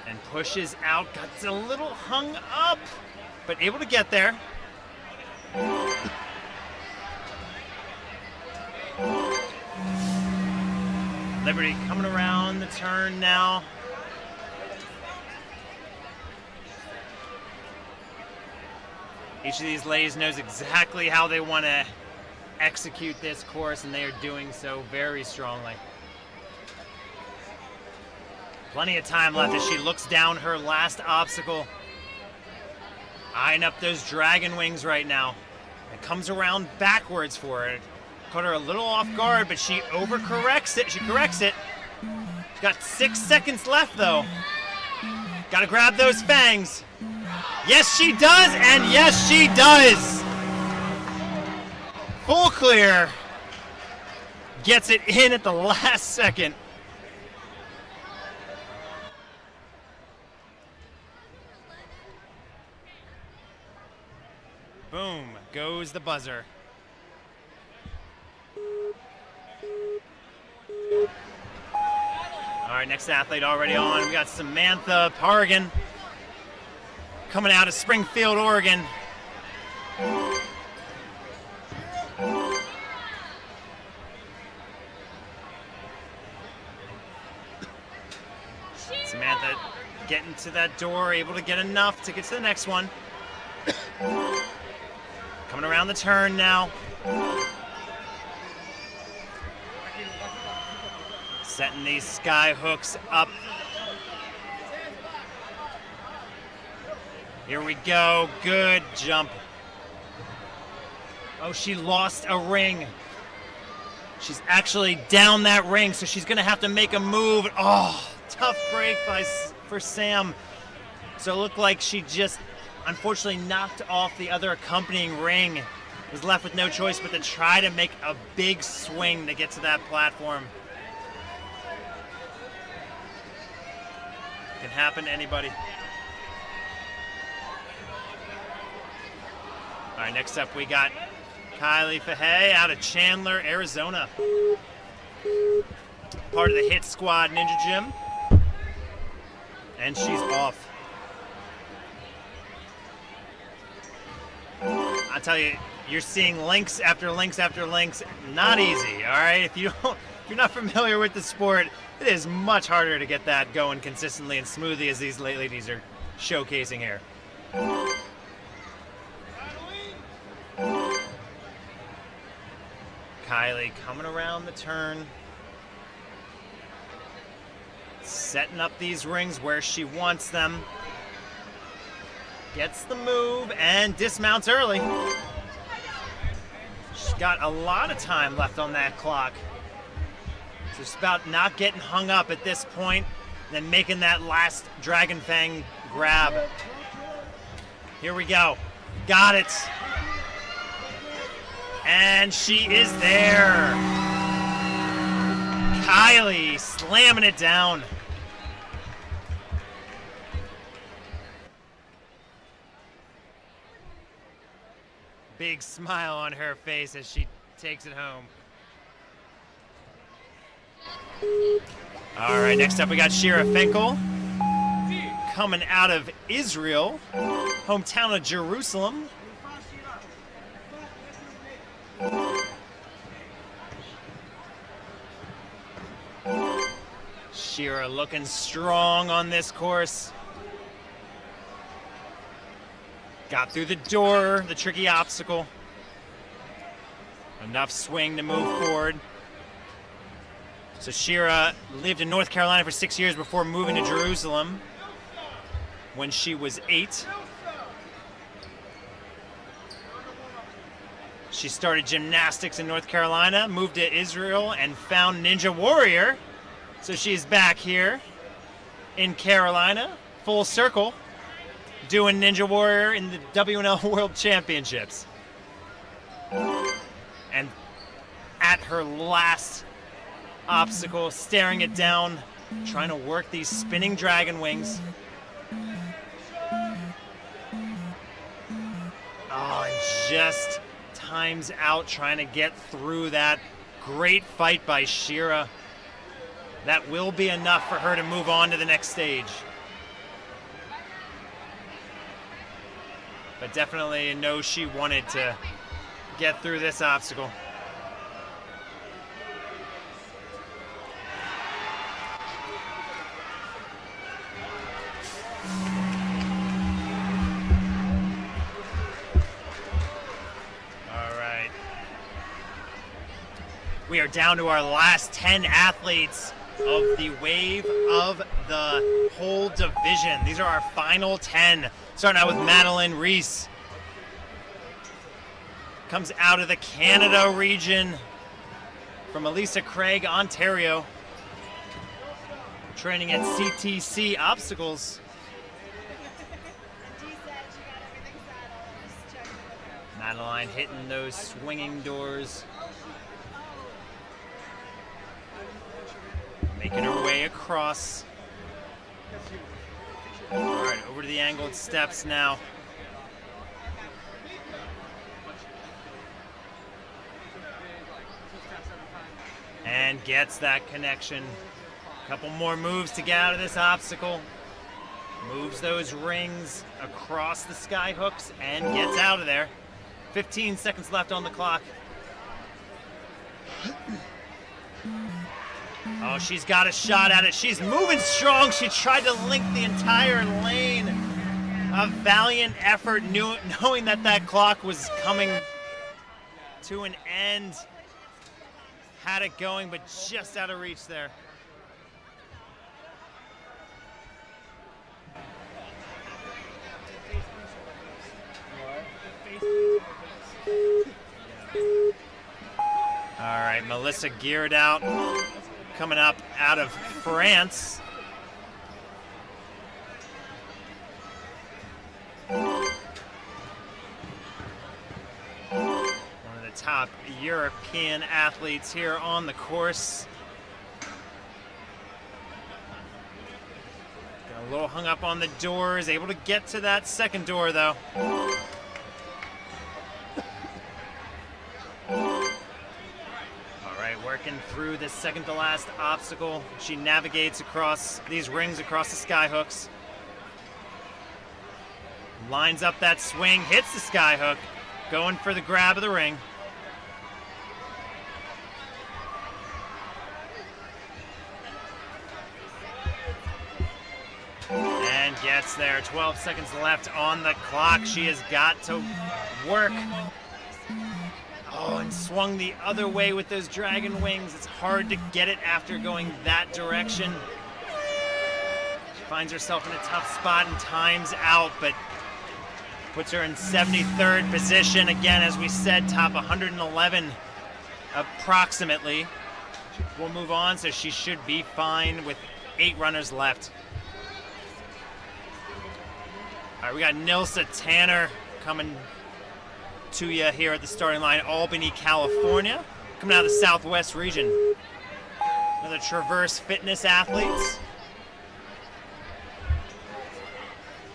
And pushes out, got a little hung up, but able to get there. Liberty coming around the turn now. Each of these ladies knows exactly how they want to execute this course, and they are doing so very strongly. Plenty of time left as she looks down her last obstacle. Eyeing up those dragon wings right now. It comes around backwards for her. Caught her a little off guard, but she overcorrects it. She corrects it. Got 6 seconds left, though. Got to grab those fangs. Yes, she does, and yes, she does. Full clear. Gets it in at the last second. Boom, goes the buzzer. All right, next athlete already on. We got Samantha Pargan coming out of Springfield, Oregon. Samantha getting to that door, able to get enough to get to the next one. Coming around the turn now. Setting these sky hooks up. Here we go, good jump. Oh, she lost a ring. She's actually down that ring, so she's gonna have to make a move. Oh, tough break for Sam. So it looked like she just unfortunately knocked off the other accompanying ring. Was left with no choice but to try to make a big swing to get to that platform. Can happen to anybody. All right, next up we got Kylie Fahey out of Chandler, Arizona. Part of the Hit Squad Ninja Gym. And she's off. I'll tell you, you're seeing links after links after links. Not easy, all right? If you're not familiar with the sport, it is much harder to get that going consistently and smoothly as these ladies are showcasing here. Kylie coming around the turn. Setting up these rings where she wants them. Gets the move and dismounts early. She's got a lot of time left on that clock. So it's about not getting hung up at this point, then making that last Dragon Fang grab. Here we go. Got it. And she is there. Kylie slamming it down. Big smile on her face as she takes it home. All right, next up we got Shira Finkel coming out of Israel, hometown of Jerusalem. Shira looking strong on this course. Got through the door, the tricky obstacle. Enough swing to move forward. So Shira lived in North Carolina for 6 years before moving to Jerusalem when she was 8. She started gymnastics in North Carolina, moved to Israel, and found Ninja Warrior. So she's back here in Carolina, full circle, doing Ninja Warrior in the WNL World Championships. And at her last obstacle, staring it down, trying to work these spinning dragon wings. Oh, and just times out trying to get through that. Great fight by Shira. That will be enough for her to move on to the next stage. But definitely knows she wanted to get through this obstacle. All right. We are down to our last 10 athletes of the wave of the whole division. These are our final 10. Starting out with Madeline Reese. Comes out of the Canada region from Elisa Craig, Ontario. Training at CTC Obstacles. Madeline hitting those swinging doors. Making her way across. All right, over to the angled steps now. And gets that connection. A couple more moves to get out of this obstacle. Moves those rings across the sky hooks and gets out of there. 15 seconds left on the clock. Oh, she's got a shot at it. She's moving strong. She tried to link the entire lane. A valiant effort, knowing that that clock was coming to an end. Had it going, but just out of reach there. All right, Melissa geared out, coming up out of France. One of the top European athletes here on the course. Got a little hung up on the doors, able to get to that second door though. Working through this second to last obstacle. She navigates across these rings, across the sky hooks. Lines up that swing, hits the sky hook, going for the grab of the ring. And gets there. 12 seconds left on the clock. She has got to work. Oh, and swung the other way with those dragon wings. It's hard to get it after going that direction. She finds herself in a tough spot and times out, but puts her in 73rd position. Again, as we said, top 111 approximately. We'll move on, so she should be fine with 8 runners left. All right, we got Nilsa Tanner coming to you here at the starting line, Albany, California, coming out of the Southwest region. Another Traverse Fitness athletes.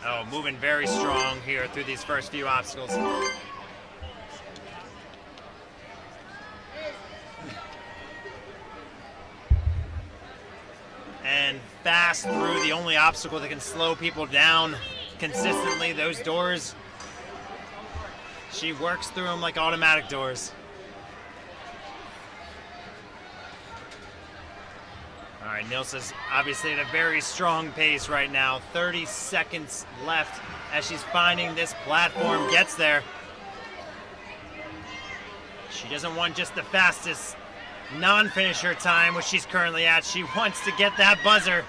Oh, moving very strong here through these first few obstacles. And fast through the only obstacle that can slow people down consistently, those doors. She works through them like automatic doors. All right, Nilsa's obviously at a very strong pace right now. 30 seconds left as she's finding this platform, gets there. She doesn't want just the fastest non-finisher time, which she's currently at. She wants to get that buzzer.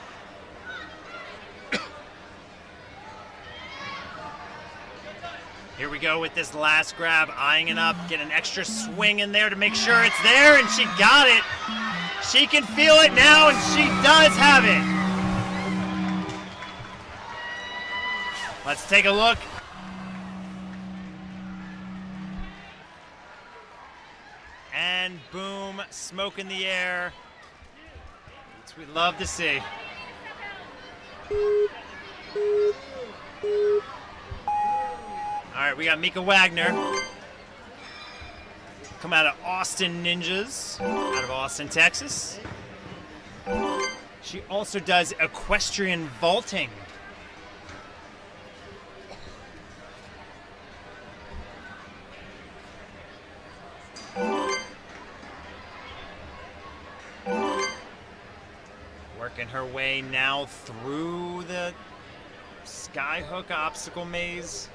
Here we go with this last grab, eyeing it up, get an extra swing in there to make sure it's there, and she got it. She can feel it now, and she does have it. Let's take a look. And boom, smoke in the air. That's what we love to see. All right, we got Mika Wagner. Come out of Austin Ninjas, out of Austin, Texas. She also does equestrian vaulting. Working her way now through the skyhook obstacle maze.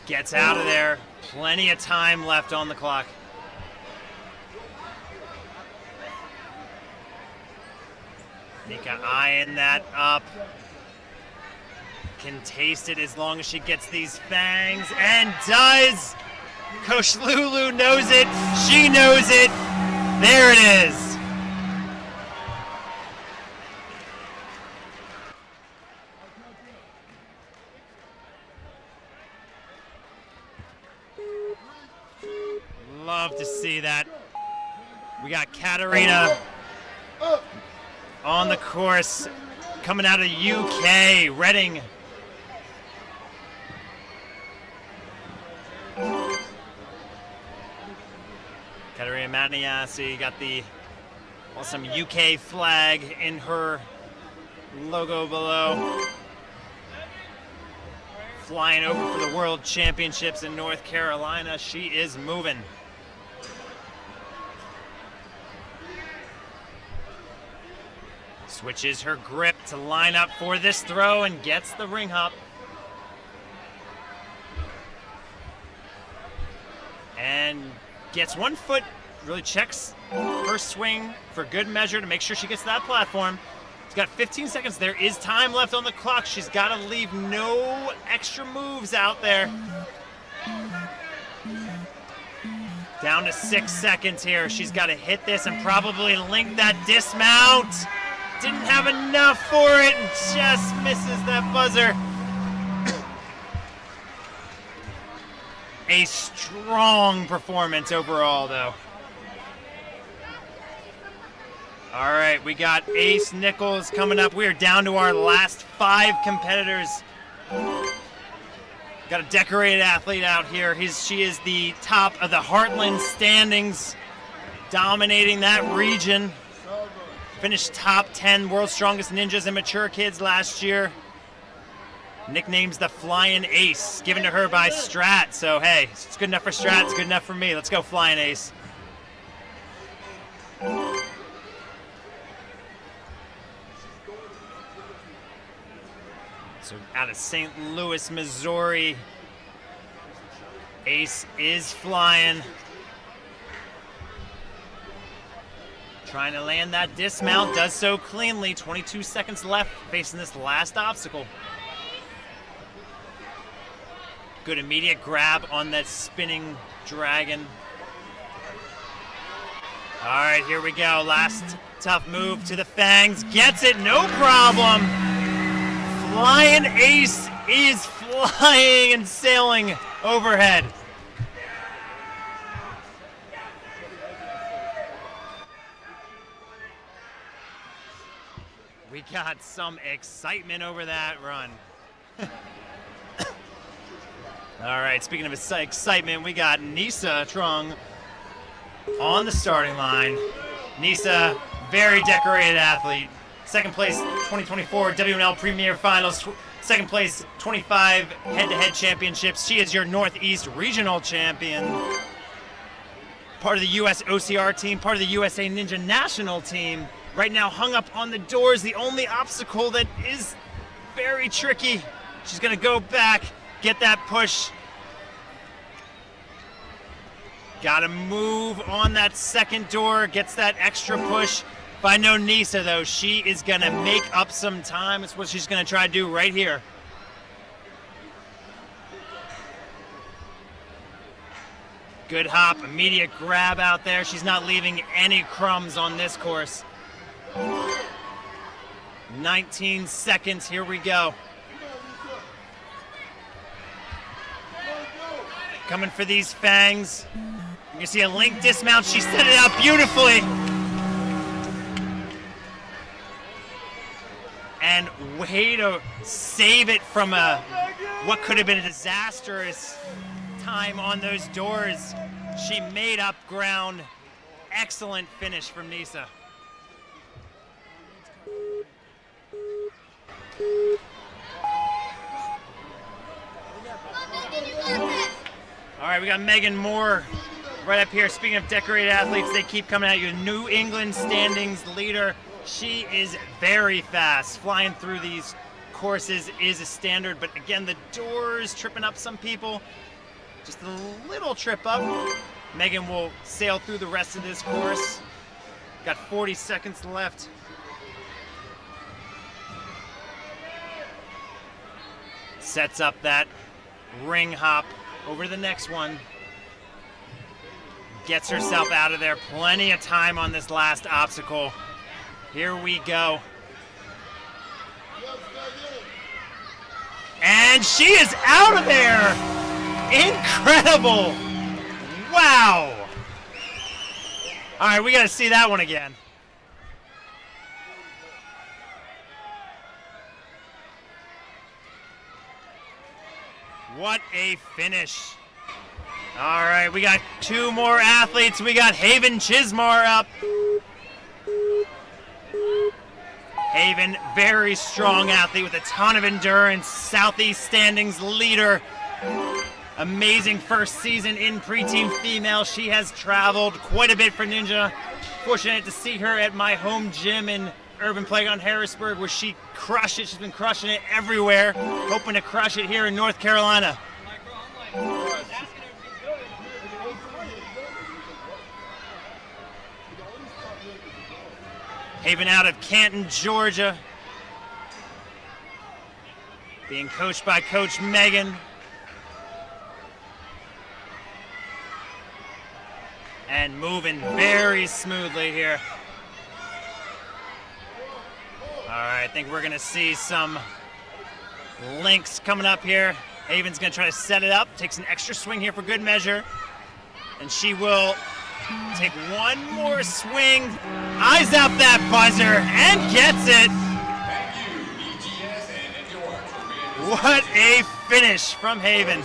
Gets out of there. Plenty of time left on the clock. Mika eyeing that up. Can taste it as long as she gets these fangs, and does. Coach Lulu knows it. She knows it. There it is. Love to see that. We got Katarina on the course, coming out of UK, Reading. Katarina Matniasi got the awesome UK flag in her logo below. Flying over for the World Championships in North Carolina. She is moving. Switches her grip to line up for this throw and gets the ring hop. And gets one foot, really checks her swing for good measure to make sure she gets to that platform. She's got 15 seconds. There is time left on the clock. She's got to leave no extra moves out there. Down to 6 seconds here. She's got to hit this and probably link that dismount. Didn't have enough for it and just misses that buzzer. A strong performance overall, though. All right, we got Ace Nichols coming up. We are down to our last 5 competitors. Got a decorated athlete out here. She is the top of the Heartland standings, dominating that region. Finished top 10 World's Strongest Ninjas and Mature Kids last year. Nickname's the Flying Ace, given to her by Strat. So, hey, it's good enough for Strat, it's good enough for me. Let's go Flying Ace. So, out of St. Louis, Missouri, Ace is flying. Trying to land that dismount, does so cleanly. 22 seconds left facing this last obstacle. Good immediate grab on that spinning dragon. All right, here we go. Last tough move to the fangs. Gets it, no problem. Flying Ace is flying and sailing overhead. We got some excitement over that run. All right, speaking of excitement, we got Nisa Trung on the starting line. Nisa, very decorated athlete. Second place 2024 WNL Premier Finals. Second place 25 head-to-head championships. She is your Northeast Regional Champion. Part of the US OCR team, part of the USA Ninja National team. Right now hung up on the doors, the only obstacle that is very tricky. She's gonna go back, get that push. Gotta move on that second door, gets that extra push. If I know Nisa though, she is gonna make up some time. That's what she's gonna try to do right here. Good hop, immediate grab out there. She's not leaving any crumbs on this course. 19 seconds, here we go. Coming for these fangs. You can see a link dismount, she set it up beautifully. And way to save it from what could have been a disastrous time on those doors. She made up ground. Excellent finish from Nisa. All right, we got Megan Moore right up here. Speaking of decorated athletes, they keep coming at you. New England standings leader. She is very fast. Flying through these courses is a standard, but again, the doors tripping up some people. Just a little trip up. Megan will sail through the rest of this course. Got 40 seconds left. Sets up that ring hop over the next one. Gets herself out of there. Plenty of time on this last obstacle. Here we go. And she is out of there! Incredible! Wow! All right, we gotta see that one again. What a finish. All right, we got 2 more athletes. We got Haven Chismar up. Haven, very strong athlete with a ton of endurance. Southeast standings leader. Amazing first season in preteen female. She has traveled quite a bit for Ninja. Fortunate to see her at my home gym in Urban Playground Harrisburg, where she crushed it. She's been crushing it everywhere, hoping to crush it here in North Carolina. Haven out of Canton, Georgia, being coached by Coach Megan. And moving very smoothly here. All right, I think we're gonna see some links coming up here. Haven's gonna try to set it up, takes an extra swing here for good measure. And she will take one more swing, eyes out that buzzer, and gets it. Thank you, EGS and NinjaWorks, for being What a finish from Haven.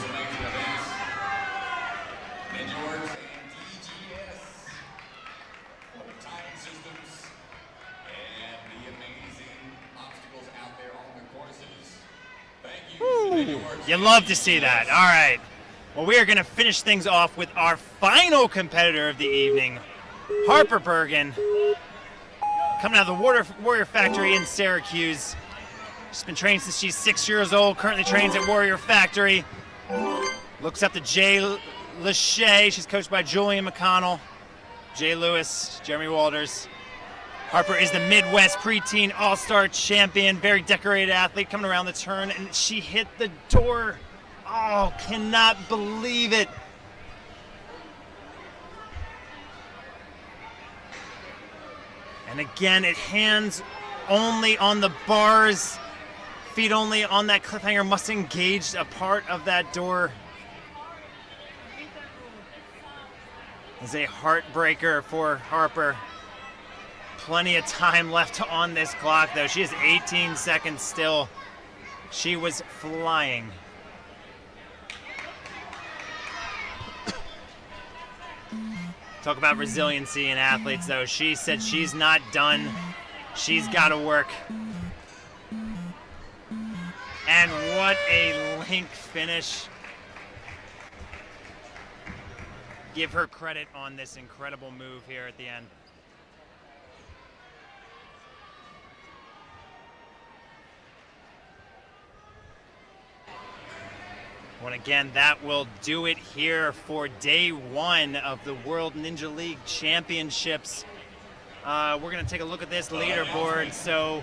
NinjaWorks and EGS for the time systems and the amazing obstacles out there on the courses. Thank you, NinjaWorks. You love to see that. All right. Well, we are going to finish things off with our final competitor of the evening, Harper Bergen, coming out of the Warrior Factory in Syracuse. She's been training since she's 6 years old, currently trains at Warrior Factory. Looks up to Jay Lachey. She's coached by Julian McConnell, Jay Lewis, Jeremy Walters. Harper is the Midwest Preteen All-Star champion, very decorated athlete coming around the turn, and she hit the door. Oh, cannot believe it. And again, it hands only on the bars, feet only on that cliffhanger, must engage a part of that door. It's a heartbreaker for Harper. Plenty of time left on this clock, though. She has 18 seconds still. She was flying. Talk about resiliency in athletes, though. She said she's not done. She's got to work. And what a link finish. Give her credit on this incredible move here at the end. And again, that will do it here for day one of the World Ninja League Championships. We're going to take a look at this leaderboard. So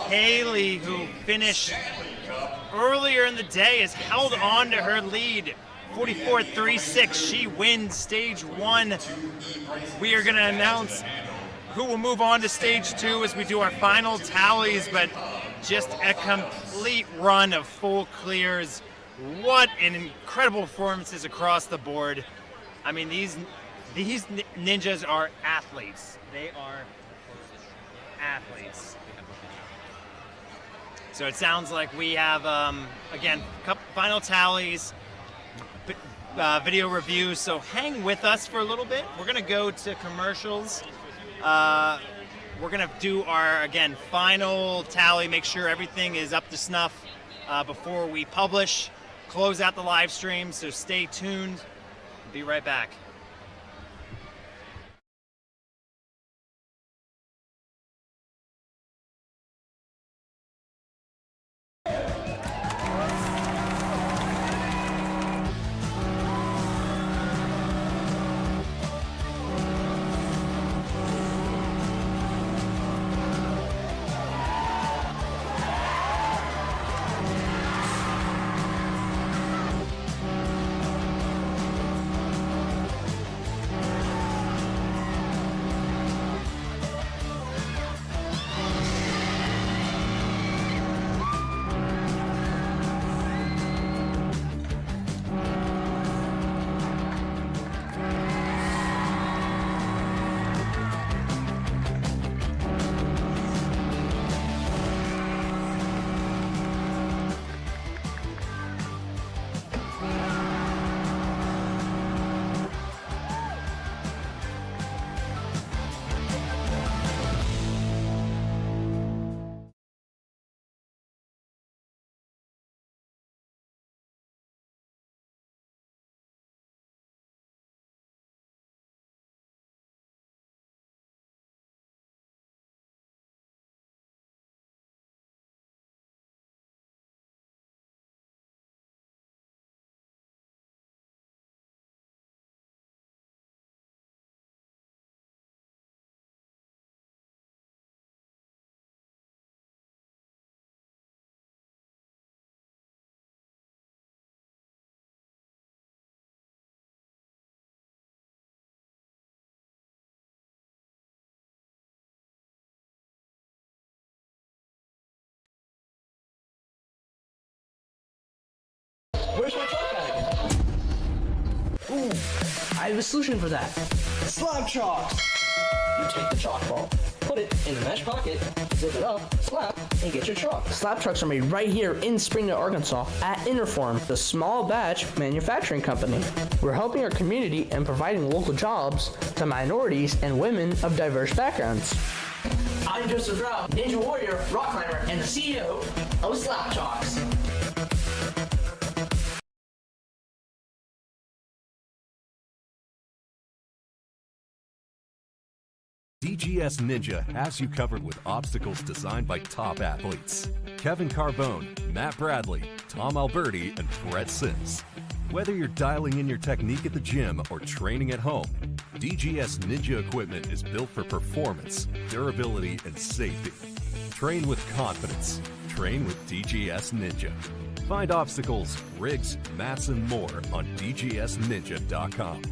Haley, who finished earlier in the day, has held on to her lead. 44-36, she wins stage one. We are going to announce who will move on to stage two as we do our final tallies, but just a complete run of full clears. What an incredible performances across the board. I mean, these ninjas are athletes. They are athletes. So it sounds like we have, again, final tallies, video reviews. So hang with us for a little bit. We're going to go to commercials. We're going to do our, again, final tally, make sure everything is up to snuff before we publish, close out the live stream. So stay tuned. Be right back. I have a solution for that. Slab chalks! You take the chalk ball, put it in the mesh pocket, zip it up, slap, and get your chalk. Slab trucks are made right here in Springdale, Arkansas at Interform, the small batch manufacturing company. We're helping our community and providing local jobs to minorities and women of diverse backgrounds. I'm Joseph Rao, Ninja Warrior, rock climber, and the CEO of Slab Chalks. DGS Ninja has you covered with obstacles designed by top athletes. Kevin Carbone, Matt Bradley, Tom Alberti, and Brett Sims. Whether you're dialing in your technique at the gym or training at home, DGS Ninja equipment is built for performance, durability, and safety. Train with confidence. Train with DGS Ninja. Find obstacles, rigs, mats, and more on DGSninja.com.